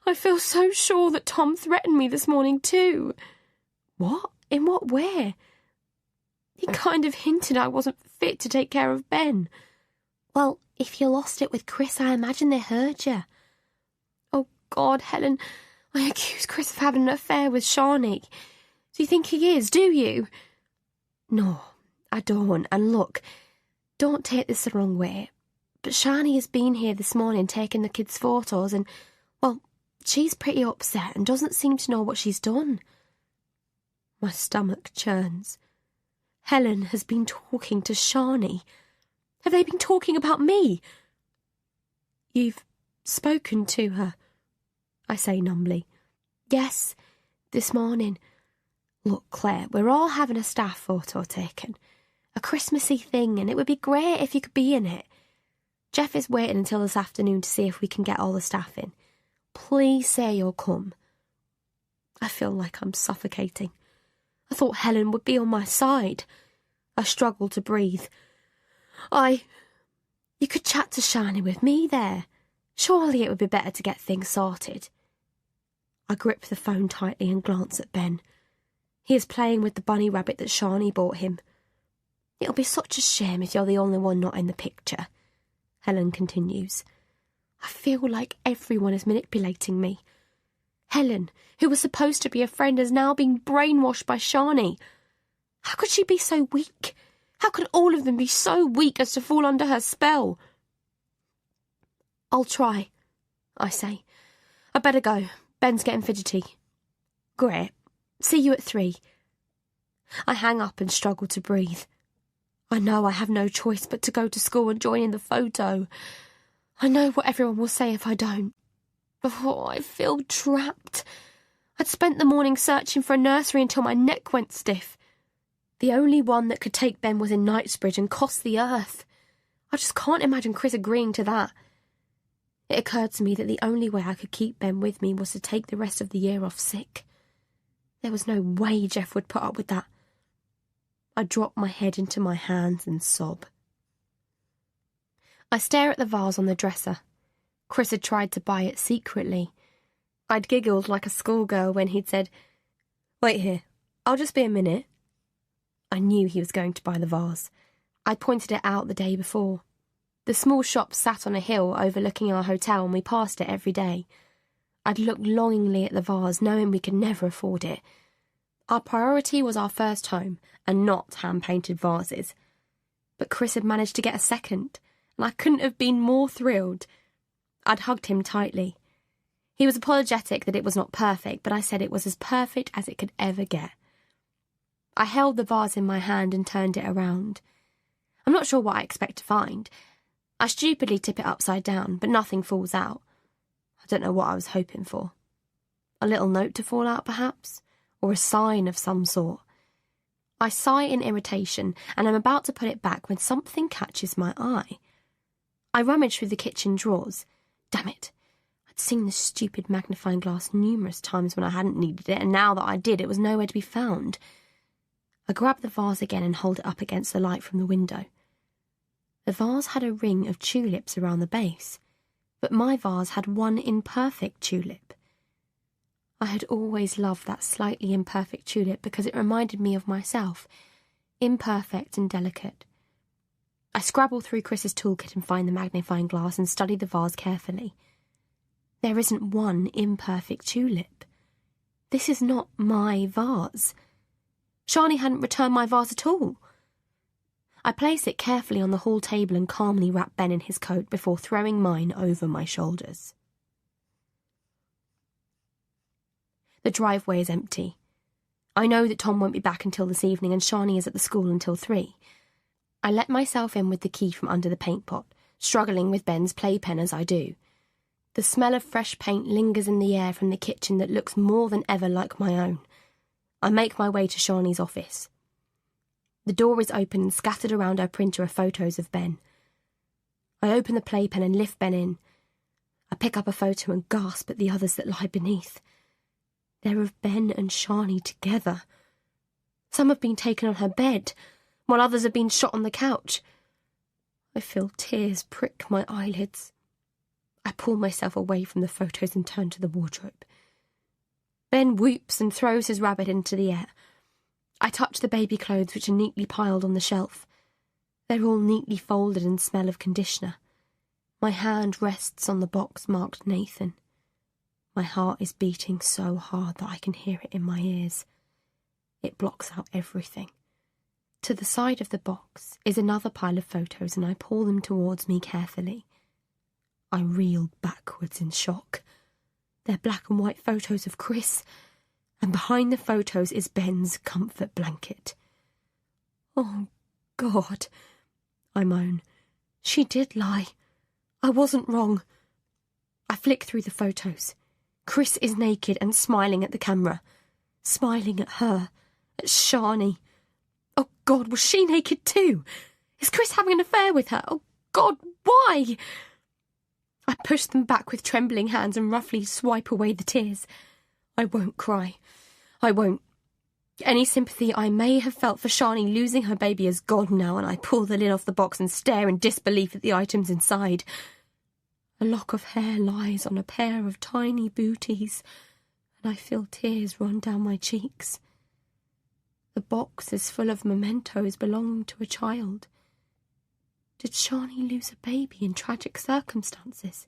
Speaker 1: I feel so sure that Tom threatened me this morning too. What? In what way? He kind of hinted I wasn't fit to take care of Ben. Well, if you lost it with Chris, I imagine they heard you. Oh, God, Helen, I accuse Chris of having an affair with Shani. Do you think he is, do you? No, I don't. And look, don't take this the wrong way, but Shani has been here this morning taking the kids' photos and, well, she's pretty upset and doesn't seem to know what she's done. My stomach churns. Helen has been talking to Shani. Have they been talking about me? You've spoken to her, I say numbly. Yes, this morning. Look, Claire, we're all having a staff photo taken. A Christmassy thing, and it would be great if you could be in it. Jeff is waiting until this afternoon to see if we can get all the staff in. Please say you'll come. I feel like I'm suffocating. I thought Helen would be on my side. I struggle to breathe. I You could chat to Shani with me there. Surely it would be better to get things sorted. I grip the phone tightly and glance at Ben. He is playing with the bunny rabbit that Shani bought him. It'll be such a shame if you're the only one not in the picture, Helen continues. I feel like everyone is manipulating me. Helen, who was supposed to be a friend, has now been brainwashed by Shani. How could she be so weak? How could all of them be so weak as to fall under her spell? I'll try, I say. I better go. Ben's getting fidgety. Great. See you at 3. I hang up and struggle to breathe. I know I have no choice but to go to school and join in the photo. I know what everyone will say if I don't. Oh, I feel trapped. I'd spent the morning searching for a nursery until my neck went stiff. The only one that could take Ben was in Knightsbridge and cost the earth. I just can't imagine Chris agreeing to that. It occurred to me that the only way I could keep Ben with me was to take the rest of the year off sick. There was no way Jeff would put up with that. I drop my head into my hands and sob. I stare at the vase on the dresser. Chris had tried to buy it secretly. I'd giggled like a schoolgirl when he'd said, "Wait here, I'll just be a minute." I knew he was going to buy the vase. I'd pointed it out the day before. The small shop sat on a hill overlooking our hotel and we passed it every day. I'd looked longingly at the vase, knowing we could never afford it. Our priority was our first home and not hand-painted vases. But Chris had managed to get a second, and I couldn't have been more thrilled. I'd hugged him tightly. He was apologetic that it was not perfect, but I said it was as perfect as it could ever get. I held the vase in my hand and turned it around. I'm not sure what I expect to find. I stupidly tip it upside down, but nothing falls out. I don't know what I was hoping for. A little note to fall out, perhaps? Or a sign of some sort. I sigh in irritation, and I'm about to put it back when something catches my eye. I rummage through the kitchen drawers. Damn it. I'd seen the stupid magnifying glass numerous times when I hadn't needed it, and now that I did, it was nowhere to be found. I grab the vase again and hold it up against the light from the window. The vase had a ring of tulips around the base, but my vase had one imperfect tulip. I had always loved that slightly imperfect tulip because it reminded me of myself, imperfect and delicate. I scrabble through Chris's toolkit and find the magnifying glass and study the vase carefully. There isn't one imperfect tulip. This is not my vase. Shani hadn't returned my vase at all. I place it carefully on the hall table and calmly wrap Ben in his coat before throwing mine over my shoulders. The driveway is empty. I know that Tom won't be back until this evening and Shani is at the school until 3. I let myself in with the key from under the paint pot, struggling with Ben's playpen as I do. The smell of fresh paint lingers in the air from the kitchen that looks more than ever like my own. I make my way to Shani's office. The door is open and scattered around our printer are photos of Ben. I open the playpen and lift Ben in. I pick up a photo and gasp at the others that lie beneath. They're of Ben and Shani together. Some have been taken on her bed, while others have been shot on the couch. I feel tears prick my eyelids. I pull myself away from the photos and turn to the wardrobe. Ben whoops and throws his rabbit into the air. I touch the baby clothes which are neatly piled on the shelf. They're all neatly folded and smell of conditioner. My hand rests on the box marked Nathan. My heart is beating so hard that I can hear it in my ears. It blocks out everything. To the side of the box is another pile of photos and I pull them towards me carefully. I reel backwards in shock. They're black and white photos of Chris, and behind the photos is Ben's comfort blanket. Oh, God, I moan. She did lie. I wasn't wrong. I flick through the photos. Chris is naked and smiling at the camera. Smiling at her, at Shani. Oh, God, was she naked too? Is Chris having an affair with her? Oh, God, why? I push them back with trembling hands and roughly swipe away the tears. I won't cry. I won't. Any sympathy I may have felt for Shani losing her baby is gone now, and I pull the lid off the box and stare in disbelief at the items inside. A lock of hair lies on a pair of tiny booties, and I feel tears run down my cheeks. The box is full of mementos belonging to a child. Did Shani lose a baby in tragic circumstances?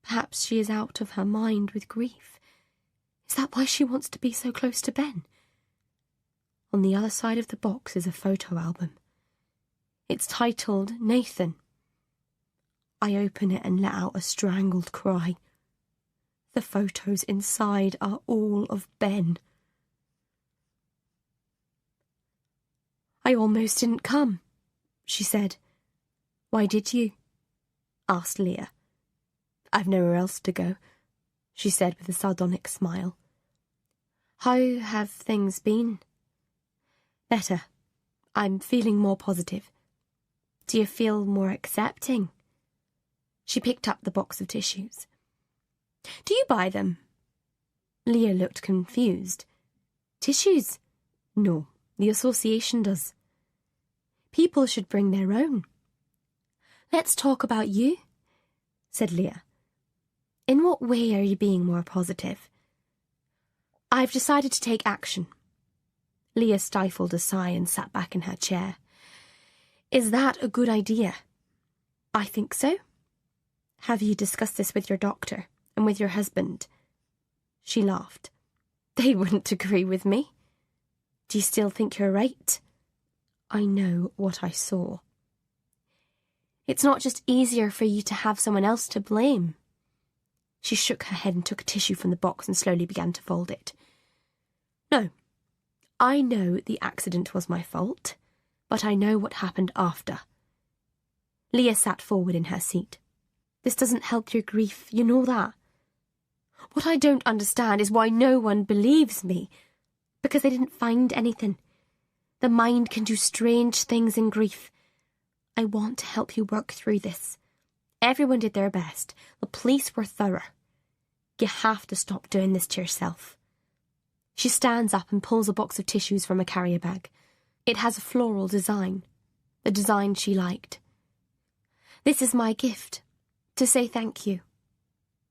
Speaker 1: Perhaps she is out of her mind with grief. Is that why she wants to be so close to Ben? On the other side of the box is a photo album. It's titled Nathan. I open it and let out a strangled cry. The photos inside are all of Ben. I almost didn't come, she said. Why did you? Asked Leah. I've nowhere else to go, she said with a sardonic smile. How have things been? Better. I'm feeling more positive. Do you feel more accepting? She picked up the box of tissues. Do you buy them? Leah looked confused. Tissues? No, the association does. People should bring their own. Let's talk about you, said Leah. In what way are you being more positive? I've decided to take action. Leah stifled a sigh and sat back in her chair. Is that a good idea? I think so. Have you discussed this with your doctor and with your husband? She laughed. They wouldn't agree with me. Do you still think you're right? I know what I saw. It's not just easier for you to have someone else to blame. She shook her head and took a tissue from the box and slowly began to fold it. No, I know the accident was my fault, but I know what happened after. Leah sat forward in her seat. This doesn't help your grief, you know that. What I don't understand is why no one believes me. Because they didn't find anything. The mind can do strange things in grief. I want to help you work through this. Everyone did their best. The police were thorough. You have to stop doing this to yourself. She stands up and pulls a box of tissues from a carrier bag. It has a floral design, a design she liked. This is my gift, to say thank you.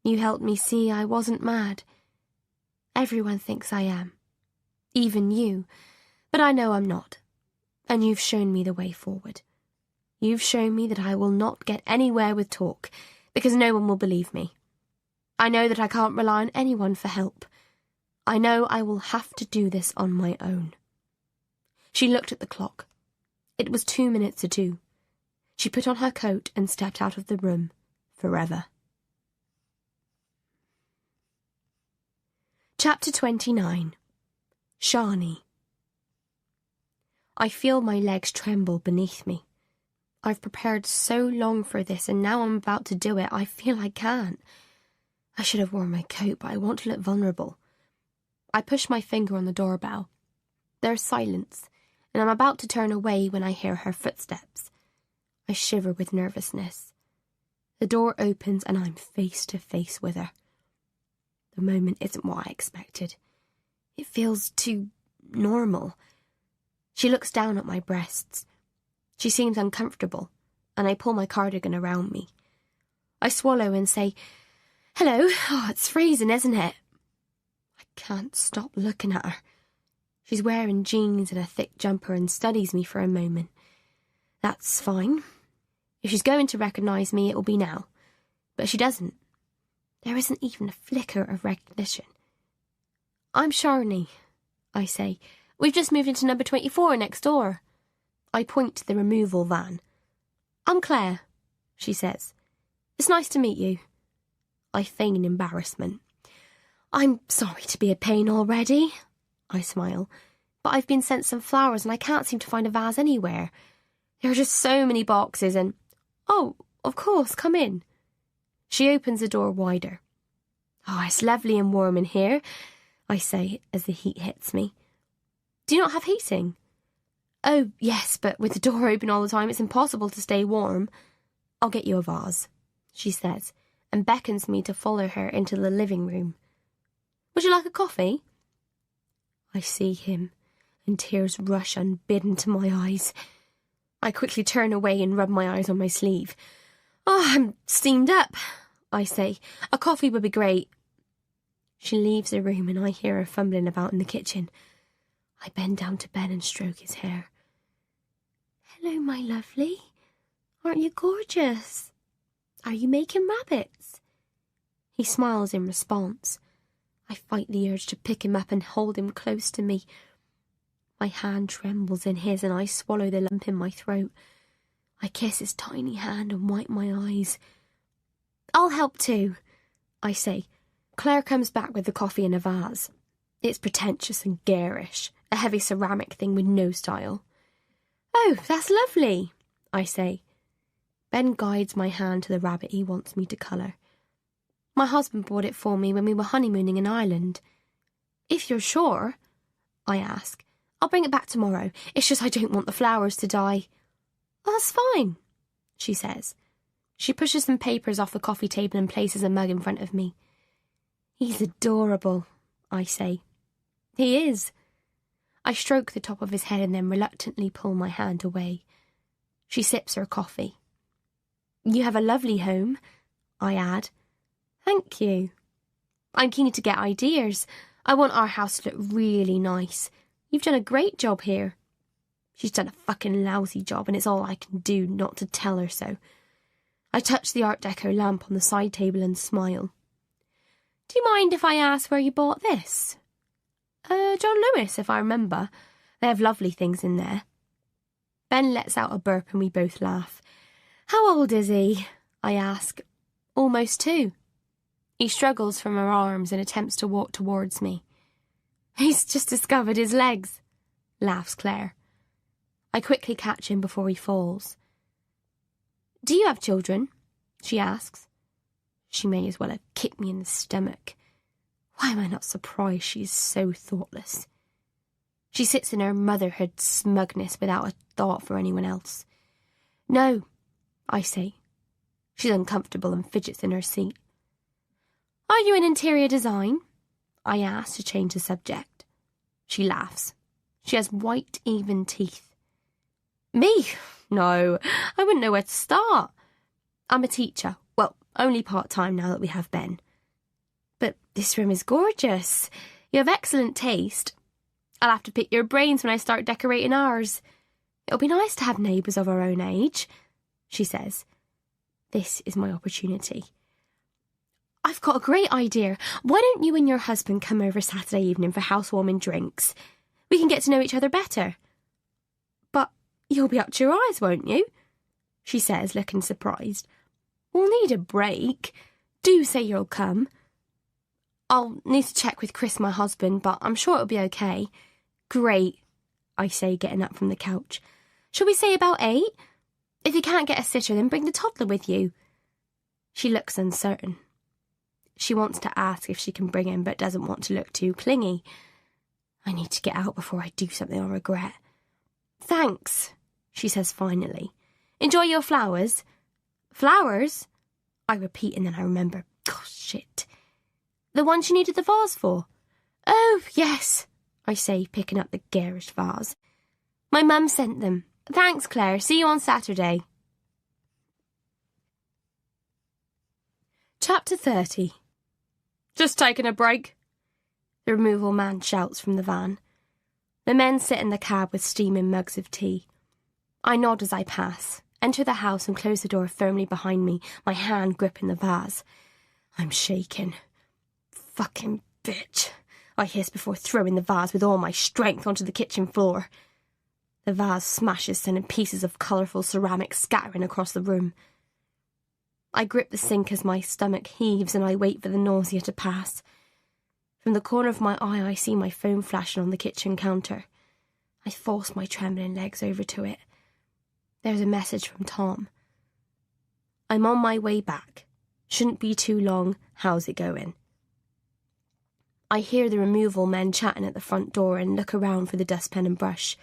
Speaker 1: You helped me see I wasn't mad. Everyone thinks I am. Even you. But I know I'm not. And you've shown me the way forward. You've shown me that I will not get anywhere with talk, because no one will believe me. I know that I can't rely on anyone for help. I know I will have to do this on my own. She looked at the clock. It was 2 minutes to 2. She put on her coat and stepped out of the room forever. Chapter 29. Shani. I feel my legs tremble beneath me. I've prepared so long for this, and now I'm about to do it. I feel I can't. I should have worn my coat, but I want to look vulnerable. I push my finger on the doorbell. There's silence, and I'm about to turn away when I hear her footsteps. I shiver with nervousness. The door opens and I'm face to face with her. The moment isn't what I expected. It feels too normal. She looks down at my breasts. She seems uncomfortable, and I pull my cardigan around me. I swallow and say, "Hello, it's freezing, isn't it?" I can't stop looking at her. She's wearing jeans and a thick jumper and studies me for a moment. That's fine. If she's going to recognise me, it will be now. But she doesn't. There isn't even a flicker of recognition. "I'm Shani," I say. "We've just moved into number 24 next door." I point to the removal van. "I'm Claire," she says. "It's nice to meet you." I feign embarrassment. "I'm sorry to be a pain already," I smile, "but I've been sent some flowers and I can't seem to find a vase anywhere. There are just so many boxes and—" "Oh, of course, come in." She opens the door wider. "Oh, it's lovely and warm in here," I say as the heat hits me. "Do you not have heating?" "Oh, yes, but with the door open all the time, it's impossible to stay warm." "I'll get you a vase," she says, and beckons me to follow her into the living room. "Would you like a coffee?" I see him, and tears rush unbidden to my eyes. I quickly turn away and rub my eyes on my sleeve. "Oh, I'm steamed up," I say. "A coffee would be great." She leaves the room and I hear her fumbling about in the kitchen. I bend down to Ben and stroke his hair. "Hello, my lovely. Aren't you gorgeous? Are you making rabbits?" He smiles in response. I fight the urge to pick him up and hold him close to me. My hand trembles in his and I swallow the lump in my throat. I kiss his tiny hand and wipe my eyes. "I'll help too," I say. Claire comes back with the coffee in a vase. It's pretentious and garish, a heavy ceramic thing with no style. "Oh, that's lovely," I say. Ben guides my hand to the rabbit he wants me to colour. "My husband bought it for me when we were honeymooning in Ireland." "If you're sure," I ask. "I'll bring it back tomorrow. It's just I don't want the flowers to die." "Oh, that's fine," she says. She pushes some papers off the coffee table and places a mug in front of me. "He's adorable," I say. "He is." I stroke the top of his head and then reluctantly pull my hand away. She sips her coffee. "You have a lovely home," I add. "Thank you. I'm keen to get ideas. I want our house to look really nice. You've done a great job here." She's done a fucking lousy job and it's all I can do not to tell her so. I touch the Art Deco lamp on the side table and smile. "Do you mind if I ask where you bought this?" John Lewis, if I remember. They have lovely things in there." Ben lets out a burp and we both laugh. "How old is he?" I ask. "Almost 2. He struggles from her arms and attempts to walk towards me. "He's just discovered his legs," laughs Claire. I quickly catch him before he falls. "Do you have children?" she asks. She may as well have kicked me in the stomach. Why am I not surprised she is so thoughtless? She sits in her motherhood smugness without a thought for anyone else. "No," I say. She's uncomfortable and fidgets in her seat. "Are you in interior design?" I ask to change the subject. She laughs. She has white, even teeth. "Me? No, I wouldn't know where to start. I'm a teacher. Well, only part-time now that we have Ben. But this room is gorgeous. You have excellent taste. I'll have to pick your brains when I start decorating ours. It'll be nice to have neighbours of our own age," she says. This is my opportunity. "I've got a great idea. Why don't you and your husband come over Saturday evening for housewarming drinks? We can get to know each other better." "But you'll be up to your eyes, won't you?" she says, looking surprised. "We'll need a break. Do say you'll come." "I'll need to check with Chris, my husband, but I'm sure it'll be okay." "Great," I say, getting up from the couch. "Shall we say about 8? If you can't get a sitter, then bring the toddler with you." She looks uncertain. She wants to ask if she can bring him, but doesn't want to look too clingy. I need to get out before I do something I'll regret. "Thanks," she says finally. "Enjoy your flowers." "Flowers?" I repeat and then I remember. Oh, shit. "The ones you needed the vase for?" "Oh, yes," I say, picking up the garish vase. "My mum sent them. Thanks, Claire. See you on Saturday." Chapter 30. "Just taking a break," the removal man shouts from the van. The men sit in the cab with steaming mugs of tea. I nod as I pass, enter the house and close the door firmly behind me, my hand gripping the vase. I'm shaking. "Fucking bitch," I hiss before throwing the vase with all my strength onto the kitchen floor. The vase smashes, sending pieces of colourful ceramic scattering across the room. I grip the sink as my stomach heaves and I wait for the nausea to pass. From the corner of my eye I see my phone flashing on the kitchen counter. I force my trembling legs over to it. There's a message from Tom. "I'm on my way back. Shouldn't be too long. How's it going?" I hear the removal men chatting at the front door and look around for the dustpan and brush.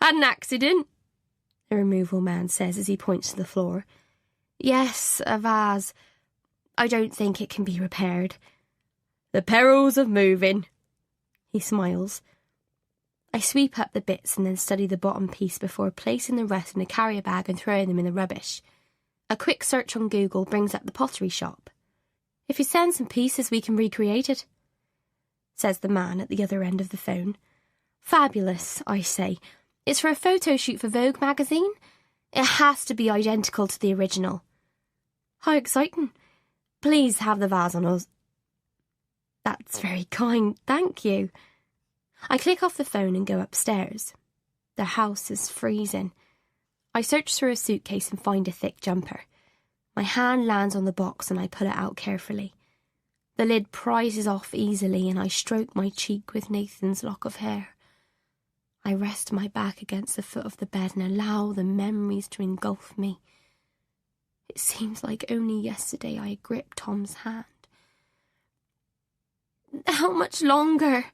Speaker 1: "Had an accident?" the removal man says as he points to the floor. "Yes, a vase. I don't think it can be repaired." "The perils of moving," he smiles. I sweep up the bits and then study the bottom piece before placing the rest in a carrier bag and throwing them in the rubbish. A quick search on Google brings up the pottery shop. "If you send some pieces, we can recreate it," says the man at the other end of the phone. "Fabulous," I say. "It's for a photo shoot for Vogue magazine. It has to be identical to the original." "How exciting. Please have the vase on us." "That's very kind, thank you." I click off the phone and go upstairs. The house is freezing. I search through a suitcase and find a thick jumper. My hand lands on the box and I pull it out carefully. The lid prizes off easily and I stroke my cheek with Nathan's lock of hair. I rest my back against the foot of the bed and allow the memories to engulf me. It seems like only yesterday I gripped Tom's hand. "How much longer?"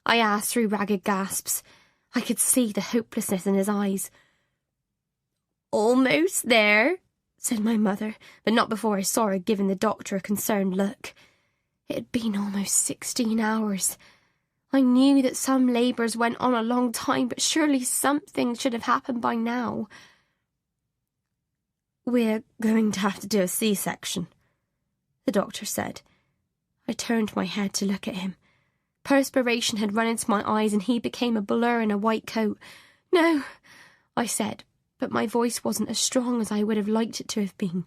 Speaker 1: I asked through ragged gasps. I could see the hopelessness in his eyes. "Almost there," said my mother, but not before I saw her giving the doctor a concerned look. It had been almost 16 hours. I knew that some labours went on a long time, but surely something should have happened by now. "We're going to have to do a C-section," the doctor said. I turned my head to look at him. Perspiration had run into my eyes and he became a blur in a white coat. "No," I said, but my voice wasn't as strong as I would have liked it to have been.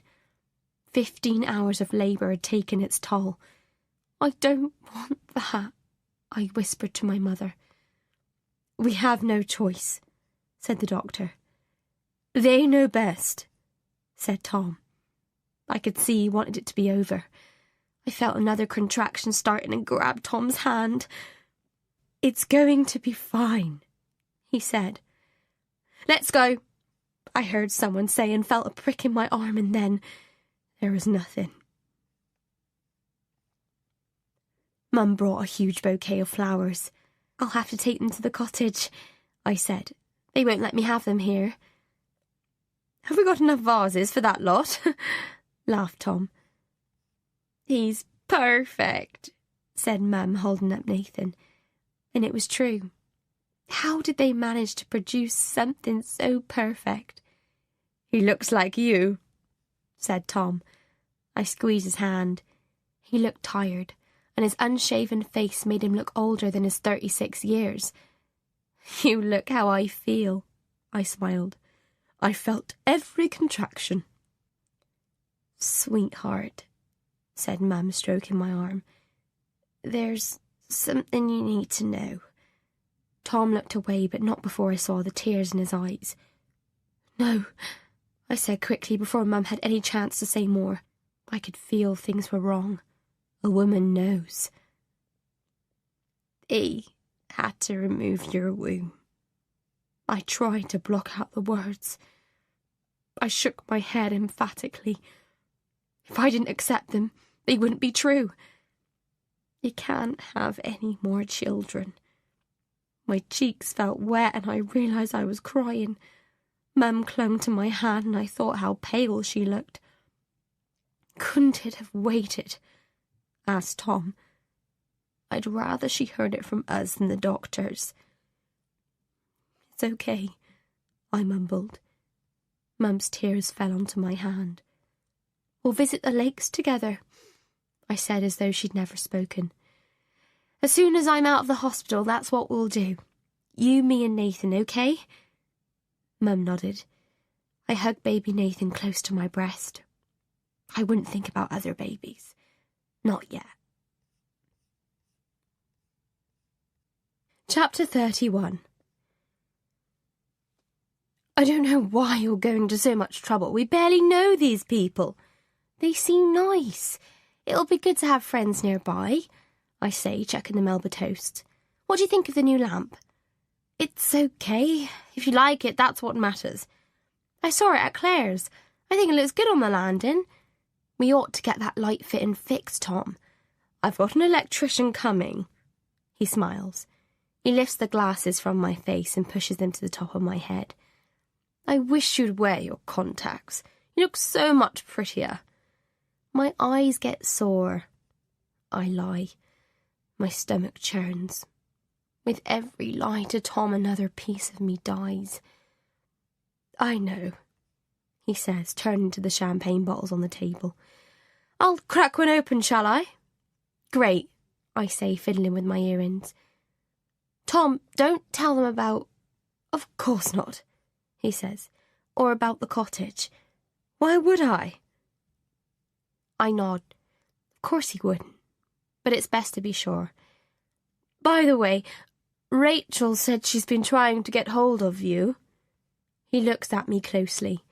Speaker 1: 15 hours of labour had taken its toll. "I don't want that," I whispered to my mother. "We have no choice," said the doctor. "They know best," said Tom. I could see he wanted it to be over. I felt another contraction starting and grabbed Tom's hand. "It's going to be fine," he said. "Let's go," I heard someone say and felt a prick in my arm, and then there was nothing. Mum brought a huge bouquet of flowers. "I'll have to take them to the cottage," I said. "They won't let me have them here." "Have we got enough vases for that lot?" laughed Tom. "He's perfect," said Mum, holding up Nathan. And it was true. How did they manage to produce something so perfect? "He looks like you," said Tom. I squeezed his hand. He looked tired, and his unshaven face made him look older than his 36 years. "You look how I feel," I smiled. I felt every contraction. "Sweetheart," said Mum, stroking my arm. "There's something you need to know." Tom looked away, but not before I saw the tears in his eyes. "No," I said quickly before Mum had any chance to say more. I could feel things were wrong. A woman knows. "He had to remove your womb." I tried to block out the words. I shook my head emphatically. If I didn't accept them, they wouldn't be true. "You can't have any more children." My cheeks felt wet and I realised I was crying. Mum clung to my hand and I thought how pale she looked. "Couldn't it have waited?" asked Tom. "I'd rather she heard it from us than the doctors." "It's okay," I mumbled. Mum's tears fell onto my hand. "We'll visit the lakes together," I said as though she'd never spoken. "As soon as I'm out of the hospital, that's what we'll do. You, me and Nathan, okay?" Mum nodded. I hugged baby Nathan close to my breast. I wouldn't think about other babies. Not yet. Chapter 31. "I don't know why you're going to so much trouble. We barely know these people. They seem nice. It'll be good to have friends nearby," I say, chucking the Melba toast. "What do you think of the new lamp?" "It's okay. If you like it, that's what matters. I saw it at Claire's. I think it looks good on the landing. We ought to get that light fitting fixed, Tom. I've got an electrician coming." He smiles. He lifts the glasses from my face and pushes them to the top of my head. "I wish you'd wear your contacts. You look so much prettier." "My eyes get sore." I lie. My stomach churns. With every lie to Tom, another piece of me dies. I know, he says, turning to the champagne bottles on the table. I'll crack one open, shall I? Great, I say, fiddling with my earrings. Tom, don't tell them about... Of course not, he says, or about the cottage. Why would I? I nod. Of course he wouldn't, but it's best to be sure. By the way, Rachel said she's been trying to get hold of you. He looks at me closely.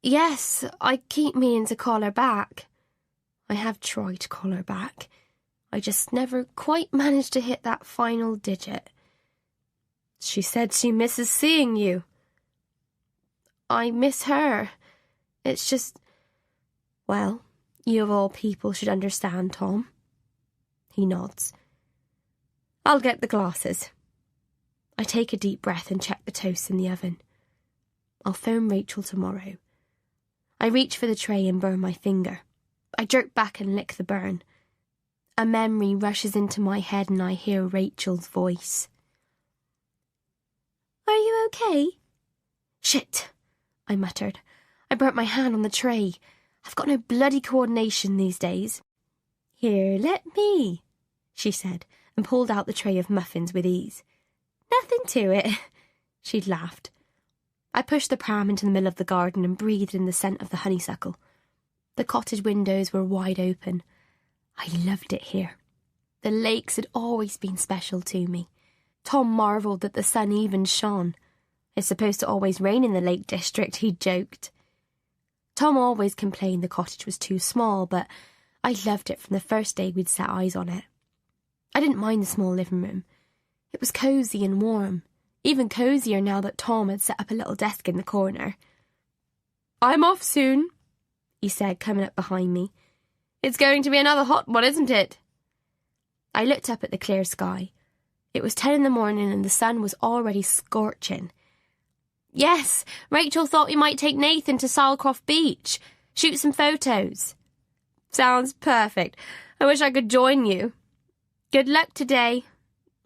Speaker 1: Yes, I keep meaning to call her back. I have tried to call her back. I just never quite managed to hit that final digit. She said she misses seeing you. I miss her. It's just... Well, you of all people should understand, Tom. He nods. I'll get the glasses. I take a deep breath and check the toast in the oven. I'll phone Rachel tomorrow. I reach for the tray and burn my finger. I jerk back and lick the burn. A memory rushes into my head and I hear Rachel's voice. Are you okay? Shit, I muttered. I burnt my hand on the tray. I've got no bloody coordination these days. Here, let me, she said, and pulled out the tray of muffins with ease. Nothing to it. She'd laughed. I pushed the pram into the middle of the garden and breathed in the scent of the honeysuckle. The cottage windows were wide open. I loved it here. The lakes had always been special to me. Tom marvelled that the sun even shone. It's supposed to always rain in the Lake District, he joked. Tom always complained the cottage was too small, but I loved it from the first day we'd set eyes on it. I didn't mind the small living room. It was cosy and warm, even cosier now that Tom had set up a little desk in the corner. I'm off soon, he said, coming up behind me. It's going to be another hot one, isn't it? I looked up at the clear sky. It was 10 in the morning and the sun was already scorching. Yes, Rachel thought we might take Nathan to Salcroft Beach, shoot some photos. Sounds perfect. I wish I could join you. Good luck today.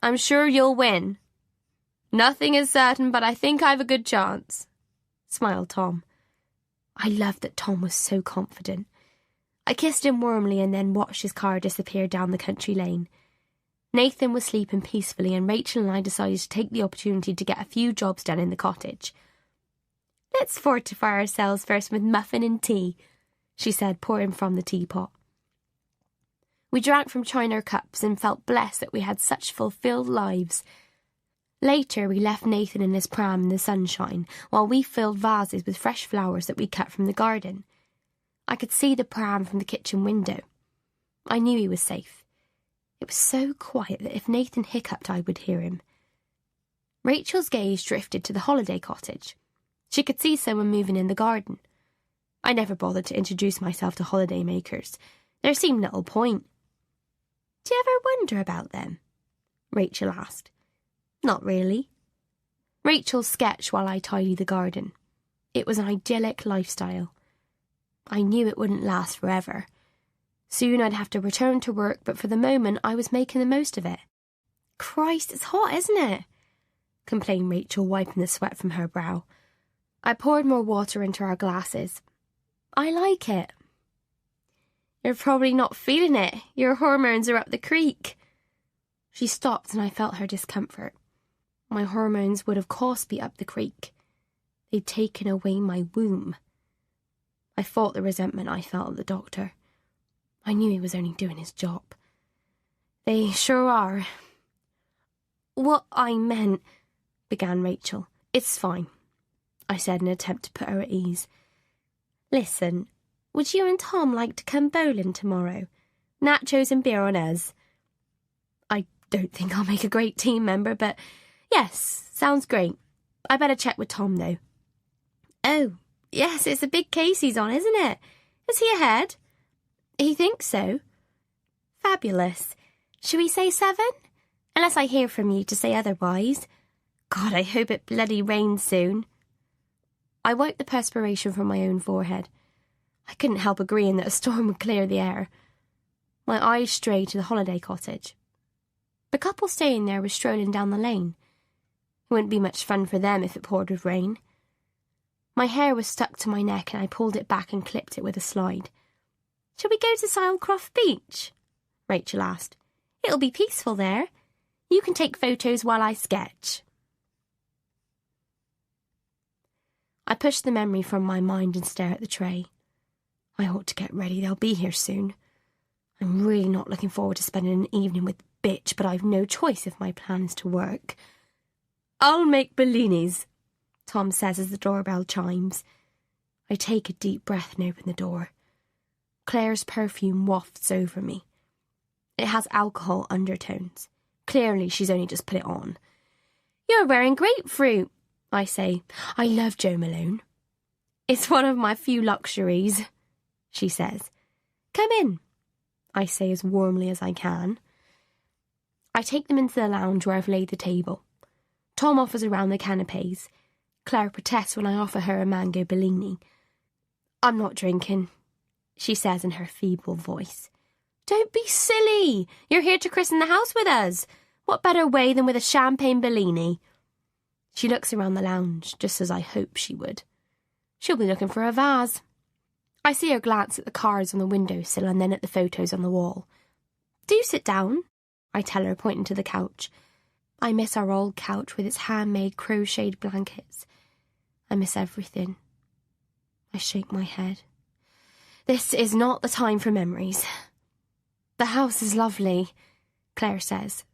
Speaker 1: I'm sure you'll win. Nothing is certain, but I think I've a good chance, smiled Tom. I loved that Tom was so confident. I kissed him warmly and then watched his car disappear down the country lane. Nathan was sleeping peacefully and Rachel and I decided to take the opportunity to get a few jobs done in the cottage. Let's fortify ourselves first with muffin and tea, she said, pouring from the teapot. We drank from china cups and felt blessed that we had such fulfilled lives. Later, we left Nathan in his pram in the sunshine while we filled vases with fresh flowers that we cut from the garden. I could see the pram from the kitchen window. I knew he was safe. It was so quiet that if Nathan hiccuped, I would hear him. Rachel's gaze drifted to the holiday cottage. She could see someone moving in the garden. I never bothered to introduce myself to holiday makers. There seemed little point. Do you ever wonder about them? Rachel asked. Not really. Rachel sketched while I tidied the garden. It was an idyllic lifestyle. I knew it wouldn't last forever. Soon I'd have to return to work, but for the moment I was making the most of it. Christ, it's hot, isn't it? Complained Rachel, wiping the sweat from her brow. I poured more water into our glasses. I like it. You're probably not feeling it. Your hormones are up the creek. She stopped and I felt her discomfort. My hormones would of course be up the creek. They'd taken away my womb. I fought the resentment I felt at the doctor. I knew he was only doing his job. They sure are. What I meant, began Rachel. It's fine, I said in an attempt to put her at ease. Listen, would you and Tom like to come bowling tomorrow? Nachos and beer on us. I don't think I'll make a great team member, but yes, sounds great. I better check with Tom, though. Oh, yes, it's a big case he's on, isn't it? Is he ahead? He thinks so. Fabulous. Shall we say 7? Unless I hear from you to say otherwise. God, I hope it bloody rains soon. I wiped the perspiration from my own forehead. I couldn't help agreeing that a storm would clear the air. My eyes strayed to the holiday cottage. The couple staying there was strolling down the lane. It wouldn't be much fun for them if it poured with rain. My hair was stuck to my neck and I pulled it back and clipped it with a slide. "Shall we go to Silecroft Beach?" Rachel asked. "It'll be peaceful there. You can take photos while I sketch." I push the memory from my mind and stare at the tray. I ought to get ready, they'll be here soon. I'm really not looking forward to spending an evening with Bitch, but I've no choice if my plan is to work. "I'll make bellinis," Tom says as the doorbell chimes. I take a deep breath and open the door. Claire's perfume wafts over me. It has alcohol undertones. Clearly she's only just put it on. "You're wearing grapefruit," I say. "I love Jo Malone." "It's one of my few luxuries," she says. "Come in," I say as warmly as I can. I take them into the lounge where I've laid the table. Tom offers around the canapes. Claire protests when I offer her a mango bellini. "I'm not drinking," she says in her feeble voice. "Don't be silly. You're here to christen the house with us. What better way than with a champagne bellini?" She looks around the lounge, just as I hoped she would. She'll be looking for a vase. I see her glance at the cards on the windowsill and then at the photos on the wall. "Do sit down," I tell her, pointing to the couch. I miss our old couch with its handmade crocheted blankets. I miss everything. I shake my head. This is not the time for memories. "The house is lovely," Claire says.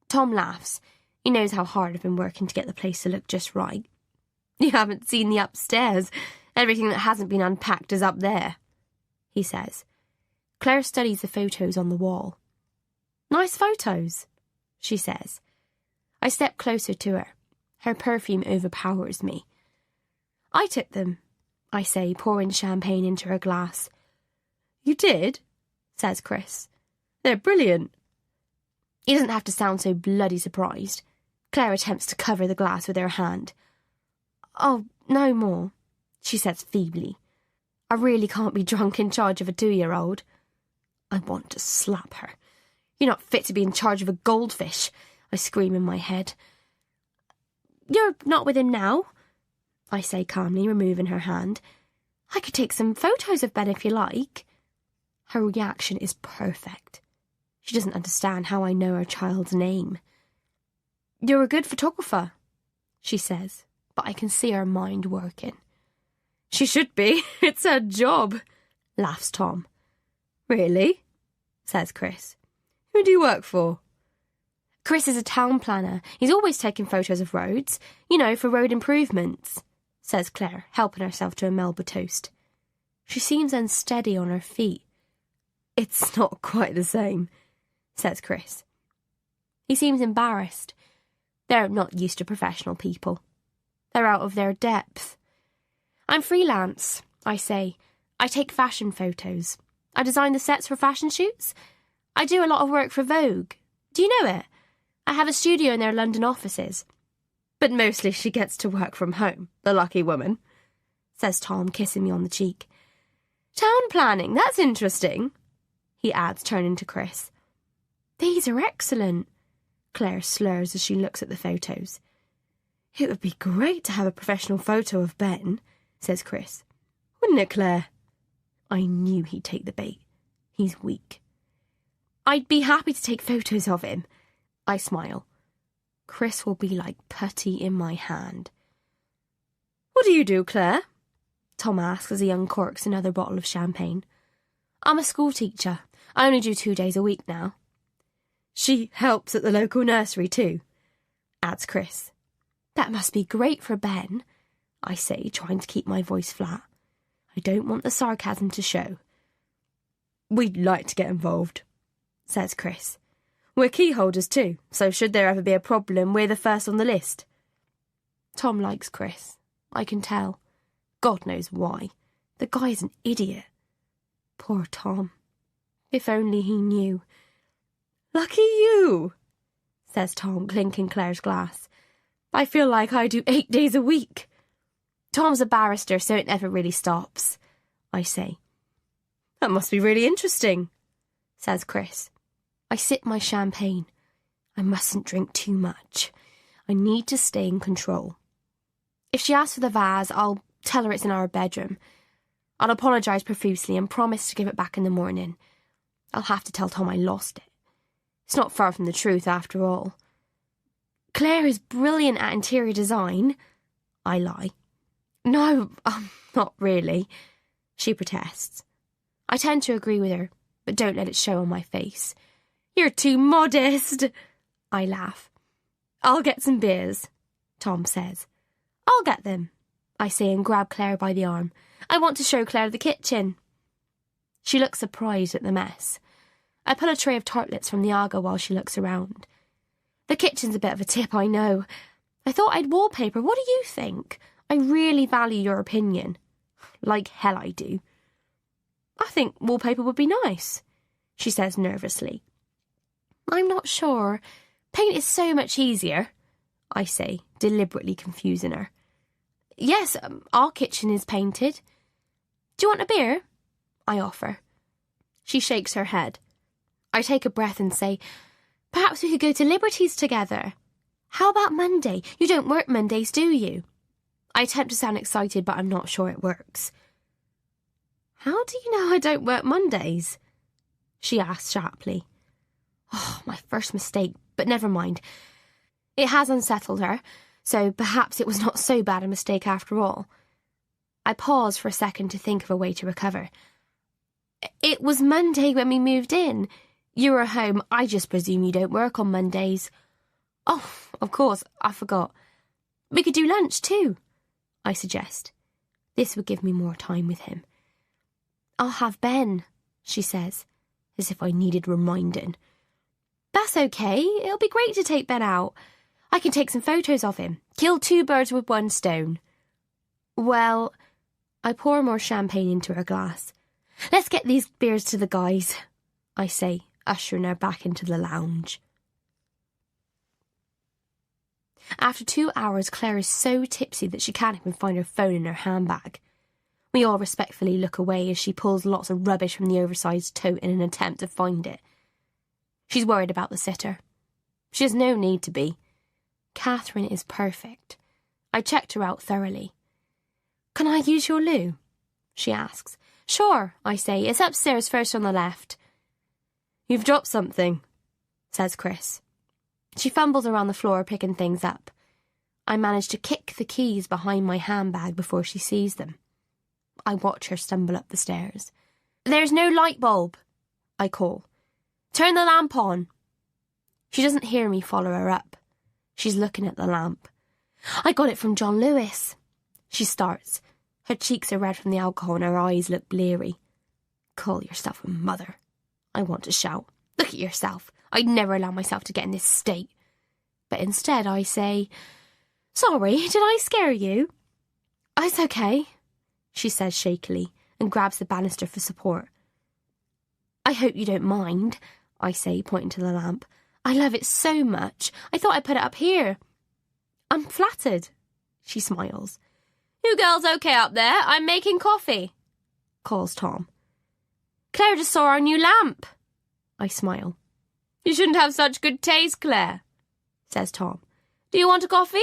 Speaker 1: Tom laughs. He knows how hard I've been working to get the place to look just right. "You haven't seen the upstairs. Everything that hasn't been unpacked is up there," he says. Claire studies the photos on the wall. "Nice photos," she says. I step closer to her. Her perfume overpowers me. "I took them," I say, pouring champagne into her glass. "You did?" says Chris. "They're brilliant." He doesn't have to sound so bloody surprised. Claire attempts to cover the glass with her hand. "Oh, no more," she says feebly. "I really can't be drunk in charge of a 2-year-old. I want to slap her. "You're not fit to be in charge of a goldfish," I scream in my head. "You're not with him now," I say calmly, removing her hand. "I could take some photos of Ben if you like." Her reaction is perfect. She doesn't understand how I know her child's name. "You're a good photographer," she says, but I can see her mind working. "She should be. It's her job," laughs Tom. "Really?" says Chris. "Who do you work for?" "Chris is a town planner. He's always taking photos of roads, for road improvements," says Claire, helping herself to a Melba toast. She seems unsteady on her feet. "It's not quite the same," says Chris. He seems embarrassed. They're not used to professional people. They're out of their depth. "I'm freelance," I say. "I take fashion photos. I design the sets for fashion shoots. I do a lot of work for Vogue. Do you know it? I have a studio in their London offices." "But mostly she gets to work from home, the lucky woman," says Tom, kissing me on the cheek. "Town planning, that's interesting," he adds, turning to Chris. "These are excellent," Claire slurs as she looks at the photos. "It would be great to have a professional photo of Ben," says Chris. "Wouldn't it, Claire?" I knew he'd take the bait. He's weak. "I'd be happy to take photos of him," I smile. Chris will be like putty in my hand. "What do you do, Claire?" Tom asks as he uncorks another bottle of champagne. "I'm a school teacher. I only do 2 days a week now." "She helps at the local nursery too," adds Chris. "That must be great for Ben," I say, trying to keep my voice flat. I don't want the sarcasm to show. "We'd like to get involved," says Chris. "We're key holders too, so should there ever be a problem, we're the first on the list." Tom likes Chris. I can tell. God knows why. The guy's an idiot. Poor Tom. If only he knew. "Lucky you," says Tom, clinking Claire's glass. "I feel like I do 8 days a week." "Tom's a barrister, so it never really stops," I say. "That must be really interesting," says Chris. I sip my champagne. I mustn't drink too much. I need to stay in control. If she asks for the vase, I'll tell her it's in our bedroom. I'll apologise profusely and promise to give it back in the morning. I'll have to tell Tom I lost it. It's not far from the truth, after all. Claire is brilliant at interior design. I lie. No, not really, she protests. I tend to agree with her, but don't let it show on my face. You're too modest, I laugh. I'll get some beers, Tom says. I'll get them, I say and grab Claire by the arm. I want to show Claire the kitchen. She looks surprised at the mess. I pull a tray of tartlets from the Aga while she looks around. The kitchen's a bit of a tip, I know. I thought I'd wallpaper. What do you think? I really value your opinion. Like hell I do. I think wallpaper would be nice, she says nervously. I'm not sure. Paint is so much easier, I say, deliberately confusing her. Yes, our kitchen is painted. Do you want a beer? I offer. She shakes her head. I take a breath and say, perhaps we could go to Liberty's together. How about Monday? You don't work Mondays, do you? I attempt to sound excited, but I'm not sure it works. How do you know I don't work Mondays? She asks sharply. Oh, my first mistake, but never mind. It has unsettled her, so perhaps it was not so bad a mistake after all. I pause for a second to think of a way to recover. It was Monday when we moved in. You were home. I just presume you don't work on Mondays. Oh, of course, I forgot. We could do lunch too, I suggest. This would give me more time with him. I'll have Ben, she says, as if I needed reminding. That's okay. It'll be great to take Ben out. I can take some photos of him. Kill two birds with one stone. Well, I pour more champagne into her glass. Let's get these beers to the guys, I say, ushering her back into the lounge. After 2 hours, Claire is so tipsy that she can't even find her phone in her handbag. We all respectfully look away as she pulls lots of rubbish from the oversized tote in an attempt to find it. She's worried about the sitter. She has no need to be. Catherine is perfect. I checked her out thoroughly. Can I use your loo? She asks. Sure, I say. It's upstairs first on the left. You've dropped something, says Chris. She fumbles around the floor picking things up. I manage to kick the keys behind my handbag before she sees them. I watch her stumble up the stairs. There's no light bulb, I call. Turn the lamp on. She doesn't hear me follow her up. She's looking at the lamp. I got it from John Lewis. She starts. Her cheeks are red from the alcohol and her eyes look bleary. Call yourself a mother. I want to shout. Look at yourself. I'd never allow myself to get in this state. But instead I say, Sorry, did I scare you? It's okay, she says shakily and grabs the banister for support. I hope you don't mind, I say, pointing to the lamp. I love it so much. I thought I'd put it up here. I'm flattered, she smiles. You girls okay up there? I'm making coffee, calls Tom. Claire just saw our new lamp. I smile. You shouldn't have such good taste, Claire, says Tom. Do you want a coffee?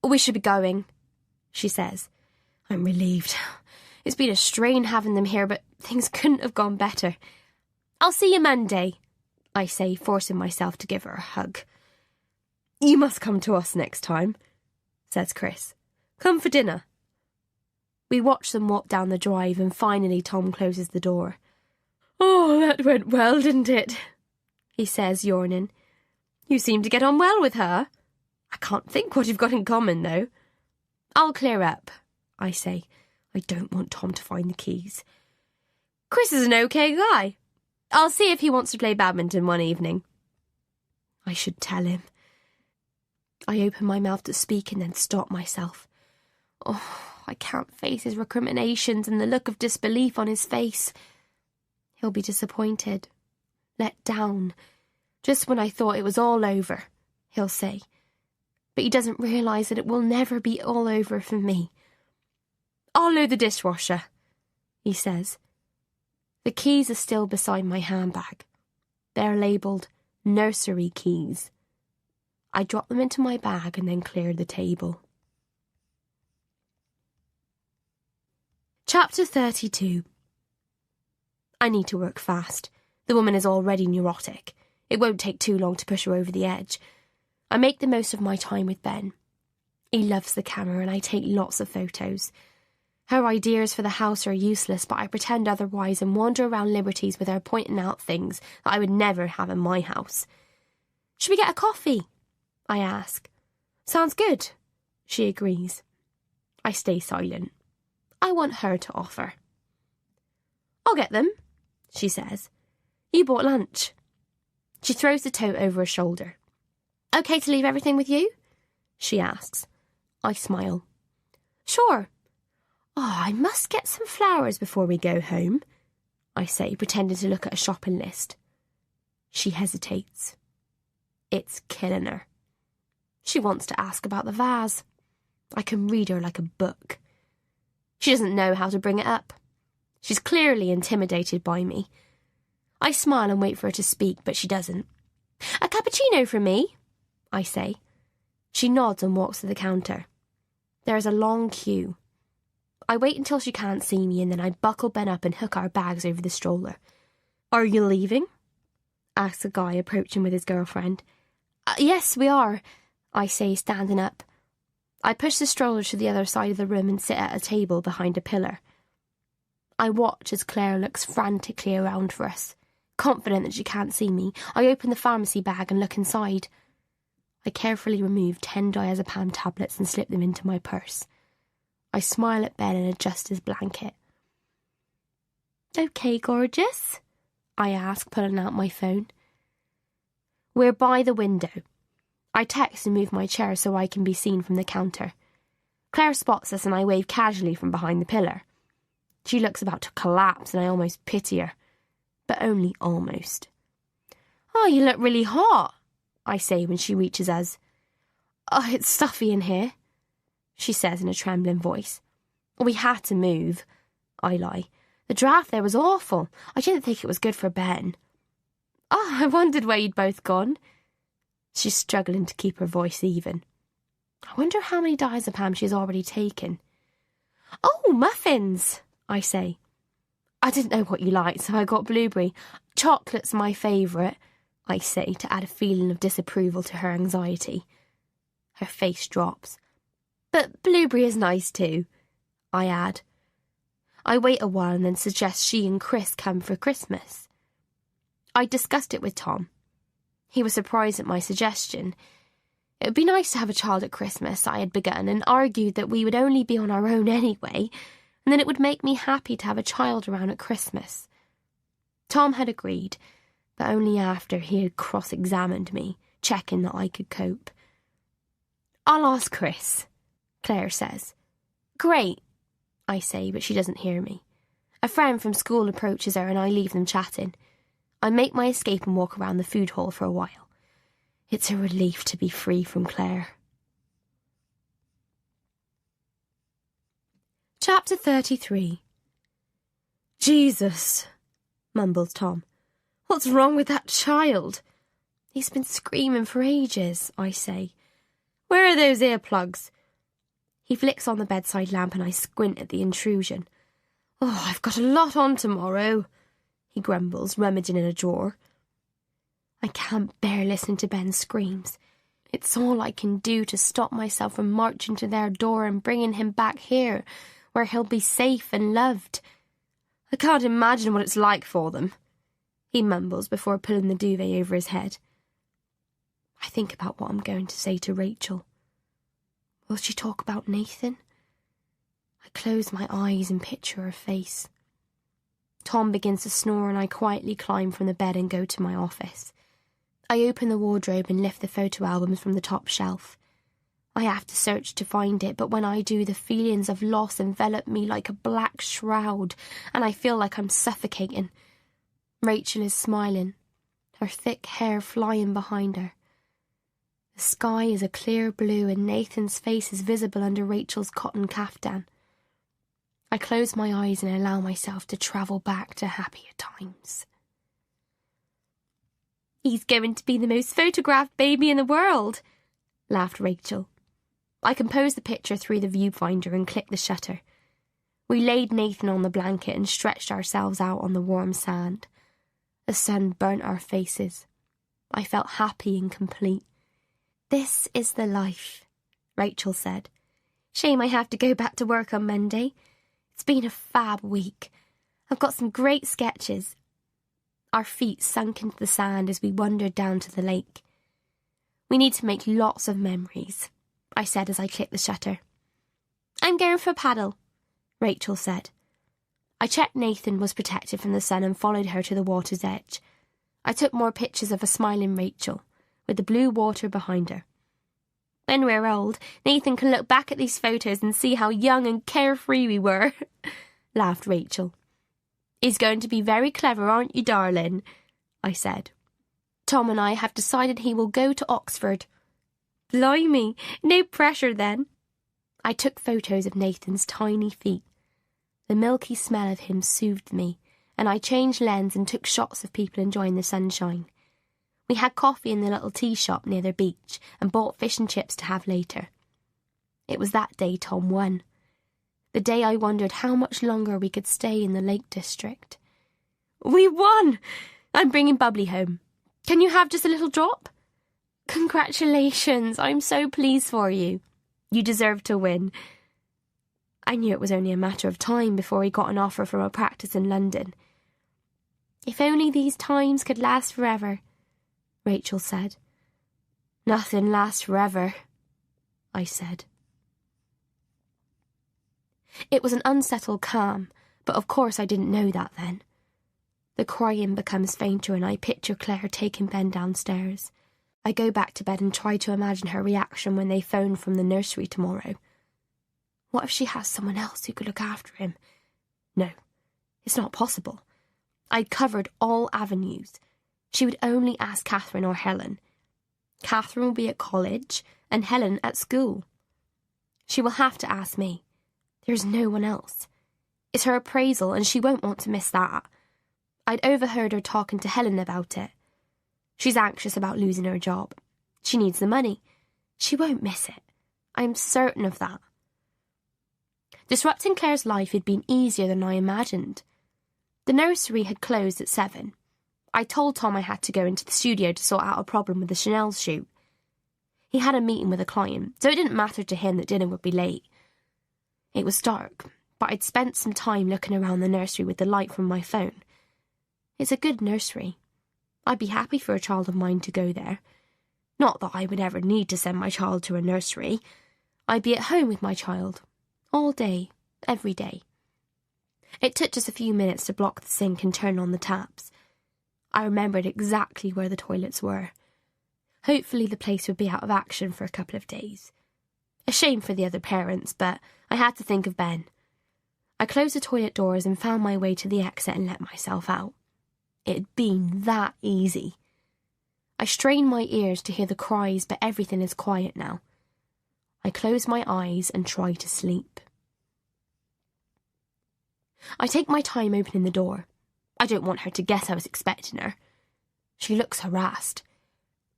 Speaker 1: We should be going, she says. I'm relieved. It's been a strain having them here, but things couldn't have gone better. I'll see you Monday, I say, forcing myself to give her a hug. You must come to us next time, says Chris. Come for dinner. We watch them walk down the drive and finally Tom closes the door. Oh, that went well, didn't it? He says, yawning. You seem to get on well with her. I can't think what you've got in common, though. I'll clear up, I say. I don't want Tom to find the keys. Chris is an okay guy. I'll see if he wants to play badminton one evening. I should tell him. I open my mouth to speak and then stop myself. Oh, I can't face his recriminations and the look of disbelief on his face. He'll be disappointed, let down. Just when I thought it was all over, he'll say. But he doesn't realise that it will never be all over for me. I'll load the dishwasher, he says. The keys are still beside my handbag. They're labelled nursery keys. I dropped them into my bag and then cleared the table. Chapter 32. I need to work fast. The woman is already neurotic. It won't take too long to push her over the edge. I make the most of my time with Ben. He loves the camera and I take lots of photos. Her ideas for the house are useless, but I pretend otherwise and wander around Liberty's with her pointing out things that I would never have in my house. Should we get a coffee? I ask. Sounds good. She agrees. I stay silent. I want her to offer. I'll get them, she says. You bought lunch. She throws the tote over her shoulder. Okay to leave everything with you? She asks. I smile. Sure. Oh, I must get some flowers before we go home, I say, pretending to look at a shopping list. She hesitates. It's killing her. She wants to ask about the vase. I can read her like a book. She doesn't know how to bring it up. She's clearly intimidated by me. I smile and wait for her to speak, but she doesn't. A cappuccino for me, I say. She nods and walks to the counter. There is a long queue. I wait until she can't see me and then I buckle Ben up and hook our bags over the stroller. Are you leaving? Asks a guy approaching with his girlfriend. Yes, we are, I say, standing up. I push the stroller to the other side of the room and sit at a table behind a pillar. I watch as Claire looks frantically around for us. Confident that she can't see me, I open the pharmacy bag and look inside. I carefully remove 10 diazepam tablets and slip them into my purse. I smile at Ben and adjust his blanket. Okay, gorgeous? I ask, pulling out my phone. We're by the window. I text and move my chair so I can be seen from the counter. Claire spots us and I wave casually from behind the pillar. She looks about to collapse and I almost pity her, but only almost. Oh, you look really hot, I say when she reaches us. Oh, it's stuffy in here, she says in a trembling voice. We had to move, I lie. The draft there was awful. I didn't think it was good for Ben. Oh, I wondered where you'd both gone. She's struggling to keep her voice even. I wonder how many diazepam she's already taken. Oh, muffins, I say. I didn't know what you liked, so I got blueberry. Chocolate's my favourite, I say, to add a feeling of disapproval to her anxiety. Her face drops. But blueberry is nice too, I add. I wait a while and then suggest she and Chris come for Christmas. I discussed it with Tom. He was surprised at my suggestion. It would be nice to have a child at Christmas, I had begun, and argued that we would only be on our own anyway, and then it would make me happy to have a child around at Christmas. Tom had agreed, but only after he had cross-examined me, checking that I could cope. I'll ask Chris, Claire says. Great, I say, but she doesn't hear me. A friend from school approaches her and I leave them chatting. I make my escape and walk around the food hall for a while. It's a relief to be free from Claire. Chapter 33. Jesus, mumbles Tom. What's wrong with that child? He's been screaming for ages, I say. Where are those earplugs? He flicks on the bedside lamp and I squint at the intrusion. Oh, I've got a lot on tomorrow, he grumbles, rummaging in a drawer. I can't bear listening to Ben's screams. It's all I can do to stop myself from marching to their door and bringing him back here, where he'll be safe and loved. I can't imagine what it's like for them, he mumbles before pulling the duvet over his head. I think about what I'm going to say to Rachel. Will she talk about Nathan? I close my eyes and picture her face. Tom begins to snore and I quietly climb from the bed and go to my office. I open the wardrobe and lift the photo albums from the top shelf. I have to search to find it, but when I do, the feelings of loss envelop me like a black shroud, and I feel like I'm suffocating. Rachel is smiling, her thick hair flying behind her. The sky is a clear blue and Nathan's face is visible under Rachel's cotton caftan. I close my eyes and allow myself to travel back to happier times. He's going to be the most photographed baby in the world, laughed Rachel. I composed the picture through the viewfinder and clicked the shutter. We laid Nathan on the blanket and stretched ourselves out on the warm sand. The sun burnt our faces. I felt happy and complete. "This is the life," Rachel said. "Shame I have to go back to work on Monday. It's been a fab week. I've got some great sketches." Our feet sunk into the sand as we wandered down to the lake. "We need to make lots of memories," I said as I clicked the shutter. "I'm going for a paddle," Rachel said. I checked Nathan was protected from the sun and followed her to the water's edge. I took more pictures of a smiling Rachel, with the blue water behind her. "When we're old, Nathan can look back at these photos and see how young and carefree we were," laughed Rachel. "He's going to be very clever, aren't you, darling?" I said. "Tom and I have decided he will go to Oxford." "Blimey, no pressure then." I took photos of Nathan's tiny feet. The milky smell of him soothed me, and I changed lens and took shots of people enjoying the sunshine. We had coffee in the little tea shop near the beach and bought fish and chips to have later. It was that day Tom won. The day I wondered how much longer we could stay in the Lake District. "We won! I'm bringing Bubbly home. Can you have just a little drop?" "Congratulations, I'm so pleased for you. You deserve to win." I knew it was only a matter of time before he got an offer from a practice in London. "If only these times could last forever," Rachel said. "Nothing lasts forever," I said. It was an unsettled calm, but of course I didn't know that then. The crying becomes fainter and I picture Claire taking Ben downstairs. I go back to bed and try to imagine her reaction when they phone from the nursery tomorrow. What if she has someone else who could look after him? No, it's not possible. I'd covered all avenues. She would only ask Catherine or Helen. Catherine will be at college and Helen at school. She will have to ask me. There's no one else. It's her appraisal and she won't want to miss that. I'd overheard her talking to Helen about it. She's anxious about losing her job. She needs the money. She won't miss it. I'm certain of that. Disrupting Claire's life had been easier than I imagined. The nursery had closed at 7. I told Tom I had to go into the studio to sort out a problem with the Chanel shoot. He had a meeting with a client, so it didn't matter to him that dinner would be late. It was dark, but I'd spent some time looking around the nursery with the light from my phone. It's a good nursery. I'd be happy for a child of mine to go there. Not that I would ever need to send my child to a nursery. I'd be at home with my child. All day, every day. It took just a few minutes to block the sink and turn on the taps. I remembered exactly where the toilets were. Hopefully the place would be out of action for a couple of days. A shame for the other parents, but I had to think of Ben. I closed the toilet doors and found my way to the exit and let myself out. It had been that easy. I strained my ears to hear the cries, but everything is quiet now. I close my eyes and try to sleep. I take my time opening the door. I don't want her to guess I was expecting her. She looks harassed.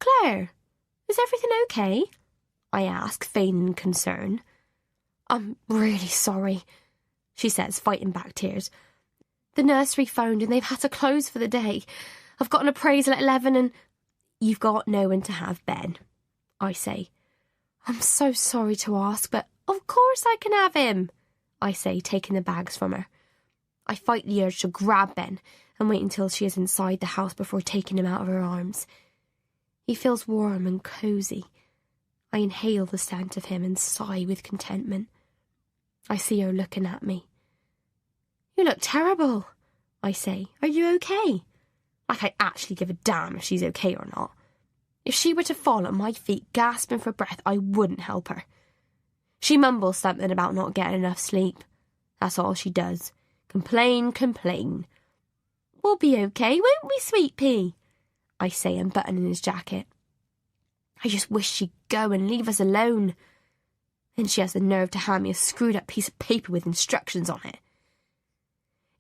Speaker 1: "Claire, is everything okay?" I ask, feigning concern. "I'm really sorry," she says, fighting back tears. "The nursery phoned and they've had to close for the day. I've got an appraisal at 11 and..." "You've got no one to have Ben," I say. "I'm so sorry to ask, but of course I can have him," I say, taking the bags from her. I fight the urge to grab Ben and wait until she is inside the house before taking him out of her arms. He feels warm and cosy. I inhale the scent of him and sigh with contentment. I see her looking at me. "You look terrible," I say. "Are you okay?" Like I actually give a damn if she's okay or not. If she were to fall at my feet gasping for breath, I wouldn't help her. She mumbles something about not getting enough sleep. That's all she does. Complain, complain. "We'll be okay, won't we, sweet pea?" I say, unbuttoning his jacket. I just wish she'd go and leave us alone. Then she has the nerve to hand me a screwed up piece of paper with instructions on it.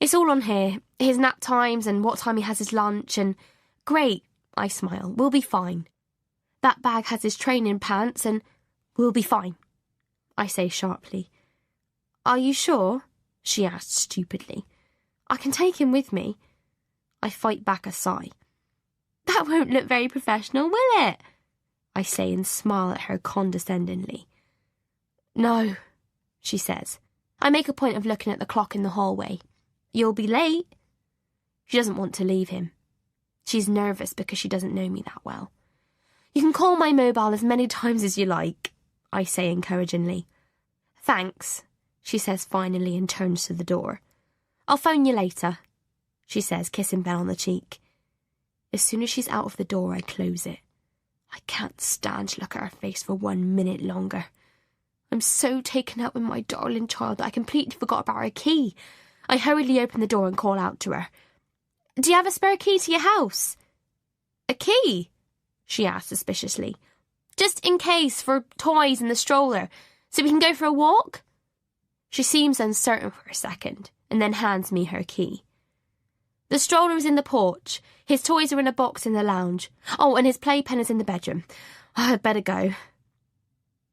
Speaker 1: It's all on here, his nap times and what time he has his lunch and... Great, I smile, we'll be fine. That bag has his training pants and we'll be fine, I say sharply. Are you sure? She asks stupidly. I can take him with me. I fight back a sigh. That won't look very professional, will it? I say and smile at her condescendingly. No, she says. I make a point of looking at the clock in the hallway. You'll be late. She doesn't want to leave him. She's nervous because she doesn't know me that well. You can call my mobile as many times as you like, I say encouragingly. Thanks, she says finally and turns to the door. I'll phone you later, she says, kissing Ben on the cheek. As soon as she's out of the door, I close it. I can't stand to look at her face for 1 minute longer. I'm so taken up with my darling child that I completely forgot about her key. I hurriedly open the door and call out to her. Do you have a spare key to your house? A key? She asks suspiciously. Just in case, for toys and the stroller, so we can go for a walk? She seems uncertain for a second, and then hands me her key. The stroller is in the porch. His toys are in a box in the lounge. Oh, and his playpen is in the bedroom. I'd better go.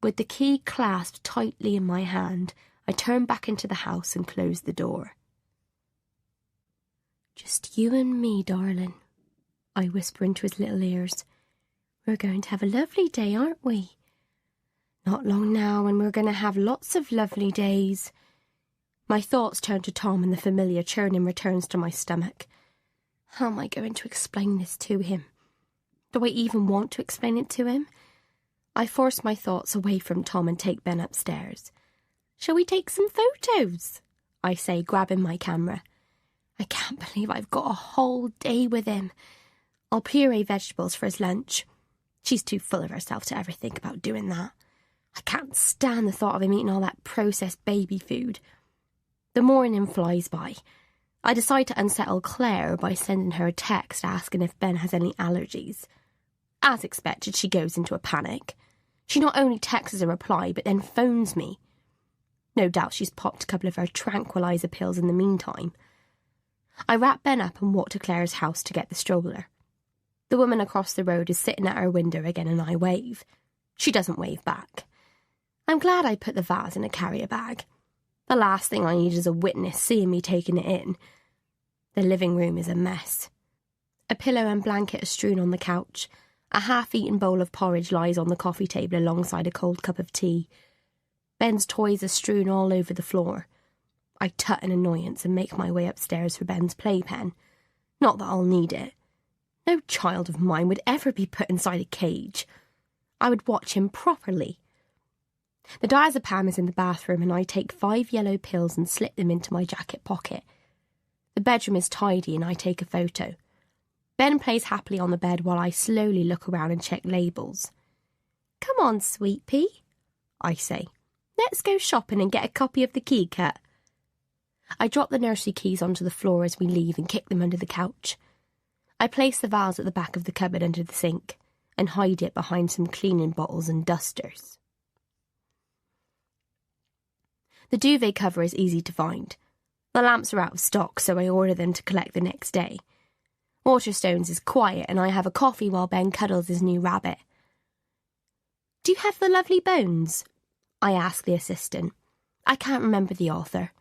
Speaker 1: With the key clasped tightly in my hand, I turn back into the house and close the door. Just you and me, darling, I whisper into his little ears. We're going to have a lovely day, aren't we? Not long now, and we're going to have lots of lovely days. My thoughts turn to Tom and the familiar churning returns to my stomach. How am I going to explain this to him? Do I even want to explain it to him? I force my thoughts away from Tom and take Ben upstairs. Shall we take some photos? I say, grabbing my camera. I can't believe I've got a whole day with him. I'll puree vegetables for his lunch. She's too full of herself to ever think about doing that. I can't stand the thought of him eating all that processed baby food. The morning flies by. I decide to unsettle Claire by sending her a text asking if Ben has any allergies. As expected, she goes into a panic. She not only texts a reply, but then phones me. No doubt she's popped a couple of her tranquilizer pills in the meantime. I wrap Ben up and walk to Claire's house to get the stroller. The woman across the road is sitting at her window again and I wave. She doesn't wave back. I'm glad I put the vase in a carrier bag. The last thing I need is a witness seeing me taking it in. The living room is a mess. A pillow and blanket are strewn on the couch. A half-eaten bowl of porridge lies on the coffee table alongside a cold cup of tea. Ben's toys are strewn all over the floor. I tut in annoyance and make my way upstairs for Ben's playpen. Not that I'll need it. No child of mine would ever be put inside a cage. I would watch him properly. The diazepam is in the bathroom and I take 5 yellow pills and slip them into my jacket pocket. The bedroom is tidy and I take a photo. Ben plays happily on the bed while I slowly look around and check labels. Come on, sweet pea, I say. Let's go shopping and get a copy of the key cut. I drop the nursery keys onto the floor as we leave and kick them under the couch. I place the vase at the back of the cupboard under the sink and hide it behind some cleaning bottles and dusters. The duvet cover is easy to find. The lamps are out of stock, so I order them to collect the next day. Waterstones is quiet and I have a coffee while Ben cuddles his new rabbit. Do you have the lovely bones? I ask the assistant. I can't remember the author.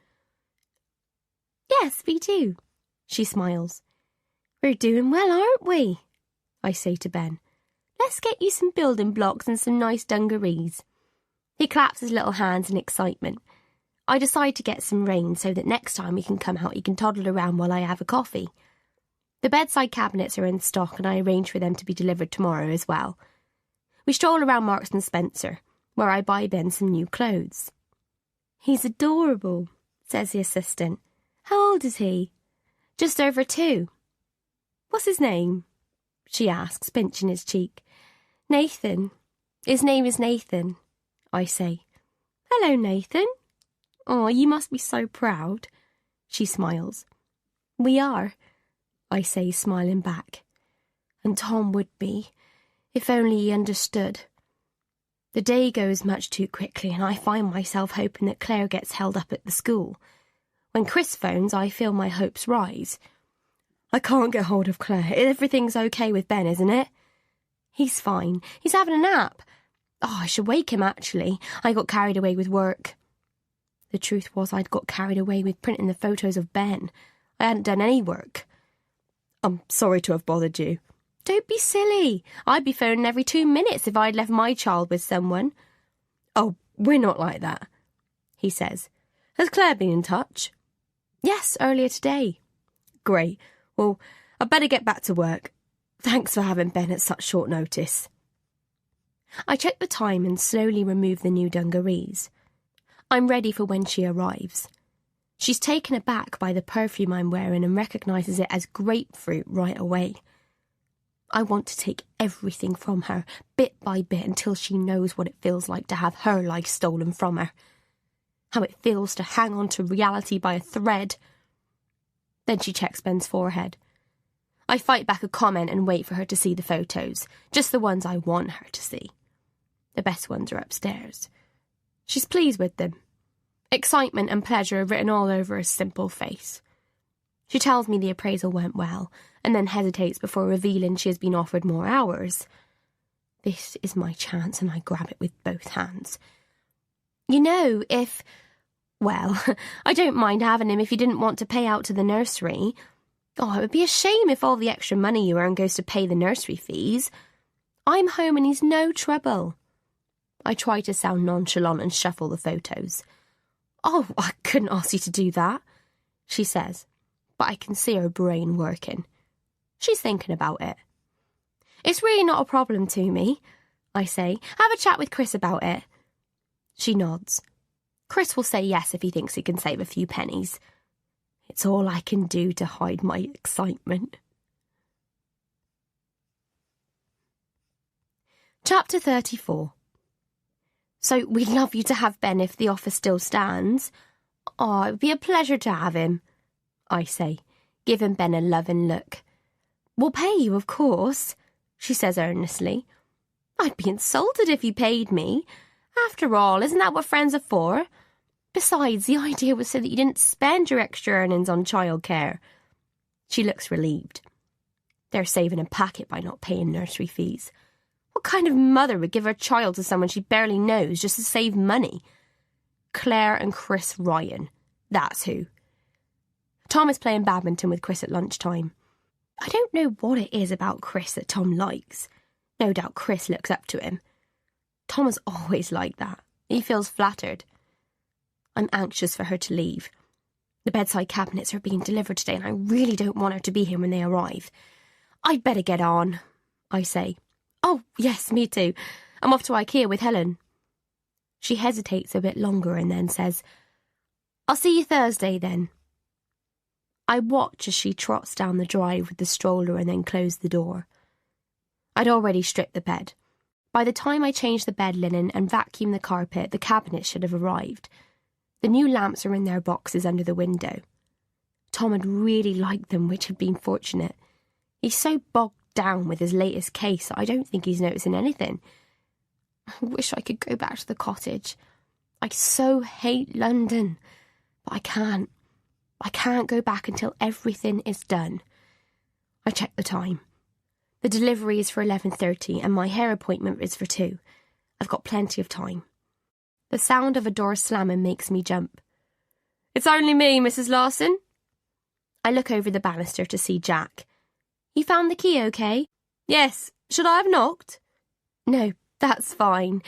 Speaker 1: Yes, we do, she smiles. We're doing well, aren't we? I say to Ben. Let's get you some building blocks and some nice dungarees. He claps his little hands in excitement. I decide to get some rain so that next time we can come out he can toddle around while I have a coffee. The bedside cabinets are in stock and I arrange for them to be delivered tomorrow as well. We stroll around Marks and Spencer, where I buy Ben some new clothes. He's adorable, says the assistant. How old is he? Just over 2. What's his name? She asks, pinching his cheek. Nathan. His name is Nathan, I say. Hello, Nathan. Oh, you must be so proud. She smiles. We are, I say, smiling back. And Tom would be, if only he understood. The day goes much too quickly and I find myself hoping that Claire gets held up at the school. When Chris phones, I feel my hopes rise. I can't get hold of Claire. Everything's okay with Ben, isn't it? He's fine. He's having a nap. Oh, I should wake him, actually. I got carried away with work. The truth was I'd got carried away with printing the photos of Ben. I hadn't done any work. I'm sorry to have bothered you. Don't be silly. I'd be phoning every 2 minutes if I'd left my child with someone. Oh, we're not like that, he says. Has Claire been in touch? Yes, earlier today. Great. Well, I'd better get back to work. Thanks for having Ben at such short notice. I check the time and slowly remove the new dungarees. I'm ready for when she arrives. She's taken aback by the perfume I'm wearing and recognises it as grapefruit right away. I want to take everything from her, bit by bit, until she knows what it feels like to have her life stolen from her. How it feels to hang on to reality by a thread. Then she checks Ben's forehead. I fight back a comment and wait for her to see the photos, just the ones I want her to see. The best ones are upstairs. She's pleased with them. Excitement and pleasure are written all over her simple face. She tells me the appraisal went well, and then hesitates before revealing she has been offered more hours. This is my chance, and I grab it with both hands. You know, well, I don't mind having him if you didn't want to pay out to the nursery. Oh, it would be a shame if all the extra money you earn goes to pay the nursery fees. I'm home and he's no trouble. I try to sound nonchalant and shuffle the photos. Oh, I couldn't ask you to do that, she says, but I can see her brain working. She's thinking about it. It's really not a problem to me, I say. Have a chat with Chris about it. She nods. Chris will say yes if he thinks he can save a few pennies. It's all I can do to hide my excitement. Chapter 34. So we'd love you to have Ben if the offer still stands. Oh, it would be a pleasure to have him, I say, giving Ben a loving look. We'll pay you, of course, she says earnestly. I'd be insulted if you paid me. After all, isn't that what friends are for? Besides, the idea was so that you didn't spend your extra earnings on childcare. She looks relieved. They're saving a packet by not paying nursery fees. What kind of mother would give her child to someone she barely knows just to save money? Claire and Chris Ryan. That's who. Tom is playing badminton with Chris at lunchtime. I don't know what it is about Chris that Tom likes. No doubt Chris looks up to him. Tom is always like that. He feels flattered. I'm anxious for her to leave. The bedside cabinets are being delivered today and I really don't want her to be here when they arrive. I'd better get on, I say. Oh, yes, me too. I'm off to IKEA with Helen. She hesitates a bit longer and then says, I'll see you Thursday then. I watch as she trots down the drive with the stroller and then close the door. I'd already stripped the bed. By the time I changed the bed linen and vacuumed the carpet, the cabinets should have arrived. The new lamps are in their boxes under the window. Tom had really liked them, which had been fortunate. He's so bogged down with his latest case, I don't think he's noticing anything. I wish I could go back to the cottage. I so hate London, but I can't. I can't go back until everything is done. I check the time. The delivery is for 11:30 and my hair appointment is for 2. I've got plenty of time. The sound of a door slamming makes me jump. It's only me, Mrs. Larson. I look over the banister to see Jack. You found the key okay? Yes. Should I have knocked? No, that's fine.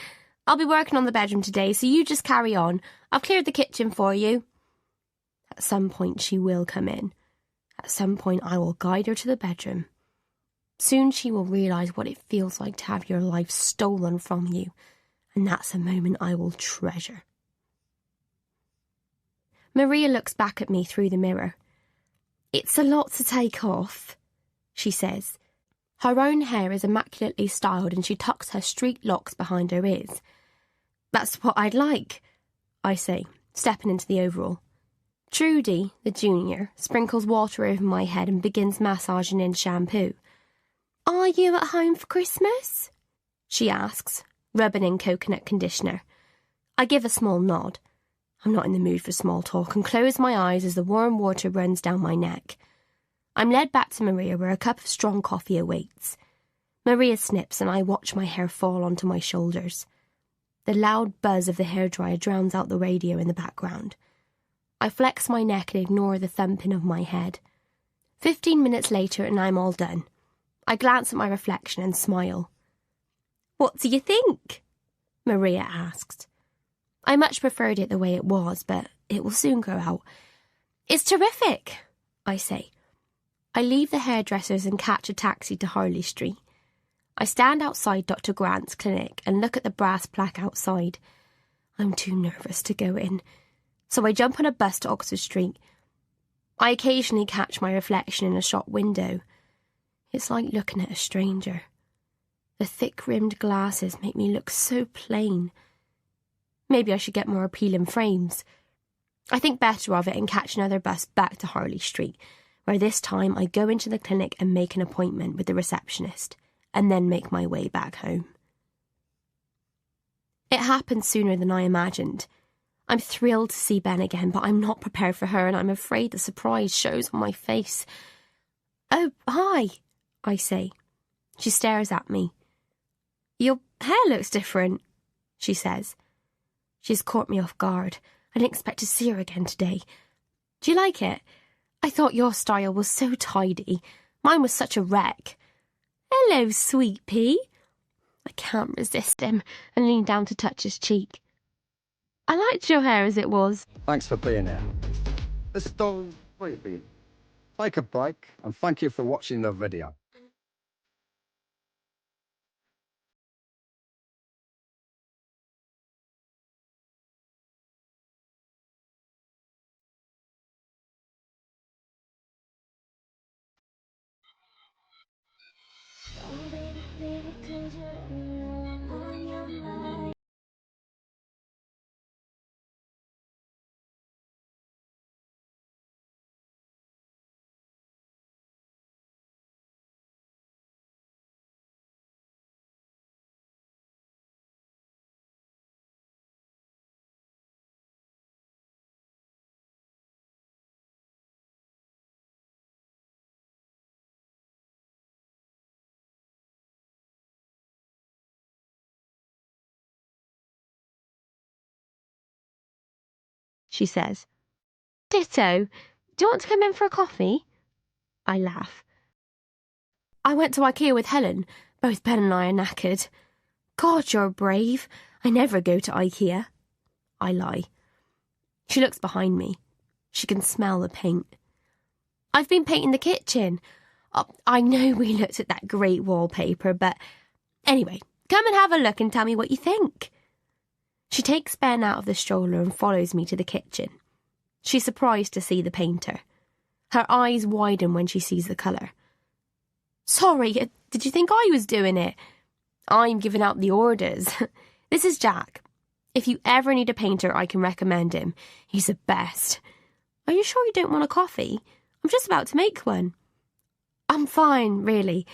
Speaker 1: I'll be working on the bedroom today, so you just carry on. I've cleared the kitchen for you. At some point she will come in. At some point I will guide her to the bedroom. Soon she will realise what it feels like to have your life stolen from you, and that's a moment I will treasure. Maria looks back at me through the mirror. It's a lot to take off, she says. Her own hair is immaculately styled and she tucks her streaked locks behind her ears. That's what I'd like, I say, stepping into the overall. Trudy, the junior, sprinkles water over my head and begins massaging in shampoo. Are you at home for Christmas? She asks, rubbing in coconut conditioner. I give a small nod. I'm not in the mood for small talk and close my eyes as the warm water runs down my neck. I'm led back to Maria where a cup of strong coffee awaits. Maria snips and I watch my hair fall onto my shoulders. The loud buzz of the hairdryer drowns out the radio in the background. I flex my neck and ignore the thumping of my head. 15 minutes later and I'm all done. I glance at my reflection and smile. "What do you think?" Maria asks. I much preferred it the way it was, but it will soon grow out. "It's terrific," I say. I leave the hairdressers and catch a taxi to Harley Street. I stand outside Dr. Grant's clinic and look at the brass plaque outside. I'm too nervous to go in, so I jump on a bus to Oxford Street. I occasionally catch my reflection in a shop window. It's like looking at a stranger. The thick-rimmed glasses make me look so plain. Maybe I should get more appealing frames. I think better of it and catch another bus back to Harley Street, where this time I go into the clinic and make an appointment with the receptionist, and then make my way back home. It happened sooner than I imagined. I'm thrilled to see Ben again, but I'm not prepared for her, and I'm afraid the surprise shows on my face. "Oh, hi," I say. She stares at me. "Your hair looks different," she says. She's caught me off guard. I didn't expect to see her again today. "Do you like it? I thought your style was so tidy. Mine was such a wreck." "Hello, sweet pea." I can't resist him and lean down to touch his cheek. "I liked your hair as it was."
Speaker 3: Thanks for being here. Let's don't wait, take a break and thank you for watching the video.
Speaker 1: She says. "Ditto. Do you want to come in for a coffee?" I laugh. "I went to IKEA with Helen. Both Ben and I are knackered." "God, you're brave. I never go to IKEA." I lie. She looks behind me. She can smell the paint. "I've been painting the kitchen. Oh, I know we looked at that great wallpaper, but anyway, come and have a look and tell me what you think." She takes Ben out of the stroller and follows me to the kitchen. She's surprised to see the painter. Her eyes widen when she sees the colour. "Sorry, did you think I was doing it?" "I'm giving out the orders." "This is Jack. If you ever need a painter, I can recommend him. He's the best." "Are you sure you don't want a coffee? I'm just about to make one." "I'm fine, really."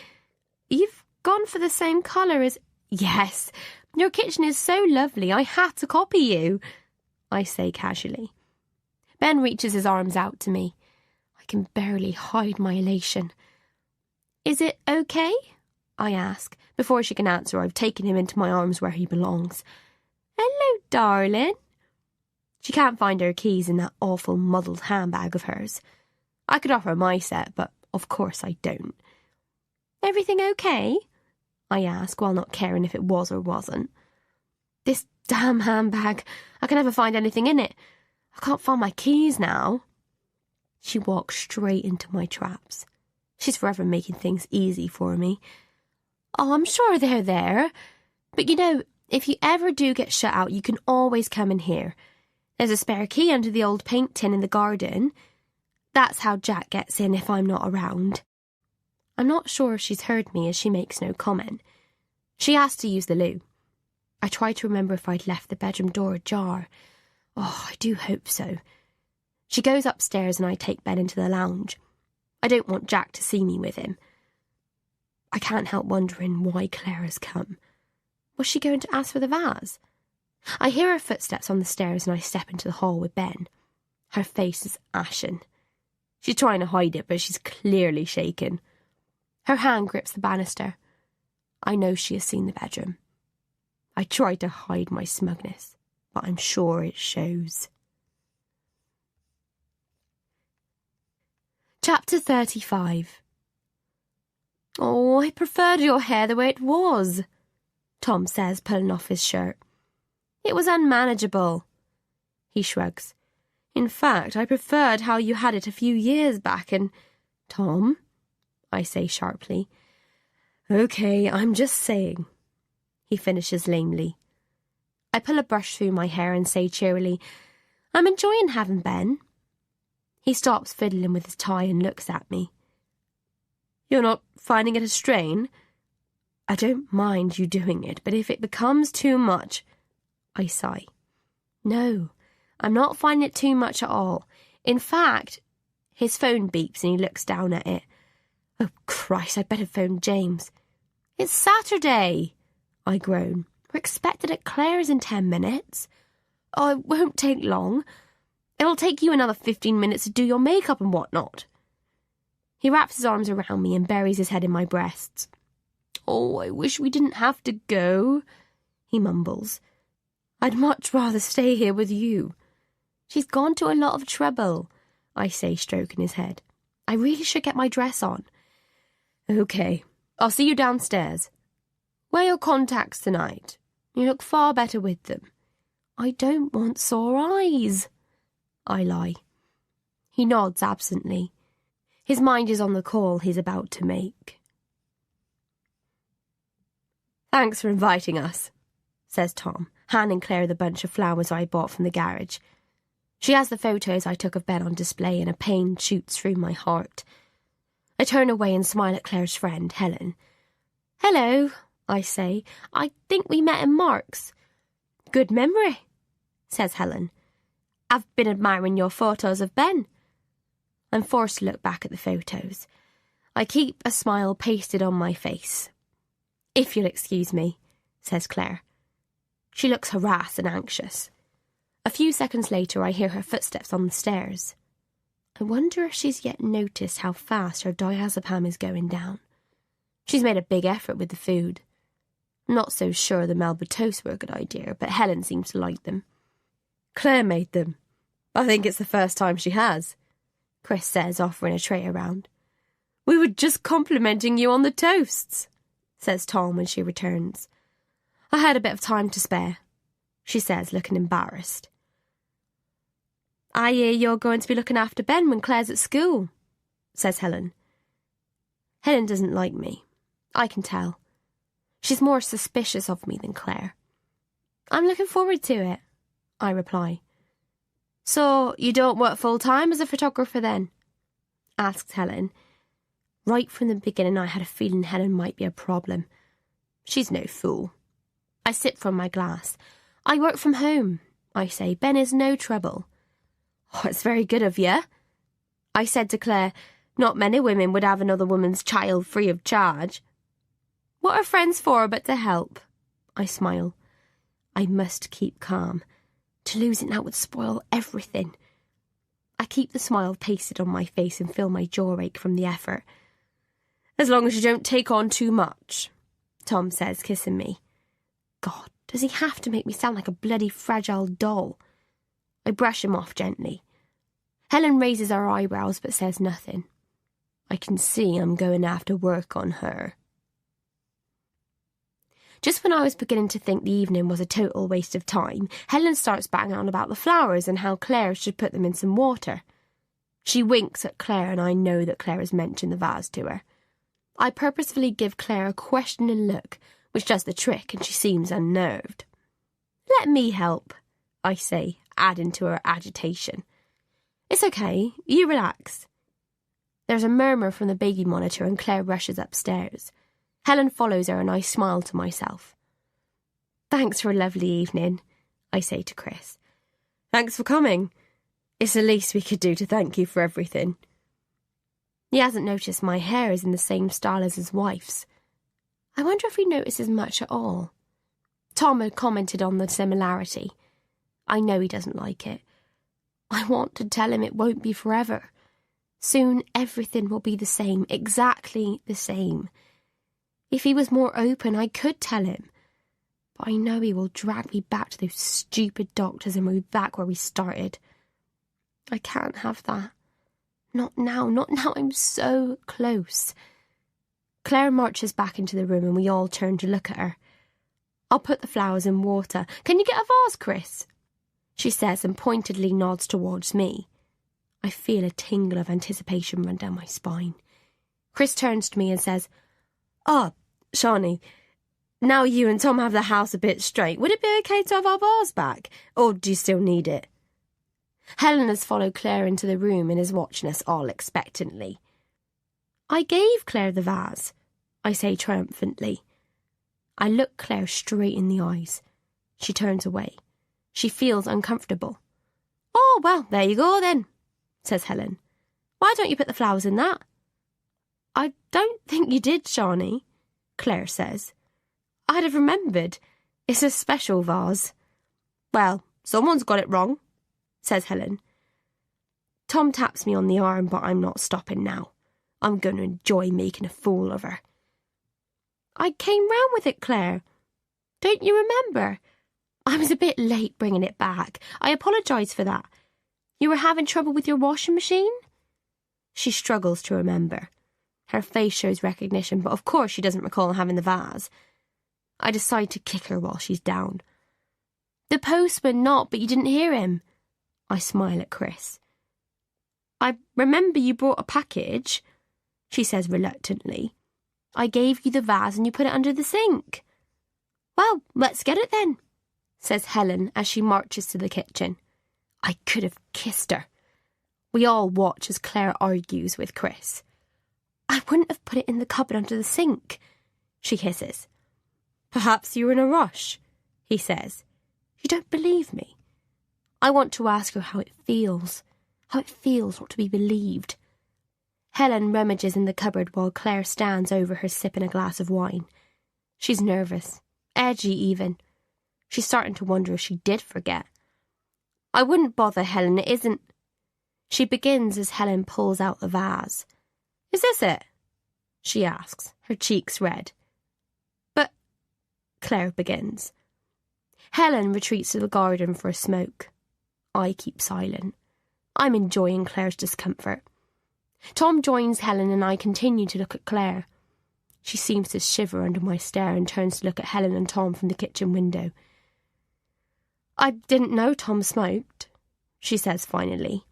Speaker 1: "You've gone for the same colour as—" "Yes. Your kitchen is so lovely, I had to copy you," I say casually. Ben reaches his arms out to me. I can barely hide my elation. "Is it okay?" I ask. Before she can answer, I've taken him into my arms where he belongs. "Hello, darling." She can't find her keys in that awful muddled handbag of hers. I could offer my set, but of course I don't. "Everything okay?" I ask, while not caring if it was or wasn't. "This damn handbag. I can never find anything in it. I can't find my keys now." She walks straight into my traps. She's forever making things easy for me. "Oh, I'm sure they're there. But you know, if you ever do get shut out, you can always come in here. There's a spare key under the old paint tin in the garden. That's how Jack gets in if I'm not around." I'm not sure if she's heard me, as she makes no comment. She asks to use the loo. I try to remember if I'd left the bedroom door ajar. Oh, I do hope so. She goes upstairs and I take Ben into the lounge. I don't want Jack to see me with him. I can't help wondering why Claire has come. Was she going to ask for the vase? I hear her footsteps on the stairs and I step into the hall with Ben. Her face is ashen. She's trying to hide it, but she's clearly shaken. Her hand grips the banister. I know she has seen the bedroom. I tried to hide my smugness, but I'm sure it shows. Chapter 35. Oh, I preferred your hair the way it was, Tom says, pulling off his shirt. It was unmanageable. He shrugs. In fact, I preferred how you had it a few years back and... Tom, I say sharply. Okay, I'm just saying. He finishes lamely. I pull a brush through my hair and say cheerily, I'm enjoying having Ben. He stops fiddling with his tie and looks at me. You're not finding it a strain? I don't mind you doing it, but if it becomes too much... I sigh. No, I'm not finding it too much at all. In fact, his phone beeps and he looks down at it. Oh, Christ, I'd better phone James. It's Saturday, I groan. We're expected at Claire's in 10 minutes. Oh, it won't take long. It'll take you another 15 minutes to do your makeup and whatnot. He wraps his arms around me and buries his head in my breasts. Oh, I wish we didn't have to go, he mumbles. I'd much rather stay here with you. She's gone to a lot of trouble, I say, stroking his head. I really should get my dress on. Okay, I'll see you downstairs. Wear your contacts tonight. You look far better with them. I don't want sore eyes. I lie. He nods absently. His mind is on the call he's about to make. Thanks for inviting us, says Tom, handing Claire the bunch of flowers I bought from the garage. She has the photos I took of Ben on display and a pain shoots through my heart. I turn away and smile at Claire's friend, Helen. Hello, I say. I think we met in Mark's. Good memory, says Helen. I've been admiring your photos of Ben. I'm forced to look back at the photos. I keep a smile pasted on my face. If you'll excuse me, says Claire. She looks harassed and anxious. A few seconds later, I hear her footsteps on the stairs. I wonder if she's yet noticed how fast her diazepam is going down. She's made a big effort with the food. I'm not so sure the Melba toasts were a good idea, but Helen seems to like them. Claire made them. I think it's the first time she has, Chris says, offering a tray around. We were just complimenting you on the toasts, says Tom when she returns. I had a bit of time to spare, she says, looking embarrassed. I hear you're going to be looking after Ben when Claire's at school, says Helen. Helen doesn't like me. I can tell. She's more suspicious of me than Claire. I'm looking forward to it, I reply. So you don't work full-time as a photographer then? Asks Helen. Right from the beginning I had a feeling Helen might be a problem. She's no fool. I sip from my glass. I work from home, I say. Ben is no trouble. Oh, it's very good of you. I said to Claire, not many women would have another woman's child free of charge. What are friends for but to help? I smile. I must keep calm. To lose it now would spoil everything. I keep the smile pasted on my face and feel my jaw ache from the effort. As long as you don't take on too much, Tom says, kissing me. God, does he have to make me sound like a bloody fragile doll? I brush him off gently. Helen raises her eyebrows but says nothing. I can see I'm going to have to work on her. Just when I was beginning to think the evening was a total waste of time, Helen starts banging on about the flowers and how Claire should put them in some water. She winks at Claire and I know that Claire has mentioned the vase to her. I purposefully give Claire a questioning look, which does the trick, and she seems unnerved. Let me help, I say, adding to her agitation. It's okay, you relax. There's a murmur from the baby monitor and Claire rushes upstairs. Helen follows her and I smile to myself. Thanks for a lovely evening, I say to Chris. Thanks for coming. It's the least we could do to thank you for everything. He hasn't noticed my hair is in the same style as his wife's. I wonder if he notices much at all. Tom had commented on the similarity. I know he doesn't like it. I want to tell him it won't be forever. Soon everything will be the same, exactly the same. If he was more open, I could tell him. But I know he will drag me back to those stupid doctors and we'll be back where we started. I can't have that. Not now, not now. I'm so close. Claire marches back into the room and we all turn to look at her. I'll put the flowers in water. Can you get a vase, Chris? She says and pointedly nods towards me. I feel a tingle of anticipation run down my spine. Chris turns to me and says, "Oh, Shawnee, now you and Tom have the house a bit straight. Would it be okay to have our vase back? Or do you still need it?" Helen has followed Claire into the room and is watching us all expectantly. "I gave Claire the vase," I say triumphantly. I look Claire straight in the eyes. She turns away. She feels uncomfortable. "Oh, well, there you go then," says Helen. "Why don't you put the flowers in that?" "I don't think you did, Shawnee," Claire says. "I'd have remembered. It's a special vase." "Well, someone's got it wrong," says Helen. Tom taps me on the arm, but I'm not stopping now. I'm going to enjoy making a fool of her. "I came round with it, Claire. Don't you remember? I was a bit late bringing it back. I apologise for that. You were having trouble with your washing machine?" She struggles to remember. Her face shows recognition, but of course she doesn't recall having the vase. I decide to kick her while she's down. "The postman knocked, but you didn't hear him." I smile at Chris. "I remember you brought a package," she says reluctantly. "I gave you the vase and you put it under the sink." "Well, let's get it then," says Helen as she marches to the kitchen. I could have kissed her. We all watch as Claire argues with Chris. "I wouldn't have put it in the cupboard under the sink," she hisses. "Perhaps you were in a rush," he says. "You don't believe me?" I want to ask her how it feels not to be believed. Helen rummages in the cupboard while Claire stands over her sipping a glass of wine. She's nervous, edgy even. She's starting to wonder if she did forget. "I wouldn't bother, Helen, it isn't..." She begins as Helen pulls out the vase. "Is this it?" she asks, her cheeks red. "But..." Claire begins. Helen retreats to the garden for a smoke. I keep silent. I'm enjoying Claire's discomfort. Tom joins Helen and I continue to look at Claire. She seems to shiver under my stare and turns to look at Helen and Tom from the kitchen window. "I didn't know Tom smoked," she says finally.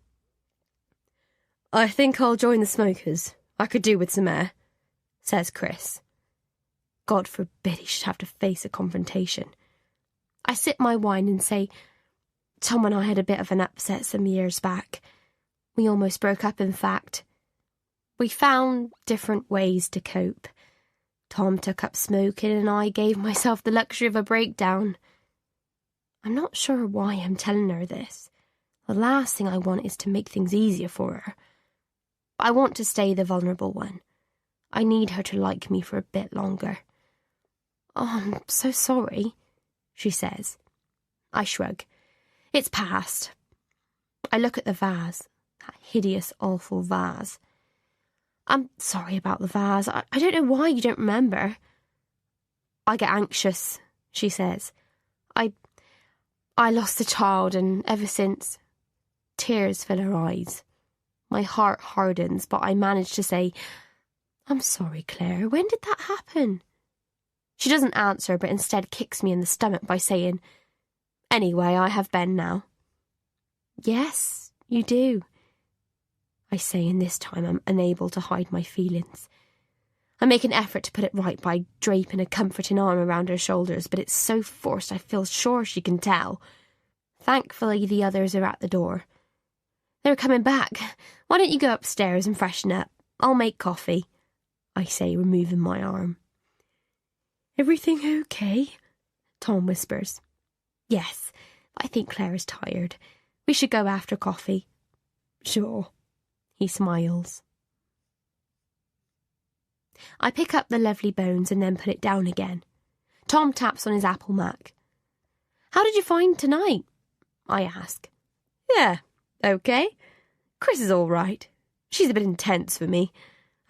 Speaker 1: "I think I'll join the smokers. I could do with some air," says Chris. God forbid he should have to face a confrontation. I sip my wine and say, "Tom and I had a bit of an upset some years back. We almost broke up, in fact. We found different ways to cope. Tom took up smoking and I gave myself the luxury of a breakdown. I'm not sure why I'm telling her this. The last thing I want is to make things easier for her. I want to stay the vulnerable one. I need her to like me for a bit longer." "Oh, I'm so sorry," she says. I shrug. It's past. I look at the vase, that hideous, awful vase. "I'm sorry about the vase. I don't know why you don't remember." "I get anxious," she says. I lost a child, and ever since..." Tears fill her eyes. My heart hardens, but I manage to say, "I'm sorry, Claire. When did that happen?" She doesn't answer, but instead kicks me in the stomach by saying, "Anyway, I have Ben now." "Yes, you do," I say, and this time I'm unable to hide my feelings. I make an effort to put it right by draping a comforting arm around her shoulders, but it's so forced I feel sure she can tell. Thankfully, the others are at the door. "They're coming back. Why don't you go upstairs and freshen up? I'll make coffee," I say, removing my arm. "Everything okay?" Tom whispers. "Yes, I think Claire is tired. We should go after coffee." "Sure," he smiles. I pick up the lovely bones and then put it down again. Tom taps on his Apple Mac. "How did you find tonight?" I ask. "Yeah, okay. Chris is all right. She's a bit intense for me.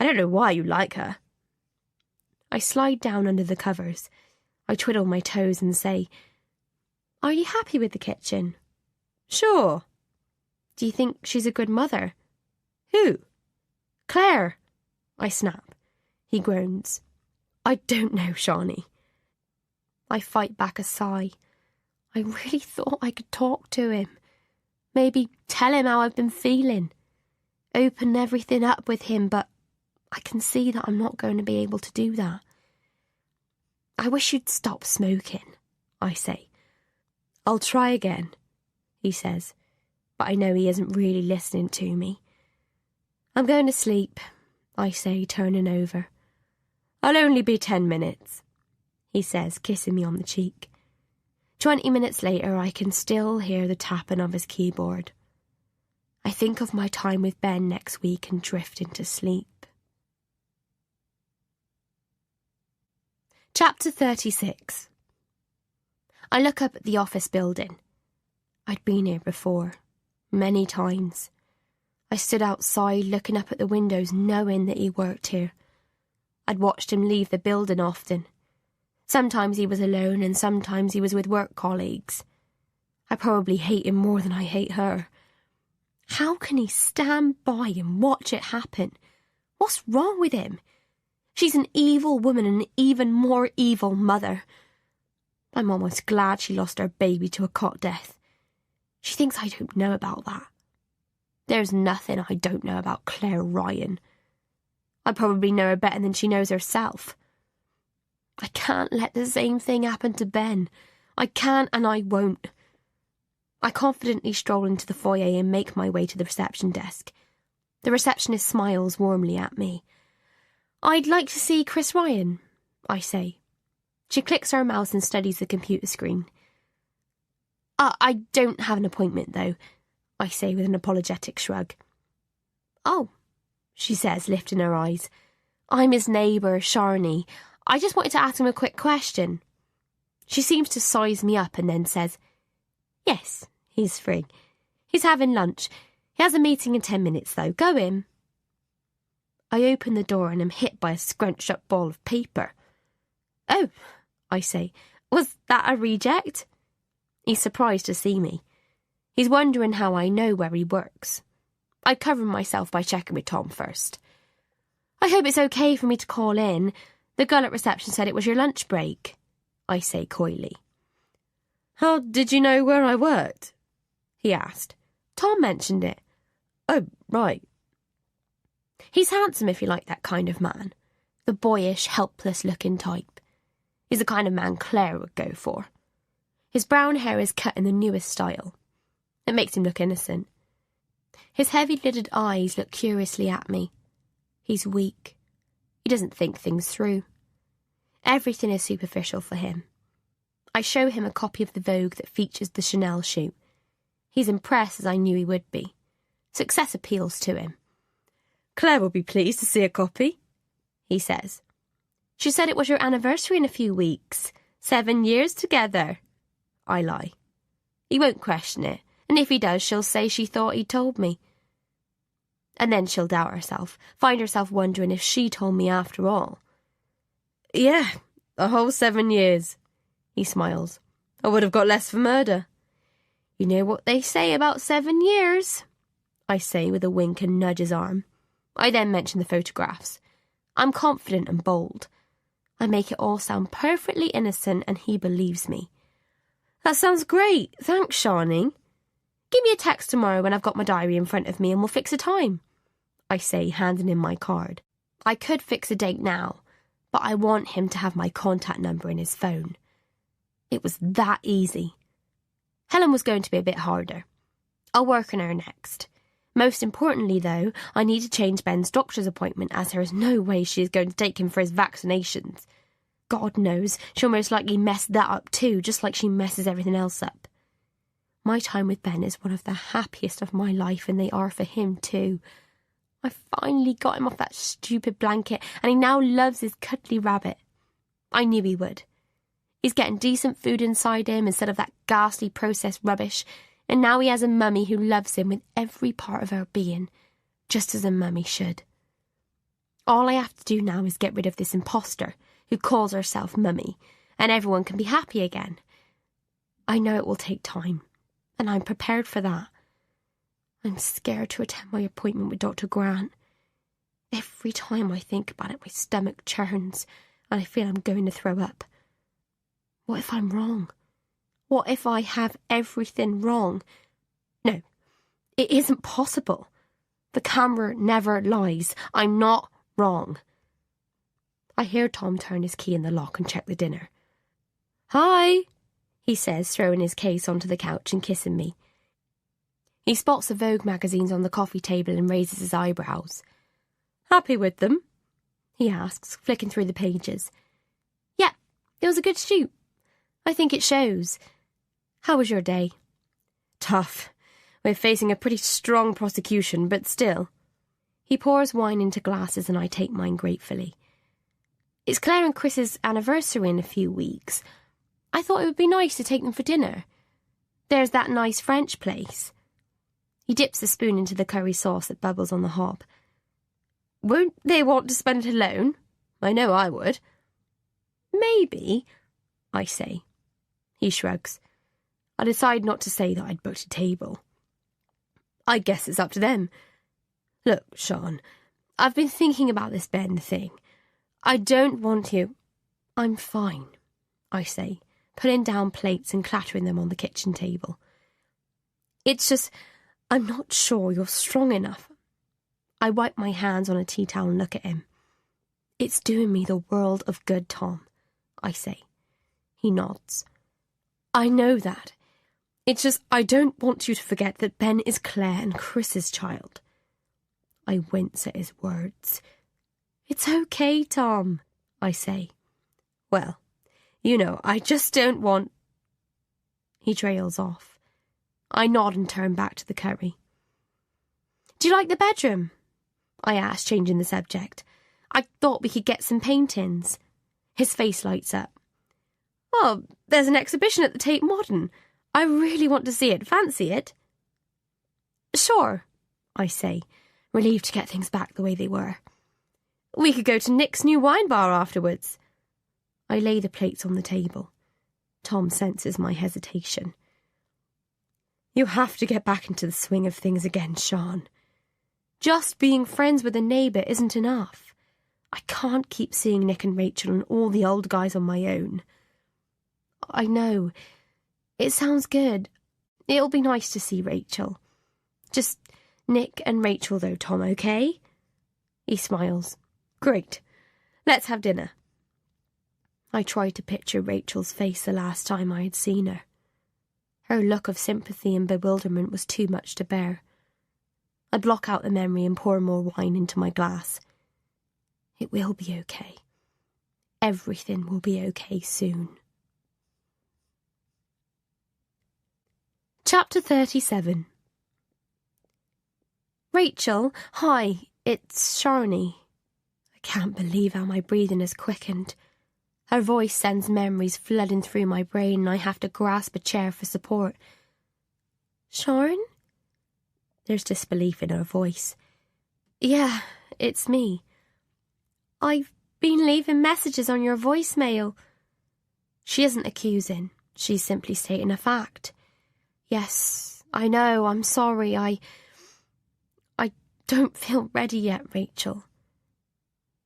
Speaker 1: I don't know why you like her." I slide down under the covers. I twiddle my toes and say, "Are you happy with the kitchen?"
Speaker 2: "Sure."
Speaker 1: "Do you think she's a good mother?"
Speaker 2: "Who?"
Speaker 1: "Claire," I snap. He groans.
Speaker 2: "I don't know, Shawnee."
Speaker 1: I fight back a sigh. I really thought I could talk to him. Maybe tell him how I've been feeling. Open everything up with him, but I can see that I'm not going to be able to do that. "I wish you'd stop smoking," I say.
Speaker 2: "I'll try again,"
Speaker 1: he says, but I know he isn't really listening to me. "I'm going to sleep," I say, turning over.
Speaker 2: "I'll only be 10 minutes,"
Speaker 1: he says, kissing me on the cheek. 20 minutes later, I can still hear the tapping of his keyboard. I think of my time with Ben next week and drift into sleep. Chapter 36. I look up at the office building. I'd been here before, many times. I stood outside looking up at the windows knowing that he worked here. I'd watched him leave the building often. Sometimes he was alone and sometimes he was with work colleagues. I probably hate him more than I hate her. How can he stand by and watch it happen? What's wrong with him? She's an evil woman and an even more evil mother. I'm almost glad she lost her baby to a cot death. She thinks I don't know about that. There's nothing I don't know about Claire Ryan. I probably know her better than she knows herself. I can't let the same thing happen to Ben. I can't and I won't. I confidently stroll into the foyer and make my way to the reception desk. The receptionist smiles warmly at me. "I'd like to see Chris Ryan," I say. She clicks her mouse and studies the computer screen. I don't have an appointment, though," I say with an apologetic shrug. "Oh," she says, lifting her eyes. "I'm his neighbour, Sharni. I just wanted to ask him a quick question." She seems to size me up and then says, "Yes, he's free. He's having lunch. He has a meeting in 10 minutes, though. Go in." I open the door and am hit by a scrunched up ball of paper. "Oh," I say, "was that a reject?" He's surprised to see me. He's wondering how I know where he works. I cover myself by checking with Tom first. "I hope it's okay for me to call in. The girl at reception said it was your lunch break," I say coyly.
Speaker 2: "How did you know where I worked?"
Speaker 1: he asked. "Tom mentioned it."
Speaker 2: "Oh, right."
Speaker 1: He's handsome if you like that kind of man. The boyish, helpless-looking type. He's the kind of man Claire would go for. His brown hair is cut in the newest style. It makes him look innocent. His heavy-lidded eyes look curiously at me. He's weak. He doesn't think things through. Everything is superficial for him. I show him a copy of the Vogue that features the Chanel shoot. He's impressed, as I knew he would be. Success appeals to him.
Speaker 2: "Claire will be pleased to see a copy," he says.
Speaker 1: "She said it was your anniversary in a few weeks. 7 years together." I lie. He won't question it, and if he does, she'll say she thought he'd told me. And then she'll doubt herself, find herself wondering if she told me after all.
Speaker 2: "Yeah, a whole 7 years," he smiles. "I would have got less for murder."
Speaker 1: "You know what they say about 7 years," I say with a wink and nudge his arm. I then mention the photographs. I'm confident and bold. I make it all sound perfectly innocent and he believes me.
Speaker 2: "That sounds great. Thanks, Sharni."
Speaker 1: "Give me a text tomorrow when I've got my diary in front of me and we'll fix a time," I say, handing him my card. I could fix a date now, but I want him to have my contact number in his phone. It was that easy. Helen was going to be a bit harder. I'll work on her next. Most importantly, though, I need to change Ben's doctor's appointment, as there is no way she is going to take him for his vaccinations. God knows, she'll most likely mess that up too, just like she messes everything else up. My time with Ben is one of the happiest of my life, and they are for him too. I finally got him off that stupid blanket, and he now loves his cuddly rabbit. I knew he would. He's getting decent food inside him instead of that ghastly processed rubbish, and now he has a mummy who loves him with every part of her being, just as a mummy should. All I have to do now is get rid of this imposter, who calls herself Mummy, and everyone can be happy again. I know it will take time, and I'm prepared for that. I'm scared to attend my appointment with Dr. Grant. Every time I think about it, my stomach churns, and I feel I'm going to throw up. What if I'm wrong? What if I have everything wrong? No, it isn't possible. The camera never lies. I'm not wrong. I hear Tom turn his key in the lock and check the dinner. "Hi," he says, throwing his case onto the couch and kissing me. He spots the Vogue magazines on the coffee table and raises his eyebrows. "Happy with them?" he asks, flicking through the pages. "Yeah, it was a good shoot. I think it shows. How was your day?" "Tough. We're facing a pretty strong prosecution, but still." He pours wine into glasses and I take mine gratefully. "It's Claire and Chris's anniversary in a few weeks. I thought it would be nice to take them for dinner. There's that nice French place." He dips the spoon into the curry sauce that bubbles on the hob. "Won't they want to spend it alone? I know I would." "Maybe," I say. He shrugs. I decide not to say that I'd booked a table. "I guess it's up to them. Look, Sean, I've been thinking about this Ben thing. I don't want you." "I'm fine," I say, putting down plates and clattering them on the kitchen table. "It's just, I'm not sure you're strong enough." I wipe my hands on a tea towel and look at him. "It's doing me the world of good, Tom," I say. He nods. "I know that. It's just I don't want you to forget that Ben is Claire and Chris's child." I wince at his words. "It's okay, Tom," I say. "Well, I just don't want..." He trails off. I nod and turn back to the curry. "Do you like the bedroom?" I ask, changing the subject. "I thought we could get some paintings." His face lights up. "Oh, there's an exhibition at the Tate Modern. I really want to see it. Fancy it?" "Sure," I say, relieved to get things back the way they were. "We could go to Nick's new wine bar afterwards." I lay the plates on the table. Tom senses my hesitation. "You have to get back into the swing of things again, Sean. Just being friends with a neighbour isn't enough. I can't keep seeing Nick and Rachel and all the old guys on my own." "I know. It sounds good. It'll be nice to see Rachel. Just Nick and Rachel though, Tom, okay?" He smiles. "Great. Let's have dinner." I tried to picture Rachel's face the last time I had seen her. Her look of sympathy and bewilderment was too much to bear. I block out the memory and pour more wine into my glass. It will be okay. Everything will be okay soon. Chapter 37. "Rachel, hi, it's Sharni." I can't believe how my breathing has quickened. Her voice sends memories flooding through my brain and I have to grasp a chair for support. "Sharn?" There's disbelief in her voice. "Yeah, it's me. I've been leaving messages on your voicemail." She isn't accusing. She's simply stating a fact. "Yes, I know, I'm sorry. I don't feel ready yet, Rachel."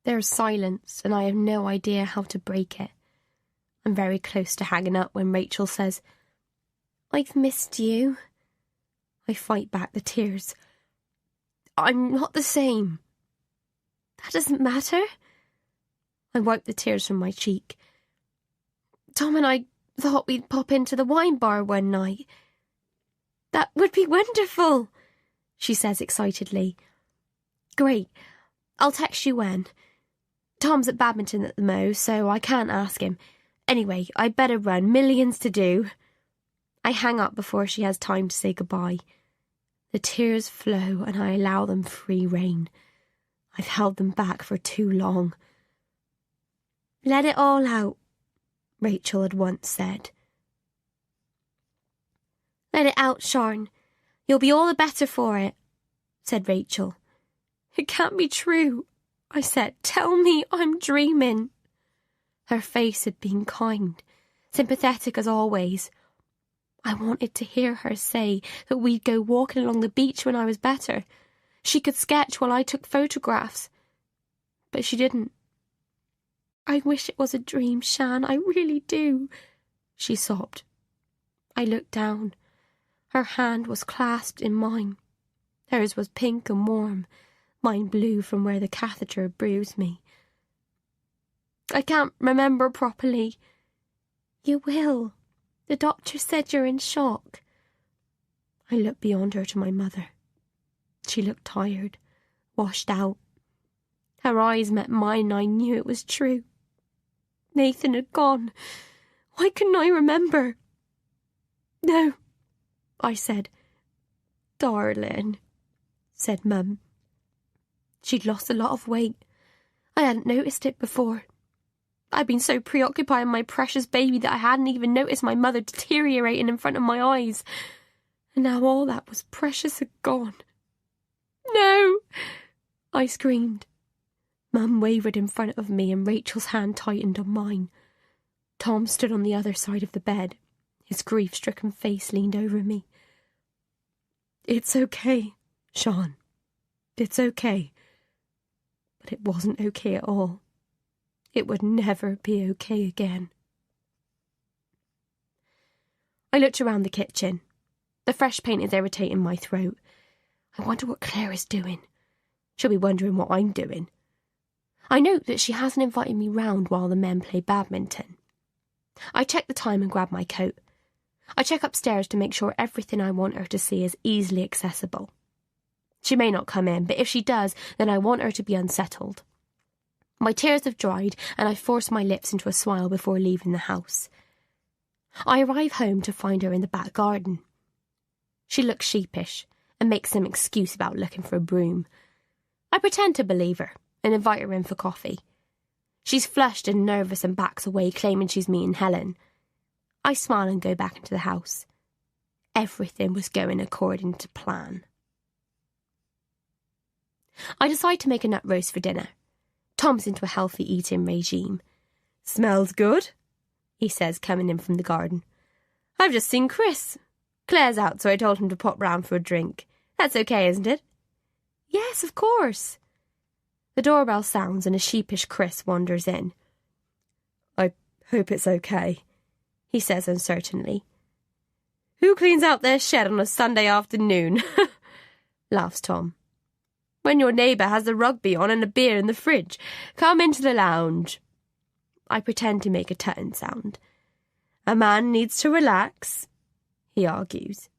Speaker 1: There's silence, and I have no idea how to break it. I'm very close to hanging up when Rachel says, "I've missed you." I fight back the tears. "I'm not the same." "That doesn't matter." I wipe the tears from my cheek. "Tom and I thought we'd pop into the wine bar one night." "That would be wonderful," she says excitedly. "Great. I'll text you when. Tom's at badminton at the Mo, so I can't ask him. Anyway, I'd better run. Millions to do." I hang up before she has time to say goodbye. The tears flow and I allow them free rein. I've held them back for too long. "Let it all out," Rachel had once said. "Let it out, Sharn. You'll be all the better for it," said Rachel. "It can't be true," I said. "Tell me I'm dreaming." Her face had been kind, sympathetic as always. I wanted to hear her say that we'd go walking along the beach when I was better. She could sketch while I took photographs. But she didn't. I wish it was a dream, Shan, I really do, she sobbed. I looked down. Her hand was clasped in mine. Hers was pink and warm, mine blue from where the catheter bruised me. I can't remember properly. You will. The doctor said you're in shock. I looked beyond her to my mother. She looked tired, washed out. Her eyes met mine and I knew it was true. Nathan had gone. Why couldn't I remember? No, I said. Darling, said Mum. She'd lost a lot of weight. I hadn't noticed it before. I'd been so preoccupied with my precious baby that I hadn't even noticed my mother deteriorating in front of my eyes. And now all that was precious had gone. No, I screamed. Mum wavered in front of me and Rachel's hand tightened on mine. Tom stood on the other side of the bed. His grief-stricken face leaned over me. It's okay, Sean. It's okay. But it wasn't okay at all. It would never be okay again. I looked around the kitchen. The fresh paint is irritating my throat. I wonder what Claire is doing. She'll be wondering what I'm doing. I note that she hasn't invited me round while the men play badminton. I check the time and grab my coat. I check upstairs to make sure everything I want her to see is easily accessible. She may not come in, but if she does, then I want her to be unsettled. My tears have dried, and I force my lips into a smile before leaving the house. I arrive home to find her in the back garden. She looks sheepish and makes some excuse about looking for a broom. I pretend to believe her and invite her in for coffee. She's flushed and nervous and backs away, claiming she's meeting Helen. I smile and go back into the house. Everything was going according to plan. I decide to make a nut roast for dinner. Tom's into a healthy eating regime. Smells good, he says, coming in from the garden. I've just seen Chris. Claire's out, so I told him to pop round for a drink. That's okay, isn't it? Yes, of course. The doorbell sounds and a sheepish Chris wanders in. I hope it's okay, he says uncertainly. Who cleans out their shed on a Sunday afternoon? Laughs Tom. When your neighbour has the rugby on and a beer in the fridge, come into the lounge. I pretend to make a tutting sound. A man needs to relax, he argues.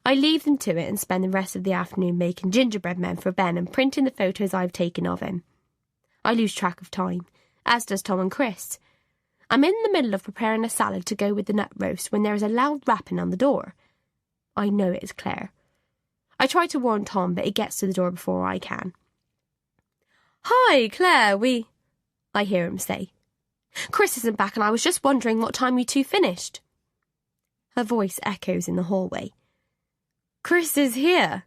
Speaker 1: I leave them to it and spend the rest of the afternoon making gingerbread men for Ben and printing the photos I've taken of him. I lose track of time, as does Tom and Chris. I'm in the middle of preparing a salad to go with the nut roast when there is a loud rapping on the door. I know it is Claire. I try to warn Tom, but he gets to the door before I can. Hi, Claire, I hear him say. Chris isn't back and I was just wondering what time you two finished. Her voice echoes in the hallway. Chris is here,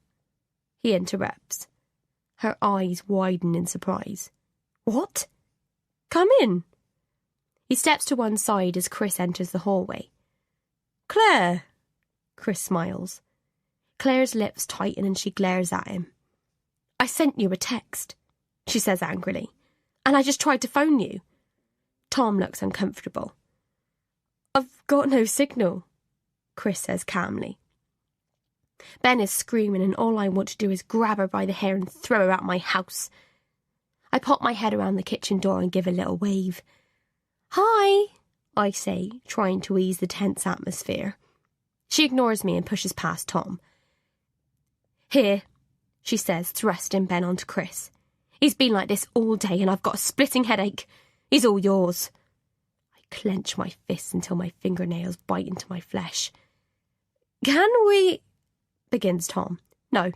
Speaker 1: he interrupts. Her eyes widen in surprise. What? Come in. He steps to one side as Chris enters the hallway. Claire, Chris smiles. Claire's lips tighten and she glares at him. I sent you a text, she says angrily, and I just tried to phone you. Tom looks uncomfortable. I've got no signal, Chris says calmly. Ben is screaming and all I want to do is grab her by the hair and throw her out my house. I pop my head around the kitchen door and give a little wave. Hi, I say, trying to ease the tense atmosphere. She ignores me and pushes past Tom. Here, she says, thrusting Ben onto Chris. He's been like this all day and I've got a splitting headache. He's all yours. I clench my fists until my fingernails bite into my flesh. Can we... begins Tom. No,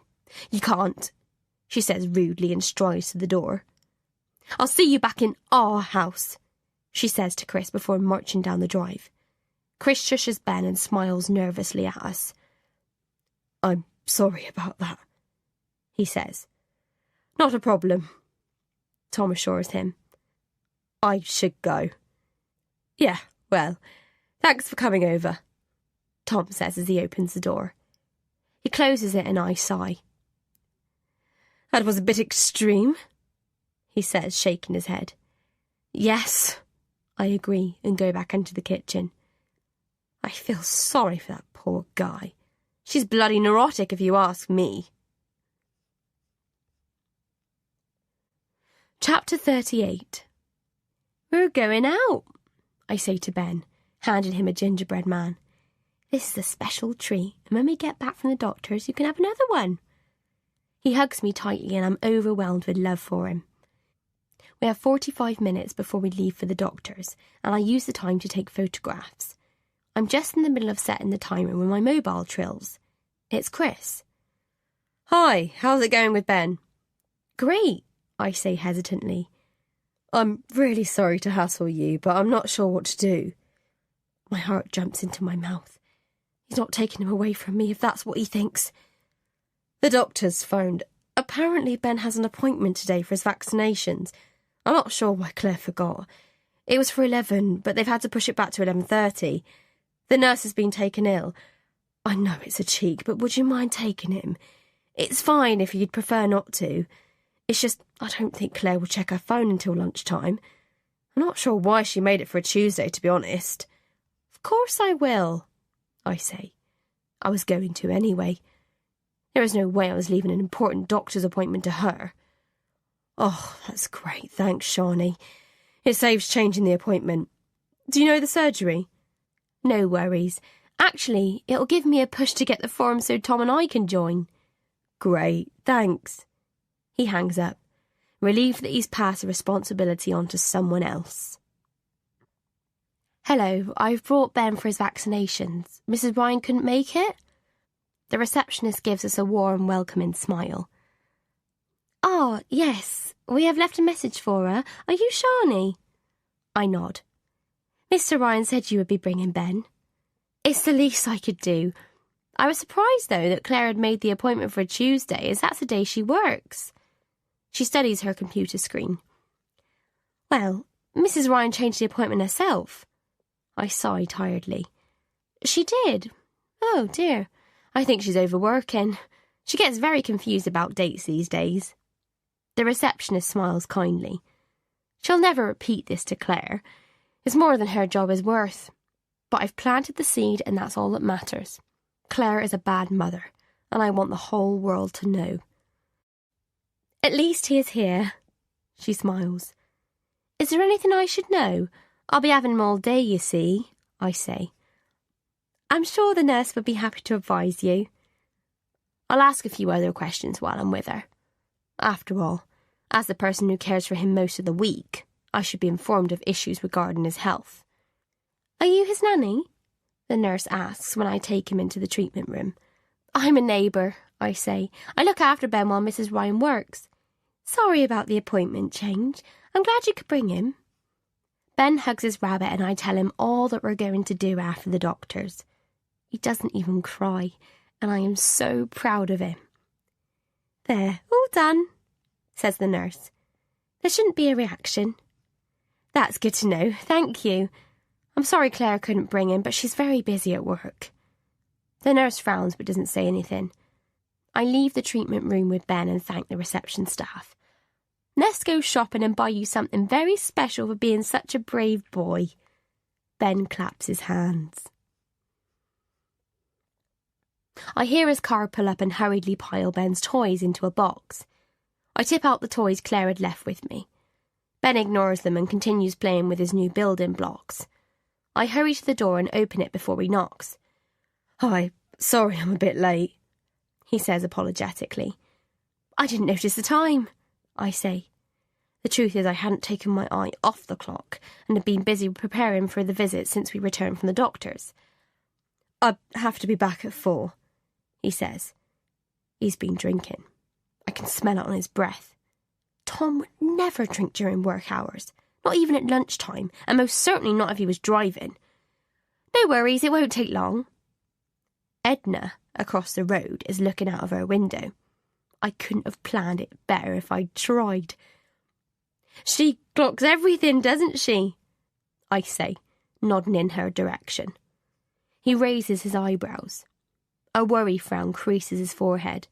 Speaker 1: you can't, she says rudely and strides to the door. I'll see you back in our house, she says to Chris before marching down the drive. Chris shushes Ben and smiles nervously at us. I'm sorry about that, he says. Not a problem, Tom assures him. I should go. Yeah, well, thanks for coming over, Tom says as he opens the door. He closes it and I sigh. That was a bit extreme, he says, shaking his head. Yes, I agree and go back into the kitchen. I feel sorry for that poor guy. She's bloody neurotic if you ask me. Chapter 38. We're going out, I say to Ben, handing him a gingerbread man. This is a special treat, and when we get back from the doctor's, you can have another one. He hugs me tightly, and I'm overwhelmed with love for him. We have 45 minutes before we leave for the doctor's, and I use the time to take photographs. I'm just in the middle of setting the timer when my mobile trills. It's Chris. Hi, how's it going with Ben? Great, I say hesitantly. I'm really sorry to hassle you, but I'm not sure what to do. My heart jumps into my mouth. He's not taking him away from me if that's what he thinks. The doctor's phoned. Apparently Ben has an appointment today for his vaccinations. I'm not sure why Claire forgot. It was for 11, but they've had to push it back to 11:30. The nurse has been taken ill. I know it's a cheek, but would you mind taking him? It's fine if you'd prefer not to. It's just, I don't think Claire will check her phone until lunchtime. I'm not sure why she made it for a Tuesday, to be honest. Of course I will, I say. I was going to anyway. There was no way I was leaving an important doctor's appointment to her. Oh, that's great, thanks, Shawnee. It saves changing the appointment. Do you know the surgery? No worries. Actually, it'll give me a push to get the form so Tom and I can join. Great, thanks. He hangs up, relieved that he's passed the responsibility on to someone else. Hello, I've brought Ben for his vaccinations. Mrs. Ryan couldn't make it? The receptionist gives us a warm, welcoming smile. Oh, yes, we have left a message for her. Are you Shawnee? I nod. Mr. Ryan said you would be bringing Ben. It's the least I could do. I was surprised, though, that Claire had made the appointment for a Tuesday, as that's the day she works. She studies her computer screen. Well, Mrs. Ryan changed the appointment herself. I sigh tiredly. She did? Oh, dear. I think she's overworking. She gets very confused about dates these days. The receptionist smiles kindly. She'll never repeat this to Claire. It's more than her job is worth. But I've planted the seed and that's all that matters. Claire is a bad mother, and I want the whole world to know. At least he is here, she smiles. Is there anything I should know? I'll be having him all day, you see, I say. I'm sure the nurse would be happy to advise you. I'll ask a few other questions while I'm with her. After all, as the person who cares for him most of the week, I should be informed of issues regarding his health. Are you his nanny? The nurse asks when I take him into the treatment room. I'm a neighbour, I say. I look after Ben while Mrs. Ryan works. Sorry about the appointment change. I'm glad you could bring him. Ben hugs his rabbit and I tell him all that we're going to do after the doctor's. He doesn't even cry, and I am so proud of him. There, all done, says the nurse. There shouldn't be a reaction. That's good to know, thank you. I'm sorry Claire couldn't bring him, but she's very busy at work. The nurse frowns but doesn't say anything. I leave the treatment room with Ben and thank the reception staff. Let's go shopping and buy you something very special for being such a brave boy. Ben claps his hands. I hear his car pull up and hurriedly pile Ben's toys into a box. I tip out the toys Claire had left with me. Ben ignores them and continues playing with his new building blocks. I hurry to the door and open it before he knocks. Hi, sorry I'm a bit late, he says apologetically. I didn't notice the time, I say. The truth is I hadn't taken my eye off the clock and had been busy preparing for the visit since we returned from the doctor's. I have to be back at 4, he says. He's been drinking. I can smell it on his breath. Tom would never drink during work hours, not even at lunchtime, and most certainly not if he was driving. No worries, it won't take long. Edna, across the road, is looking out of her window. I couldn't have planned it better if I'd tried. She clocks everything, doesn't she? I say, nodding in her direction. He raises his eyebrows. A worry frown creases his forehead.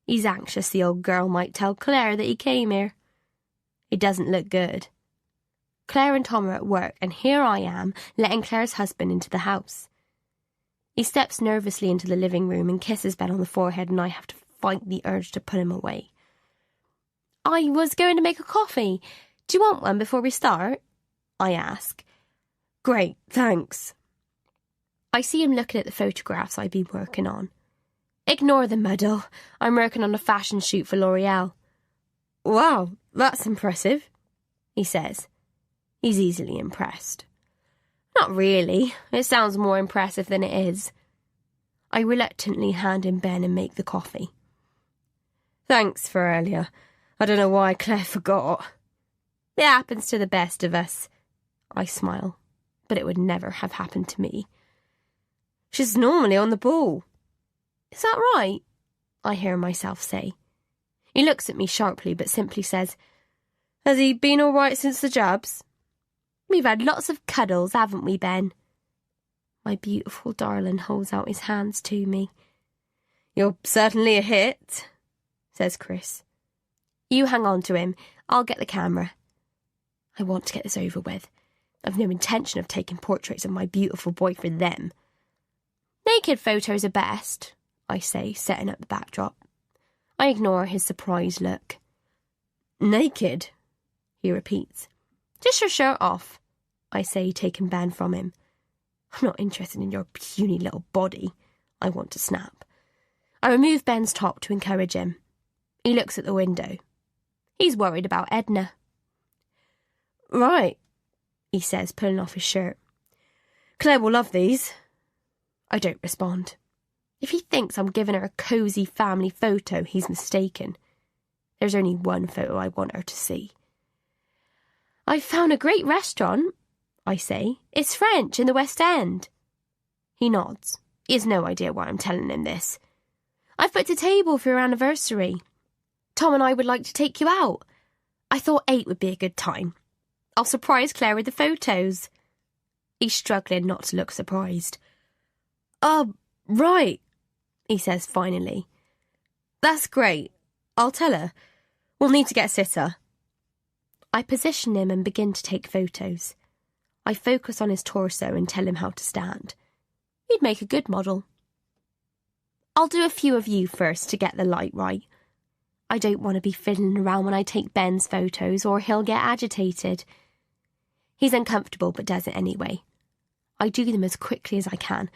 Speaker 1: He's anxious the old girl might tell Claire that he came here. It doesn't look good. Claire and Tom are at work, and here I am, letting Claire's husband into the house. He steps nervously into the living room and kisses Ben on the forehead, and I have to fight the urge to put him away. I was going to make a coffee. Do you want one before we start? I ask. Great, thanks. I see him looking at the photographs I've been working on. Ignore the muddle. I'm working on a fashion shoot for L'Oreal. Wow, that's impressive, he says. He's easily impressed. Not really. It sounds more impressive than it is. I reluctantly hand him Ben and make the coffee. Thanks for earlier. I don't know why Claire forgot. It happens to the best of us. I smile, but it would never have happened to me. She's normally on the ball. Is that right? I hear myself say. He looks at me sharply, but simply says, Has he been all right since the jabs? We've had lots of cuddles, haven't we, Ben? My beautiful darling holds out his hands to me. You're certainly a hit, says Chris. You hang on to him. I'll get the camera. I want to get this over with. I've no intention of taking portraits of my beautiful boy for them. Naked photos are best, I say, setting up the backdrop. I ignore his surprised look. Naked? He repeats. Just your shirt off, I say, taking Ben from him. I'm not interested in your puny little body, I want to snap. I remove Ben's top to encourage him. He looks at the window. He's worried about Edna. Right, he says, pulling off his shirt. Claire will love these. I don't respond. If he thinks I'm giving her a cosy family photo, he's mistaken. There's only one photo I want her to see. I've found a great restaurant, I say. It's French in the West End. He nods. He has no idea why I'm telling him this. I've booked a table for your anniversary. Tom and I would like to take you out. I thought 8 would be a good time. I'll surprise Claire with the photos. He's struggling not to look surprised. Right, he says finally. That's great. I'll tell her. We'll need to get a sitter. I position him and begin to take photos. I focus on his torso and tell him how to stand. He'd make a good model. I'll do a few of you first to get the light right. I don't want to be fiddling around when I take Ben's photos, or he'll get agitated. He's uncomfortable but does it anyway. I do them as quickly as I can.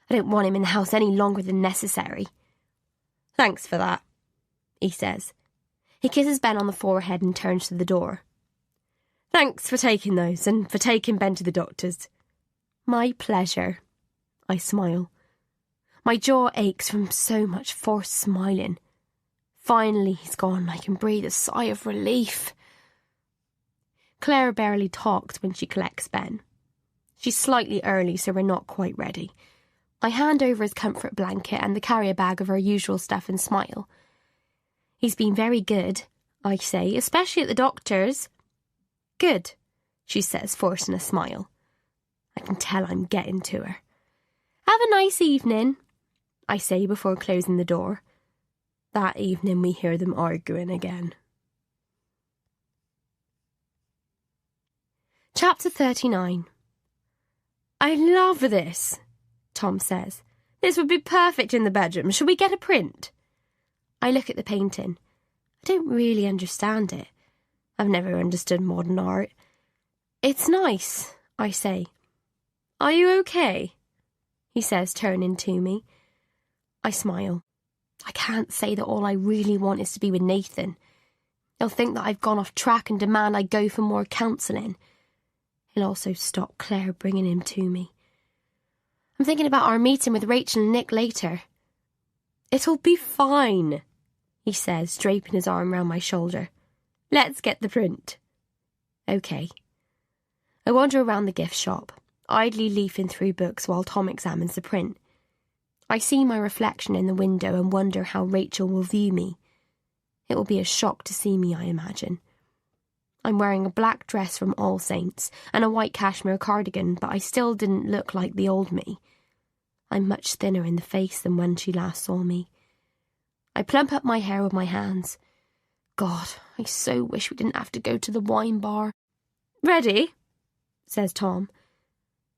Speaker 1: I don't want him in the house any longer than necessary. Thanks for that, he says. He kisses Ben on the forehead and turns to the door. Thanks for taking those, and for taking Ben to the doctor's. My pleasure. I smile. My jaw aches from so much forced smiling. Finally he's gone. I can breathe a sigh of relief. Claire barely talks when she collects Ben. She's slightly early, so we're not quite ready. I hand over his comfort blanket and the carrier bag of our usual stuff and smile. He's been very good, I say, especially at the doctor's. Good, she says, forcing a smile. I can tell I'm getting to her. Have a nice evening, I say before closing the door. That evening we hear them arguing again. Chapter 39. I love this, Tom says. This would be perfect in the bedroom. Shall we get a print? I look at the painting. I don't really understand it. I've never understood modern art. It's nice, I say. Are you okay? He says, turning to me. I smile. I can't say that all I really want is to be with Nathan. He'll think that I've gone off track and demand I go for more counselling. He'll also stop Claire bringing him to me. I'm thinking about our meeting with Rachel and Nick later. It'll be fine, he says, draping his arm round my shoulder. Let's get the print. OK. I wander around the gift shop, idly leafing through books while Tom examines the print. I see my reflection in the window and wonder how Rachel will view me. It will be a shock to see me, I imagine. I'm wearing a black dress from All Saints and a white cashmere cardigan, but I still didn't look like the old me. I'm much thinner in the face than when she last saw me. I plump up my hair with my hands. God, I so wish we didn't have to go to the wine bar. Ready? Says Tom.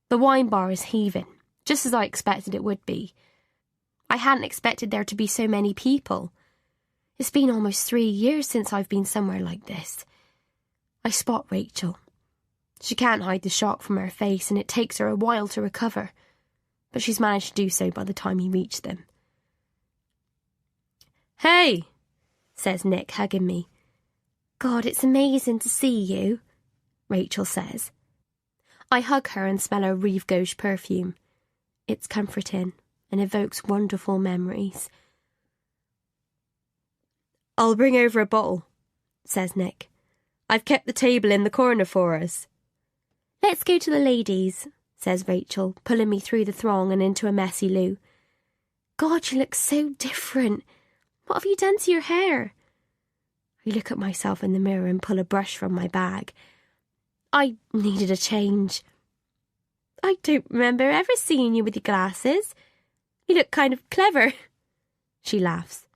Speaker 1: The wine bar is heaving, just as I expected it would be. I hadn't expected there to be so many people. It's been almost 3 years since I've been somewhere like this. I spot Rachel. She can't hide the shock from her face, and it takes her a while to recover, but she's managed to do so by the time we reach them. Hey, says Nick, hugging me. God, it's amazing to see you, Rachel says. I hug her and smell her Rive Gauche perfume. It's comforting and evokes wonderful memories. I'll bring over a bottle, says Nick. I've kept the table in the corner for us. Let's go to the ladies, says Rachel, pulling me through the throng and into a messy loo. God, you look so different. What have you done to your hair? I look at myself in the mirror and pull a brush from my bag. I needed a change. I don't remember ever seeing you with your glasses. You look kind of clever. She laughs.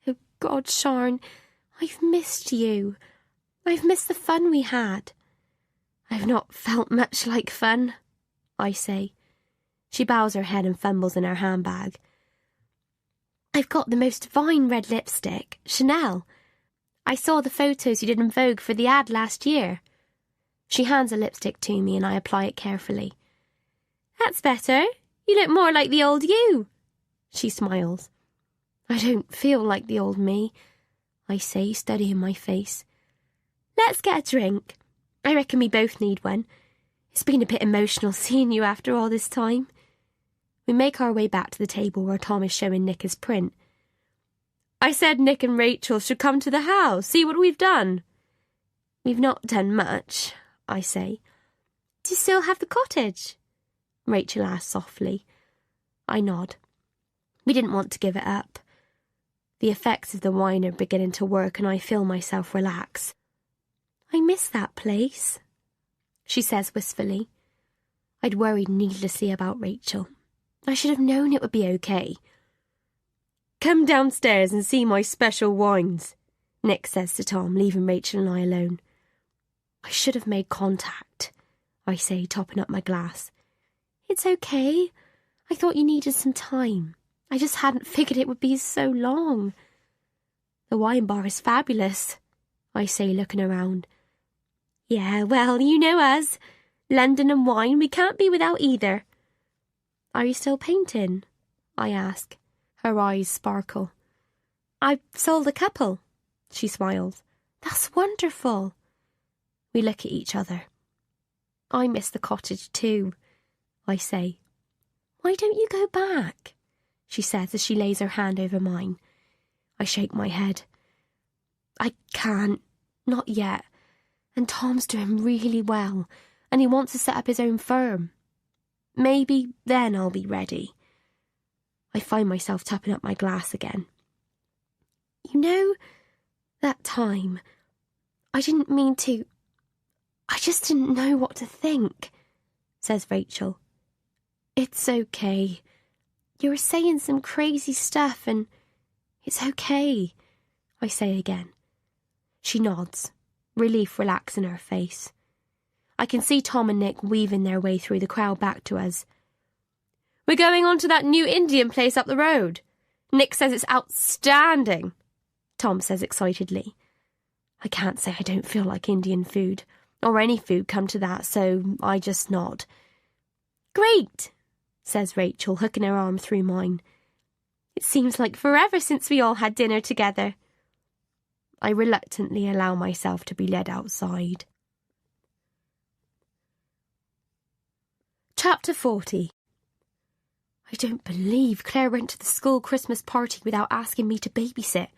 Speaker 1: Oh, God, Sharon, I've missed you. I've missed the fun we had. I've not felt much like fun, I say. She bows her head and fumbles in her handbag. I've got the most divine red lipstick, Chanel. I saw the photos you did in Vogue for the ad last year. She hands a lipstick to me and I apply it carefully. That's better. You look more like the old you. She smiles. I don't feel like the old me, I say, studying my face. Let's get a drink. I reckon we both need one. It's been a bit emotional seeing you after all this time. We make our way back to the table where Tom is showing Nick his print. I said Nick and Rachel should come to the house, see what we've done. We've not done much, I say. Do you still have the cottage? Rachel asks softly. I nod. We didn't want to give it up. The effects of the wine are beginning to work and I feel myself relax. I miss that place, she says wistfully. I'd worried needlessly about Rachel. I should have known it would be okay. Come downstairs and see my special wines, Nick says to Tom, leaving Rachel and I alone. I should have made contact, I say, topping up my glass. It's okay. I thought you needed some time. I just hadn't figured it would be so long. The wine bar is fabulous, I say, looking around. Yeah, well, you know us. London and wine, we can't be without either. Are you still painting? I ask. Her eyes sparkle. I've sold a couple, she smiles. That's wonderful. We look at each other. I miss the cottage too, I say. Why don't you go back? She says as she lays her hand over mine. I shake my head. I can't. Not yet. And Tom's doing really well, and he wants to set up his own firm. Maybe then I'll be ready. I find myself tapping up my glass again. You know, that time, I didn't mean to. I just didn't know what to think, says Rachel. It's okay. You were saying some crazy stuff and it's okay, I say again. She nods, relief relaxing her face. I can see Tom and Nick weaving their way through the crowd back to us. We're going on to that new Indian place up the road. Nick says it's outstanding, Tom says excitedly. I can't say I don't feel like Indian food, or any food come to that, so I just nod. Great, says Rachel, hooking her arm through mine. It seems like forever since we all had dinner together. I reluctantly allow myself to be led outside. Chapter 40. I don't believe Claire went to the school Christmas party without asking me to babysit.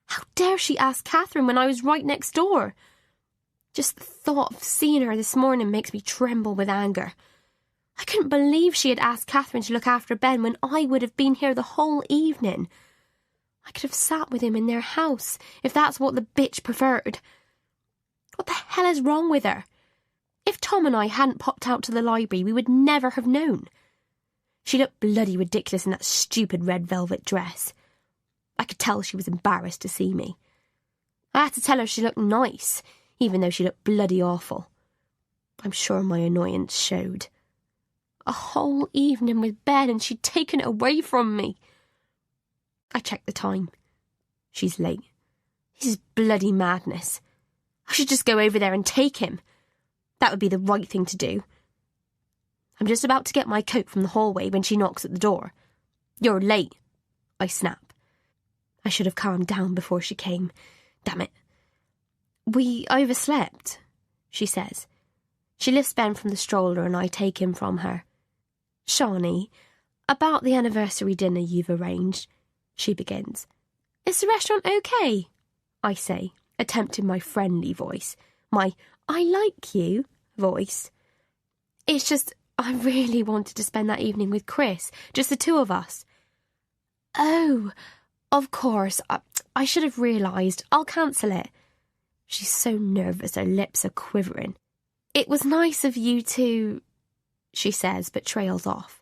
Speaker 1: How dare she ask Catherine when I was right next door? Just the thought of seeing her this morning makes me tremble with anger. I couldn't believe she had asked Catherine to look after Ben when I would have been here the whole evening. I could have sat with him in their house, if that's what the bitch preferred. What the hell is wrong with her? If Tom and I hadn't popped out to the library, we would never have known. She looked bloody ridiculous in that stupid red velvet dress. I could tell she was embarrassed to see me. I had to tell her she looked nice, even though she looked bloody awful. I'm sure my annoyance showed. A whole evening with Ben and she'd taken it away from me. I checked the time. She's late. This is bloody madness. I should just go over there and take him. That would be the right thing to do. I'm just about to get my coat from the hallway when she knocks at the door. You're late, I snap. I should have calmed down before she came. Damn it. We overslept, she says. She lifts Ben from the stroller and I take him from her. Shawnee, about the anniversary dinner you've arranged, she begins. Is the restaurant okay? I say, attempting my friendly voice, my I like you voice. It's just, I really wanted to spend that evening with Chris, just the two of us. Oh, of course, I should have realised. I'll cancel it. She's so nervous, her lips are quivering. It was nice of you to, she says, but trails off.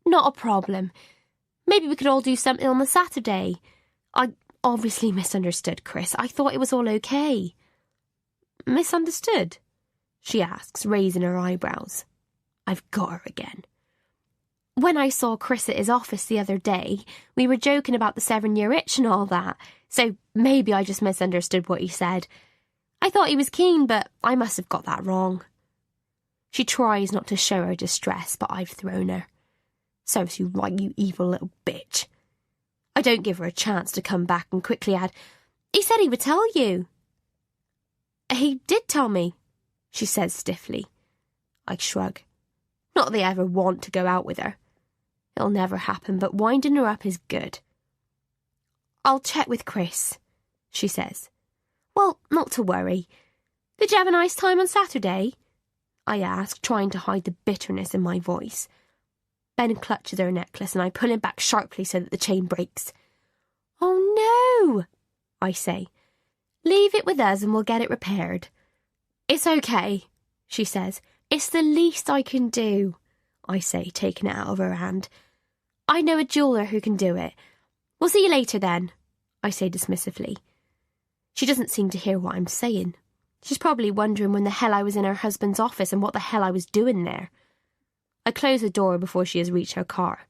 Speaker 1: Not a problem. Maybe we could all do something on the Saturday. I obviously misunderstood, Chris. I thought it was all okay. Misunderstood? She asks, raising her eyebrows. I've got her again. When I saw Chris at his office the other day, we were joking about the 7-year itch and all that, so maybe I just misunderstood what he said. I thought he was keen, but I must have got that wrong. She tries not to show her distress, but I've thrown her. Serves you right, you evil little bitch. I don't give her a chance to come back and quickly add, he said he would tell you. He did tell me, she says stiffly. I shrug. Not that I ever want to go out with her. It'll never happen, but winding her up is good. I'll check with Chris, she says. Well, not to worry. Did you have a nice time on Saturday? I ask, trying to hide the bitterness in my voice. Ben clutches her necklace and I pull him back sharply so that the chain breaks. Oh no, I say. Leave it with us and we'll get it repaired. It's okay, she says. It's the least I can do, I say, taking it out of her hand. I know a jeweller who can do it. We'll see you later then, I say dismissively. She doesn't seem to hear what I'm saying. She's probably wondering when the hell I was in her husband's office and what the hell I was doing there. I close the door before she has reached her car.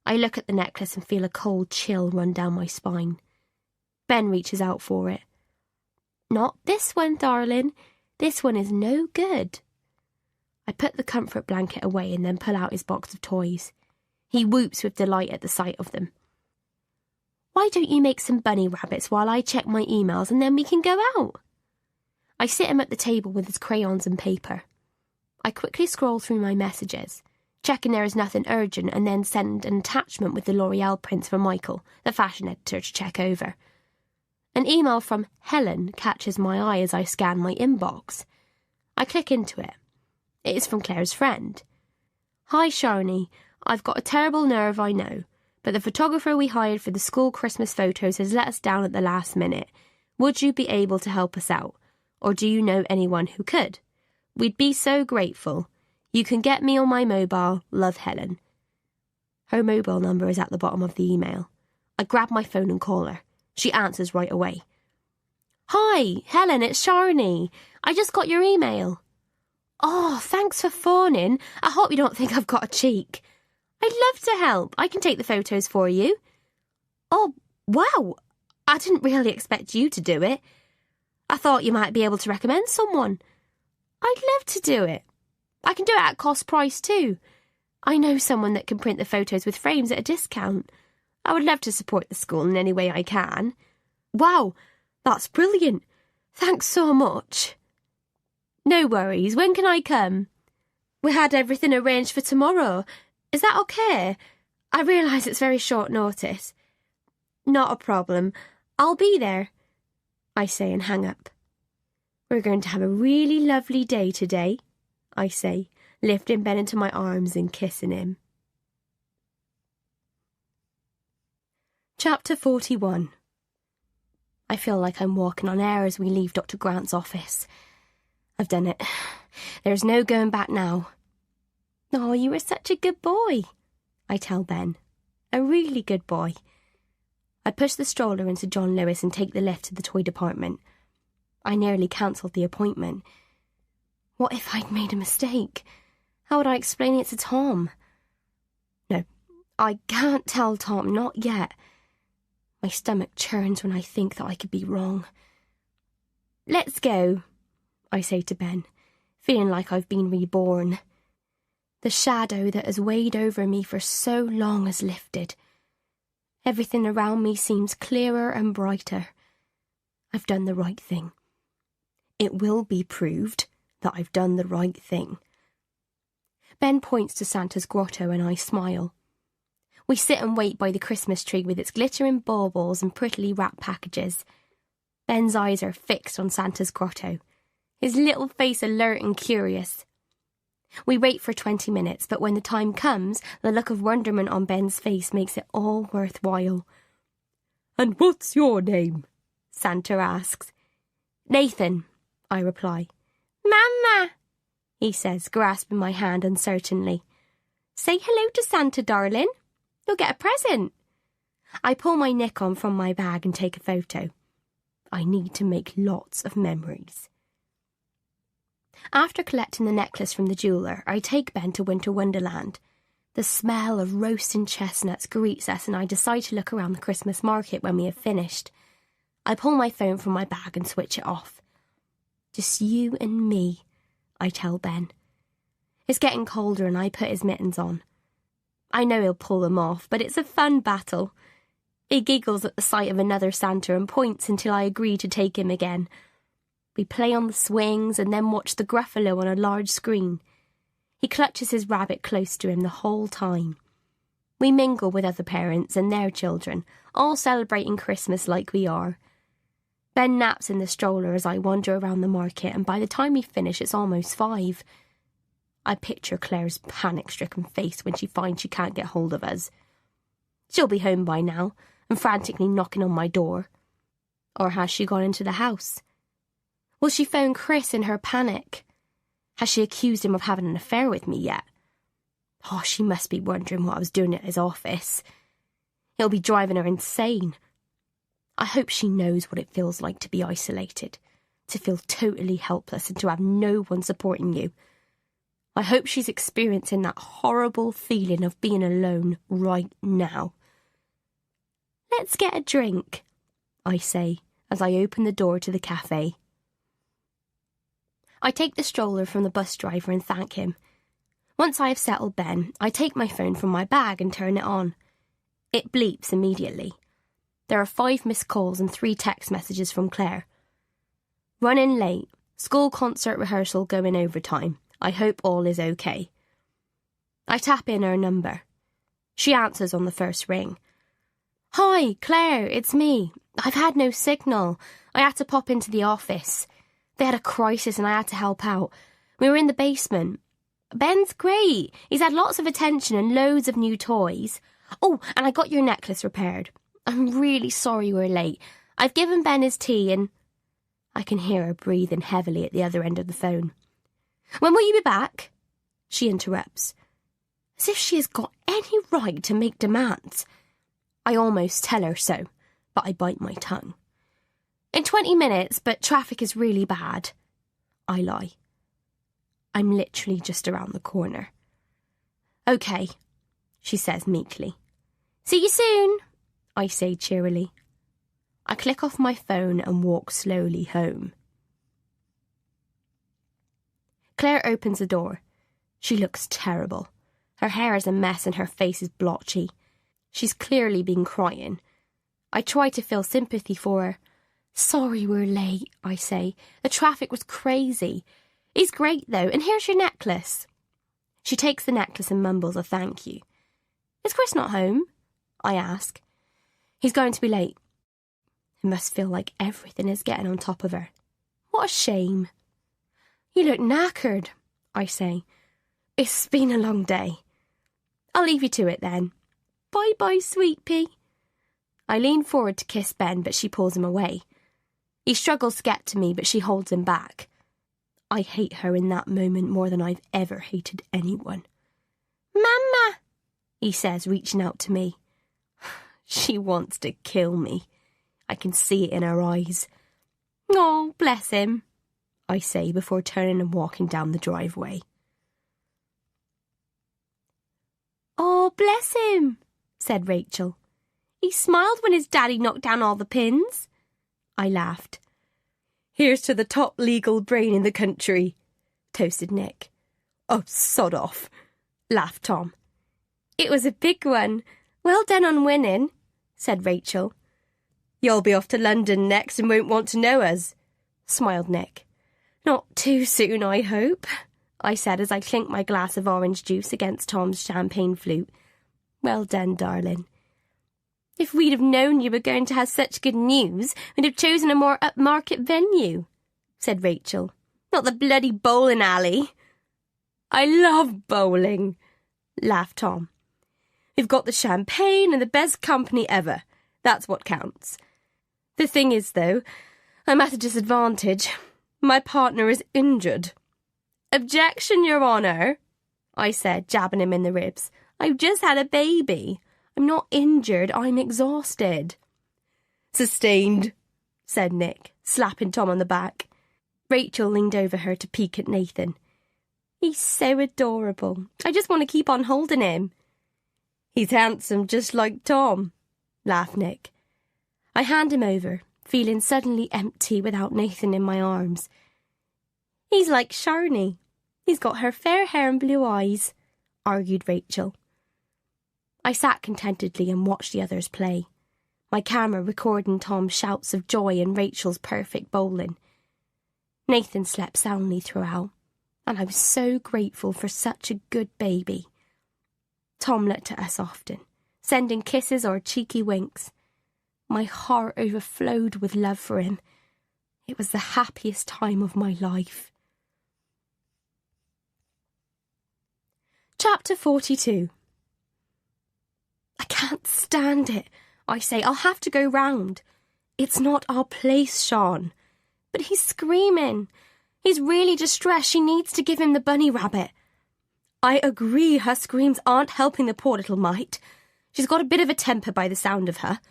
Speaker 1: I look at the necklace and feel a cold chill run down my spine. Ben reaches out for it. Not this one, darling. This one is no good. I put the comfort blanket away and then pull out his box of toys. He whoops with delight at the sight of them. Why don't you make some bunny rabbits while I check my emails and then we can go out? I sit him at the table with his crayons and paper. I quickly scroll through my messages, checking there is nothing urgent, and then send an attachment with the L'Oreal prints for Michael, the fashion editor, to check over. An email from Helen catches my eye as I scan my inbox. I click into it. It is from Claire's friend. Hi, Shawnee. I've got a terrible nerve, I know, but the photographer we hired for the school Christmas photos has let us down at the last minute. Would you be able to help us out? Or do you know anyone who could? We'd be so grateful. You can get me on my mobile. Love, Helen. Her mobile number is at the bottom of the email. I grab my phone and call her. She answers right away. Hi, Helen, it's Shawnee. I just got your email. Oh, thanks for phoning. I hope you don't think I've got a cheek. I'd love to help. I can take the photos for you. Oh, wow. I didn't really expect you to do it. I thought you might be able to recommend someone. I'd love to do it. I can do it at cost price too. I know someone that can print the photos with frames at a discount. I would love to support the school in any way I can. Wow, that's brilliant. Thanks so much. No worries. When can I come? We had everything arranged for tomorrow. Is that okay? I realise it's very short notice. Not a problem. I'll be there, I say and hang up. We're going to have a really lovely day today, I say, lifting Ben into my arms and kissing him. Chapter 41. I feel like I'm walking on air as we leave Dr. Grant's office. I've done it. There's no going back now.
Speaker 2: Oh, you were such a good boy, I tell Ben. A really good boy.
Speaker 1: I push the stroller into John Lewis and take the lift to the toy department. I nearly cancelled the appointment. What if I'd made a mistake? How would I explain it to Tom? No, I can't tell Tom, not yet. My stomach churns when I think that I could be wrong. Let's go, I say to Ben, feeling like I've been reborn. The shadow that has weighed over me for so long has lifted. Everything around me seems clearer and brighter. I've done the right thing. It will be proved that I've done the right thing. Ben points to Santa's grotto and I smile. We sit and wait by the Christmas tree with its glittering baubles and prettily wrapped packages. Ben's eyes are fixed on Santa's grotto, his little face alert and curious. We wait for 20 minutes, but when the time comes, the look of wonderment on Ben's face makes it all worthwhile. "And what's your name?" Santa asks. "Nathan," I reply. "Mama," he says, grasping my hand uncertainly. "Say hello to Santa, darling. You'll get a present." I pull my Nikon from my bag and take a photo. I need to make lots of memories. After collecting the necklace from the jeweller, I take Ben to Winter Wonderland. The smell of roasting chestnuts greets us and I decide to look around the Christmas market when we have finished. I pull my phone from my bag and switch it off. "Just you and me," I tell Ben. It's getting colder and I put his mittens on. I know he'll pull them off, but it's a fun battle. He giggles at the sight of another Santa and points until I agree to take him again. We play on the swings and then watch the Gruffalo on a large screen. He clutches his rabbit close to him the whole time. We mingle with other parents and their children, all celebrating Christmas like we are. Ben naps in the stroller as I wander around the market, and by the time we finish, it's almost 5. I picture Claire's panic-stricken face when she finds she can't get hold of us. She'll be home by now and frantically knocking on my door. Or has she gone into the house? Will she phone Chris in her panic? Has she accused him of having an affair with me yet? Oh, she must be wondering what I was doing at his office. It'll be driving her insane. I hope she knows what it feels like to be isolated, to feel totally helpless and to have no one supporting you. I hope she's experiencing that horrible feeling of being alone right now. "Let's get a drink," I say as I open the door to the cafe. I take the stroller from the bus driver and thank him. Once I have settled Ben, I take my phone from my bag and turn it on. It bleeps immediately. There are 5 missed calls and 3 text messages from Claire. "Running late. School concert rehearsal going overtime. I hope all is okay." I tap in her number. She answers on the first ring. "Hi, Claire, it's me. I've had no signal. I had to pop into the office. They had a crisis and I had to help out. We were in the basement. Ben's great. He's had lots of attention and loads of new toys. Oh, and I got your necklace repaired. I'm really sorry we're late. I've given Ben his tea and..." I can hear her breathing heavily at the other end of the phone. "When will you be back?" She interrupts. As if she has got any right to make demands. I almost tell her so, but I bite my tongue. "In 20 minutes, but traffic is really bad." I lie. I'm literally just around the corner. "Okay," she says meekly. "See you soon," I say cheerily. I click off my phone and walk slowly home. Claire opens the door. She looks terrible. Her hair is a mess and her face is blotchy. She's clearly been crying. I try to feel sympathy for her. "Sorry we're late," I say. "The traffic was crazy. He's great though, and here's your necklace." She takes the necklace and mumbles a thank you. "Is Chris not home?" I ask. "He's going to be late." It must feel like everything is getting on top of her. What a shame. "You look knackered," I say. "It's been a long day." "I'll leave you to it then. Bye-bye, sweet pea." I lean forward to kiss Ben, but she pulls him away. He struggles to get to me, but she holds him back. I hate her in that moment more than I've ever hated anyone. "Mama," he says, reaching out to me. She wants to kill me. I can see it in her eyes. "Oh, bless him," I say before turning and walking down the driveway. "Oh, bless him," said Rachel. "He smiled when his daddy knocked down all the pins." I laughed. "Here's to the top legal brain in the country," toasted Nick. "Oh, sod off," laughed Tom. "It was a big one. Well done on winning," said Rachel. "You'll be off to London next and won't want to know us," smiled Nick. "Not too soon, I hope," I said as I clinked my glass of orange juice against Tom's champagne flute. "Well done, darling." "If we'd have known you were going to have such good news, we'd have chosen a more upmarket venue," said Rachel. "Not the bloody bowling alley." "I love bowling," laughed Tom. "We've got the champagne and the best company ever. That's what counts. The thing is, though, I'm at a disadvantage. My partner is injured." "Objection, Your Honour," I said, jabbing him in the ribs. "I've just had a baby. I'm not injured, I'm exhausted." "Sustained," said Nick, slapping Tom on the back. Rachel leaned over her to peek at Nathan. "He's so adorable. I just want to keep on holding him." "He's handsome, just like Tom," laughed Nick. I hand him over, feeling suddenly empty without Nathan in my arms. "He's like Sharni. He's got her fair hair and blue eyes," argued Rachel. I sat contentedly and watched the others play, my camera recording Tom's shouts of joy and Rachel's perfect bowling. Nathan slept soundly throughout, and I was so grateful for such a good baby. Tom looked at us often, sending kisses or cheeky winks. My heart overflowed with love for him. It was the happiest time of my life. Chapter 42. "I can't stand it," I say. "I'll have to go round." "It's not our place, Sean." "But he's screaming. He's really distressed. She needs to give him the bunny rabbit." "I agree, her screams aren't helping the poor little mite. She's got a bit of a temper by the sound of her,"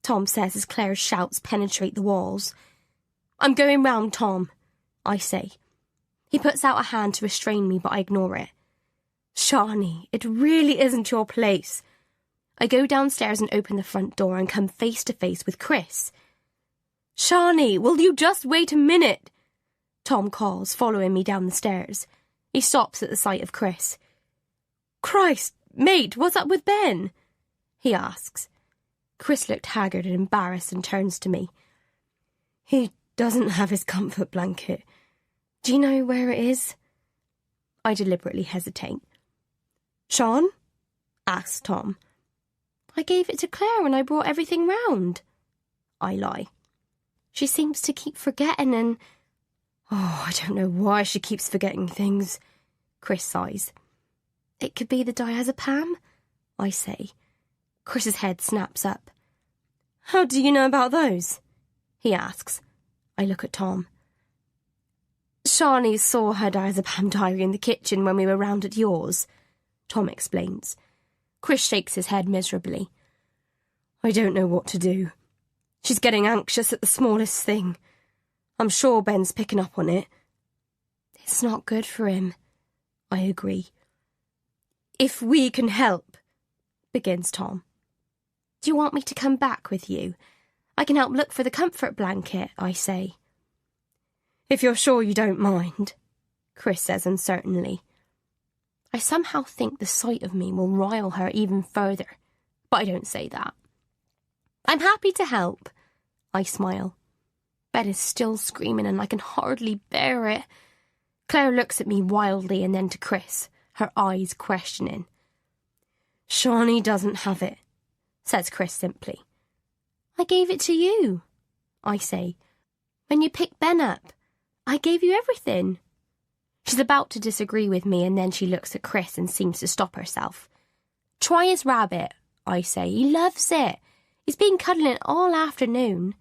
Speaker 1: Tom says as Claire's shouts penetrate the walls. "I'm going round, Tom," I say. He puts out a hand to restrain me, but I ignore it. "Sharni, it really isn't your place." I go downstairs and open the front door and come face to face with Chris. "Sharni, will you just wait a minute?" Tom calls, following me down the stairs. He stops at the sight of Chris. "Christ, mate, what's up with Ben?" he asks. Chris looked haggard and embarrassed and turns to me. "He doesn't have his comfort blanket. Do you know where it is?" I deliberately hesitate. "Sean?" asks Tom. "I gave it to Claire when I brought everything round." I lie. "She seems to keep forgetting and—" "Oh, I don't know why she keeps forgetting things," Chris sighs. "It could be the diazepam," I say. Chris's head snaps up. "How do you know about those?" he asks. I look at Tom. "Sharni saw her diazepam diary in the kitchen when we were round at yours," Tom explains. Chris shakes his head miserably. "I don't know what to do. She's getting anxious at the smallest thing. I'm sure Ben's picking up on it." "It's not good for him," I agree. "If we can help," begins Tom. "Do you want me to come back with you? I can help look for the comfort blanket," I say. "If you're sure you don't mind," Chris says uncertainly. I somehow think the sight of me will rile her even further, but I don't say that. "I'm happy to help," I smile. Ben is still screaming and I can hardly bear it. Claire looks at me wildly and then to Chris, her eyes questioning. "Sharni doesn't have it," says Chris simply. "I gave it to you," I say. "When you picked Ben up, I gave you everything." She's about to disagree with me and then she looks at Chris and seems to stop herself. "Try his rabbit," I say. "He loves it. He's been cuddling it all afternoon."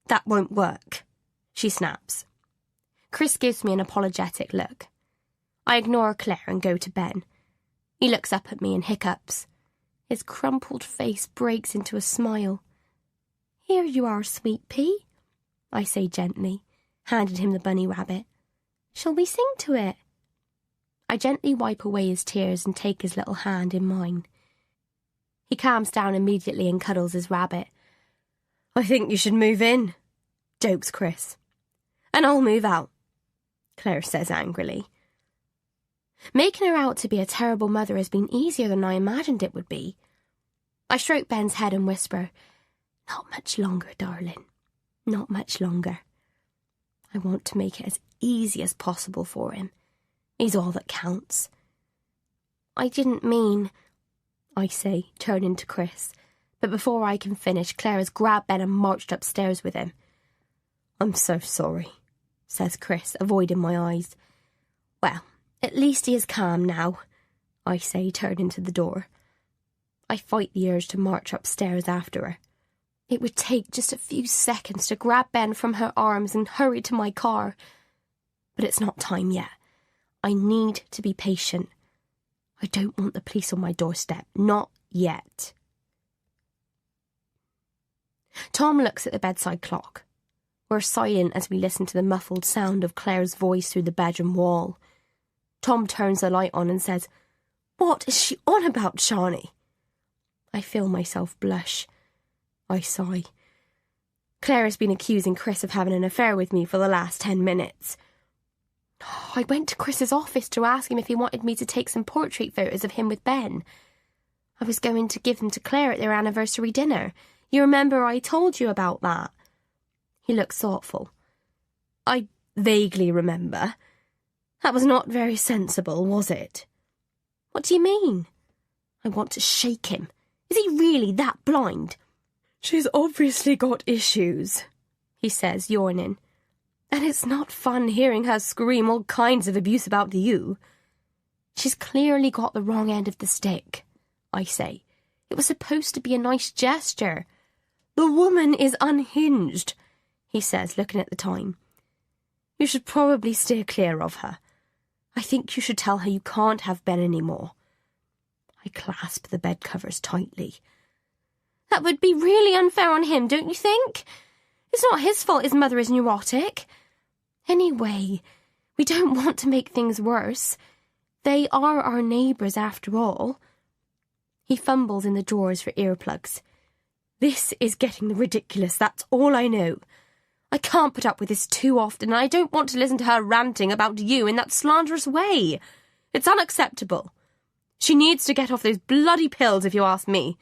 Speaker 1: "That won't work," she snaps. Chris gives me an apologetic look. I ignore Claire and go to Ben. He looks up at me and hiccups. His crumpled face breaks into a smile. "Here you are, sweet pea," I say gently, handing him the bunny rabbit. "Shall we sing to it?" I gently wipe away his tears and take his little hand in mine. He calms down immediately and cuddles his rabbit. "I think you should move in," jokes Chris. "And I'll move out," Claire says angrily. Making her out to be a terrible mother has been easier than I imagined it would be. I stroke Ben's head and whisper, "Not much longer, darling. Not much longer. I want to make it as easy as possible for him. He's all that counts." "I didn't mean," I say, turning to Chris. But before I can finish, Claire has grabbed Ben and marched upstairs with him. "I'm so sorry," says Chris, avoiding my eyes. "Well, at least he is calm now," I say, turning to the door. I fight the urge to march upstairs after her. It would take just a few seconds to grab Ben from her arms and hurry to my car. But it's not time yet. I need to be patient. I don't want the police on my doorstep. Not yet. Tom looks at the bedside clock. We're silent as we listen to the muffled sound of Claire's voice through the bedroom wall. Tom turns the light on and says, "What is she on about, Shawnee?" I feel myself blush. I sigh. Claire has been accusing Chris of having an affair with me for the last 10 minutes. I went to Chris's office to ask him if he wanted me to take some portrait photos of him with Ben. I was going to give them to Claire at their anniversary dinner. You remember I told you about that? He looks thoughtful. I vaguely remember. That was not very sensible, was it? What do you mean? I want to shake him. Is he really that blind? She's obviously got issues, he says, yawning. And it's not fun hearing her scream all kinds of abuse about you. She's clearly got the wrong end of the stick, I say. It was supposed to be a nice gesture. The woman is unhinged, he says, looking at the time. You should probably steer clear of her. I think you should tell her you can't have Ben anymore. I clasp the bed covers tightly. That would be really unfair on him, don't you think? It's not his fault his mother is neurotic. Anyway, we don't want to make things worse. They are our neighbours after all. He fumbles in the drawers for earplugs. This is getting ridiculous, that's all I know. I can't put up with this too often, and I don't want to listen to her ranting about you in that slanderous way. It's unacceptable. She needs to get off those bloody pills, if you ask me.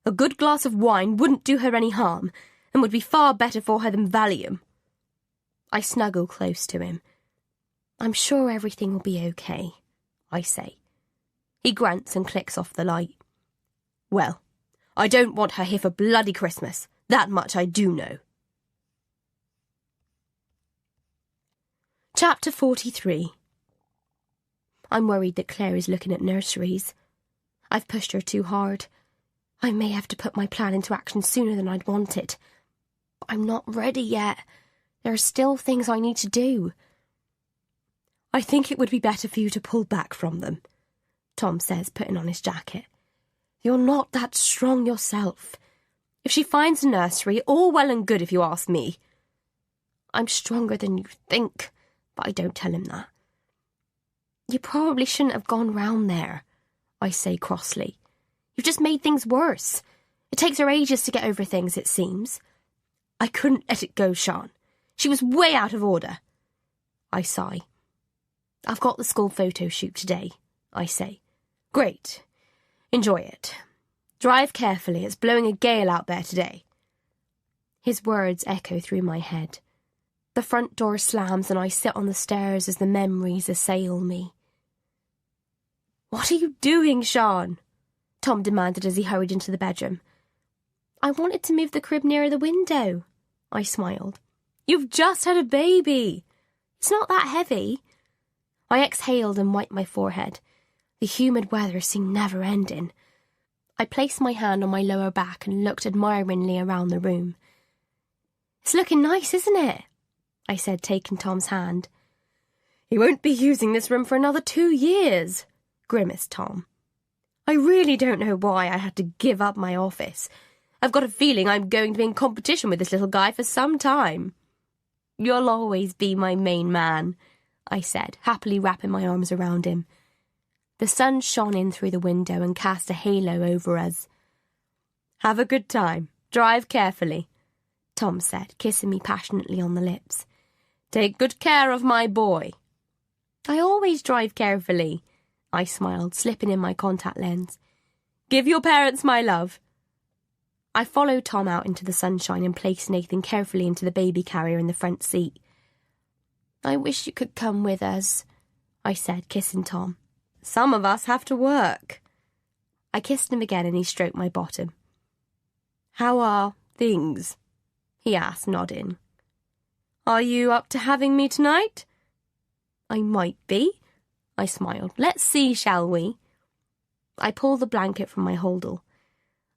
Speaker 1: A good glass of wine wouldn't do her any harm, and would be far better for her than Valium. I snuggle close to him. I'm sure everything will be okay, I say. He grunts and clicks off the light. Well, I don't want her here for bloody Christmas. That much I do know. Chapter 43. I'm worried that Claire is looking at nurseries. I've pushed her too hard. I may have to put my plan into action sooner than I'd wanted. But I'm not ready yet. There are still things I need to do. I think it would be better for you to pull back from them, Tom says, putting on his jacket. You're not that strong yourself. If she finds a nursery, all well and good if you ask me. I'm stronger than you think, but I don't tell him that. You probably shouldn't have gone round there, I say crossly. You've just made things worse. It takes her ages to get over things, it seems. I couldn't let it go, Sean. She was way out of order. I sigh. I've got the school photo shoot today, I say. Great. Enjoy it. Drive carefully, it's blowing a gale out there today. His words echo through my head. The front door slams and I sit on the stairs as the memories assail me. What are you doing, Sean? Tom demanded as he hurried into the bedroom. I wanted to move the crib nearer the window, I smiled. You've just had a baby. It's not that heavy. I exhaled and wiped my forehead. The humid weather seemed never-ending. I placed my hand on my lower back and looked admiringly around the room. It's looking nice, isn't it? I said, taking Tom's hand. He won't be using this room for another 2 years, grimaced Tom. I really don't know why I had to give up my office. I've got a feeling I'm going to be in competition with this little guy for some time. You'll always be my main man, I said, happily wrapping my arms around him. The sun shone in through the window and cast a halo over us. Have a good time. Drive carefully, Tom said, kissing me passionately on the lips. Take good care of my boy. I always drive carefully, I smiled, slipping in my contact lens. Give your parents my love. I followed Tom out into the sunshine and placed Nathan carefully into the baby carrier in the front seat. I wish you could come with us, I said, kissing Tom. Some of us have to work. I kissed him again and he stroked my bottom. How are things? He asked, nodding. Are you up to having me tonight? I might be, I smiled. Let's see, shall we? I pulled the blanket from my holdall.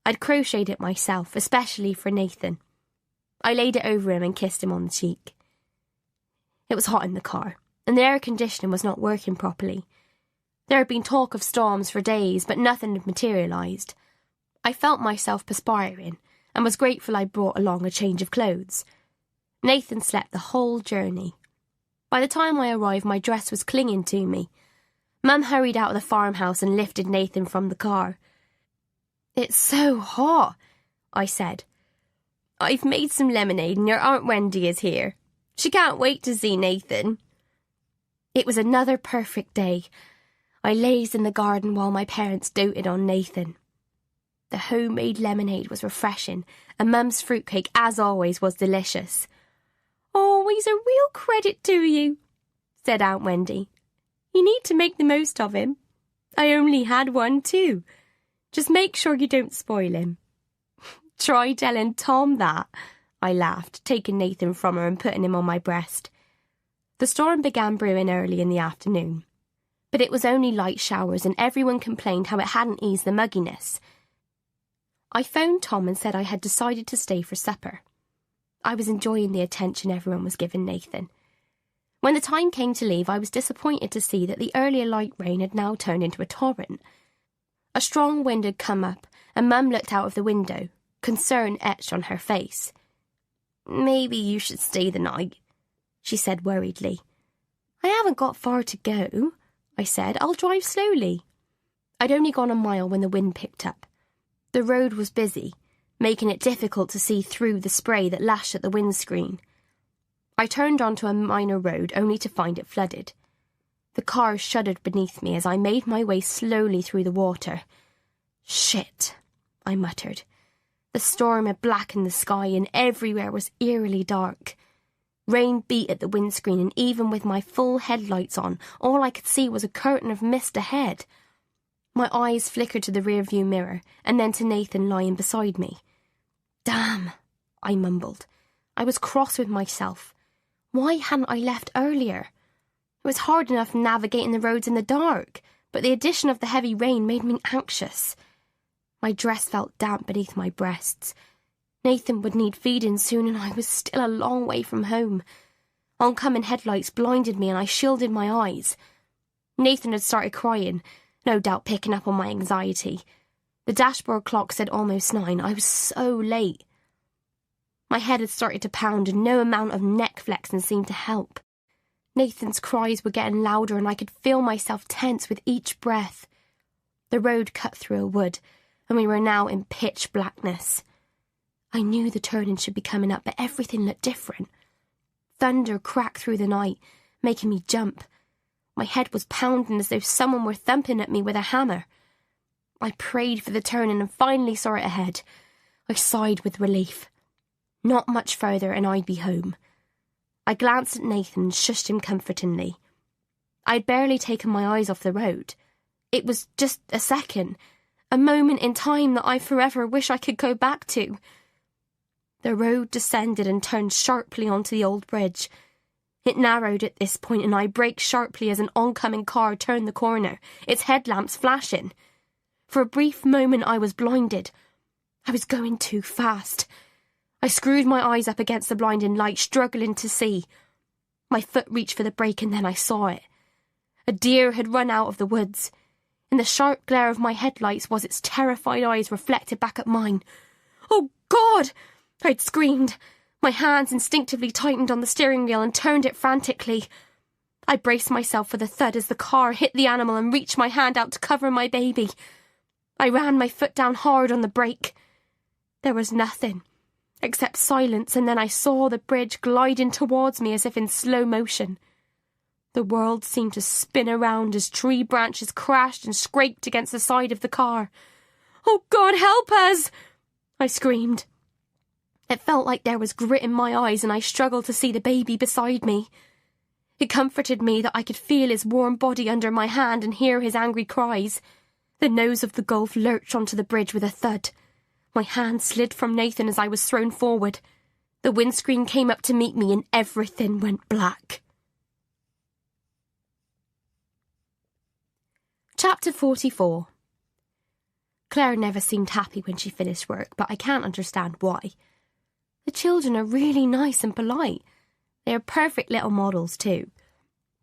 Speaker 1: I'd crocheted it myself, especially for Nathan. I laid it over him and kissed him on the cheek. It was hot in the car, and the air conditioning was not working properly. There had been talk of storms for days, but nothing had materialised. I felt myself perspiring, and was grateful I brought along a change of clothes. Nathan slept the whole journey. By the time I arrived, my dress was clinging to me. Mum hurried out of the farmhouse and lifted Nathan from the car. It's so hot, I said. I've made some lemonade and your Aunt Wendy is here. She can't wait to see Nathan. It was another perfect day. I lazed in the garden while my parents doted on Nathan. The homemade lemonade was refreshing, and Mum's fruitcake, as always, was delicious. Oh, he's a real credit to you, said Aunt Wendy. You need to make the most of him. I only had one too. Just make sure you don't spoil him. Try telling Tom that, I laughed, taking Nathan from her and putting him on my breast. The storm began brewing early in the afternoon, but it was only light showers and everyone complained how it hadn't eased the mugginess. I phoned Tom and said I had decided to stay for supper. I was enjoying the attention everyone was giving Nathan. When the time came to leave, I was disappointed to see that the earlier light rain had now turned into a torrent. A strong wind had come up, and Mum looked out of the window, concern etched on her face. Maybe you should stay the night, she said worriedly. I haven't got far to go, I said. I'll drive slowly. I'd only gone a mile when the wind picked up. The road was busy, making it difficult to see through the spray that lashed at the windscreen. I turned onto a minor road only to find it flooded. The car shuddered beneath me as I made my way slowly through the water. Shit, I muttered. The storm had blackened the sky and everywhere was eerily dark. Rain beat at the windscreen and even with my full headlights on, all I could see was a curtain of mist ahead. My eyes flickered to the rearview mirror and then to Nathan lying beside me. Damn, I mumbled. I was cross with myself. Why hadn't I left earlier? It was hard enough navigating the roads in the dark, but the addition of the heavy rain made me anxious. My dress felt damp beneath my breasts. Nathan would need feeding soon and I was still a long way from home. Oncoming headlights blinded me and I shielded my eyes. Nathan had started crying, no doubt picking up on my anxiety. The dashboard clock said almost 9. I was so late. My head had started to pound and no amount of neck flexing seemed to help. Nathan's cries were getting louder and I could feel myself tense with each breath. The road cut through a wood and we were now in pitch blackness. I knew the turning should be coming up, but everything looked different. Thunder cracked through the night, making me jump. My head was pounding as though someone were thumping at me with a hammer. I prayed for the turning and finally saw it ahead. I sighed with relief. Not much further and I'd be home. I glanced at Nathan and shushed him comfortingly. I'd barely taken my eyes off the road. It was just a second, a moment in time that I forever wish I could go back to. The road descended and turned sharply onto the old bridge. It narrowed at this point and I braked sharply as an oncoming car turned the corner, its headlamps flashing. For a brief moment I was blinded. I was going too fast. I screwed my eyes up against the blinding light, struggling to see. My foot reached for the brake and then I saw it. A deer had run out of the woods. In the sharp glare of my headlights was its terrified eyes reflected back at mine. "Oh, God!" I'd screamed. My hands instinctively tightened on the steering wheel and turned it frantically. I braced myself for the thud as the car hit the animal and reached my hand out to cover my baby. I ran my foot down hard on the brake. There was nothing except silence, and then I saw the bridge gliding towards me as if in slow motion. The world seemed to spin around as tree branches crashed and scraped against the side of the car. "Oh, God, help us!" I screamed. It felt like there was grit in my eyes and I struggled to see the baby beside me. It comforted me that I could feel his warm body under my hand and hear his angry cries. The nose of the Gulf lurched onto the bridge with a thud. My hand slid from Nathan as I was thrown forward. The windscreen came up to meet me and everything went black. Chapter 44. Claire never seemed happy when she finished work, but I can't understand why. The children are really nice and polite. They are perfect little models too.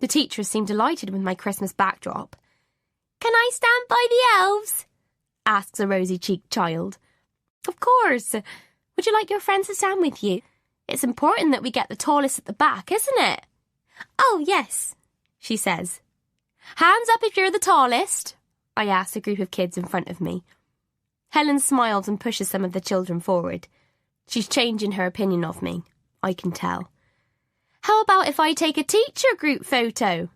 Speaker 1: The teachers seemed delighted with my Christmas backdrop. "Can I stand by the elves?" asks a rosy-cheeked child. "Of course. Would you like your friends to stand with you? It's important that we get the tallest at the back, isn't it?" "Oh, yes," she says. "Hands up if you're the tallest," I asked a group of kids in front of me. Helen smiles and pushes some of the children forward. She's changing her opinion of me, I can tell. "How about if I take a teacher group photo?"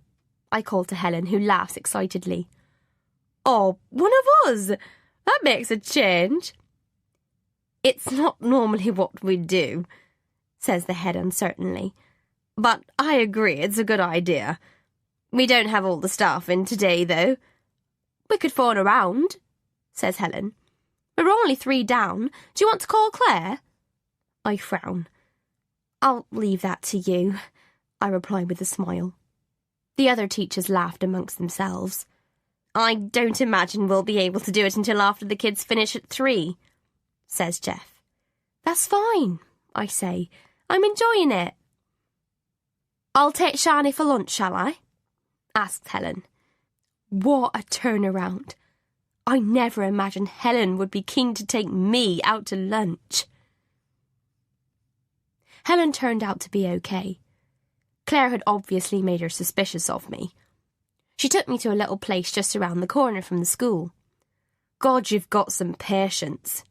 Speaker 1: I call to Helen, who laughs excitedly. "Oh, one of us? That makes a change." "It's not normally what we do," says the head uncertainly. "But I agree it's a good idea. We don't have all the staff in today, though." "We could phone around," says Helen. "We're only 3 down. Do you want to call Claire?" I frown. "I'll leave that to you," I reply with a smile. The other teachers laughed amongst themselves. "I don't imagine we'll be able to do it until after the kids finish at 3, says Jeff. "That's fine," I say. "I'm enjoying it." "I'll take Shani for lunch, shall I?" asks Helen. What a turnaround. I never imagined Helen would be keen to take me out to lunch. Helen turned out to be okay. Claire had obviously made her suspicious of me. She took me to a little place just around the corner from the school. "God, you've got some patience,"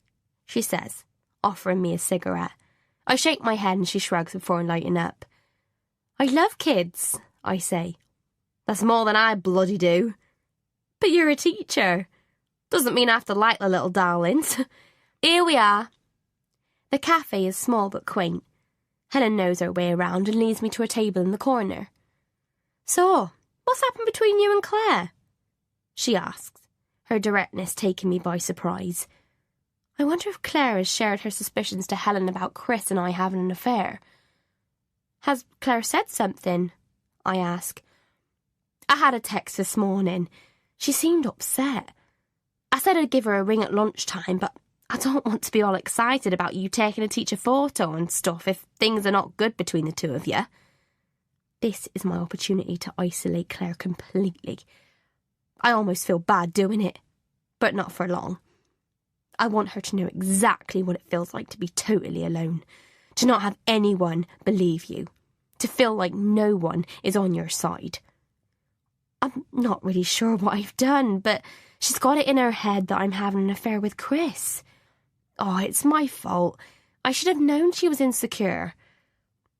Speaker 1: she says, offering me a cigarette. I shake my head and she shrugs before lighting up. "I love kids," I say. "That's more than I bloody do." "But you're a teacher." "Doesn't mean I have to like the little darlings." Here we are. The cafe is small but quaint. Helen knows her way around and leads me to a table in the corner. "So, what's happened between you and Claire?" she asks, her directness taking me by surprise. I wonder if Claire has shared her suspicions to Helen about Chris and I having an affair. "Has Claire said something?" I ask. "I had a text this morning. She seemed upset. I said I'd give her a ring at lunchtime, but I don't want to be all excited about you taking a teacher photo and stuff if things are not good between the two of you." This is my opportunity to isolate Claire completely. I almost feel bad doing it, but not for long. I want her to know exactly what it feels like to be totally alone, to not have anyone believe you, to feel like no one is on your side. I'm not really sure what I've done, but she's got it in her head that I'm having an affair with Chris. Oh, it's my fault. I should have known she was insecure.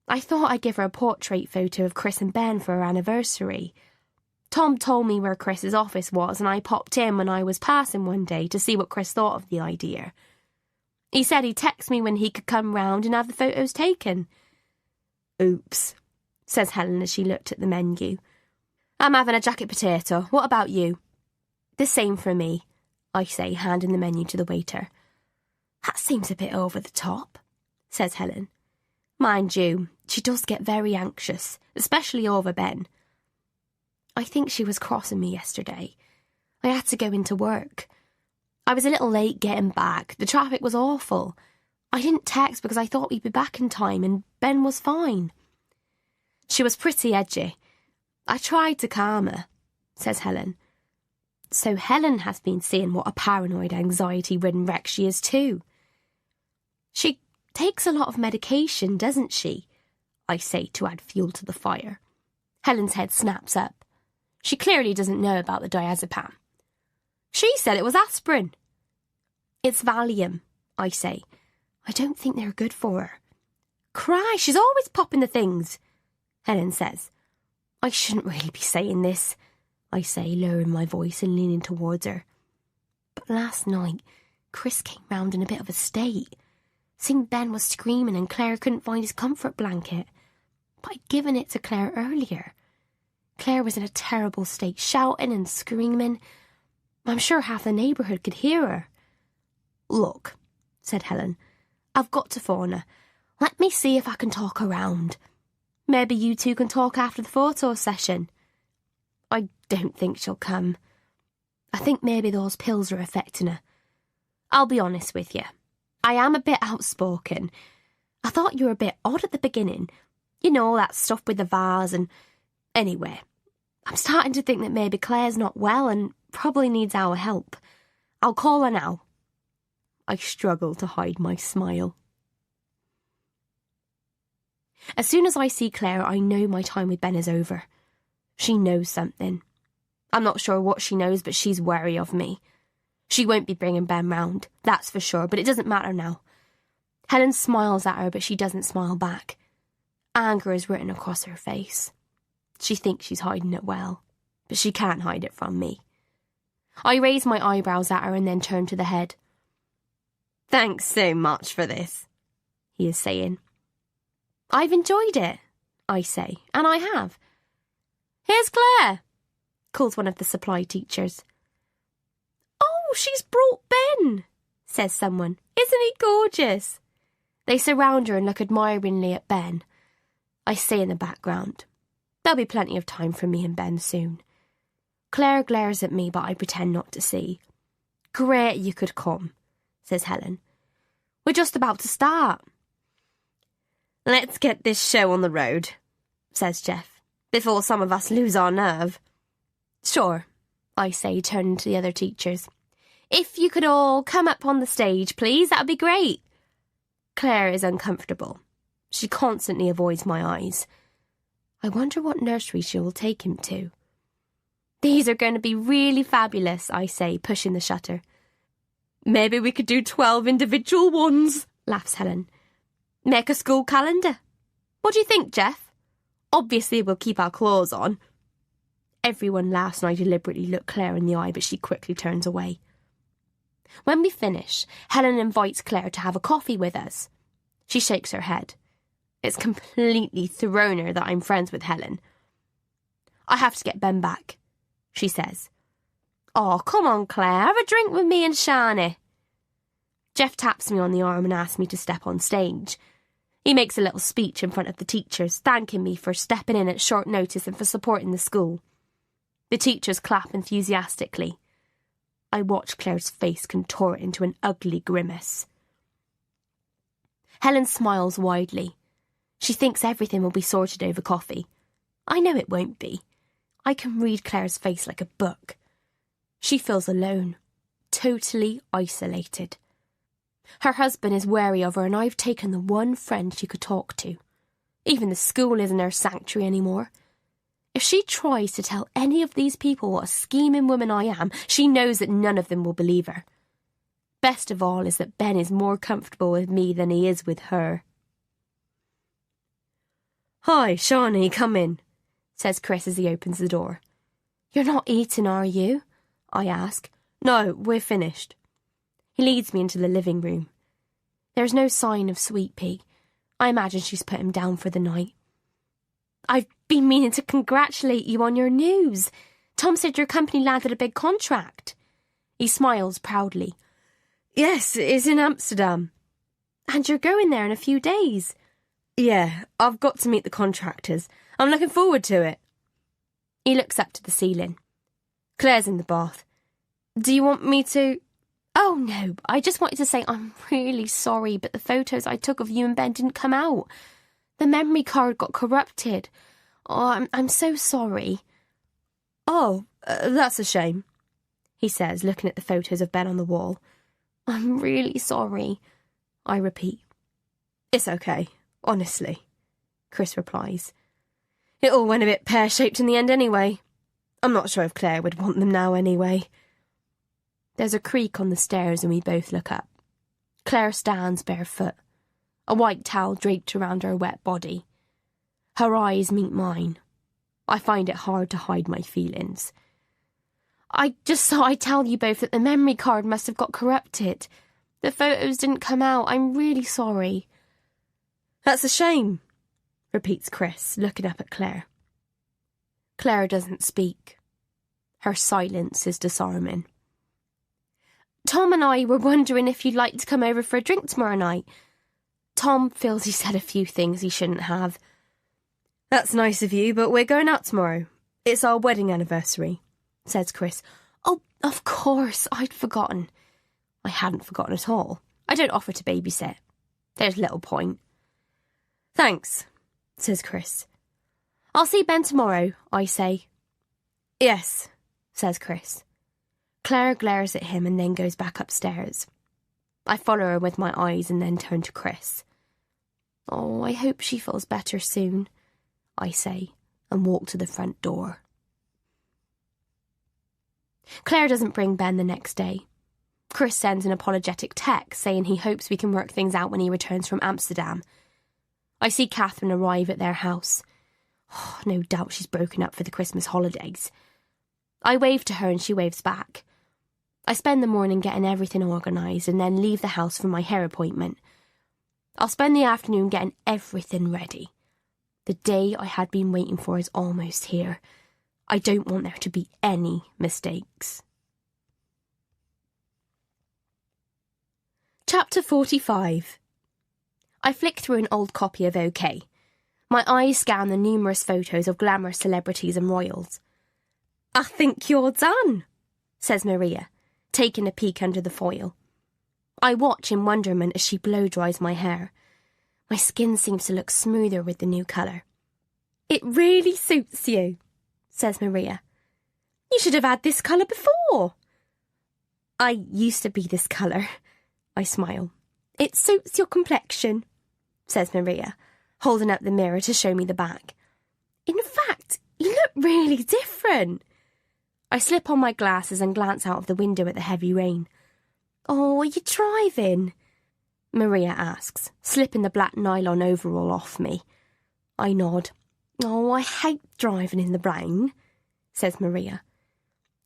Speaker 1: I thought I'd give her a portrait photo of Chris and Ben for her anniversary. Tom told me where Chris's office was, and I popped in when I was passing one day to see what Chris thought of the idea. He said he'd text me when he could come round and have the photos taken. "Oops," says Helen as she looked at the menu. "I'm having a jacket potato. What about you?" "The same for me," I say, handing the menu to the waiter. "That seems a bit over the top," says Helen. Mind you, she does get very anxious, especially over Ben. I think she was crossing me yesterday. I had to go into work. I was a little late getting back. The traffic was awful. I didn't text because I thought we'd be back in time and Ben was fine. She was pretty edgy. I tried to calm her, says Helen. So Helen has been seeing what a paranoid, anxiety-ridden wreck she is too. She takes a lot of medication, doesn't she? I say to add fuel to the fire. Helen's head snaps up. She clearly doesn't know about the diazepam. She said it was aspirin. It's Valium, I say. I don't think they're good for her. Cry, she's always popping the things, Helen says. I shouldn't really be saying this, I say, lowering my voice and leaning towards her. But last night, Chris came round in a bit of a state. Seeing Ben was screaming and Claire couldn't find his comfort blanket. But I'd given it to Claire earlier. Claire was in a terrible state, shouting and screaming. I'm sure half the neighbourhood could hear her. Look, said Helen, I've got to phone her. Let me see if I can talk around. Maybe you two can talk after the photo session. I don't think she'll come. I think maybe those pills are affecting her. I'll be honest with you. I am a bit outspoken. I thought you were a bit odd at the beginning. You know, that stuff with the vase and... Anyway, I'm starting to think that maybe Claire's not well and probably needs our help. I'll call her now. I struggle to hide my smile. As soon as I see Claire, I know my time with Ben is over. She knows something. I'm not sure what she knows, but she's wary of me. She won't be bringing Ben round, that's for sure, but it doesn't matter now. Helen smiles at her, but she doesn't smile back. Anger is written across her face. She thinks she's hiding it well, but she can't hide it from me. I raise my eyebrows at her and then turn to the head. Thanks so much for this, he is saying. I've enjoyed it, I say, and I have. Here's Claire, calls one of the supply teachers. Oh, she's brought Ben, says someone. Isn't he gorgeous? They surround her and look admiringly at Ben. I say in the background, there'll be plenty of time for me and Ben soon. Claire glares at me, but I pretend not to see. Great you could come, says Helen. We're just about to start. Let's get this show on the road, says Jeff, before some of us lose our nerve. Sure, I say, turning to the other teachers. If you could all come up on the stage, please, that'd be great. Claire is uncomfortable. She constantly avoids my eyes. I wonder what nursery she will take him to. These are going to be really fabulous, I say, pushing the shutter. Maybe we could do 12 individual ones, laughs Helen. Make a school calendar. What do you think, Jeff? Obviously we'll keep our clothes on. Everyone laughs and I deliberately look Claire in the eye, but she quickly turns away. When we finish, Helen invites Claire to have a coffee with us. She shakes her head. It's completely thrown her that I'm friends with Helen. I have to get Ben back, she says. Oh, come on, Claire, have a drink with me and Shani. Jeff taps me on the arm and asks me to step on stage. He makes a little speech in front of the teachers, thanking me for stepping in at short notice and for supporting the school. The teachers clap enthusiastically. I watch Claire's face contort into an ugly grimace. Helen smiles widely. She thinks everything will be sorted over coffee. I know it won't be. I can read Claire's face like a book. She feels alone, totally isolated. Her husband is wary of her and I've taken the one friend she could talk to. Even the school isn't her sanctuary anymore. If she tries to tell any of these people what a scheming woman I am, she knows that none of them will believe her. Best of all is that Ben is more comfortable with me than he is with her. Hi, Shawnee, come in, says Chris as he opens the door. You're not eating, are you? I ask. No, we're finished. He leads me into the living room. There's no sign of Sweet Pea. I imagine she's put him down for the night. I've been meaning to congratulate you on your news. Tom said your company landed a big contract. He smiles proudly. Yes, it's in Amsterdam. And you're going there in a few days. Yeah, I've got to meet the contractors. I'm looking forward to it. He looks up to the ceiling. Claire's in the bath. Do you want me to... Oh, no, I just wanted to say I'm really sorry, but the photos I took of you and Ben didn't come out. The memory card got corrupted. Oh, I'm so sorry.
Speaker 2: Oh, that's a shame, he says, looking at the photos of Ben on the wall.
Speaker 1: I'm really sorry, I repeat.
Speaker 2: It's okay, honestly, Chris replies. It all went a bit pear-shaped in the end anyway. I'm not sure if Claire would want them now anyway.
Speaker 1: There's a creak on the stairs and we both look up. Claire stands barefoot, a white towel draped around her wet body. Her eyes meet mine. I find it hard to hide my feelings. I just thought I'd tell you both that the memory card must have got corrupted. The photos didn't come out. I'm really sorry.
Speaker 2: That's a shame, repeats Chris, looking up at Claire.
Speaker 1: Claire doesn't speak. Her silence is disarming. Tom and I were wondering if you'd like to come over for a drink tomorrow night. Tom feels he said a few things he shouldn't have.
Speaker 2: That's nice of you, but we're going out tomorrow. It's our wedding anniversary, says Chris.
Speaker 1: Oh, of course, I'd forgotten. I hadn't forgotten at all. I don't offer to babysit. There's little point.
Speaker 2: Thanks, says Chris.
Speaker 1: I'll see Ben tomorrow, I say.
Speaker 2: Yes,
Speaker 1: says Chris. Claire glares at him and then goes back upstairs. I follow her with my eyes and then turn to Chris. Oh, I hope she feels better soon, I say, and walk to the front door. Claire doesn't bring Ben the next day. Chris sends an apologetic text saying he hopes we can work things out when he returns from Amsterdam. I see Catherine arrive at their house. Oh, no doubt she's broken up for the Christmas holidays. I wave to her and she waves back. I spend the morning getting everything organised and then leave the house for my hair appointment. I'll spend the afternoon getting everything ready. The day I had been waiting for is almost here. I don't want there to be any mistakes. Chapter 45. I flick through an old copy of OK. My eyes scan the numerous photos of glamorous celebrities and royals.
Speaker 2: I think you're done,
Speaker 1: says Maria, taking a peek under the foil. I watch in wonderment as she blow-dries my hair. My skin seems to look smoother with the new colour.
Speaker 2: It really suits you, says Maria. You should have had this colour before.
Speaker 1: I used to be this colour, I smile.
Speaker 2: It suits your complexion,
Speaker 1: says Maria, holding up the mirror to show me the back.
Speaker 2: In fact, you look really different.
Speaker 1: I slip on my glasses and glance out of the window at the heavy rain.
Speaker 2: Oh, are you driving?
Speaker 1: Maria asks, slipping the black nylon overall off me. I nod.
Speaker 2: Oh, I hate driving in the rain,
Speaker 1: says Maria.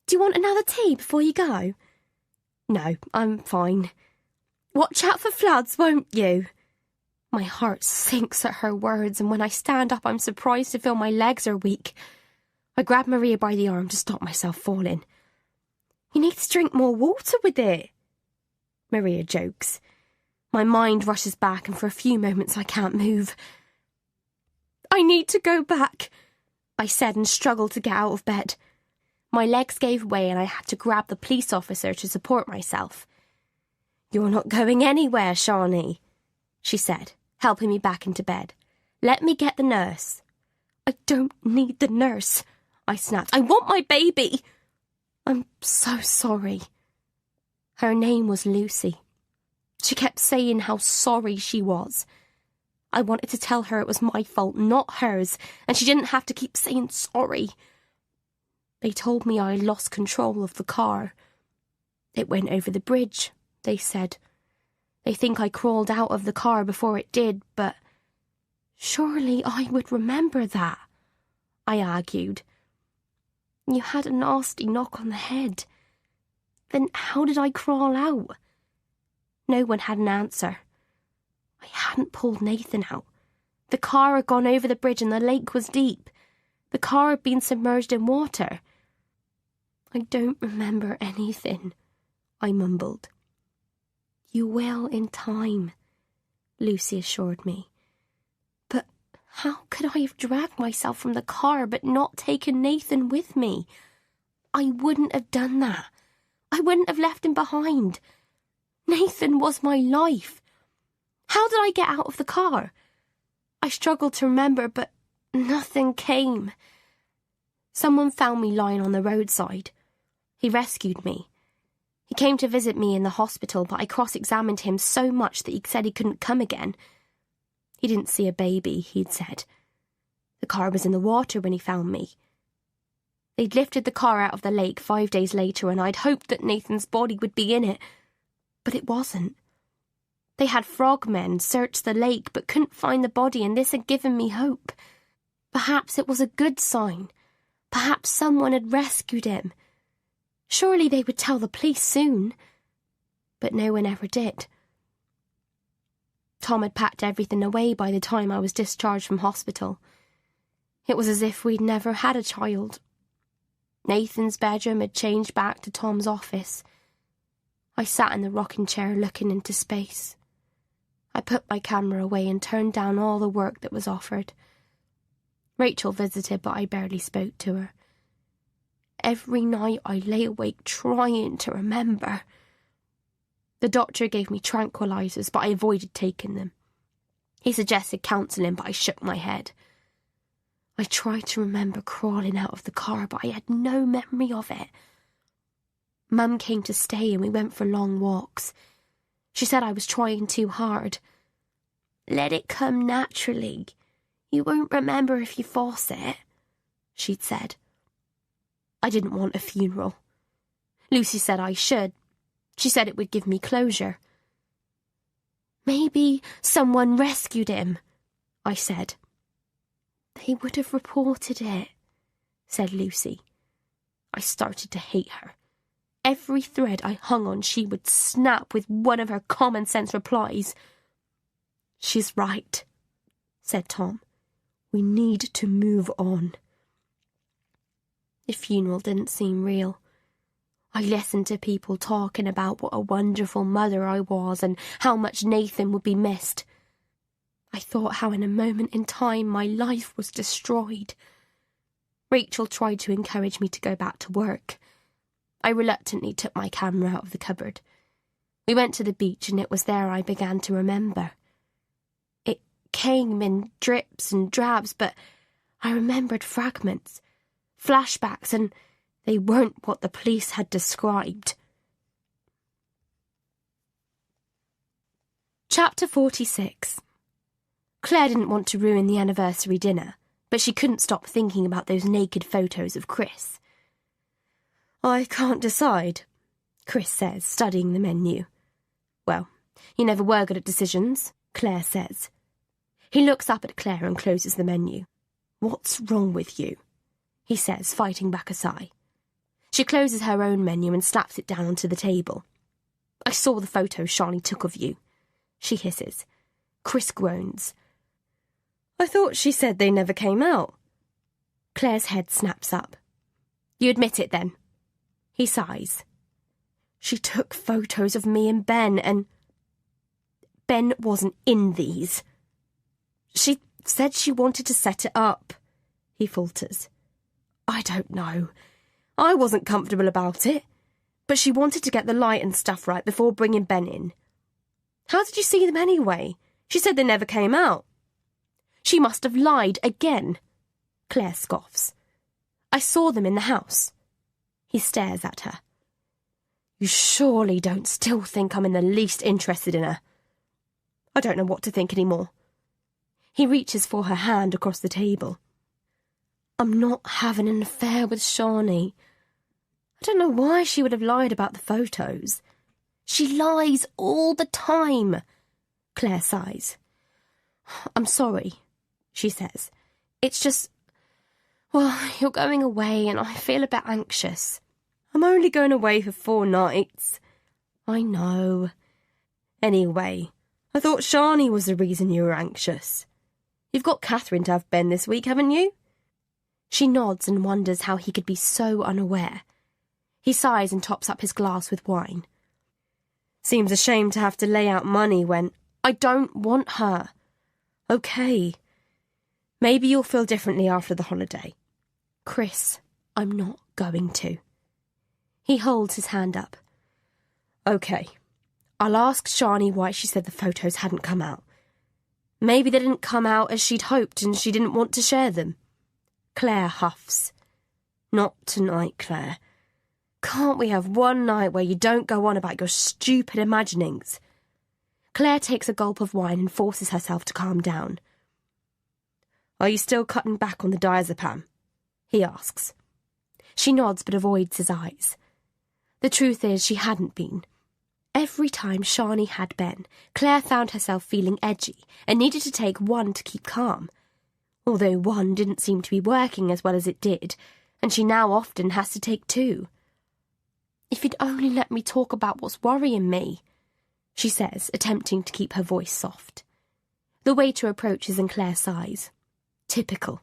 Speaker 2: Do you want another tea before you go?
Speaker 1: No, I'm fine.
Speaker 2: Watch out for floods, won't you?
Speaker 1: My heart sinks at her words, and when I stand up, I'm surprised to feel my legs are weak. I grab Maria by the arm to stop myself falling.
Speaker 2: You need to drink more water with it,
Speaker 1: Maria jokes. My mind rushes back, and for a few moments I can't move.
Speaker 2: I need to go back,
Speaker 1: I said and struggled to get out of bed. My legs gave way and I had to grab the police officer to support myself.
Speaker 2: You're not going anywhere, Shawnee, she said, helping me back into bed. Let me get the nurse.
Speaker 1: I don't need the nurse, I snapped.
Speaker 2: I want my baby.
Speaker 1: I'm so sorry. Her name was Lucy. She kept saying how sorry she was. I wanted to tell her it was my fault, not hers, and she didn't have to keep saying sorry. They told me I lost control of the car. It went over the bridge, they said. They think I crawled out of the car before it did, but surely I would remember that, I argued. You had a nasty knock on the head. Then how did I crawl out? No one had an answer. I hadn't pulled Nathan out. The car had gone over the bridge and the lake was deep. The car had been submerged in water. I don't remember anything, I mumbled. You will in time, Lucy assured me. But how could I have dragged myself from the car but not taken Nathan with me? I wouldn't have done that. I wouldn't have left him behind. Nathan was my life. How did I get out of the car? I struggled to remember, but nothing came. Someone found me lying on the roadside. He rescued me. He came to visit me in the hospital, but I cross-examined him so much that he said he couldn't come again. He didn't see a baby, he'd said. The car was in the water when he found me. They'd lifted the car out of the lake 5 days later, and I'd hoped that Nathan's body would be in it, but it wasn't. They had frogmen search the lake but couldn't find the body, and this had given me hope. Perhaps it was a good sign. Perhaps someone had rescued him. Surely they would tell the police soon. But no one ever did. Tom had packed everything away by the time I was discharged from hospital. It was as if we'd never had a child. Nathan's bedroom had changed back to Tom's office. I sat in the rocking chair looking into space. I put my camera away and turned down all the work that was offered. Rachel visited, but I barely spoke to her. Every night I lay awake trying to remember. The doctor gave me tranquilizers, but I avoided taking them. He suggested counselling, but I shook my head. I tried to remember crawling out of the car, but I had no memory of it. Mum came to stay and we went for long walks. She said I was trying too hard. Let it come naturally. You won't remember if you force it, she'd said. I didn't want a funeral. Lucy said I should. She said it would give me closure. Maybe someone rescued him, I said. They would have reported it, said Lucy. I started to hate her. Every thread I hung on, she would snap with one of her common-sense replies. She's right, said Tom. We need to move on. The funeral didn't seem real. I listened to people talking about what a wonderful mother I was and how much Nathan would be missed. I thought how in a moment in time my life was destroyed. Rachel tried to encourage me to go back to work. I reluctantly took my camera out of the cupboard. We went to the beach and it was there I began to remember. It came in drips and drabs, but I remembered fragments, flashbacks, and they weren't what the police had described. Chapter 46. Claire didn't want to ruin the anniversary dinner, but she couldn't stop thinking about those naked photos of Chris. I can't decide, Chris says, studying the menu. Well, you never were good at decisions, Claire says. He looks up at Claire and closes the menu. What's wrong with you? He says, fighting back a sigh. She closes her own menu and slaps it down onto the table. I saw the photos Charlie took of you, she hisses. Chris groans. I thought she said they never came out. Claire's head snaps up. You admit it then? He sighs. She took photos of me and Ben, and Ben wasn't in these. She said she wanted to set it up, he falters. I don't know. I wasn't comfortable about it, but she wanted to get the light and stuff right before bringing Ben in. How did you see them anyway? She said they never came out. She must have lied again, Claire scoffs. I saw them in the house. He stares at her. You surely don't still think I'm in the least interested in her. I don't know what to think anymore. He reaches for her hand across the table. I'm not having an affair with Shawnee. I don't know why she would have lied about the photos. She lies all the time, Claire sighs. I'm sorry, she says. It's just, well, you're going away and I feel a bit anxious. I'm only going away for 4 nights. I know. Anyway, I thought Shawnee was the reason you were anxious. You've got Catherine to have Ben this week, haven't you? She nods and wonders how he could be so unaware. He sighs and tops up his glass with wine. Seems a shame to have to lay out money when I don't want her. Okay. Maybe you'll feel differently after the holiday. Chris, I'm not going to. He holds his hand up. Okay. I'll ask Shani why she said the photos hadn't come out. Maybe they didn't come out as she'd hoped and she didn't want to share them. Claire huffs. Not tonight, Claire. Can't we have one night where you don't go on about your stupid imaginings? Claire takes a gulp of wine and forces herself to calm down. Are you still cutting back on the diazepam? He asks. She nods but avoids his eyes. The truth is she hadn't been. Every time Shani had Ben, Claire found herself feeling edgy and needed to take one to keep calm. Although one didn't seem to be working as well as it did, and she now often has to take two. If you'd only let me talk about what's worrying me, she says, attempting to keep her voice soft. The waiter approaches and Claire sighs. Typical.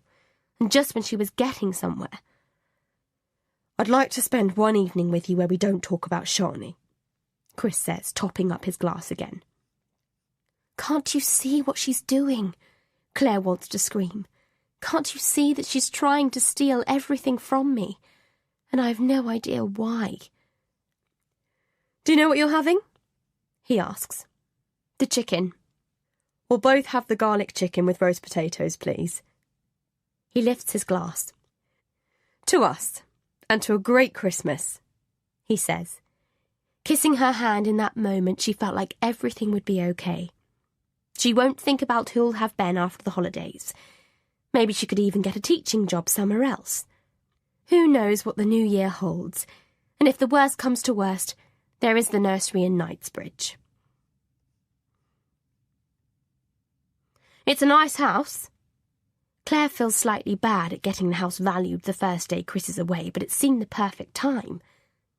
Speaker 1: And just when she was getting somewhere. I'd like to spend one evening with you where we don't talk about Shani, Chris says, topping up his glass again. Can't you see what she's doing? Claire wants to scream. Can't you see that she's trying to steal everything from me? And I have no idea why. Do you know what you're having? He asks. The chicken. We'll both have the garlic chicken with roast potatoes, please. He lifts his glass. To us, and to a great Christmas, he says. Kissing her hand in that moment, she felt like everything would be okay. She won't think about who'll have Ben after the holidays. Maybe she could even get a teaching job somewhere else. Who knows what the new year holds, and if the worst comes to worst, there is the nursery in Knightsbridge. It's a nice house. Claire feels slightly bad at getting the house valued the first day Chris is away, but it seemed the perfect time.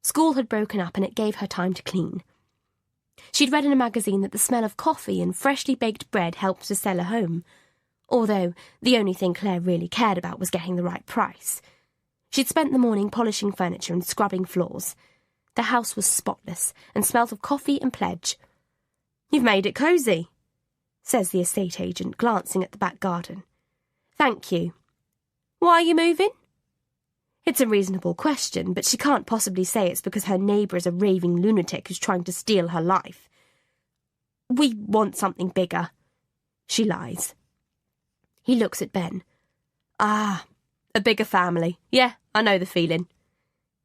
Speaker 1: School had broken up and it gave her time to clean. She'd read in a magazine that the smell of coffee and freshly baked bread helped to sell a home, although the only thing Claire really cared about was getting the right price. She'd spent the morning polishing furniture and scrubbing floors. The house was spotless and smelt of coffee and pledge. You've made it cosy, says the estate agent, glancing at the back garden. Thank you. Why are you moving? It's a reasonable question, but she can't possibly say it's because her neighbour is a raving lunatic who's trying to steal her life. We want something bigger, she lies. He looks at Ben. Ah, a bigger family. Yeah, I know the feeling.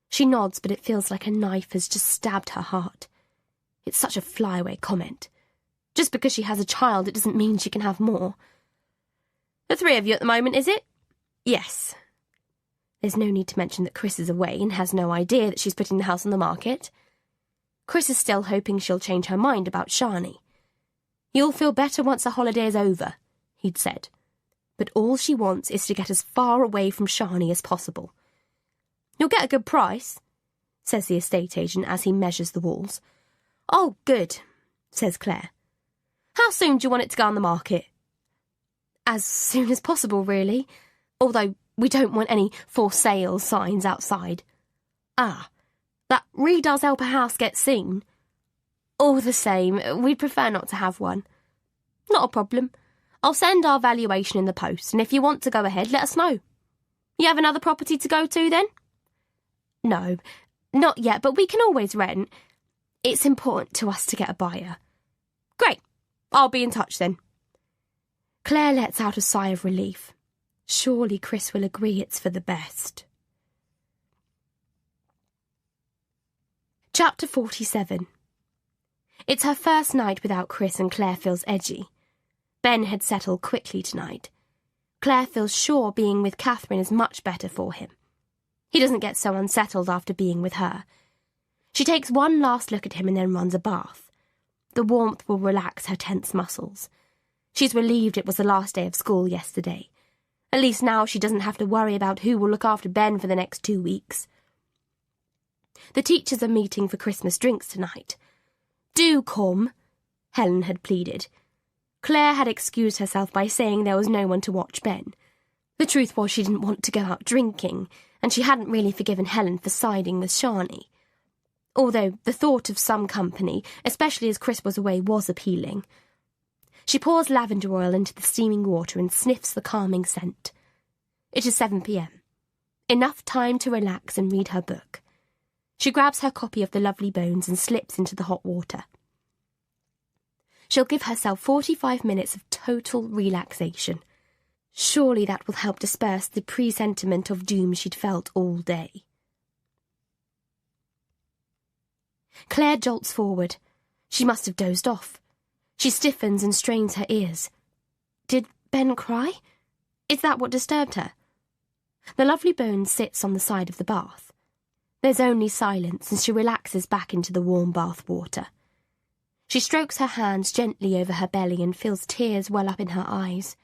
Speaker 1: She nods, but it feels like a knife has just stabbed her heart. It's such a flyaway comment. Just because she has a child, it doesn't mean she can have more. The three of you at the moment, is it? Yes. There's no need to mention that Chris is away and has no idea that she's putting the house on the market. Chris is still hoping she'll change her mind about Shani. You'll feel better once the holiday is over, he'd said. But all she wants is to get as far away from Shani as possible. You'll get a good price, says the estate agent as he measures the walls. Oh, good, says Claire. How soon do you want it to go on the market? As soon as possible, really, although we don't want any for sale signs outside. Ah, that really does help a house get seen. All the same, we'd prefer not to have one. Not a problem. I'll send our valuation in the post, and if you want to go ahead, let us know. You have another property to go to, then? No, not yet, but we can always rent. It's important to us to get a buyer. Great. I'll be in touch, then. Claire lets out a sigh of relief. Surely Chris will agree it's for the best. Chapter 47. It's her first night without Chris and Claire feels edgy. Ben had settled quickly tonight. Claire feels sure being with Catherine is much better for him. He doesn't get so unsettled after being with her. She takes one last look at him and then runs a bath. The warmth will relax her tense muscles. She's relieved it was the last day of school yesterday. At least now she doesn't have to worry about who will look after Ben for the next 2 weeks. The teachers are meeting for Christmas drinks tonight. Do come, Helen had pleaded. Claire had excused herself by saying there was no one to watch Ben. The truth was she didn't want to go out drinking, and she hadn't really forgiven Helen for siding with Shani. Although the thought of some company, especially as Chris was away, was appealing. She pours lavender oil into the steaming water and sniffs the calming scent. It is 7 p.m. Enough time to relax and read her book. She grabs her copy of The Lovely Bones and slips into the hot water. She'll give herself 45 minutes of total relaxation. Surely that will help disperse the presentiment of doom she'd felt all day. Claire jolts forward. She must have dozed off. She stiffens and strains her ears. Did Ben cry? Is that what disturbed her? The lovely Bones sits on the side of the bath. There's only silence, and she relaxes back into the warm bath water. She strokes her hands gently over her belly and feels tears well up in her eyes.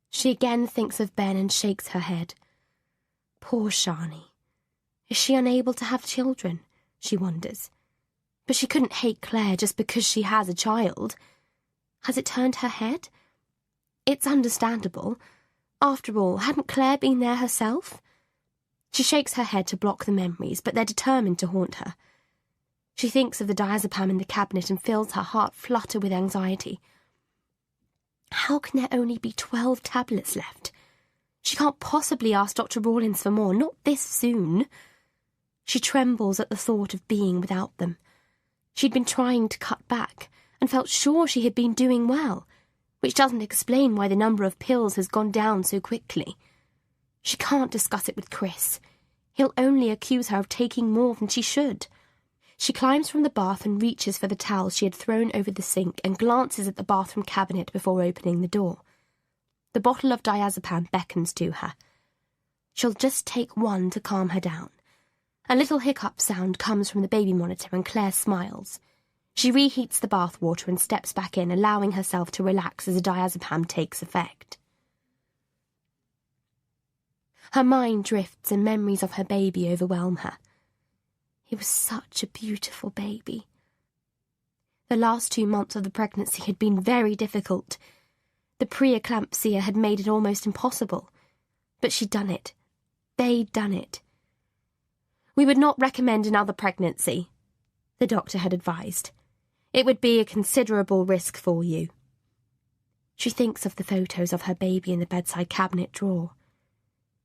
Speaker 1: She again thinks of Ben and shakes her head. Poor Shani. Is she unable to have children? She wonders. But she couldn't hate Claire just because she has a child. Has it turned her head? It's understandable. After all, hadn't Claire been there herself? She shakes her head to block the memories, but they're determined to haunt her. She thinks of the diazepam in the cabinet and feels her heart flutter with anxiety. How can there only be 12 tablets left? She can't possibly ask Dr. Rawlins for more, not this soon. She trembles at the thought of being without them. She'd been trying to cut back and felt sure she had been doing well, which doesn't explain why the number of pills has gone down so quickly. She can't discuss it with Chris. He'll only accuse her of taking more than she should. She climbs from the bath and reaches for the towel she had thrown over the sink and glances at the bathroom cabinet before opening the door. The bottle of diazepam beckons to her. She'll just take one to calm her down. A little hiccup sound comes from the baby monitor and Claire smiles. She reheats the bath water and steps back in, allowing herself to relax as the diazepam takes effect. Her mind drifts and memories of her baby overwhelm her. He was such a beautiful baby. The last 2 months of the pregnancy had been very difficult. The preeclampsia had made it almost impossible. But she'd done it. They'd done it. We would not recommend another pregnancy, the doctor had advised. It would be a considerable risk for you. She thinks of the photos of her baby in the bedside cabinet drawer.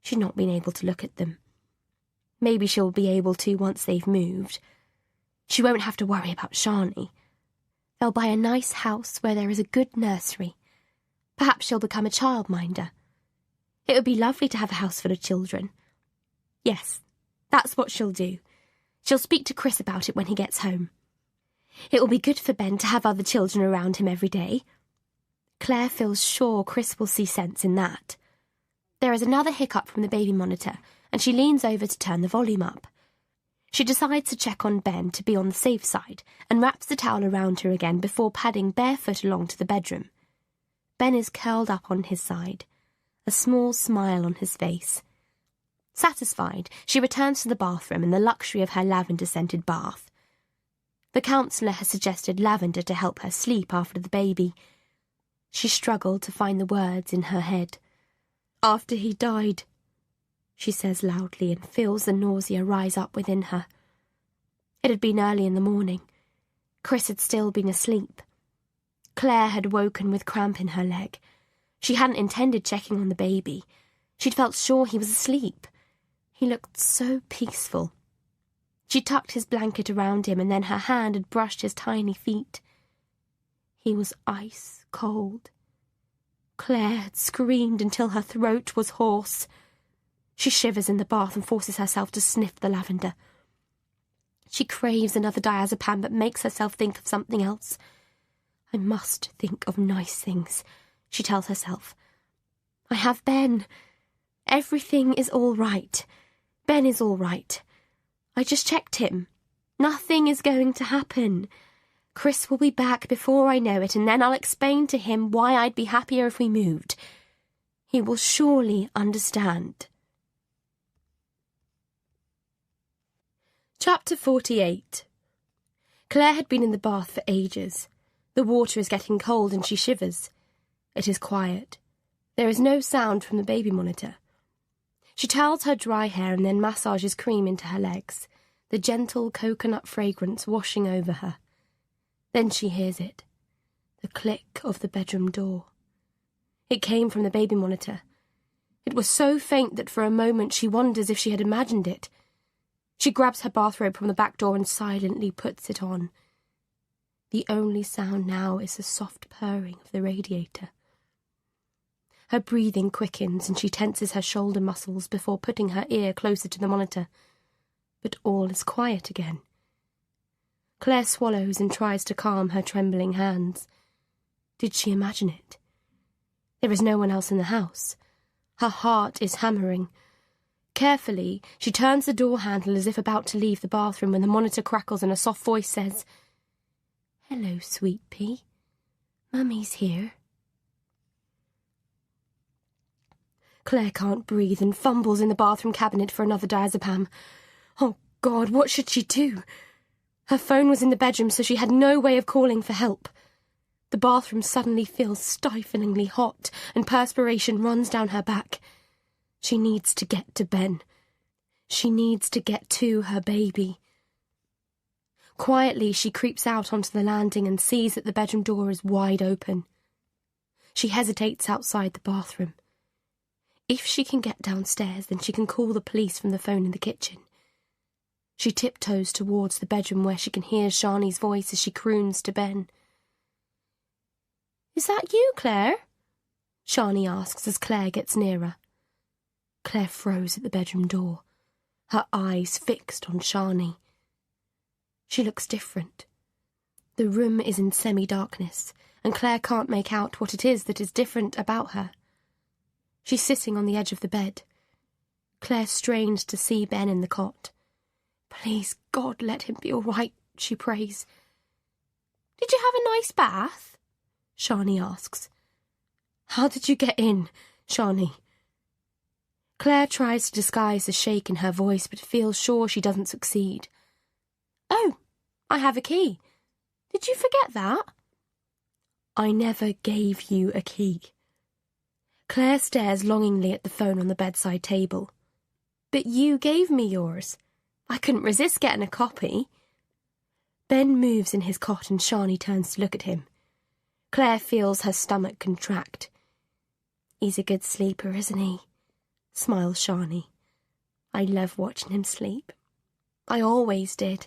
Speaker 1: She'd not been able to look at them. Maybe she'll be able to once they've moved. She won't have to worry about Shani. They'll buy a nice house where there is a good nursery. Perhaps she'll become a childminder. It would be lovely to have a house full of children. Yes, that's what she'll do. She'll speak to Chris about it when he gets home. It will be good for Ben to have other children around him every day. Claire feels sure Chris will see sense in that. There is another hiccup from the baby monitor, and she leans over to turn the volume up. She decides to check on Ben to be on the safe side and wraps the towel around her again before padding barefoot along to the bedroom. Ben is curled up on his side, a small smile on his face. Satisfied, she returns to the bathroom in the luxury of her lavender-scented bath. The counsellor has suggested lavender to help her sleep after the baby. She struggled to find the words in her head. After he died, she says loudly and feels the nausea rise up within her. It had been early in the morning. Chris had still been asleep. Claire had woken with cramp in her leg. She hadn't intended checking on the baby. She'd felt sure he was asleep. He looked so peaceful. She tucked his blanket around him and then her hand had brushed his tiny feet. He was ice cold. Claire had screamed until her throat was hoarse. She shivers in the bath and forces herself to sniff the lavender. She craves another diazepam but makes herself think of something else. I must think of nice things, she tells herself. I have Ben. Everything is all right. Ben is all right. I just checked him. Nothing is going to happen. Chris will be back before I know it, and then I'll explain to him why I'd be happier if we moved. He will surely understand. Chapter 48. Claire had been in the bath for ages. The water is getting cold and she shivers. It is quiet. There is no sound from the baby monitor. She towels her dry hair and then massages cream into her legs, the gentle coconut fragrance washing over her. Then she hears it, the click of the bedroom door. It came from the baby monitor. It was so faint that for a moment she wonders if she had imagined it. She grabs her bathrobe from the back door and silently puts it on. The only sound now is the soft purring of the radiator. Her breathing quickens and she tenses her shoulder muscles before putting her ear closer to the monitor. But all is quiet again. Claire swallows and tries to calm her trembling hands. Did she imagine it? There is no one else in the house. Her heart is hammering. Carefully, she turns the door handle as if about to leave the bathroom when the monitor crackles and a soft voice says, "Hello, sweet pea. Mummy's here." Claire can't breathe and fumbles in the bathroom cabinet for another diazepam. Oh, God, what should she do? Her phone was in the bedroom, so she had no way of calling for help. The bathroom suddenly feels stiflingly hot, and perspiration runs down her back. She needs to get to Ben. She needs to get to her baby. Quietly, she creeps out onto the landing and sees that the bedroom door is wide open. She hesitates outside the bathroom. If she can get downstairs, then she can call the police from the phone in the kitchen. She tiptoes towards the bedroom where she can hear Shani's voice as she croons to Ben. "Is that you, Claire?" Shani asks as Claire gets nearer. Claire froze at the bedroom door, her eyes fixed on Shani. She looks different. The room is in semi-darkness, and Claire can't make out what it is that is different about her. She's sitting on the edge of the bed. Claire strains to see Ben in the cot. "Please, God, let him be all right," she prays. "Did you have a nice bath?" Shani asks. "How did you get in, Shani?" Claire tries to disguise the shake in her voice, but feels sure she doesn't succeed. "Oh, I have a key. Did you forget that?" "I never gave you a key." Claire stares longingly at the phone on the bedside table. "But you gave me yours. I couldn't resist getting a copy." Ben moves in his cot and Shani turns to look at him. Claire feels her stomach contract. "He's a good sleeper, isn't he?" smiles Shani. "I love watching him sleep. I always did."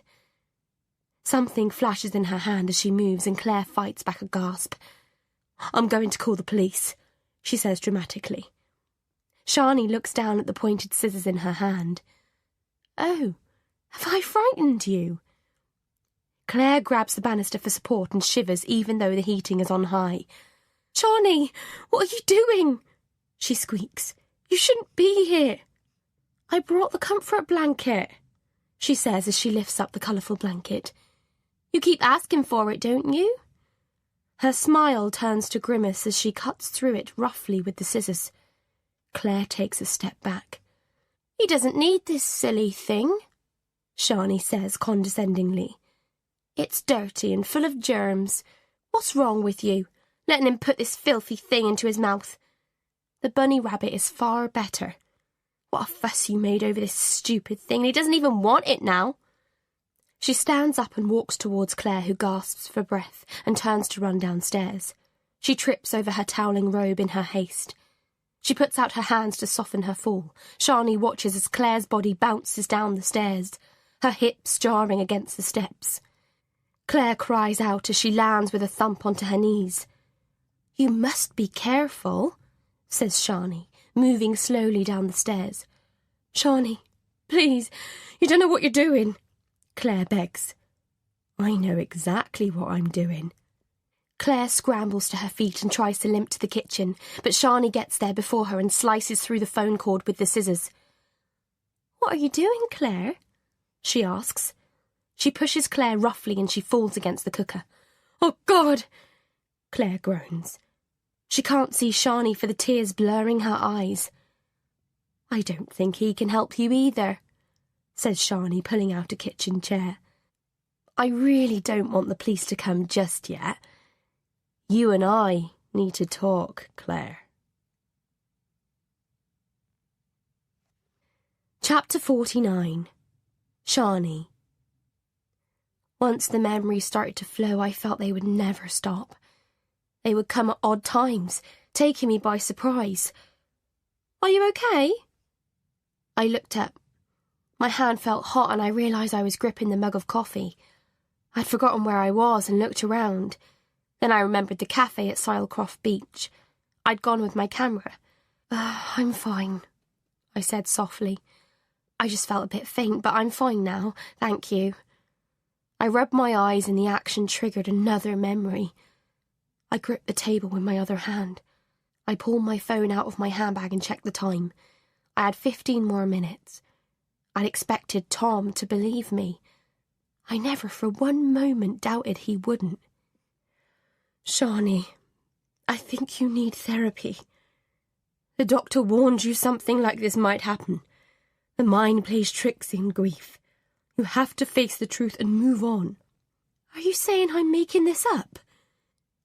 Speaker 1: Something flashes in her hand as she moves and Claire fights back a gasp. "I'm going to call the police," she says dramatically. Shani looks down at the pointed scissors in her hand. "Oh, have I frightened you?" Claire grabs the banister for support and shivers even though the heating is on high. "Shani, what are you doing?" she squeaks. "You shouldn't be here." "I brought the comfort blanket," she says as she lifts up the colourful blanket. "You keep asking for it, don't you?" Her smile turns to grimace as she cuts through it roughly with the scissors. Claire takes a step back. "He doesn't need this silly thing," Shani says condescendingly. "It's dirty and full of germs. What's wrong with you, letting him put this filthy thing into his mouth? The bunny rabbit is far better. What a fuss you made over this stupid thing. He doesn't even want it now." She stands up and walks towards Claire, who gasps for breath and turns to run downstairs. She trips over her toweling robe in her haste. She puts out her hands to soften her fall. Shani watches as Claire's body bounces down the stairs, her hips jarring against the steps. Claire cries out as she lands with a thump onto her knees. "You must be careful," says Shani, moving slowly down the stairs. "Shani, please, you don't know what you're doing," Claire begs. "I know exactly what I'm doing." Claire scrambles to her feet and tries to limp to the kitchen, but Shani gets there before her and slices through the phone cord with the scissors. "What are you doing, Claire?" she asks. She pushes Claire roughly and she falls against the cooker. "Oh, God!" Claire groans. She can't see Shani for the tears blurring her eyes. "I don't think he can help you either," says Shani, pulling out a kitchen chair. "I really don't want the police to come just yet. You and I need to talk, Claire." Chapter 49. Shani. Once the memories started to flow, I felt they would never stop. They would come at odd times, taking me by surprise. "Are you okay?" I looked up. My hand felt hot and I realised I was gripping the mug of coffee. I'd forgotten where I was and looked around. Then I remembered the cafe at Silecroft Beach. I'd gone with my camera. I'm fine, I said softly. I just felt a bit faint, but I'm fine now, thank you. I rubbed my eyes and the action triggered another memory. I gripped the table with my other hand. I pulled my phone out of my handbag and checked the time. I had 15 more minutes. I'd expected Tom to believe me. I never for one moment doubted he wouldn't. Shani, I think you need therapy. The doctor warned you something like this might happen. The mind plays tricks in grief. You have to face the truth and move on. Are you saying I'm making this up?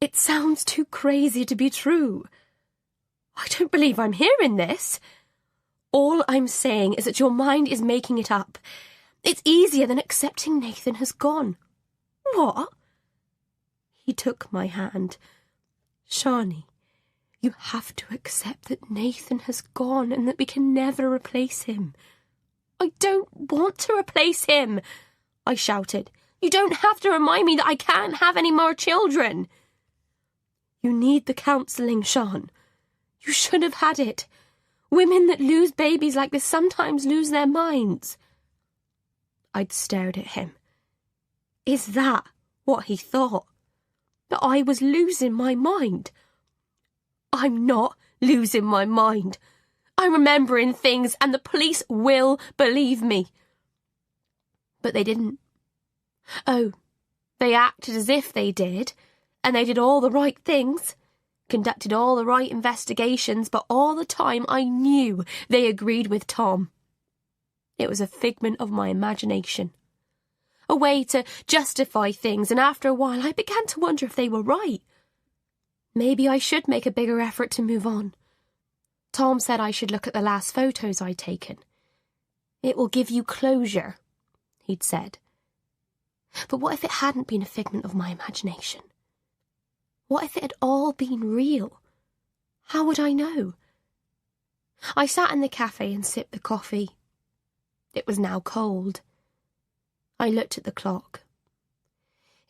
Speaker 1: It sounds too crazy to be true. I don't believe I'm hearing this. All I'm saying is that your mind is making it up. It's easier than accepting Nathan has gone. What? He took my hand. Shani, you have to accept that Nathan has gone and that we can never replace him. I don't want to replace him, I shouted. You don't have to remind me that I can't have any more children. You need the counselling, Sean. You should have had it. Women that lose babies like this sometimes lose their minds. I'd stared at him. Is that what he thought? That I was losing my mind? I'm not losing my mind. I'm remembering things and the police will believe me. But they didn't. Oh, they acted as if they did, and they did all the right things, conducted all the right investigations, but all the time I knew they agreed with Tom. It was a figment of my imagination. A way to justify things, and after a while I began to wonder if they were right. Maybe I should make a bigger effort to move on. Tom said I should look at the last photos I'd taken. It will give you closure, he'd said. But what if it hadn't been a figment of my imagination? What if it had all been real? How would I know? I sat in the cafe and sipped the coffee. It was now cold. I looked at the clock.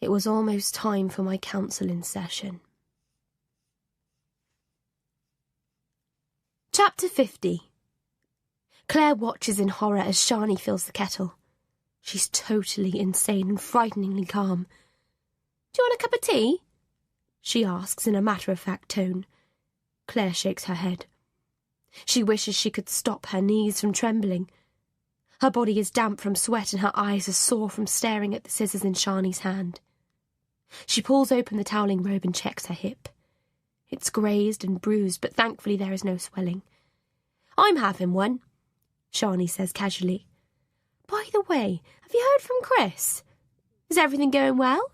Speaker 1: It was almost time for my counselling session. Chapter 50. Claire watches in horror as Shani fills the kettle. She's totally insane and frighteningly calm. Do you want a cup of tea? She asks in a matter-of-fact tone. Claire shakes her head. She wishes she could stop her knees from trembling. Her body is damp from sweat and her eyes are sore from staring at the scissors in Shani's hand. She pulls open the toweling robe and checks her hip. It's grazed and bruised, but thankfully there is no swelling. I'm having one, Shani says casually. By the way, have you heard from Chris? Is everything going well?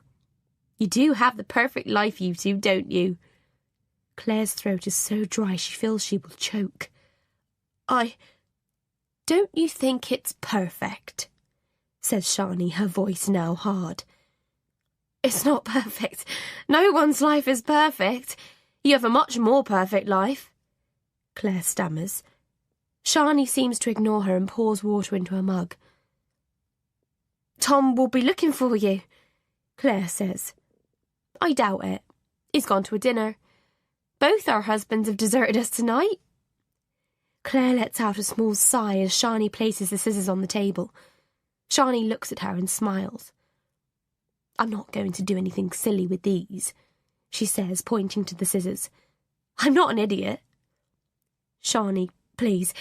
Speaker 1: You do have the perfect life, you two, don't you? Claire's throat is so dry she feels she will choke. Don't you think it's perfect? Says Shani, her voice now hard. It's not perfect. No one's life is perfect. You have a much more perfect life, Claire stammers. Shani seems to ignore her and pours water into a mug. Tom will be looking for you, Claire says. I doubt it. He's gone to a dinner. Both our husbands have deserted us tonight. Claire lets out a small sigh as Shani places the scissors on the table. Shani looks at her and smiles. I'm not going to do anything silly with these, she says, pointing to the scissors. I'm not an idiot. Shani, please,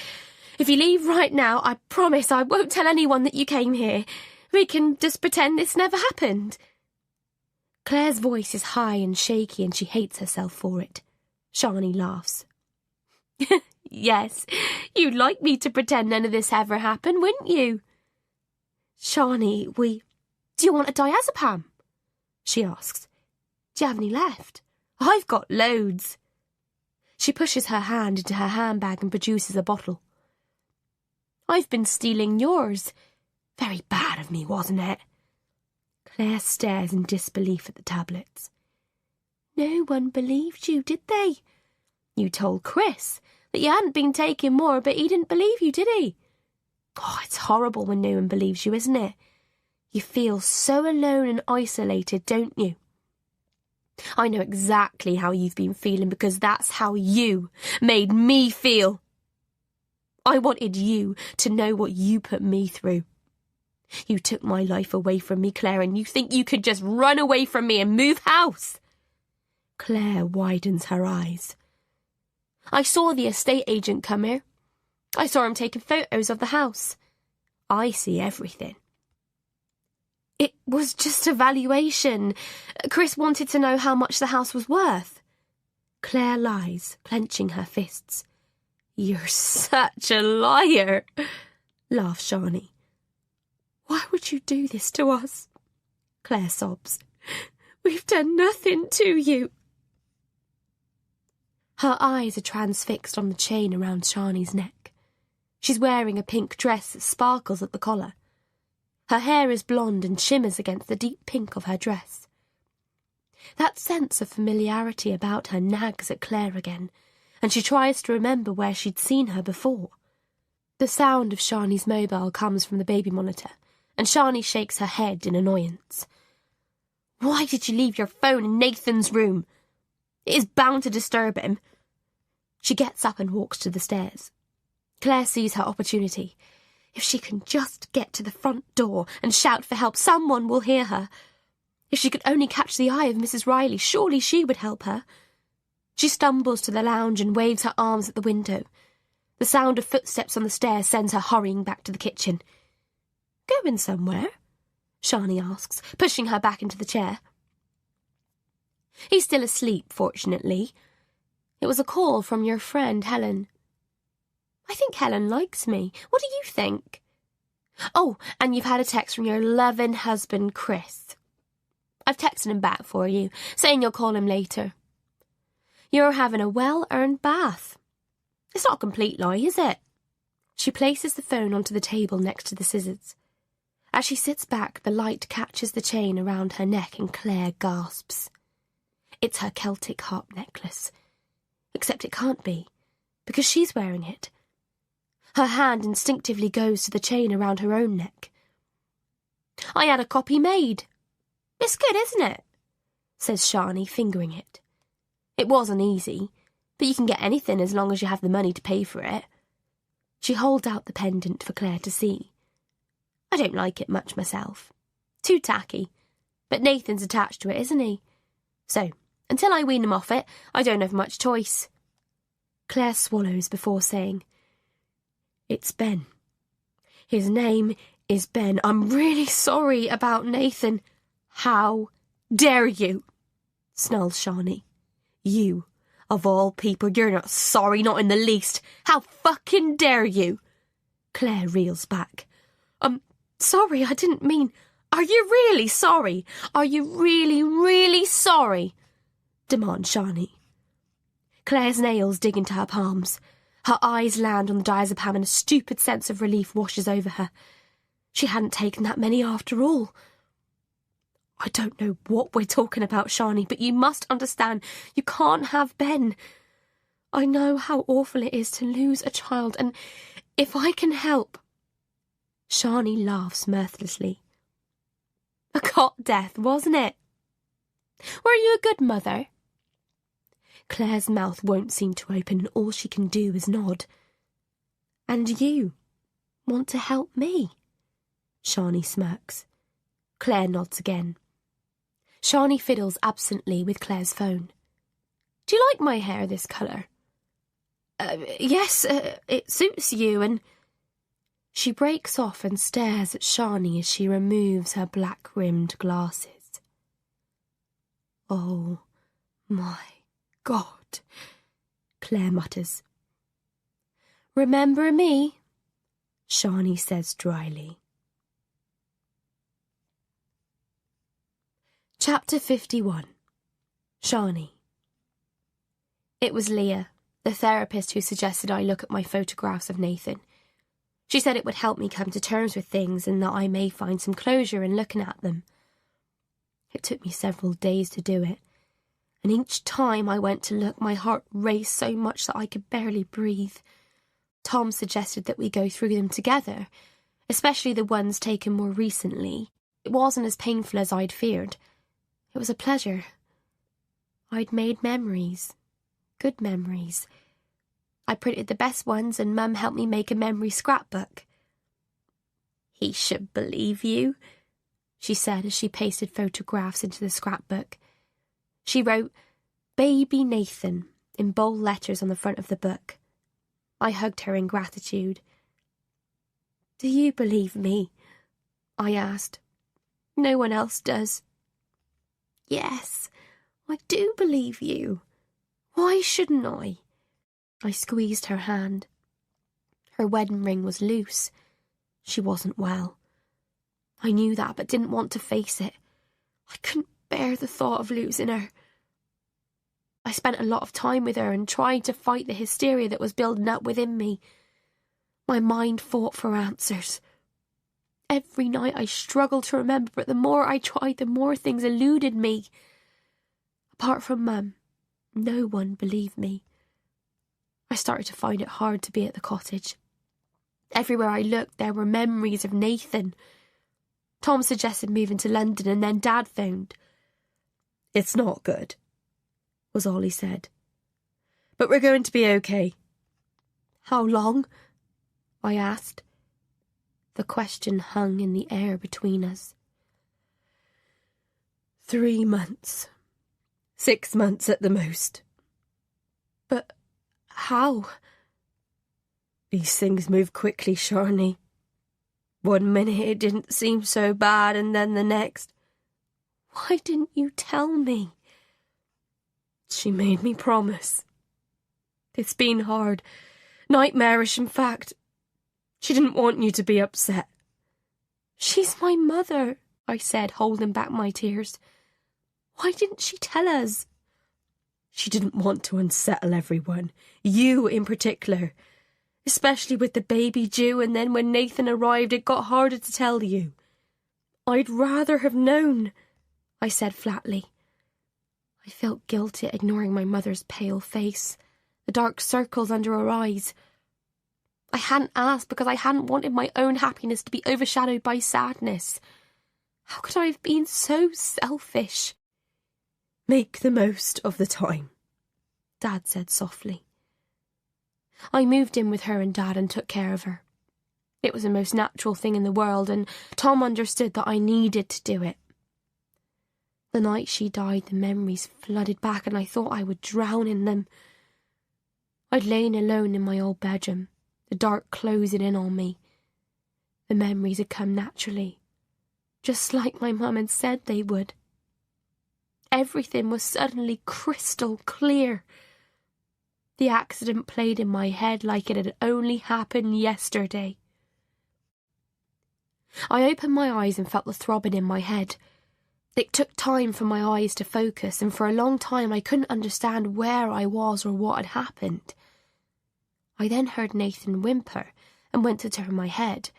Speaker 1: if you leave right now, I promise I won't tell anyone that you came here. We can just pretend this never happened. Claire's voice is high and shaky and she hates herself for it. Shani laughs. Yes, you'd like me to pretend none of this ever happened, wouldn't you? Shani, do you want a diazepam? She asks. Do you have any left? I've got loads. She pushes her hand into her handbag and produces a bottle. I've been stealing yours. Very bad of me, wasn't it? Claire stares in disbelief at the tablets. No one believed you, did they? You told Chris that you hadn't been taking more, but he didn't believe you, did he? Oh, it's horrible when no one believes you, isn't it? You feel so alone and isolated, don't you? I know exactly how you've been feeling because that's how you made me feel. I wanted you to know what you put me through. You took my life away from me, Claire, and you think you could just run away from me and move house? Claire widens her eyes. I saw the estate agent come here. I saw him taking photos of the house. I see everything. It was just a valuation. Chris wanted to know how much the house was worth. Claire lies, clenching her fists. You're such a liar, laughs Shani. Why would you do this to us? Claire sobs. We've done nothing to you. Her eyes are transfixed on the chain around Shani's neck. She's wearing a pink dress that sparkles at the collar. Her hair is blonde and shimmers against the deep pink of her dress. That sense of familiarity about her nags at Claire again, and she tries to remember where she'd seen her before. The sound of Shani's mobile comes from the baby monitor, and Shani shakes her head in annoyance. Why did you leave your phone in Nathan's room? It is bound to disturb him. She gets up and walks to the stairs. Claire sees her opportunity. If she can just get to the front door and shout for help, someone will hear her. If she could only catch the eye of Mrs. Riley, surely she would help her. She stumbles to the lounge and waves her arms at the window. The sound of footsteps on the stairs sends her hurrying back to the kitchen. Going somewhere? Shani asks, pushing her back into the chair. He's still asleep, fortunately. It was a call from your friend, Helen. I think Helen likes me. What do you think? Oh, and you've had a text from your loving husband, Chris. I've texted him back for you, saying you'll call him later. You're having a well-earned bath. It's not a complete lie, is it? She places the phone onto the table next to the scissors. As she sits back, the light catches the chain around her neck and Claire gasps. It's her Celtic harp necklace. Except it can't be, because she's wearing it. Her hand instinctively goes to the chain around her own neck. I had a copy made. It's good, isn't it? Says Shani, fingering it. It wasn't easy, but you can get anything as long as you have the money to pay for it. She holds out the pendant for Claire to see. I don't like it much myself. Too tacky. But Nathan's attached to it, isn't he? So, until I wean him off it, I don't have much choice. Claire swallows before saying, It's Ben. His name is Ben. I'm really sorry about Nathan. How dare you? Snarls Shani. You, of all people, you're not sorry, not in the least. How fucking dare you? Claire reels back. Sorry, I didn't mean... Are you really sorry? Are you really, really sorry? Demands Shani. Claire's nails dig into her palms. Her eyes land on the diazepam and a stupid sense of relief washes over her. She hadn't taken that many after all. I don't know what we're talking about, Shani, but you must understand you can't have Ben. I know how awful it is to lose a child, and if I can help... Shani laughs mirthlessly. A cot death, wasn't it? Were you a good mother? Claire's mouth won't seem to open, and all she can do is nod. And you want to help me? Shani smirks. Claire nods again. Shani fiddles absently with Claire's phone. Do you like my hair this colour? Yes, it suits you, and... She breaks off and stares at Shani as she removes her black-rimmed glasses. Oh, my God, Claire mutters. Remember me? Shani says dryly. Chapter 51. Shani. It was Leah, the therapist, who suggested I look at my photographs of Nathan. She said it would help me come to terms with things and that I may find some closure in looking at them. It took me several days to do it, and each time I went to look, my heart raced so much that I could barely breathe. Tom suggested that we go through them together, especially the ones taken more recently. It wasn't as painful as I'd feared. It was a pleasure. I'd made memories. Good memories. I printed the best ones and Mum helped me make a memory scrapbook. "He should believe you," she said as she pasted photographs into the scrapbook. She wrote, "Baby Nathan," in bold letters on the front of the book. I hugged her in gratitude. "Do you believe me?" I asked. "No one else does." "Yes, I do believe you. Why shouldn't I?" I squeezed her hand. Her wedding ring was loose. She wasn't well. I knew that, but didn't want to face it. I couldn't bear the thought of losing her. I spent a lot of time with her and tried to fight the hysteria that was building up within me. My mind fought for answers. Every night I struggled to remember, but the more I tried, the more things eluded me. Apart from Mum, no one believed me. I started to find it hard to be at the cottage. Everywhere I looked, there were memories of Nathan. Tom suggested moving to London, and then Dad phoned. "It's not good," was all he said. "But we're going to be okay." "How long?" I asked. The question hung in the air between us. 3 months. 6 months at the most. "But how?" "These things move quickly, Sharni. 1 minute it didn't seem so bad, and then the next." "Why didn't you tell me?" "She made me promise. It's been hard, nightmarish, in fact. She didn't want you to be upset." "She's my mother," I said, holding back my tears. "Why didn't she tell us?" "She didn't want to unsettle everyone, you in particular. Especially with the baby due, and then when Nathan arrived it got harder to tell you." "I'd rather have known," I said flatly. I felt guilty at ignoring my mother's pale face, the dark circles under her eyes. I hadn't asked because I hadn't wanted my own happiness to be overshadowed by sadness. How could I have been so selfish? "Make the most of the time," Dad said softly. I moved in with her and Dad and took care of her. It was the most natural thing in the world, and Tom understood that I needed to do it. The night she died, the memories flooded back and I thought I would drown in them. I'd lain alone in my old bedroom, the dark closing in on me. The memories had come naturally, just like my mum had said they would. Everything was suddenly crystal clear. The accident played in my head like it had only happened yesterday. I opened my eyes and felt the throbbing in my head. It took time for my eyes to focus, and for a long time I couldn't understand where I was or what had happened. I then heard Nathan whimper and went to turn my head.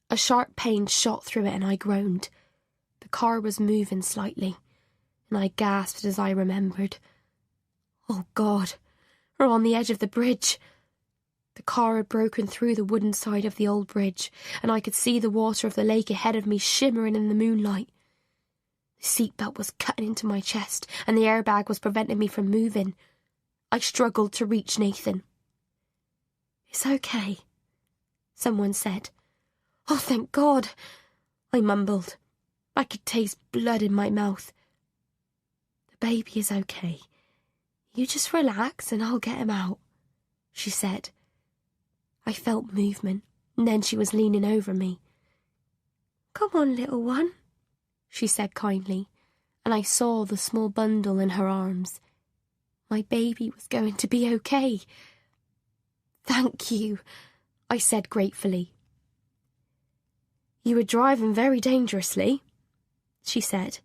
Speaker 1: A sharp pain shot through it and I groaned. The car was moving slightly, and I gasped as I remembered. Oh God, we're on the edge of the bridge. The car had broken through the wooden side of the old bridge, and I could see the water of the lake ahead of me shimmering in the moonlight. The seatbelt was cutting into my chest, and the airbag was preventing me from moving. I struggled to reach Nathan. "It's okay," someone said. "Oh, thank God," I mumbled. I could taste blood in my mouth. "The baby is okay. You just relax and I'll get him out," she said. I felt movement, and then she was leaning over me. "Come on, little one," she said kindly, and I saw the small bundle in her arms. My baby was going to be okay. "Thank you," I said gratefully. "You were driving very dangerously," she said.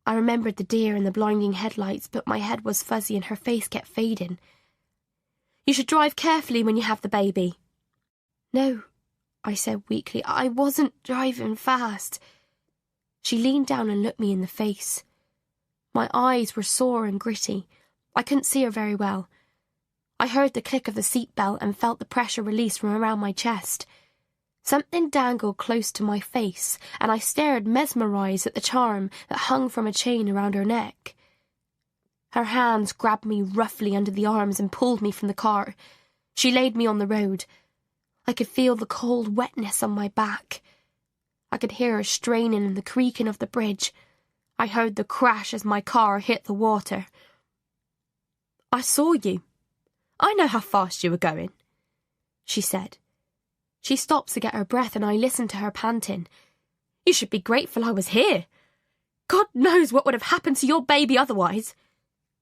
Speaker 1: I remembered the deer and the blinding headlights, but my head was fuzzy and her face kept fading. "You should drive carefully when you have the baby." "No," I said weakly. "I wasn't driving fast." She leaned down and looked me in the face. My eyes were sore and gritty. I couldn't see her very well. I heard the click of the seatbelt and felt the pressure release from around my chest. Something dangled close to my face, and I stared mesmerised at the charm that hung from a chain around her neck. Her hands grabbed me roughly under the arms and pulled me from the car. She laid me on the road. I could feel the cold wetness on my back. I could hear her straining and the creaking of the bridge. I heard the crash as my car hit the water. "I saw you. I know how fast you were going," she said. She stopped to get her breath and I listened to her panting. "You should be grateful I was here. God knows what would have happened to your baby otherwise.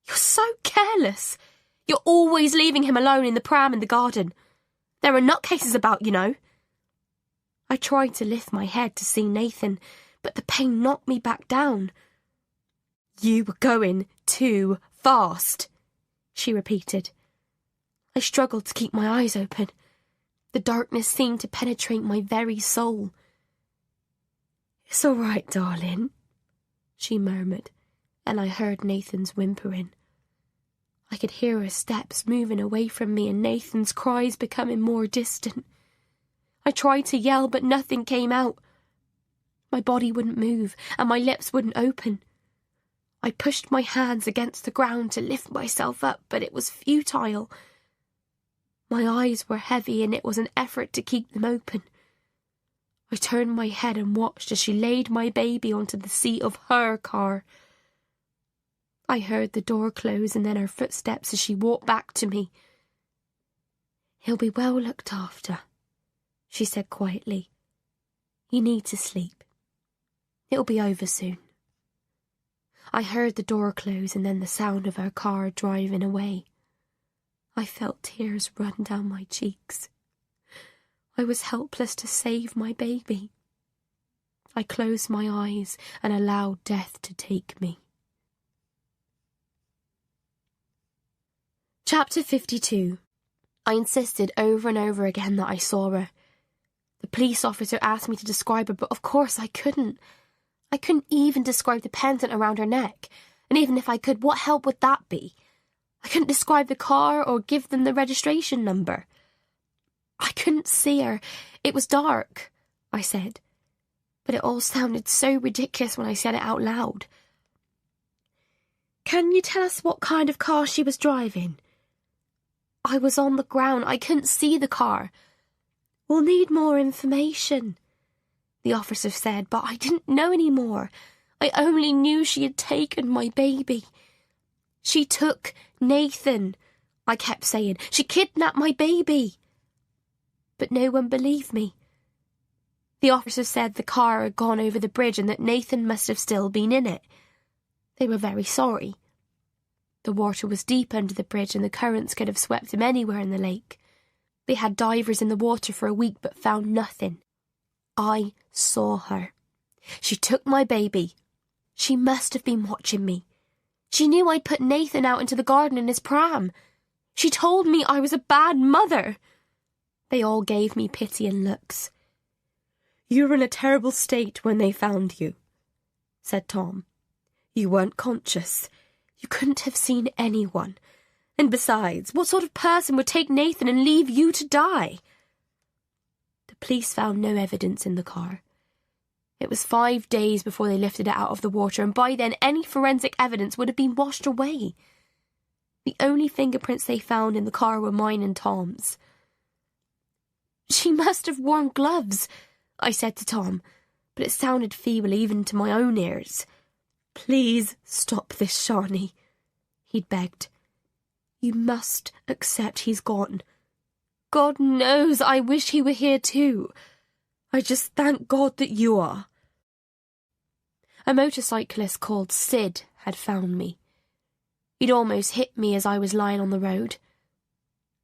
Speaker 1: You're so careless. You're always leaving him alone in the pram in the garden. There are nutcases about, you know." I tried to lift my head to see Nathan, but the pain knocked me back down. "You were going too fast," she repeated. I struggled to keep my eyes open. The darkness seemed to penetrate my very soul. "It's all right, darling," she murmured, and I heard Nathan's whimpering. I could hear her steps moving away from me and Nathan's cries becoming more distant. I tried to yell, but nothing came out. My body wouldn't move, and my lips wouldn't open. I pushed my hands against the ground to lift myself up, but it was futile. My eyes were heavy, and it was an effort to keep them open. I turned my head and watched as she laid my baby onto the seat of her car. I heard the door close and then her footsteps as she walked back to me. "He'll be well looked after," she said quietly. "You need to sleep. It'll be over soon." I heard the door close and then the sound of her car driving away. I felt tears run down my cheeks. I was helpless to save my baby. I closed my eyes and allowed death to take me. Chapter 52. I insisted over and over again that I saw her. The police officer asked me to describe her, but of course I couldn't. I couldn't even describe the pendant around her neck, and even if I could, what help would that be? I couldn't describe the car or give them the registration number. I couldn't see her. It was dark, I said, but it all sounded so ridiculous when I said it out loud. "Can you tell us what kind of car she was driving?" I was on the ground. I couldn't see the car. "We'll need more information," the officer said, but I didn't know any more. I only knew she had taken my baby. "She took Nathan," I kept saying. "She kidnapped my baby." But no one believed me. The officer said the car had gone over the bridge and that Nathan must have still been in it. They were very sorry. The water was deep under the bridge and the currents could have swept him anywhere in the lake. They had divers in the water for a week but found nothing. I saw her. She took my baby. She must have been watching me. She knew I'd put Nathan out into the garden in his pram. She told me I was a bad mother. They all gave me pity and looks. "You were in a terrible state when they found you," said Tom. "You weren't conscious. You couldn't have seen anyone. And besides, what sort of person would take Nathan and leave you to die?" The police found no evidence in the car. It was 5 days before they lifted it out of the water, and by then any forensic evidence would have been washed away. The only fingerprints they found in the car were mine and Tom's. "She must have worn gloves," I said to Tom, but it sounded feeble even to my own ears. "Please stop this, Shani," he'd begged. "You must accept he's gone. God knows I wish he were here too. I just thank God that you are." A motorcyclist called Sid had found me. He'd almost hit me as I was lying on the road.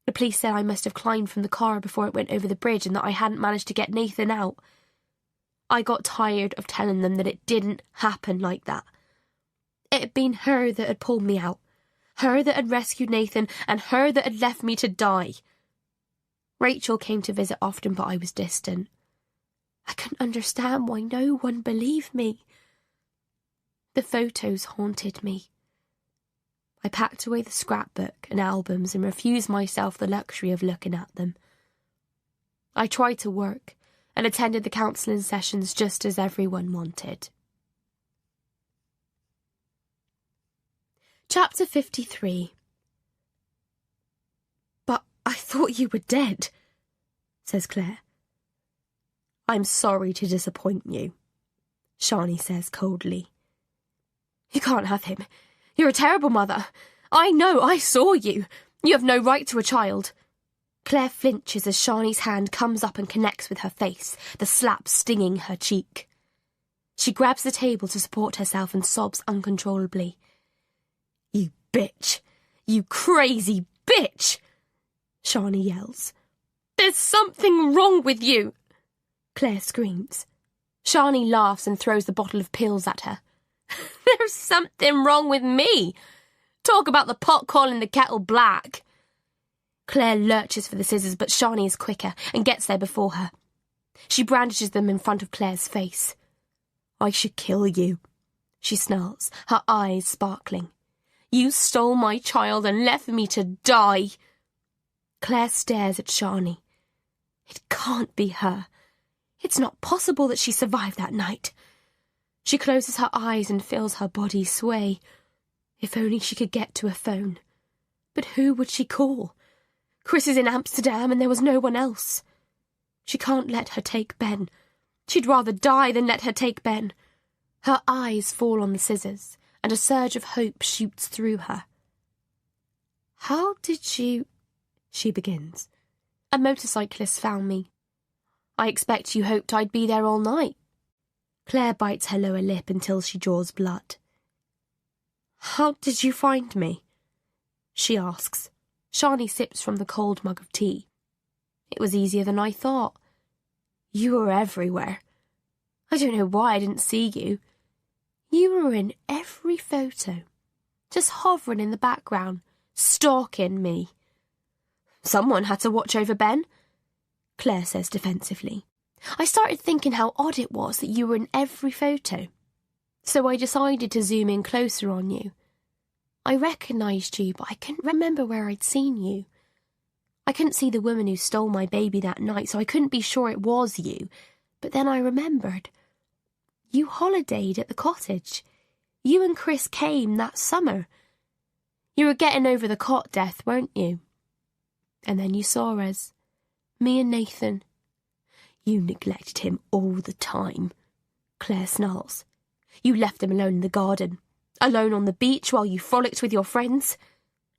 Speaker 1: The police said I must have climbed from the car before it went over the bridge and that I hadn't managed to get Nathan out. I got tired of telling them that it didn't happen like that. It had been her that had pulled me out, her that had rescued Nathan, and her that had left me to die. Rachel came to visit often, but I was distant. I couldn't understand why no one believed me. The photos haunted me. I packed away the scrapbook and albums and refused myself the luxury of looking at them. I tried to work and attended the counselling sessions just as everyone wanted. Chapter 53.
Speaker 2: But I thought you were dead, says Claire.
Speaker 1: I'm sorry to disappoint you, Shani says coldly. You can't have him. You're a terrible mother. I know, I saw you. You have no right to a child. Claire flinches as Shani's hand comes up and connects with her face, the slap stinging her cheek. She grabs the table to support herself and sobs uncontrollably. You bitch! You crazy bitch! Shani yells. There's something wrong with you! Claire screams. Shani laughs and throws the bottle of pills at her. There's something wrong with me! Talk about the pot calling the kettle black! Claire lurches for the scissors, but Shani is quicker and gets there before her. She brandishes them in front of Claire's face. I should kill you, she snarls, her eyes sparkling. You stole my child and left me to die. Claire stares at Shani. It can't be her. It's not possible that she survived that night. She closes her eyes and feels her body sway. If only she could get to a phone. But who would she call? Chris is in Amsterdam and there was no one else. She can't let her take Ben. She'd rather die than let her take Ben. Her eyes fall on the scissors, and a surge of hope shoots through her. How did you... she begins. A motorcyclist found me. I expect you hoped I'd be there all night. Claire bites her lower lip until she draws blood. How did you find me? She asks. Shani sips from the cold mug of tea. It was easier than I thought. You were everywhere. I don't know why I didn't see you. You were in every photo, just hovering in the background, stalking me. Someone had to watch over Ben, Claire says defensively. I started thinking how odd it was that you were in every photo, so I decided to zoom in closer on you. I recognised you, but I couldn't remember where I'd seen you. I couldn't see the woman who stole my baby that night, so I couldn't be sure it was you. But then I remembered. You holidayed at the cottage. You and Chris came that summer. You were getting over the cot death, weren't you? And then you saw us. Me and Nathan. You neglected him all the time, Claire snarls. You left him alone in the garden, alone on the beach while you frolicked with your friends.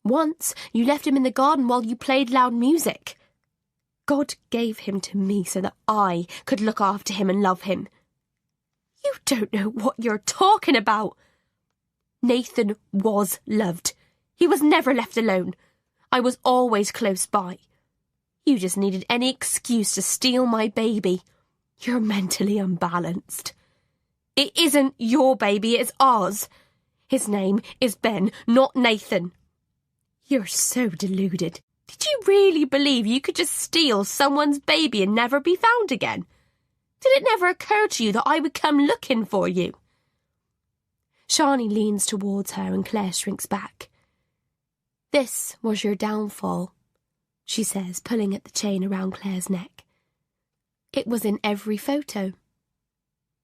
Speaker 1: Once, you left him in the garden while you played loud music. God gave him to me so that I could look after him and love him. You don't know what you're talking about. Nathan was loved. He was never left alone. I was always close by. You just needed any excuse to steal my baby. You're mentally unbalanced. It isn't your baby, it's ours. His name is Ben, not Nathan. You're so deluded. Did you really believe you could just steal someone's baby and never be found again? Did it never occur to you that I would come looking for you? Shani leans towards her and Claire shrinks back. This was your downfall, she says, pulling at the chain around Claire's neck. It was in every photo.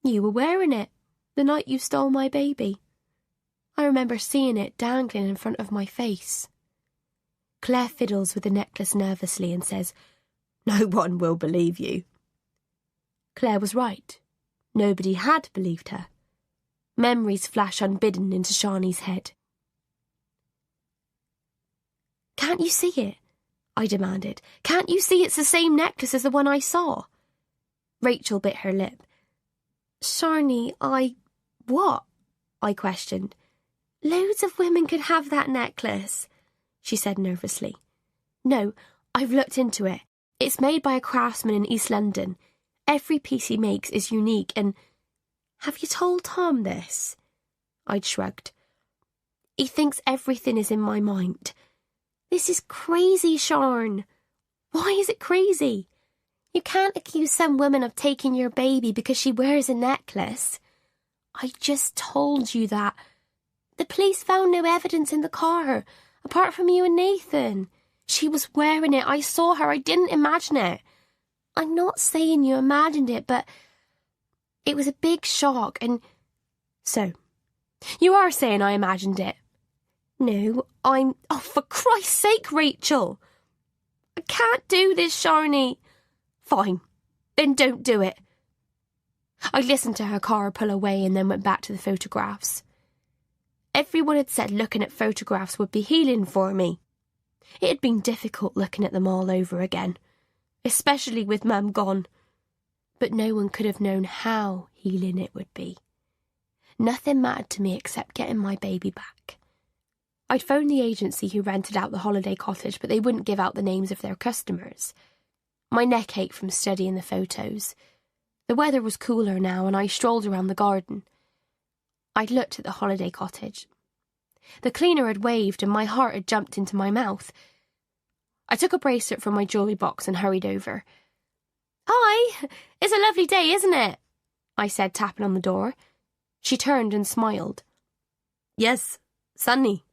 Speaker 1: You were wearing it the night you stole my baby. I remember seeing it dangling in front of my face. Claire fiddles with the necklace nervously and says, No one will believe you. Claire was right. Nobody had believed her. Memories flash unbidden into Shani's head. Can't you see it? I demanded. Can't you see it's the same necklace as the one I saw? Rachel bit her lip. Shani, What? I questioned. Loads of women could have that necklace, she said nervously. No, I've looked into it. It's made by a craftsman in East London. Every piece he makes is unique and... Have you told Tom this? I'd shrugged. He thinks everything is in my mind. This is crazy, Sharn. Why is it crazy? You can't accuse some woman of taking your baby because she wears a necklace. I just told you that. The police found no evidence in the car, apart from you and Nathan. She was wearing it. I saw her. I didn't imagine it. I'm not saying you imagined it, but it was a big shock, and... So, you are saying I imagined it. No, Oh, for Christ's sake, Rachel! I can't do this, Sharni. Fine, then don't do it. I listened to her car pull away and then went back to the photographs. Everyone had said looking at photographs would be healing for me. It had been difficult looking at them all over again, especially with Mum gone. But no one could have known how healing it would be. Nothing mattered to me except getting my baby back. I'd phoned the agency who rented out the holiday cottage, but they wouldn't give out the names of their customers. My neck ached from studying the photos. The weather was cooler now, and I strolled around the garden. I'd looked at the holiday cottage. The cleaner had waved, and my heart had jumped into my mouth. I took a bracelet from my jewellery box and hurried over. "Hi, it's a lovely day, isn't it?" I said, tapping on the door. She turned and smiled. "Yes, sunny."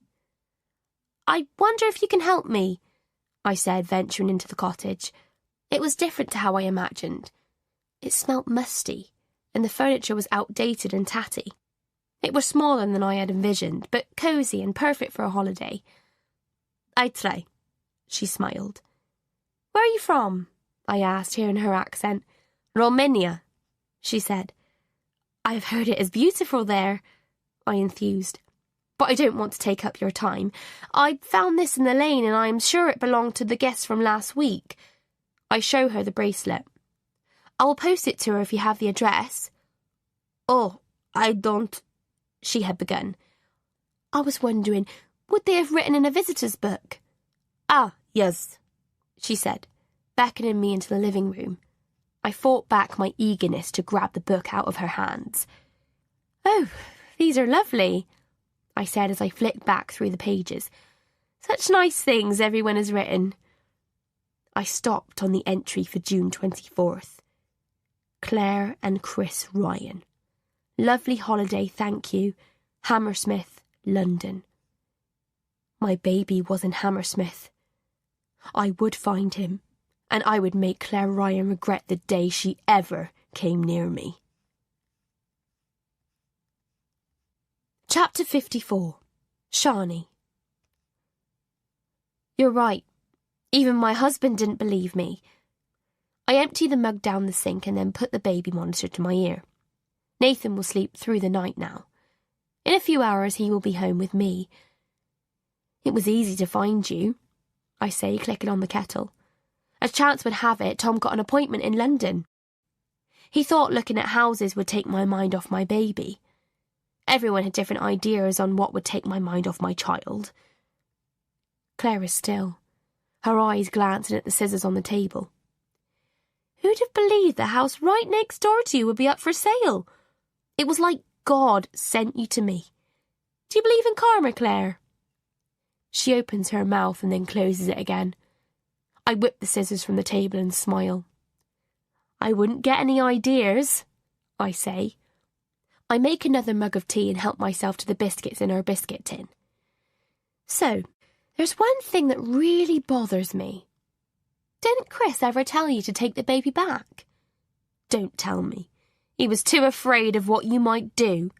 Speaker 1: "I wonder if you can help me," I said, venturing into the cottage. It was different to how I imagined. It smelt musty, and the furniture was outdated and tatty. It was smaller than I had envisioned, but cosy and perfect for a holiday. "I'd try," she smiled. "Where are you from?" I asked, hearing her accent. "Romania," she said. "I've heard it is beautiful there," I enthused. "But I don't want to take up your time. I found this in the lane, and I'm sure it belonged to the guests from last week." I show her the bracelet. "I will post it to her if you have the address." "Oh, I don't," she had begun. I was wondering, would they have written in a visitor's book? "Ah, yes," she said, beckoning me into the living room. I fought back my eagerness to grab the book out of her hands. "Oh, these are lovely," I said as I flicked back through the pages. "Such nice things everyone has written." I stopped on the entry for June 24th. Claire and Chris Ryan. Lovely holiday, thank you. Hammersmith, London. My baby was in Hammersmith. I would find him, and I would make Claire Ryan regret the day she ever came near me. Chapter 54. Sharni. You're right. Even my husband didn't believe me. I emptied the mug down the sink and then put the baby monitor to my ear. Nathan will sleep through the night now. In a few hours he will be home with me. "It was easy to find you," I say, clicking on the kettle. As chance would have it, Tom got an appointment in London. He thought looking at houses would take my mind off my baby. Everyone had different ideas on what would take my mind off my child. Claire is still, her eyes glancing at the scissors on the table. "Who'd have believed the house right next door to you would be up for sale? It was like God sent you to me. Do you believe in karma, Claire?" She opens her mouth and then closes it again. I whip the scissors from the table and smile. "I wouldn't get any ideas," I say. I make another mug of tea and help myself to the biscuits in her biscuit tin. "So, there's one thing that really bothers me. Didn't Chris ever tell you to take the baby back?" "Don't tell me. He was too afraid of what you might do."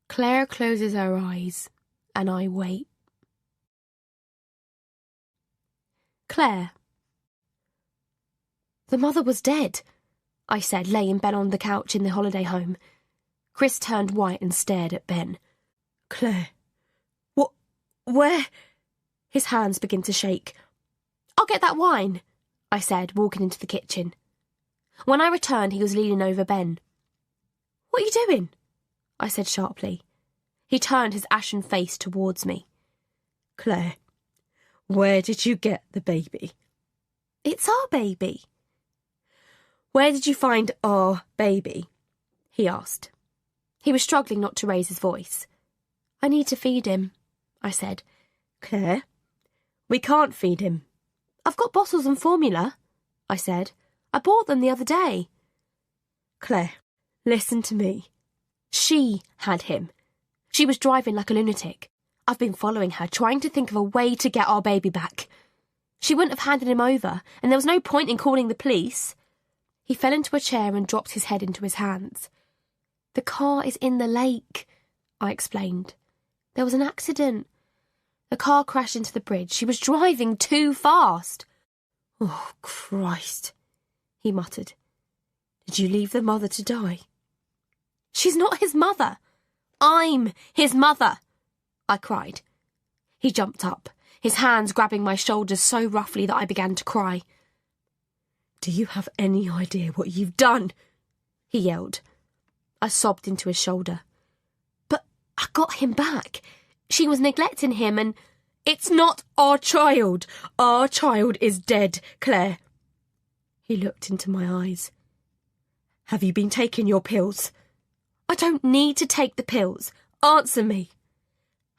Speaker 1: Claire closes her eyes, and I wait. Claire. "The mother was dead," I said, laying Ben on the couch in the holiday home. Chris turned white and stared at Ben. "Claire, where?" His hands begin to shake. "I'll get that wine," I said, walking into the kitchen. When I returned, he was leaning over Ben. "What are you doing?" I said sharply. He turned his ashen face towards me. "Claire, where did you get the baby?" "It's our baby." "Where did you find our baby?" he asked. He was struggling not to raise his voice. "I need to feed him," I said. "Claire, we can't feed him." "I've got bottles and formula," I said. "I bought them the other day." "Claire, listen to me." She had him. She was driving like a lunatic. I've been following her, trying to think of a way to get our baby back. She wouldn't have handed him over, and there was no point in calling the police. He fell into a chair and dropped his head into his hands. "The car is in the lake," I explained. "There was an accident. The car crashed into the bridge. She was driving too fast.
Speaker 2: Oh, Christ, he muttered. Did you leave the mother to die?
Speaker 1: She's not his mother. I'm his mother, I cried. He jumped up, his hands grabbing my shoulders so roughly that I began to cry.
Speaker 2: Do you have any idea what you've done?
Speaker 1: He yelled. I sobbed into his shoulder. But I got him back. She was neglecting him and...
Speaker 2: It's not our child. Our child is dead, Claire. He looked into my eyes. Have you been taking your pills?
Speaker 1: I don't need to take the pills. Answer me.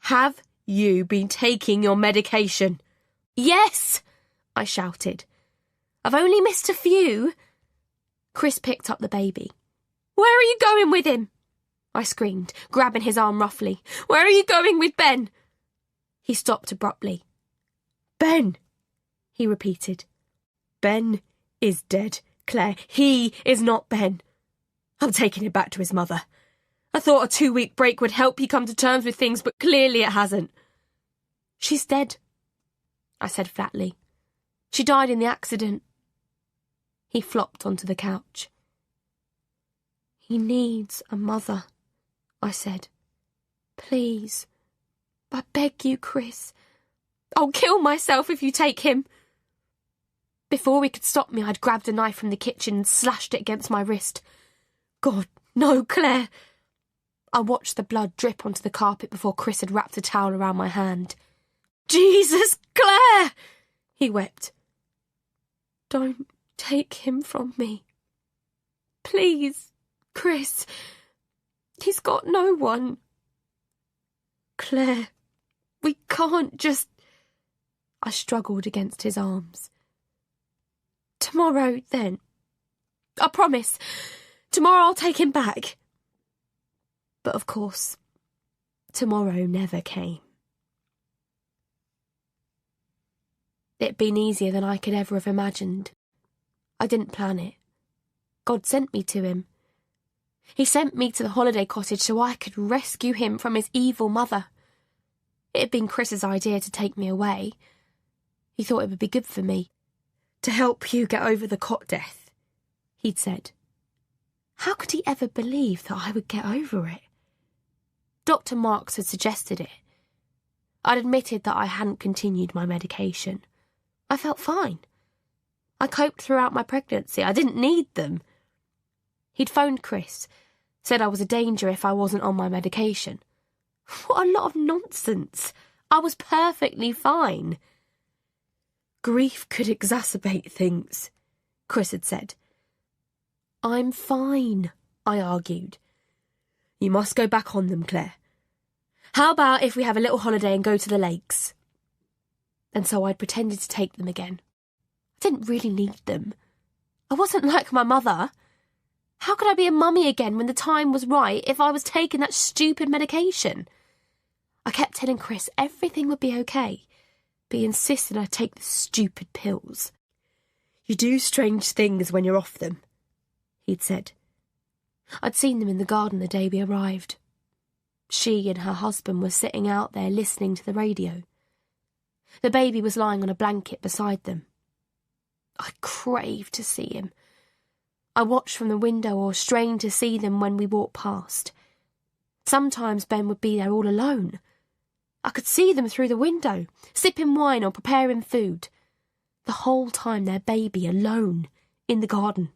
Speaker 2: Have you been taking your medication?
Speaker 1: Yes, I shouted. I've only missed a few. Chris picked up the baby. Where are you going with him? I screamed, grabbing his arm roughly. Where are you going with Ben? He stopped abruptly.
Speaker 2: Ben, he repeated. Ben is dead, Claire. He is not Ben. I'm taking him back to his mother. I thought a 2-week break would help you come to terms with things, but clearly it hasn't.
Speaker 1: She's dead, I said flatly. She died in the accident. He flopped onto the couch. He needs a mother, I said. Please. I beg you, Chris. I'll kill myself if you take him. Before he could stop me, I'd grabbed a knife from the kitchen and slashed it against my wrist.
Speaker 2: God, no, Claire.
Speaker 1: I watched the blood drip onto the carpet before Chris had wrapped a towel around my hand.
Speaker 2: Jesus, Claire!
Speaker 1: He wept. Don't take him from me. Please, Chris. He's got no one.
Speaker 2: Claire, we can't just...
Speaker 1: I struggled against his arms. Tomorrow, then. I promise. Tomorrow I'll take him back. But of course, tomorrow never came. It'd been easier than I could ever have imagined. I didn't plan it. God sent me to him. He sent me to the holiday cottage so I could rescue him from his evil mother. It had been Chris's idea to take me away. He thought it would be good for me.
Speaker 2: To help you get over the cot death,
Speaker 1: he'd said. How could he ever believe that I would get over it? Dr. Marks had suggested it. I'd admitted that I hadn't continued my medication. I felt fine. I coped throughout my pregnancy. I didn't need them. He'd phoned Chris, said I was a danger if I wasn't on my medication. What a lot of nonsense. I was perfectly fine.
Speaker 2: Grief could exacerbate things, Chris had said.
Speaker 1: I'm fine, I argued.
Speaker 2: You must go back on them, Claire.
Speaker 1: How about if we have a little holiday and go to the lakes? And so I'd pretended to take them again. I didn't really need them. I wasn't like my mother. How could I be a mummy again when the time was right if I was taking that stupid medication? I kept telling Chris everything would be okay, but he insisted I take the stupid pills.
Speaker 2: You do strange things when you're off them, he'd said.
Speaker 1: I'd seen them in the garden the day we arrived. She and her husband were sitting out there listening to the radio. The baby was lying on a blanket beside them. I craved to see him. I watched from the window or strained to see them when we walked past. Sometimes Ben would be there all alone. I could see them through the window, sipping wine or preparing food. The whole time their baby alone in the garden.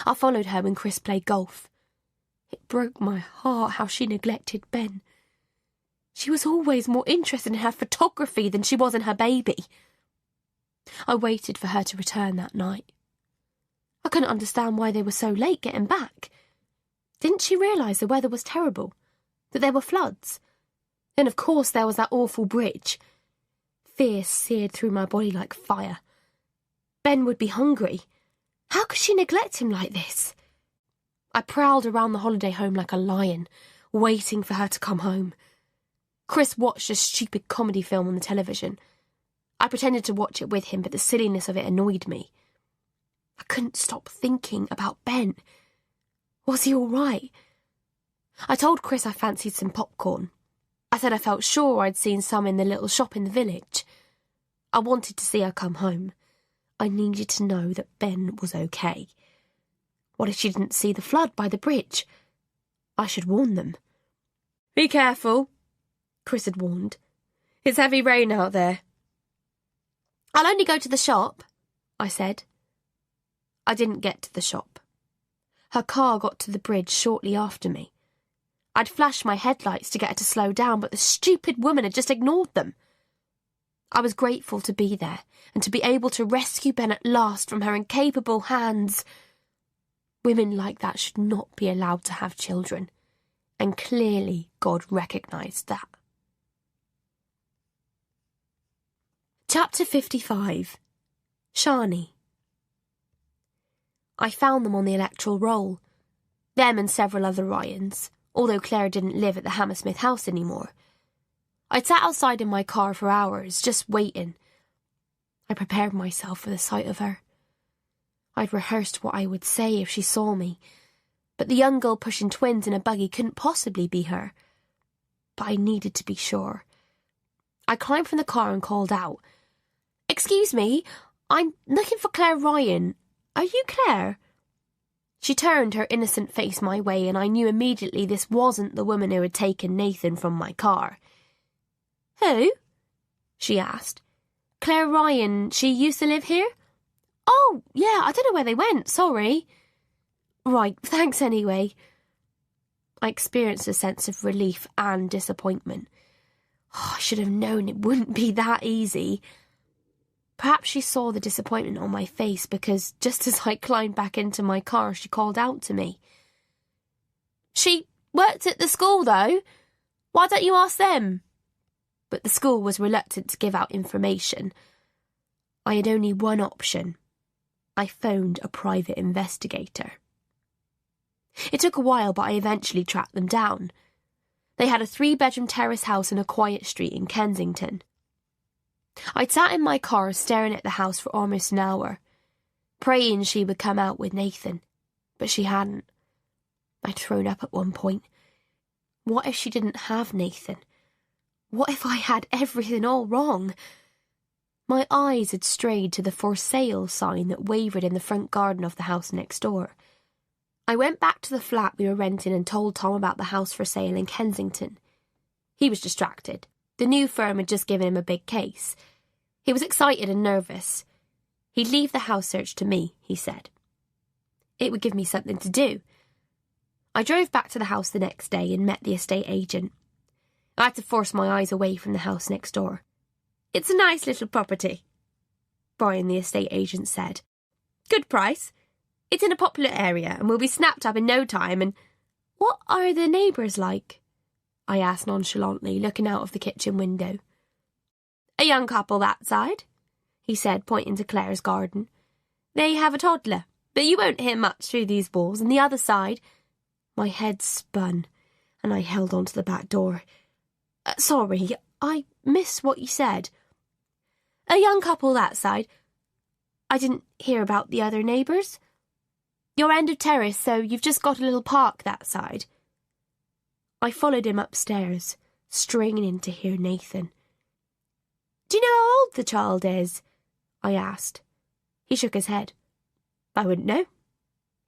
Speaker 1: I followed her when Chris played golf. It broke my heart how she neglected Ben. She was always more interested in her photography than she was in her baby. I waited for her to return that night. I couldn't understand why they were so late getting back. Didn't she realise the weather was terrible? That there were floods? Then, of course, there was that awful bridge. Fear seared through my body like fire. Ben would be hungry. How could she neglect him like this? I prowled around the holiday home like a lion, waiting for her to come home. Chris watched a stupid comedy film on the television. I pretended to watch it with him, but the silliness of it annoyed me. I couldn't stop thinking about Ben. Was he all right? I told Chris I fancied some popcorn. I said I felt sure I'd seen some in the little shop in the village. I wanted to see her come home. I needed to know that Ben was okay. What if she didn't see the flood by the bridge? I should warn them. "Be careful," Chris had warned. "It's heavy rain out there." "I'll only go to the shop," I said. I didn't get to the shop. Her car got to the bridge shortly after me. I'd flashed my headlights to get her to slow down, but the stupid woman had just ignored them. I was grateful to be there and to be able to rescue Ben at last from her incapable hands. Women like that should not be allowed to have children, and clearly God recognised that. Chapter 55. Shani. I found them on the electoral roll. Them and several other Ryans, although Claire didn't live at the Hammersmith house anymore. I'd sat outside in my car for hours, just waiting. I prepared myself for the sight of her. I'd rehearsed what I would say if she saw me, but the young girl pushing twins in a buggy couldn't possibly be her. But I needed to be sure. I climbed from the car and called out, "Excuse me, I'm looking for Claire Ryan. Are you Claire?" She turned her innocent face my way, and I knew immediately this wasn't the woman who had taken Nathan from my car. "Who?" she asked. "Claire Ryan, she used to live here?" "Oh, yeah, I don't know where they went, sorry." "Right, thanks anyway." I experienced a sense of relief and disappointment. I should have known it wouldn't be that easy. Perhaps she saw the disappointment on my face because just as I climbed back into my car, she called out to me. "She worked at the school, though. Why don't you ask them?" But the school was reluctant to give out information. I had only one option. I phoned a private investigator. It took a while, but I eventually tracked them down. They had a 3-bedroom terrace house in a quiet street in Kensington. I'd sat in my car staring at the house for almost an hour, praying she would come out with Nathan, but she hadn't. I'd thrown up at one point. What if she didn't have Nathan? What if I had everything all wrong? My eyes had strayed to the "for sale" sign that wavered in the front garden of the house next door. I went back to the flat we were renting and told Tom about the house for sale in Kensington. He was distracted. The new firm had just given him a big case. He was excited and nervous. He'd leave the house search to me, he said. It would give me something to do. I drove back to the house the next day and met the estate agent. I had to force my eyes away from the house next door. "It's a nice little property," Brian, the estate agent, said. "Good price. It's in a popular area and will be snapped up in no time and—" "What are the neighbours like?" I asked nonchalantly, looking out of the kitchen window. "A young couple that side," he said, pointing to Claire's garden. "They have a toddler, but you won't hear much through these walls, and the other side—" My head spun, and I held onto the back door. Sorry, I missed what you said." "A young couple that side. I didn't hear about the other neighbours. Your end of terrace, so you've just got a little park that side." I followed him upstairs, straining to hear Nathan. "Do you know how old the child is?" I asked. He shook his head. "I wouldn't know,"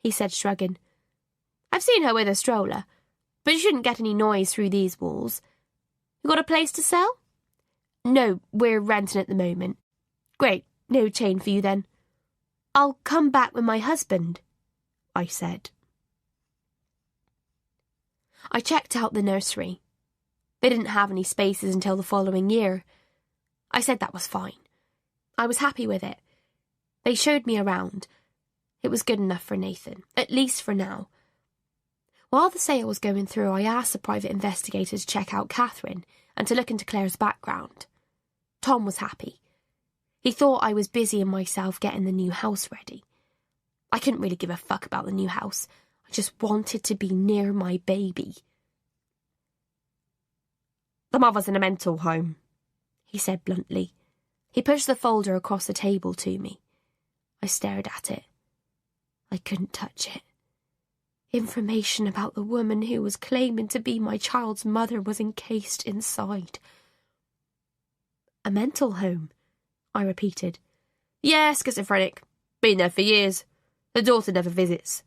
Speaker 1: he said, shrugging. "I've seen her with a stroller, but you shouldn't get any noise through these walls. You got a place to sell?" "No, we're renting at the moment." "Great, no chain for you then." "I'll come back with my husband," I said. I checked out the nursery. They didn't have any spaces until the following year. I said that was fine. I was happy with it. They showed me around. It was good enough for Nathan, at least for now. While the sale was going through, I asked the private investigator to check out Catherine and to look into Claire's background. Tom was happy. He thought I was busying myself getting the new house ready. I couldn't really give a fuck about the new house. I just wanted to be near my baby. "The mother's in a mental home," he said bluntly. He pushed the folder across the table to me. I stared at it. I couldn't touch it. Information about the woman who was claiming to be my child's mother was encased inside. A mental home, I repeated.
Speaker 4: Yeah, schizophrenic. Been there for years. The daughter never visits.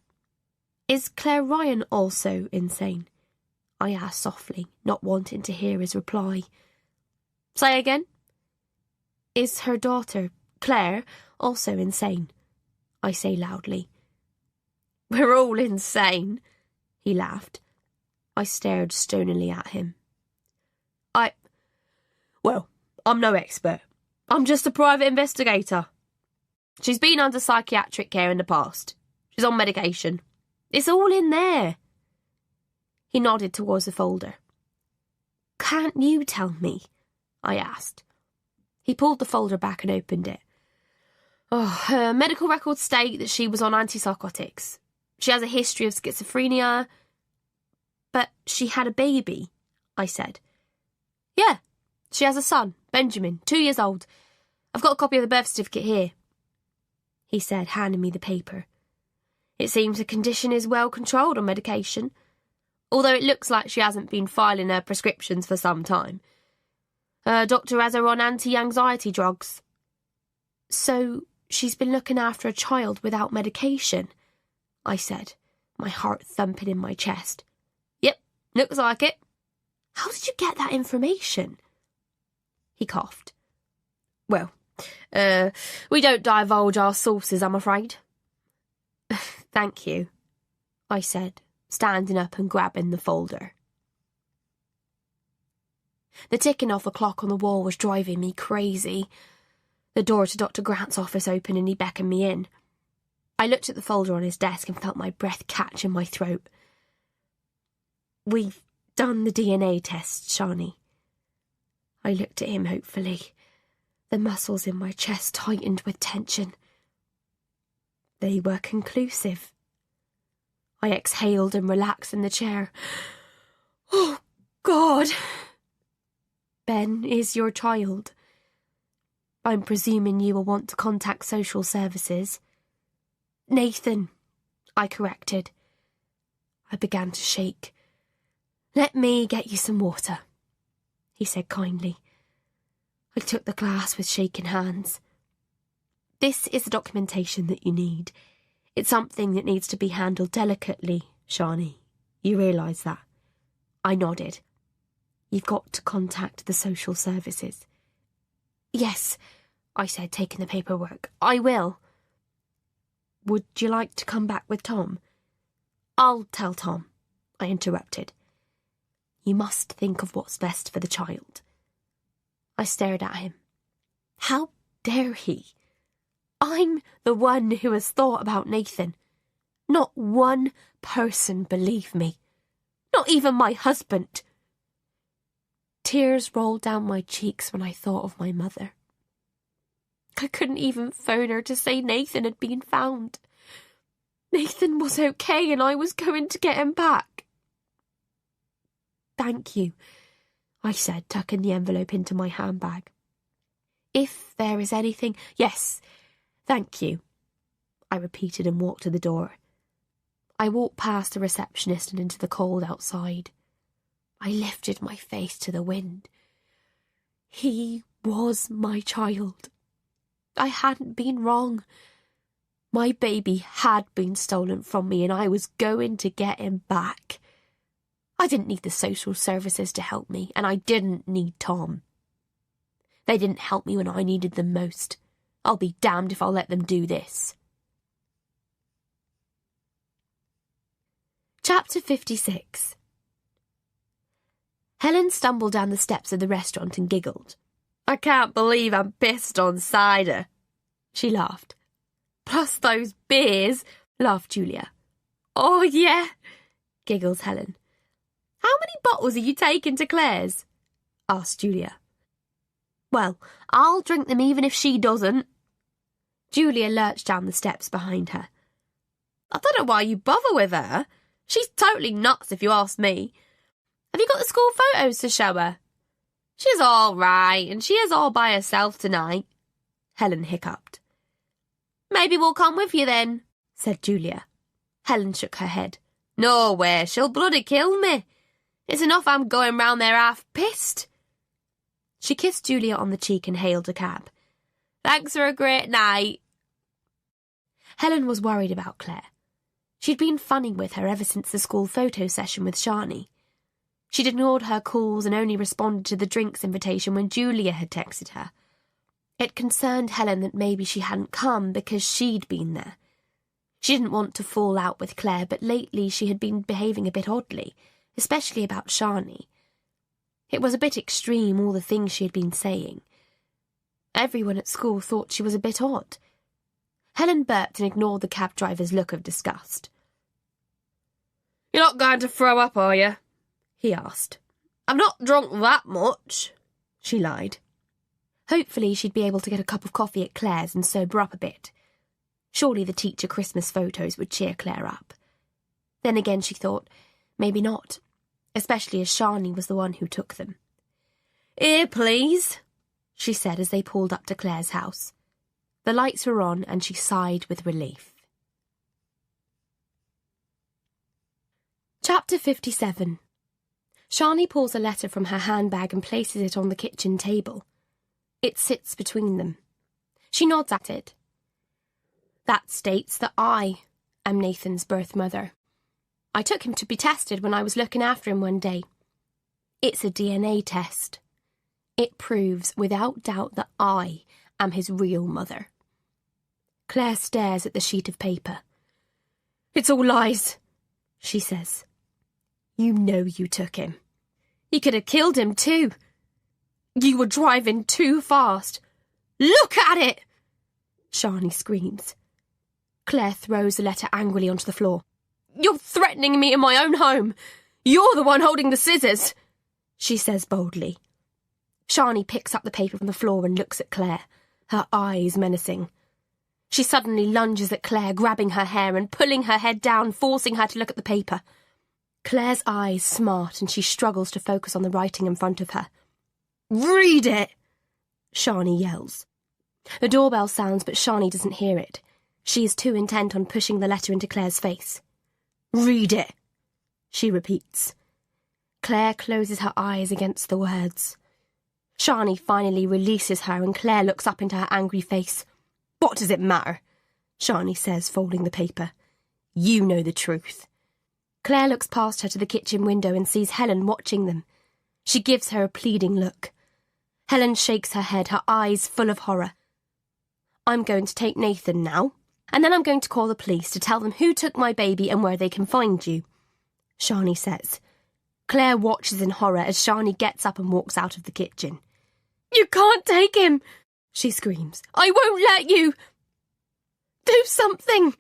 Speaker 1: Is Claire Ryan also insane? I asked softly, not wanting to hear his reply.
Speaker 4: Say again?
Speaker 1: Is her daughter, Claire, also insane? I say loudly.
Speaker 4: We're all insane,
Speaker 1: he laughed. I stared stonily at him.
Speaker 4: Well, I'm no expert. I'm just a private investigator. She's been under psychiatric care in the past. She's on medication. It's all in there.
Speaker 1: He nodded towards the folder. Can't you tell me? I asked. He pulled the folder back and opened it.
Speaker 4: Her medical records state that she was on antipsychotics. She has a history of schizophrenia.
Speaker 1: But she had a baby, I said.
Speaker 4: Yeah, she has a son, Benjamin, 2 years old. I've got a copy of the birth certificate here,
Speaker 1: he said, handing me the paper.
Speaker 4: It seems the condition is well controlled on medication, although it looks like she hasn't been filing her prescriptions for some time. Her doctor has her on anti-anxiety drugs.
Speaker 1: So she's been looking after a child without medication, I said, my heart thumping in my chest.
Speaker 4: Yep, looks like it.
Speaker 1: How did you get that information? He coughed.
Speaker 4: Well, we don't divulge our sources, I'm afraid.
Speaker 1: Thank you, I said, standing up and grabbing the folder. The ticking of the clock on the wall was driving me crazy. The door to Dr. Grant's office opened and he beckoned me in. I looked at the folder on his desk and felt my breath catch in my throat. We've done the DNA test, Shani. I looked at him hopefully. The muscles in my chest tightened with tension. They were conclusive. I exhaled and relaxed in the chair. Oh, God! Ben is your child. I'm presuming you will want to contact social services. Nathan, I corrected. I began to shake. Let me get you some water, he said kindly. I took the glass with shaking hands. This is the documentation that you need. It's something that needs to be handled delicately, Shani. You realise that? I nodded. You've got to contact the social services. Yes, I said, taking the paperwork. I will. Would you like to come back with Tom? I'll tell Tom, I interrupted. You must think of what's best for the child. I stared at him. How dare he? I'm the one who has thought about Nathan. Not one person believed me. Not even my husband. Tears rolled down my cheeks when I thought of my mother. I couldn't even phone her to say Nathan had been found. Nathan was okay and I was going to get him back. Thank you, I said, tucking the envelope into my handbag. If there is anything... Yes, thank you, I repeated and walked to the door. I walked past the receptionist and into the cold outside. I lifted my face to the wind. He was my child. I hadn't been wrong. My baby had been stolen from me and I was going to get him back. I didn't need the social services to help me, and I didn't need Tom. They didn't help me when I needed them most. I'll be damned if I'll let them do this. Chapter 56. Helen stumbled down the steps of the restaurant and giggled.
Speaker 4: I can't believe I'm pissed on cider, she laughed.
Speaker 1: Plus those beers, laughed Julia.
Speaker 4: Oh, yeah,
Speaker 1: giggled Helen.
Speaker 4: How many bottles are you taking to Claire's?
Speaker 1: Asked Julia. Well, I'll drink them even if she doesn't. Julia lurched down the steps behind her.
Speaker 4: I don't know why you bother with her. She's totally nuts if you ask me. Have you got the school photos to show her? She's all right, and she is all by herself tonight, Helen hiccuped.
Speaker 1: Maybe we'll come with you then, said Julia. Helen shook her head.
Speaker 4: No way, she'll bloody kill me. It's enough I'm going round there half pissed. She kissed Julia on the cheek and hailed a cab. Thanks for a great night. Helen was worried about Claire. She'd been funning with her ever since the school photo session with Shani. She'd ignored her calls and only responded to the drinks invitation when Julia had texted her. It concerned Helen that maybe she hadn't come because she'd been there. She didn't want to fall out with Claire, but lately she had been behaving a bit oddly, especially about Shani. It was a bit extreme, all the things she had been saying. Everyone at school thought she was a bit odd. Helen burped and ignored the cab driver's look of disgust. You're not going to throw up, are you? He asked. I've not drunk that much, she lied. Hopefully she'd be able to get a cup of coffee at Claire's and sober up a bit. Surely the teacher Christmas photos would cheer Claire up. Then again she thought, maybe not, especially as Shani was the one who took them. Here, please, she said as they pulled up to Claire's house. The lights were on and she sighed with relief. Chapter 57. Shani pulls a letter from her handbag and places it on the kitchen table. It sits between them. She nods at it. That states that I am Nathan's birth mother. I took him to be tested when I was looking after him one day. It's a DNA test. It proves without doubt that I am his real mother. Claire stares at the sheet of paper. It's all lies, she says. You know you took him. You could have killed him too. You were driving too fast. Look at it! Shani screams. Claire throws the letter angrily onto the floor. You're threatening me in my own home. You're the one holding the scissors, she says boldly. Shani picks up the paper from the floor and looks at Claire, her eyes menacing. She suddenly lunges at Claire, grabbing her hair and pulling her head down, forcing her to look at the paper. Claire's eyes smart and she struggles to focus on the writing in front of her. Read it! Shani yells. The doorbell sounds, but Shani doesn't hear it. She is too intent on pushing the letter into Claire's face. Read it, she repeats. Claire closes her eyes against the words. Shani finally releases her and Claire looks up into her angry face. What does it matter? Shani says, folding the paper. You know the truth. Claire looks past her to the kitchen window and sees Helen watching them. She gives her a pleading look. Helen shakes her head, her eyes full of horror. I'm going to take Nathan now, and then I'm going to call the police to tell them who took my baby and where they can find you, Shani says. Claire watches in horror as Shani gets up and walks out of the kitchen. You can't take him, she screams. I won't let you. Do something,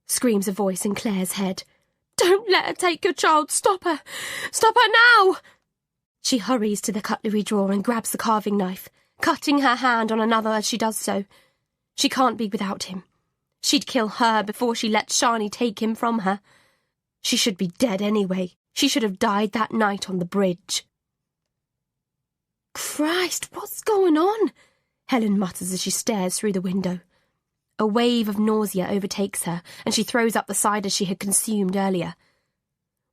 Speaker 4: screams a voice in Claire's head. Don't let her take your child. Stop her. Stop her now. She hurries to the cutlery drawer and grabs the carving knife, cutting her hand on another as she does so. She can't be without him. She'd kill her before she let Shani take him from her. She should be dead anyway. She should have died that night on the bridge. Christ, what's going on? Helen mutters as she stares through the window. A wave of nausea overtakes her, and she throws up the cider she had consumed earlier.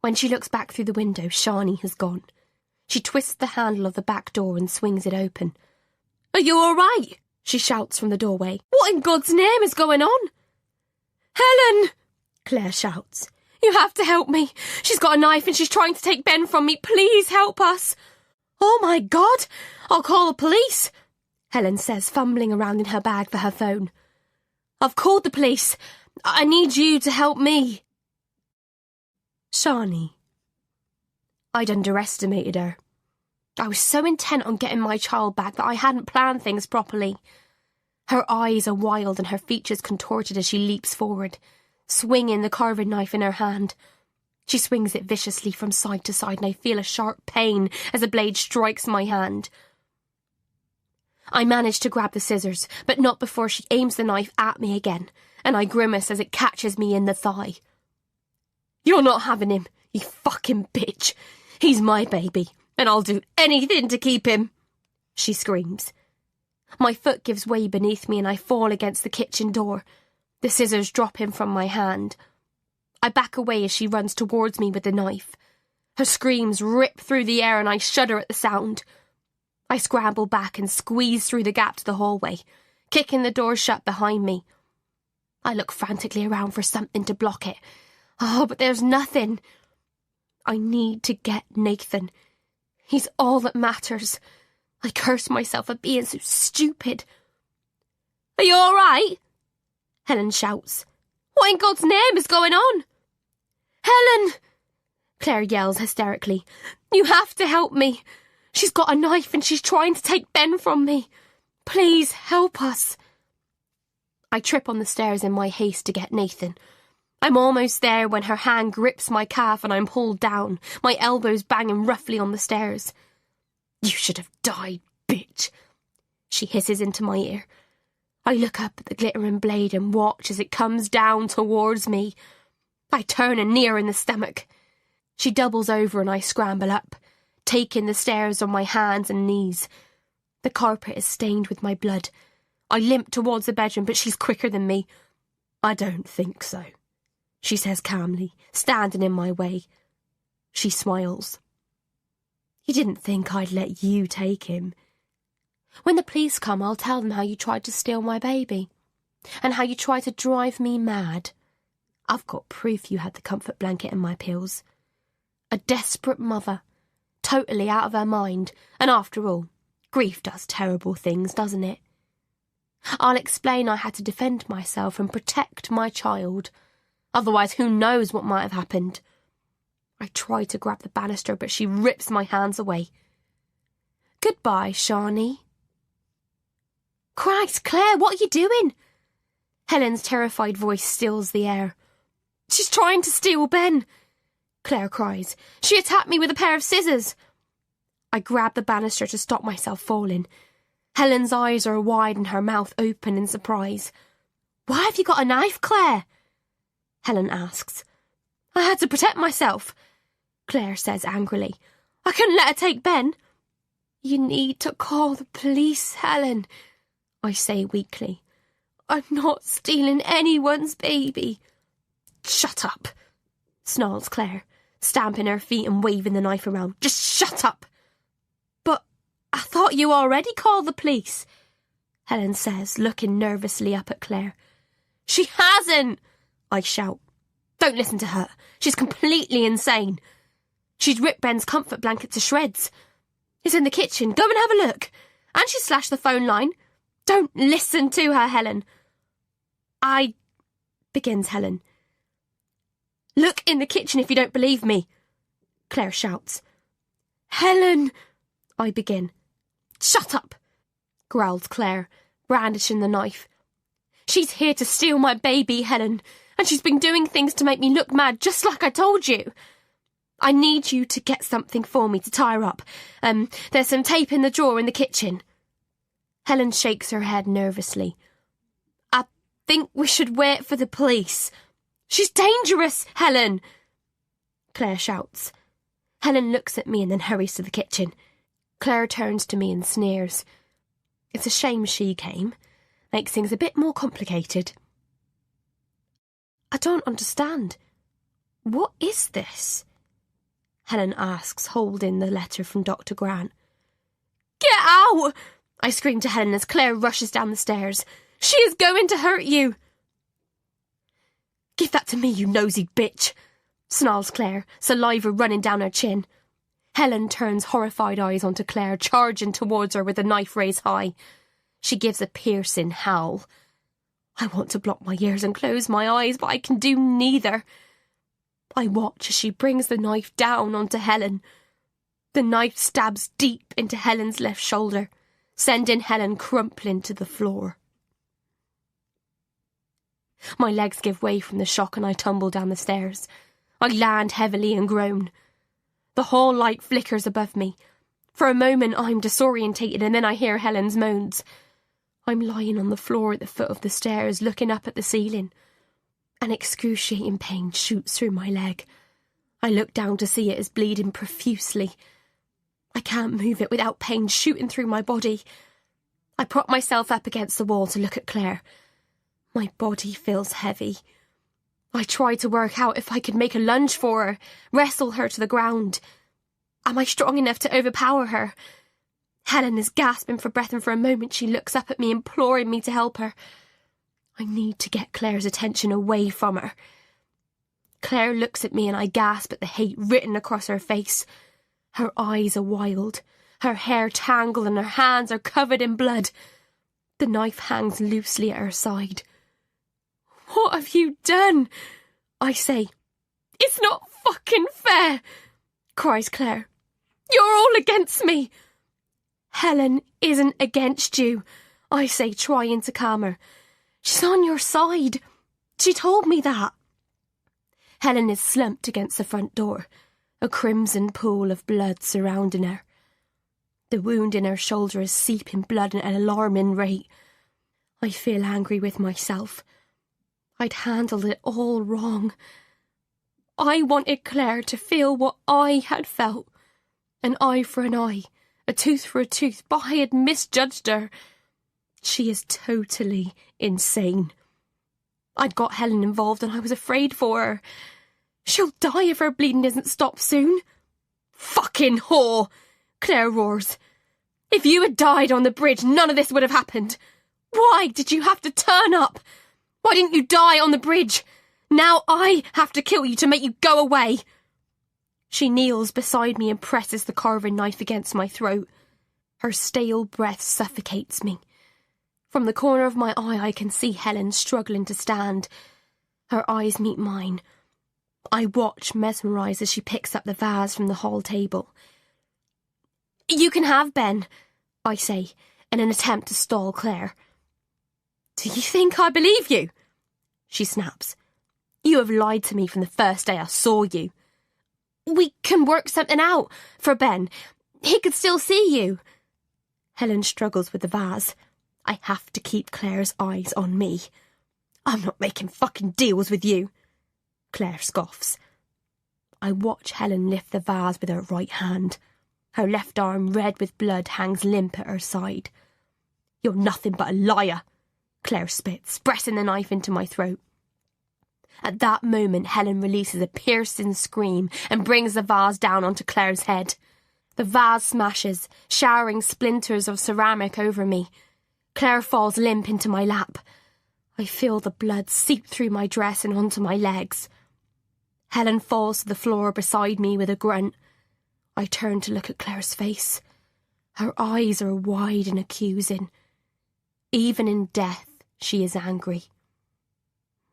Speaker 4: When she looks back through the window, Shani has gone. She twists the handle of the back door and swings it open. Are you all right? She shouts from the doorway. What in God's name is going on? Helen! Claire shouts. You have to help me. She's got a knife and she's trying to take Ben from me. Please help us. Oh my God! I'll call the police, Helen says, fumbling around in her bag for her phone. I've called the police. I need you to help me. Shani. I'd underestimated her. I was so intent on getting my child back that I hadn't planned things properly. Her eyes are wild and her features contorted as she leaps forward, swinging the carving knife in her hand. She swings it viciously from side to side and I feel a sharp pain as the blade strikes my hand. I manage to grab the scissors, but not before she aims the knife at me again, and I grimace as it catches me in the thigh. You're not having him, you fucking bitch. He's my baby, and I'll do anything to keep him, she screams. My foot gives way beneath me and I fall against the kitchen door. The scissors drop him from my hand.
Speaker 1: I back away as she runs towards me with the knife. Her screams rip through the air and I shudder at the sound. I scramble back and squeeze through the gap to the hallway, kicking the door shut behind me. I look frantically around for something to block it. Oh, but there's nothing. I need to get Nathan. He's all that matters. I curse myself for being so stupid. Are you all right? Helen shouts. What in God's name is going on? Helen! Claire yells hysterically. You have to help me. She's got a knife and she's trying to take Ben from me. Please help us. I trip on the stairs in my haste to get Nathan. I'm almost there when her hand grips my calf and I'm pulled down, my elbows banging roughly on the stairs. You should have died, bitch, she hisses into my ear. I look up at the glittering blade and watch as it comes down towards me. I turn a knee her in the stomach. She doubles over and I scramble up, taking the stairs on my hands and knees. The carpet is stained with my blood. I limp towards the bedroom, but she's quicker than me. I don't think so, she says calmly, standing in my way. She smiles. You didn't think I'd let you take him. When the police come, I'll tell them how you tried to steal my baby, and how you tried to drive me mad. I've got proof you had the comfort blanket and my pills. A desperate mother, totally out of her mind, and after all, grief does terrible things, doesn't it? I'll explain I had to defend myself and protect my child. Otherwise, who knows what might have happened. I try to grab the banister, but she rips my hands away. Goodbye, Shani. Christ, Claire, what are you doing? Helen's terrified voice stills the air. She's trying to steal Ben, Claire cries. She attacked me with a pair of scissors. I grab the banister to stop myself falling. Helen's eyes are wide and her mouth open in surprise. Why have you got a knife, Claire? Helen asks. I had to protect myself, Claire says angrily. I couldn't let her take Ben. You need to call the police, Helen, I say weakly. I'm not stealing anyone's baby. Shut up, snarls Claire, stamping her feet and waving the knife around. Just shut up. But I thought you already called the police, Helen says, looking nervously up at Claire. She hasn't, I shout. Don't listen to her. She's completely insane. She's ripped Ben's comfort blanket to shreds. It's in the kitchen. Go and have a look. And she slashed the phone line. Don't listen to her, Helen. Begins Helen. Look in the kitchen if you don't believe me, Claire shouts. Helen, I begin. Shut up, growls Claire, brandishing the knife. She's here to steal my baby, Helen, and she's been doing things to make me look mad, just like I told you. I need you to get something for me to tie her up. There's some tape in the drawer in the kitchen. Helen shakes her head nervously. I think we should wait for the police. She's dangerous, Helen, Claire shouts. Helen looks at me and then hurries to the kitchen. Claire turns to me and sneers. It's a shame she came. Makes things a bit more complicated. I don't understand. What is this? Helen asks, holding the letter from Dr. Grant. Get out! I scream to Helen as Claire rushes down the stairs. She is going to hurt you! Give that to me, you nosy bitch, snarls Claire, saliva running down her chin. Helen turns horrified eyes onto Claire, charging towards her with the knife raised high. She gives a piercing howl. I want to block my ears and close my eyes, but I can do neither. I watch as she brings the knife down onto Helen. The knife stabs deep into Helen's left shoulder, sending Helen crumpling to the floor. My legs give way from the shock and I tumble down the stairs. I land heavily and groan. The hall light flickers above me. For a moment I'm disorientated and then I hear Helen's moans. I'm lying on the floor at the foot of the stairs, looking up at the ceiling. An excruciating pain shoots through my leg. I look down to see it is bleeding profusely. I can't move it without pain shooting through my body. I prop myself up against the wall to look at Claire. My body feels heavy. I try to work out if I could make a lunge for her, wrestle her to the ground. Am I strong enough to overpower her? Helen is gasping for breath, and for a moment she looks up at me, imploring me to help her. I need to get Claire's attention away from her. Claire looks at me and I gasp at the hate written across her face. Her eyes are wild, her hair tangled and her hands are covered in blood. The knife hangs loosely at her side. "What have you done?" I say. "It's not fucking fair," cries Claire. "You're all against me." "Helen isn't against you," I say, trying to calm her. "She's on your side. She told me that." Helen is slumped against the front door, a crimson pool of blood surrounding her. The wound in her shoulder is seeping blood at an alarming rate. I feel angry with myself. I'd handled it all wrong. I wanted Claire to feel what I had felt. An eye for an eye, a tooth for a tooth, but I had misjudged her. She is totally insane. I'd got Helen involved and I was afraid for her. She'll die if her bleeding isn't stopped soon. "Fucking whore!" Claire roars. "If you had died on the bridge, none of this would have happened. Why did you have to turn up? Why didn't you die on the bridge? Now I have to kill you to make you go away." She kneels beside me and presses the carving knife against my throat. Her stale breath suffocates me. From the corner of my eye I can see Helen struggling to stand. Her eyes meet mine. I watch, mesmerised, as she picks up the vase from the hall table. "You can have Ben," I say, in an attempt to stall Claire. "Do you think I believe you?" she snaps. "You have lied to me from the first day I saw you." "We can work something out for Ben. He could still see you." Helen struggles with the vase. I have to keep Claire's eyes on me. "I'm not making fucking deals with you," Claire scoffs. I watch Helen lift the vase with her right hand. Her left arm, red with blood, hangs limp at her side. "You're nothing but a liar," Claire spits, pressing the knife into my throat. At that moment, Helen releases a piercing scream and brings the vase down onto Claire's head. The vase smashes, showering splinters of ceramic over me. Claire falls limp into my lap. I feel the blood seep through my dress and onto my legs. Helen falls to the floor beside me with a grunt. I turn to look at Claire's face. Her eyes are wide and accusing. Even in death, she is angry.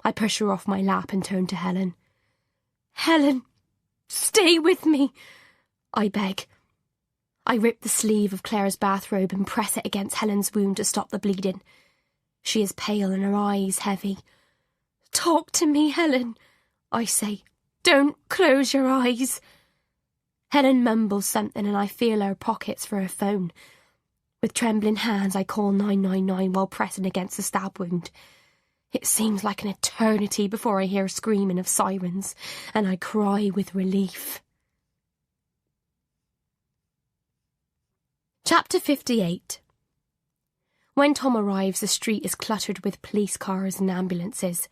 Speaker 1: I push her off my lap and turn to Helen. "Helen, stay with me," I beg. I rip the sleeve of Claire's bathrobe and press it against Helen's wound to stop the bleeding. She is pale and her eyes heavy. "Talk to me, Helen," I say. "Don't close your eyes." Helen mumbles something and I feel her pockets for her phone. With trembling hands, I call 999 while pressing against the stab wound. It seems like an eternity before I hear screaming of sirens, and I cry with relief. Chapter 58. When Tom arrives, the street is cluttered with police cars and ambulances.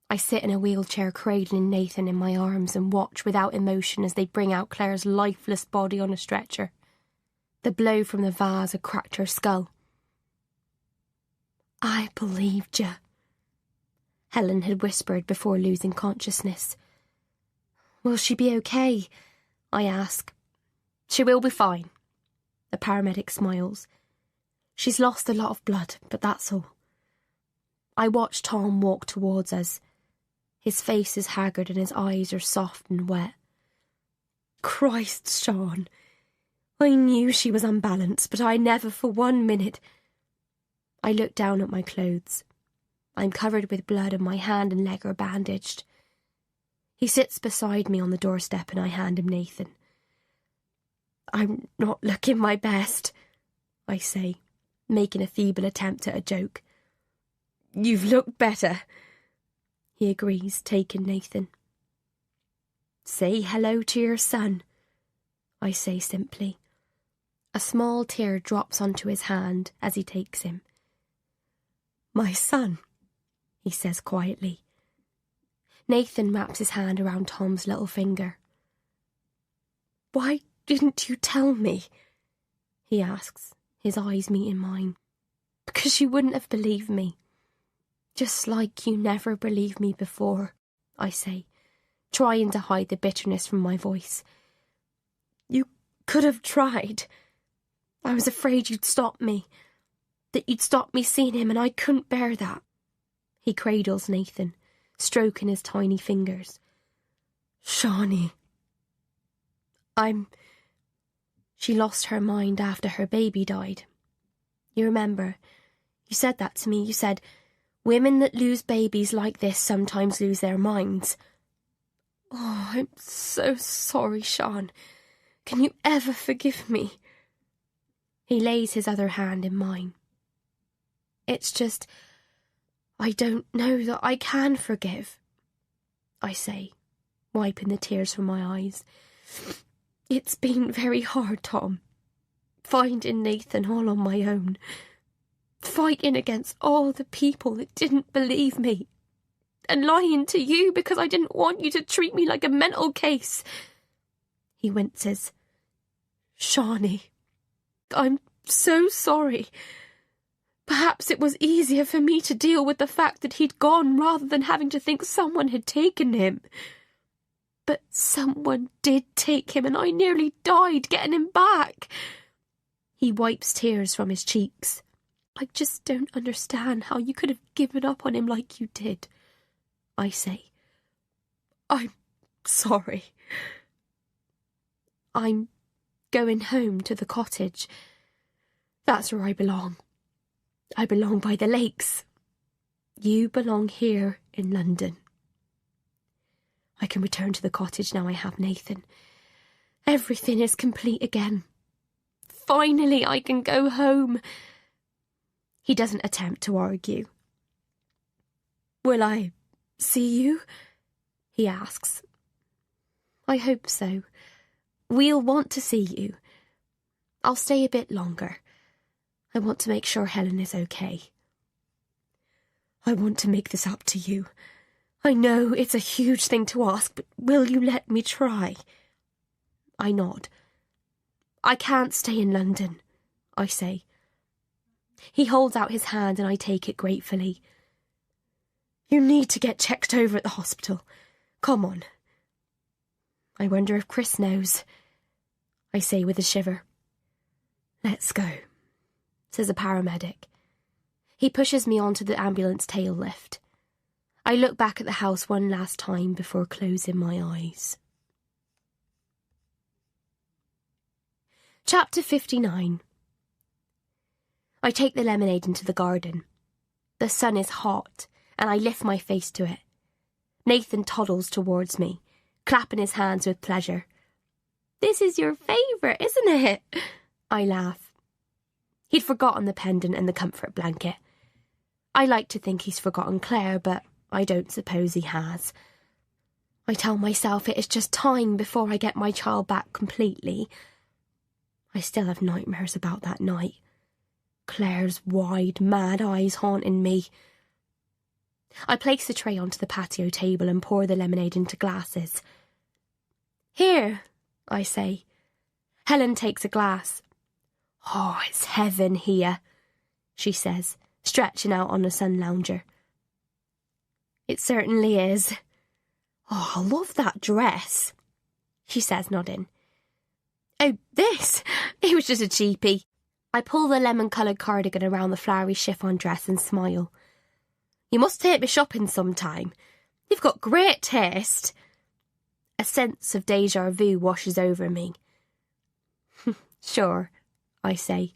Speaker 1: I sit in a wheelchair, cradling Nathan in my arms, and watch without emotion as they bring out Claire's lifeless body on a stretcher. The blow from the vase had cracked her skull. "I believed you," Helen had whispered before losing consciousness. "Will she be okay?" I ask. "She will be fine." The paramedic smiles. "She's lost a lot of blood, but that's all." I watch Tom walk towards us. His face is haggard and his eyes are soft and wet. "Christ, Sean. I knew she was unbalanced, but I never for 1 minute..." I look down at my clothes. I'm covered with blood and my hand and leg are bandaged. He sits beside me on the doorstep and I hand him Nathan. "I'm not looking my best," I say, making a feeble attempt at a joke. "You've looked better," he agrees, taking Nathan. "Say hello to your son," I say simply. A small tear drops onto his hand as he takes him. "My son," he says quietly. Nathan wraps his hand around Tom's little finger. "Why didn't you tell me?" he asks, his eyes meeting mine. "Because you wouldn't have believed me. Just like you never believed me before," I say, trying to hide the bitterness from my voice. "You could have tried. I was afraid you'd stop me, that you'd stop me seeing him, and I couldn't bear that." He cradles Nathan, stroking his tiny fingers. "Shawnee. She lost her mind after her baby died. You remember, you said that to me. You said, women that lose babies like this sometimes lose their minds. Oh, I'm so sorry, Sean. Can you ever forgive me?" He lays his other hand in mine. "It's just, I don't know that I can forgive," I say, wiping the tears from my eyes. "It's been very hard, Tom, finding Nathan all on my own, fighting against all the people that didn't believe me, and lying to you because I didn't want you to treat me like a mental case." He winces. "Shawnee, I'm so sorry. Perhaps it was easier for me to deal with the fact that he'd gone rather than having to think someone had taken him. But someone did take him, and I nearly died getting him back." He wipes tears from his cheeks. "I just don't understand how you could have given up on him like you did," I say. "I'm sorry." "I'm going home to the cottage. That's where I belong. I belong by the lakes. You belong here in London. I can return to the cottage now I have Nathan. Everything is complete again. Finally, I can go home." He doesn't attempt to argue. "Will I see you?" he asks. "I hope so. We'll want to see you. I'll stay a bit longer. I want to make sure Helen is okay." "I want to make this up to you. I know it's a huge thing to ask, but will you let me try?" I nod. "I can't stay in London," I say. He holds out his hand and I take it gratefully. "You need to get checked over at the hospital. Come on." "I wonder if Chris knows," I say with a shiver. "Let's go," says a paramedic. He pushes me onto the ambulance tail lift. I look back at the house one last time before closing my eyes. Chapter 59. I take the lemonade into the garden. The sun is hot, and I lift my face to it. Nathan toddles towards me, clapping his hands with pleasure. "This is your favourite, isn't it?" I laugh. He'd forgotten the pendant and the comfort blanket. I like to think he's forgotten Claire, but I don't suppose he has. I tell myself it is just time before I get my child back completely. I still have nightmares about that night. Claire's wide, mad eyes haunting me. I place the tray onto the patio table and pour the lemonade into glasses. "Here," I say. Helen takes a glass. "Oh, it's heaven here," she says, stretching out on a sun lounger. "It certainly is. Oh, I love that dress," she says, nodding. "Oh, this? It was just a cheapie." I pull the lemon-coloured cardigan around the flowery chiffon dress and smile. "You must take me shopping sometime. You've got great taste." A sense of déjà vu washes over me. "Sure," I say.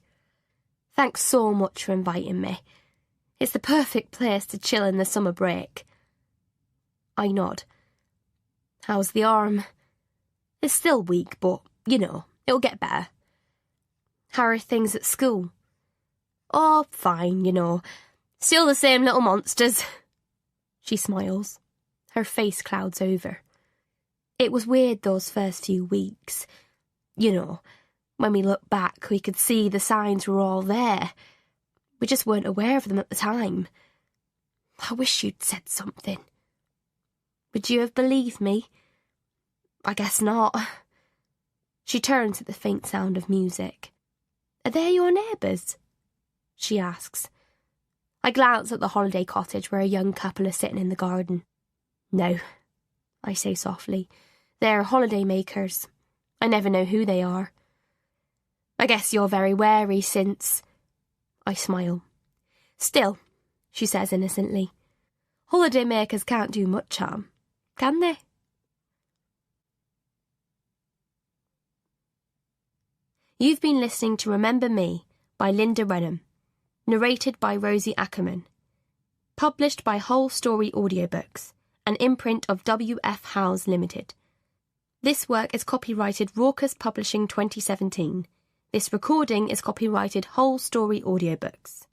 Speaker 1: "Thanks so much for inviting me. It's the perfect place to chill in the summer break." I nod. "How's the arm?" "It's still weak, but, it'll get better." "How are things at school?" "Oh, fine, Still the same little monsters." She smiles. Her face clouds over. It was weird those first few weeks. When we look back, we could see the signs were all there. We just weren't aware of them at the time. I wish you'd said something. Would you have believed me? I guess not. She turns at the faint sound of music. Are they your neighbours? She asks. I glance at the holiday cottage where a young couple are sitting in the garden. No, I say softly. They're holiday makers. I never know who they are. I guess you're very wary since... I smile. Still, she says innocently, holiday makers can't do much harm, can they? You've been listening to Remember Me by Lynda Renham, narrated by Rosie Ackerman, published by Whole Story Audiobooks, an imprint of W.F. Howes Limited. This work is copyrighted Raucous Publishing 2017. This recording is copyrighted Whole Story Audiobooks.